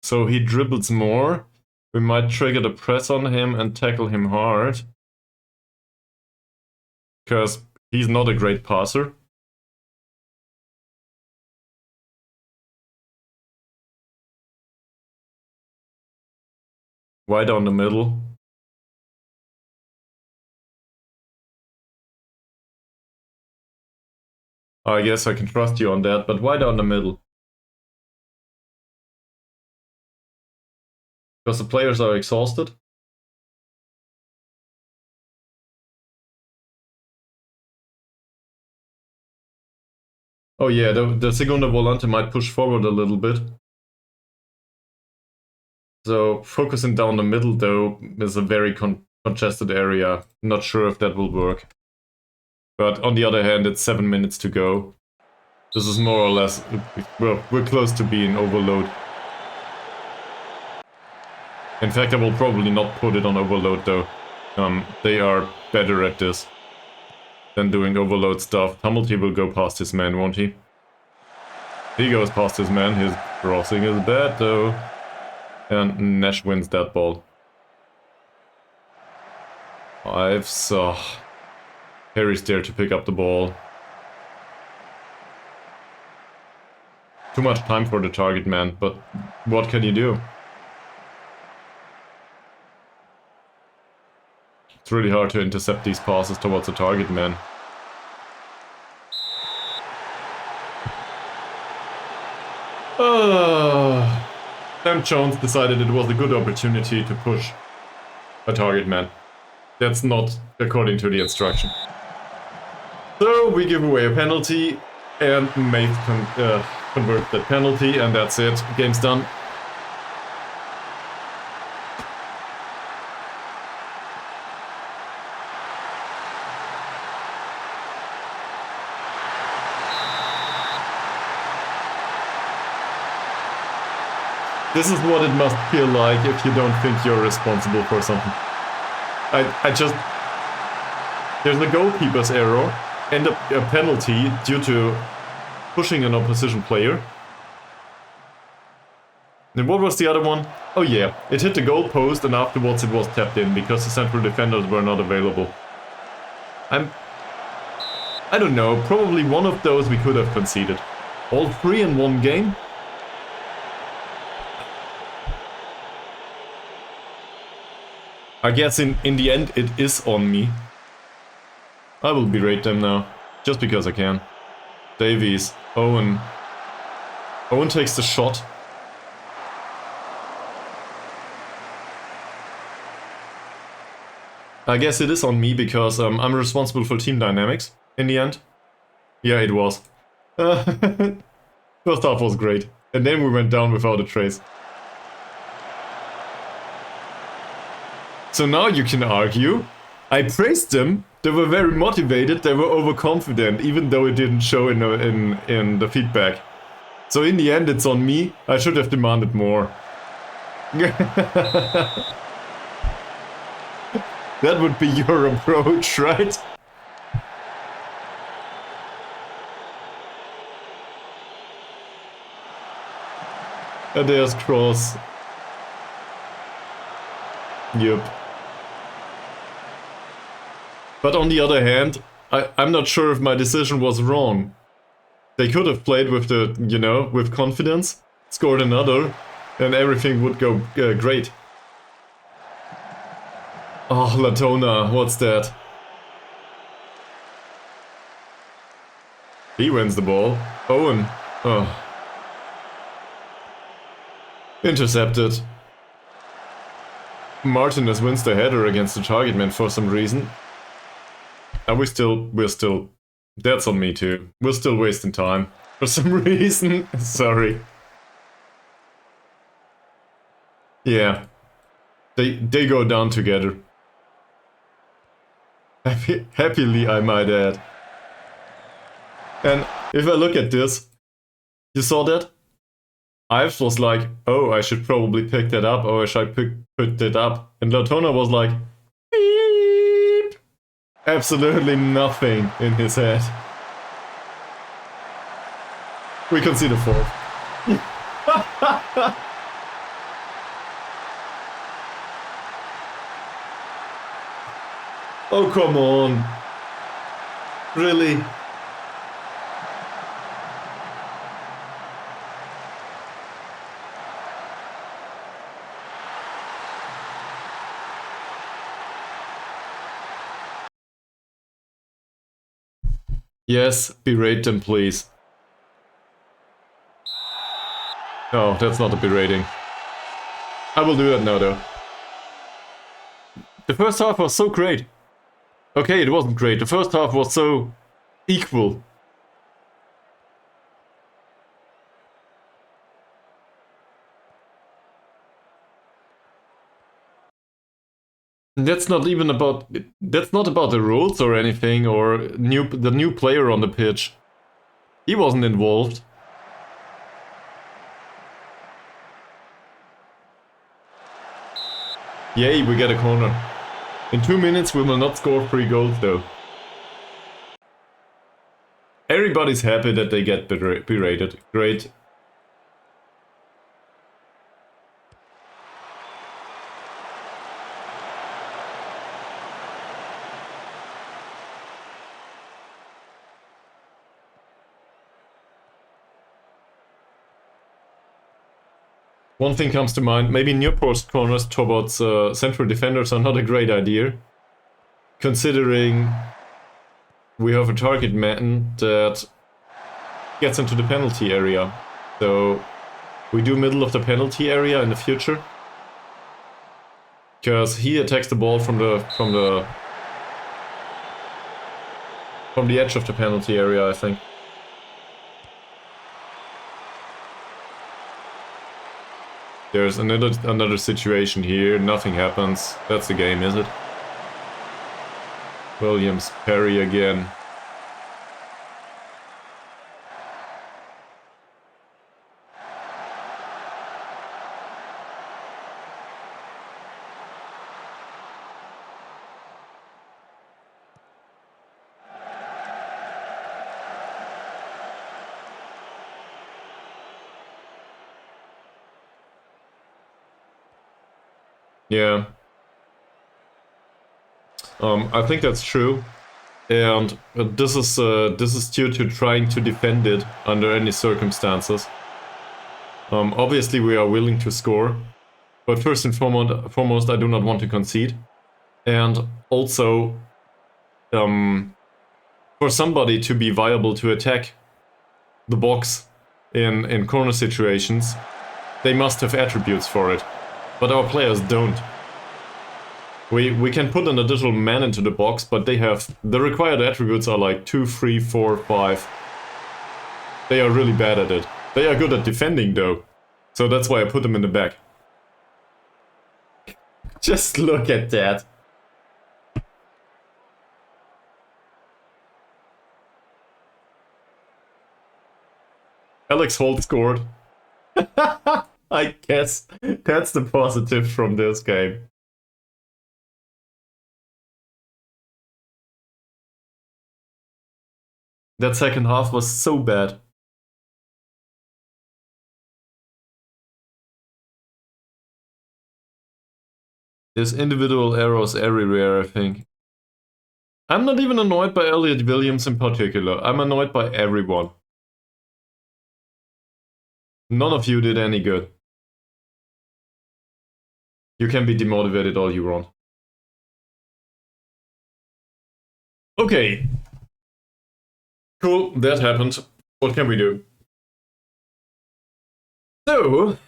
So he dribbles more. We might trigger the press on him and tackle him hard. Because he's not a great passer. Wide down the middle. I guess I can trust you on that, but why down the middle? Because the players are exhausted? Oh yeah, the Segunda Volante might push forward a little bit. So focusing down the middle though is a very congested area. Not sure if that will work. But on the other hand, it's 7 minutes to go. This is more or less, well, we're close to being overload. In fact, I will probably not put it on overload though. They are better at this than doing overload stuff. Tumulty will go past his man, won't he? He goes past his man. His crossing is bad though. And Nash wins that ball. Harry's there to pick up the ball. Too much time for the target man, but what can you do? It's really hard to intercept these passes towards the target man. Sam Jones decided it was a good opportunity to push a target man. That's not according to the instruction. So we give away a penalty, and Maith converts that penalty, and that's it. Game's done. This is what it must feel like if you don't think you're responsible for something. I just... There's a goalkeeper's error and a penalty due to pushing an opposition player. And what was the other one? Oh yeah, it hit the goal post and afterwards it was tapped in because the central defenders were not available. I don't know, probably one of those we could have conceded. All three in one game? I guess in the end it is on me. I will berate them now, just because I can. Davies, Owen. Owen takes the shot. I guess it is on me because I'm responsible for team dynamics in the end. Yeah, it was. First half was great. And then we went down without a trace. So now you can argue. I praised them. They were very motivated. They were overconfident, even though it didn't show in the feedback. So in the end, it's on me. I should have demanded more. That would be your approach, right? And there's Cross. Yep. But on the other hand, I'm not sure if my decision was wrong. They could have played with the, you know, with confidence, scored another, and everything would go great. Oh, Latona, what's that? He wins the ball. Owen. Oh. Intercepted. Martinez wins the header against the target man for some reason. And we're still... That's on me too. We're still wasting time. For some reason. Sorry. Yeah. They go down together. Happily, I might add. And if I look at this, you saw that? Ives was like, oh, I should probably pick that up, or I should put that up. And Latona was like, beep. Absolutely nothing in his head. We can see the fourth. Oh, come on. Really? Yes, berate them, please. No, that's not a berating. I will do that now, though. The first half was so great. Okay, it wasn't great. The first half was so equal. That's not even about... That's not about the rules or anything, or the new player on the pitch. He wasn't involved. Yay, we get a corner. In 2 minutes we will not score 3 goals though. Everybody's happy that they get berated. Great. One thing comes to mind, maybe near post corners towards central defenders are not a great idea. Considering we have a target man that gets into the penalty area. So we do middle of the penalty area in the future. Because he attacks the ball from the edge of the penalty area, I think. There's another situation here, nothing happens. That's the game, is it? Williams, Perry again. Yeah. I think that's true. And this is due to trying to defend it under any circumstances. Obviously, we are willing to score, but first and foremost, I do not want to concede. And also, for somebody to be viable to attack the box in corner situations, they must have attributes for it. But our players don't. We can put an additional man into the box, but they have... the required attributes are like 2, 3, 4, 5. They are really bad at it. They are good at defending though. So that's why I put them in the back. Just look at that. Alex Holt scored. I guess that's the positive from this game. That second half was so bad. There's individual errors everywhere, I think. I'm not even annoyed by Elliot Williams in particular. I'm annoyed by everyone. None of you did any good. You can be demotivated all you want. Okay. Cool, that happened. What can we do? So...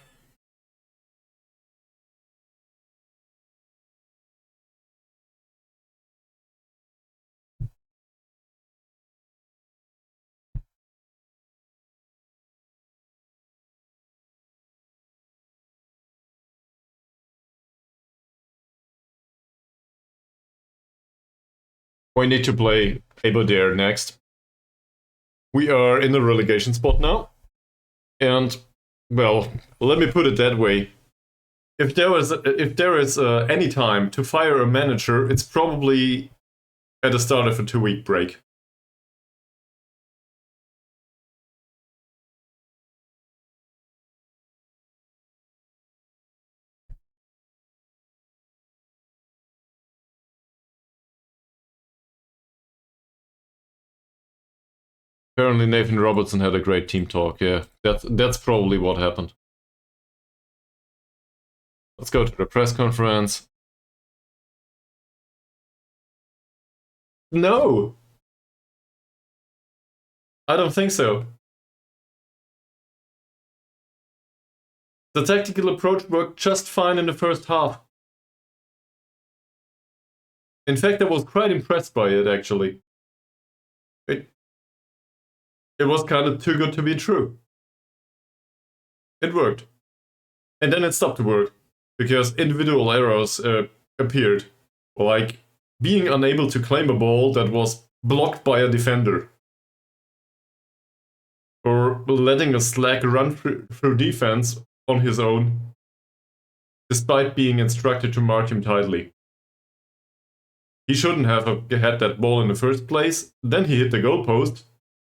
we need to play Aberdare next. We are in the relegation spot now. And, well, let me put it that way. If there is any time to fire a manager, it's probably at the start of a 2-week break. Apparently Nathan Robertson had a great team talk, yeah. That's probably what happened. Let's go to the press conference. No! I don't think so. The tactical approach worked just fine in the first half. In fact, I was quite impressed by it, actually. It was kind of too good to be true. It worked. And then it stopped to work, because individual errors appeared. Like being unable to claim a ball that was blocked by a defender. Or letting a slack run through defense on his own, despite being instructed to mark him tightly. He shouldn't have had that ball in the first place. Then he hit the goalpost.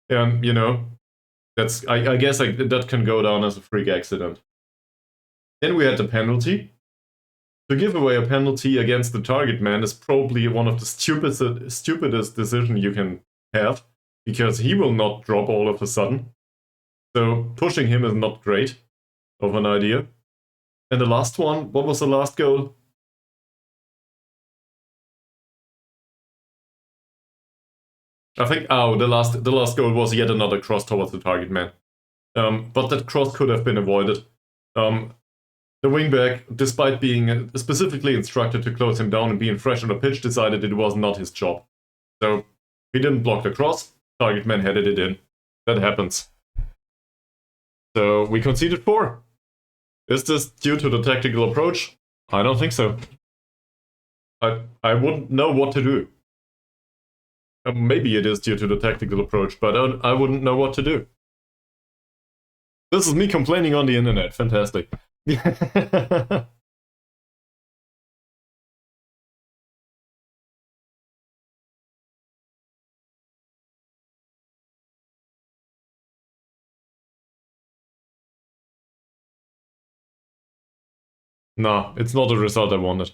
And, you know, I guess that can go down as a freak accident. Then we had the penalty. To give away a penalty against the target man is probably one of the stupidest decisions you can have, because he will not drop all of a sudden. So pushing him is not great of an idea. And the last one, what was the last goal? I think, the last goal was yet another cross towards the target man. But that cross could have been avoided. The wingback, despite being specifically instructed to close him down and being fresh on the pitch, decided it was not his job. So he didn't block the cross, target man headed it in. That happens. So we conceded 4. Is this due to the tactical approach? I don't think so. I wouldn't know what to do. Maybe it is due to the tactical approach, but I wouldn't know what to do. This is me complaining on the internet. Fantastic. Nah, it's not the result I wanted.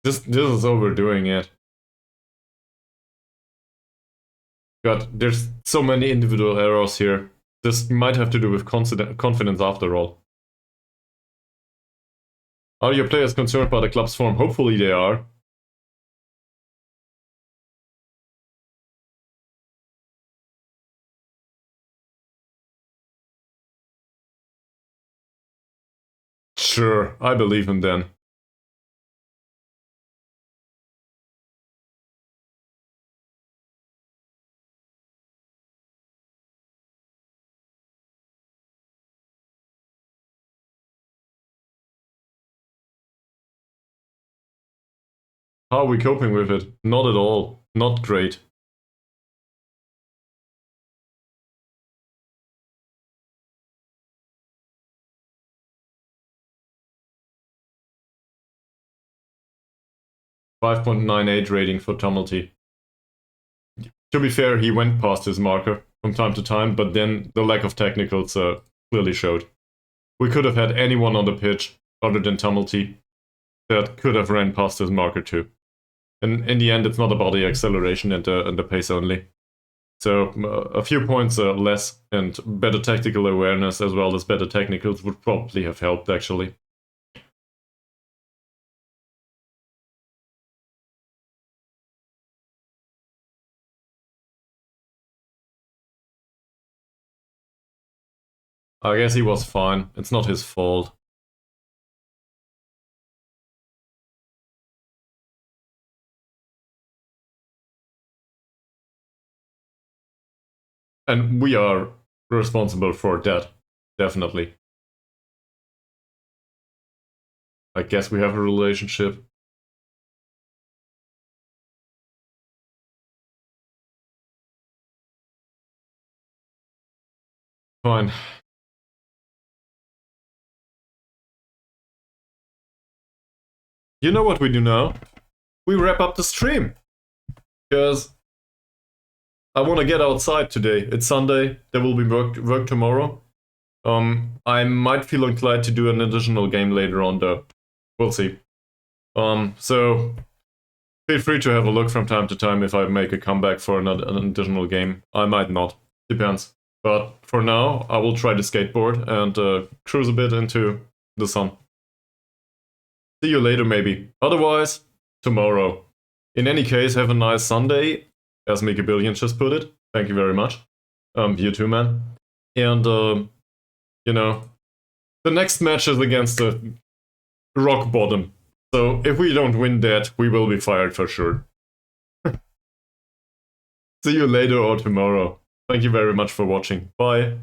This is overdoing it. God, there's so many individual errors here. This might have to do with confidence after all. Are your players concerned by the club's form? Hopefully they are. Sure, I believe him then. How are we coping with it? Not at all. Not great. .98 rating for Tumulty. To be fair, he went past his marker from time to time, but then the lack of technicals clearly showed. We could have had anyone on the pitch other than Tumulty that could have ran past his marker too. And in the end, it's not about the acceleration and the pace only. So a few points less and better tactical awareness as well as better technicals would probably have helped, actually. I guess he was fine. It's not his fault. And we are responsible for that, definitely. I guess we have a relationship. Fine. You know what we do now? We wrap up the stream. Because I want to get outside today. It's Sunday. There will be work tomorrow. I might feel inclined to do an additional game later on, though. We'll see. So feel free to have a look from time to time if I make a comeback for an additional game. I might not. Depends. But for now, I will try to skateboard and cruise a bit into the sun. See you later, maybe. Otherwise, tomorrow. In any case, have a nice Sunday, as Mickey Billions just put it. Thank you very much. You too, man. And, you know, the next match is against the rock bottom. So if we don't win that, we will be fired for sure. See you later or tomorrow. Thank you very much for watching. Bye.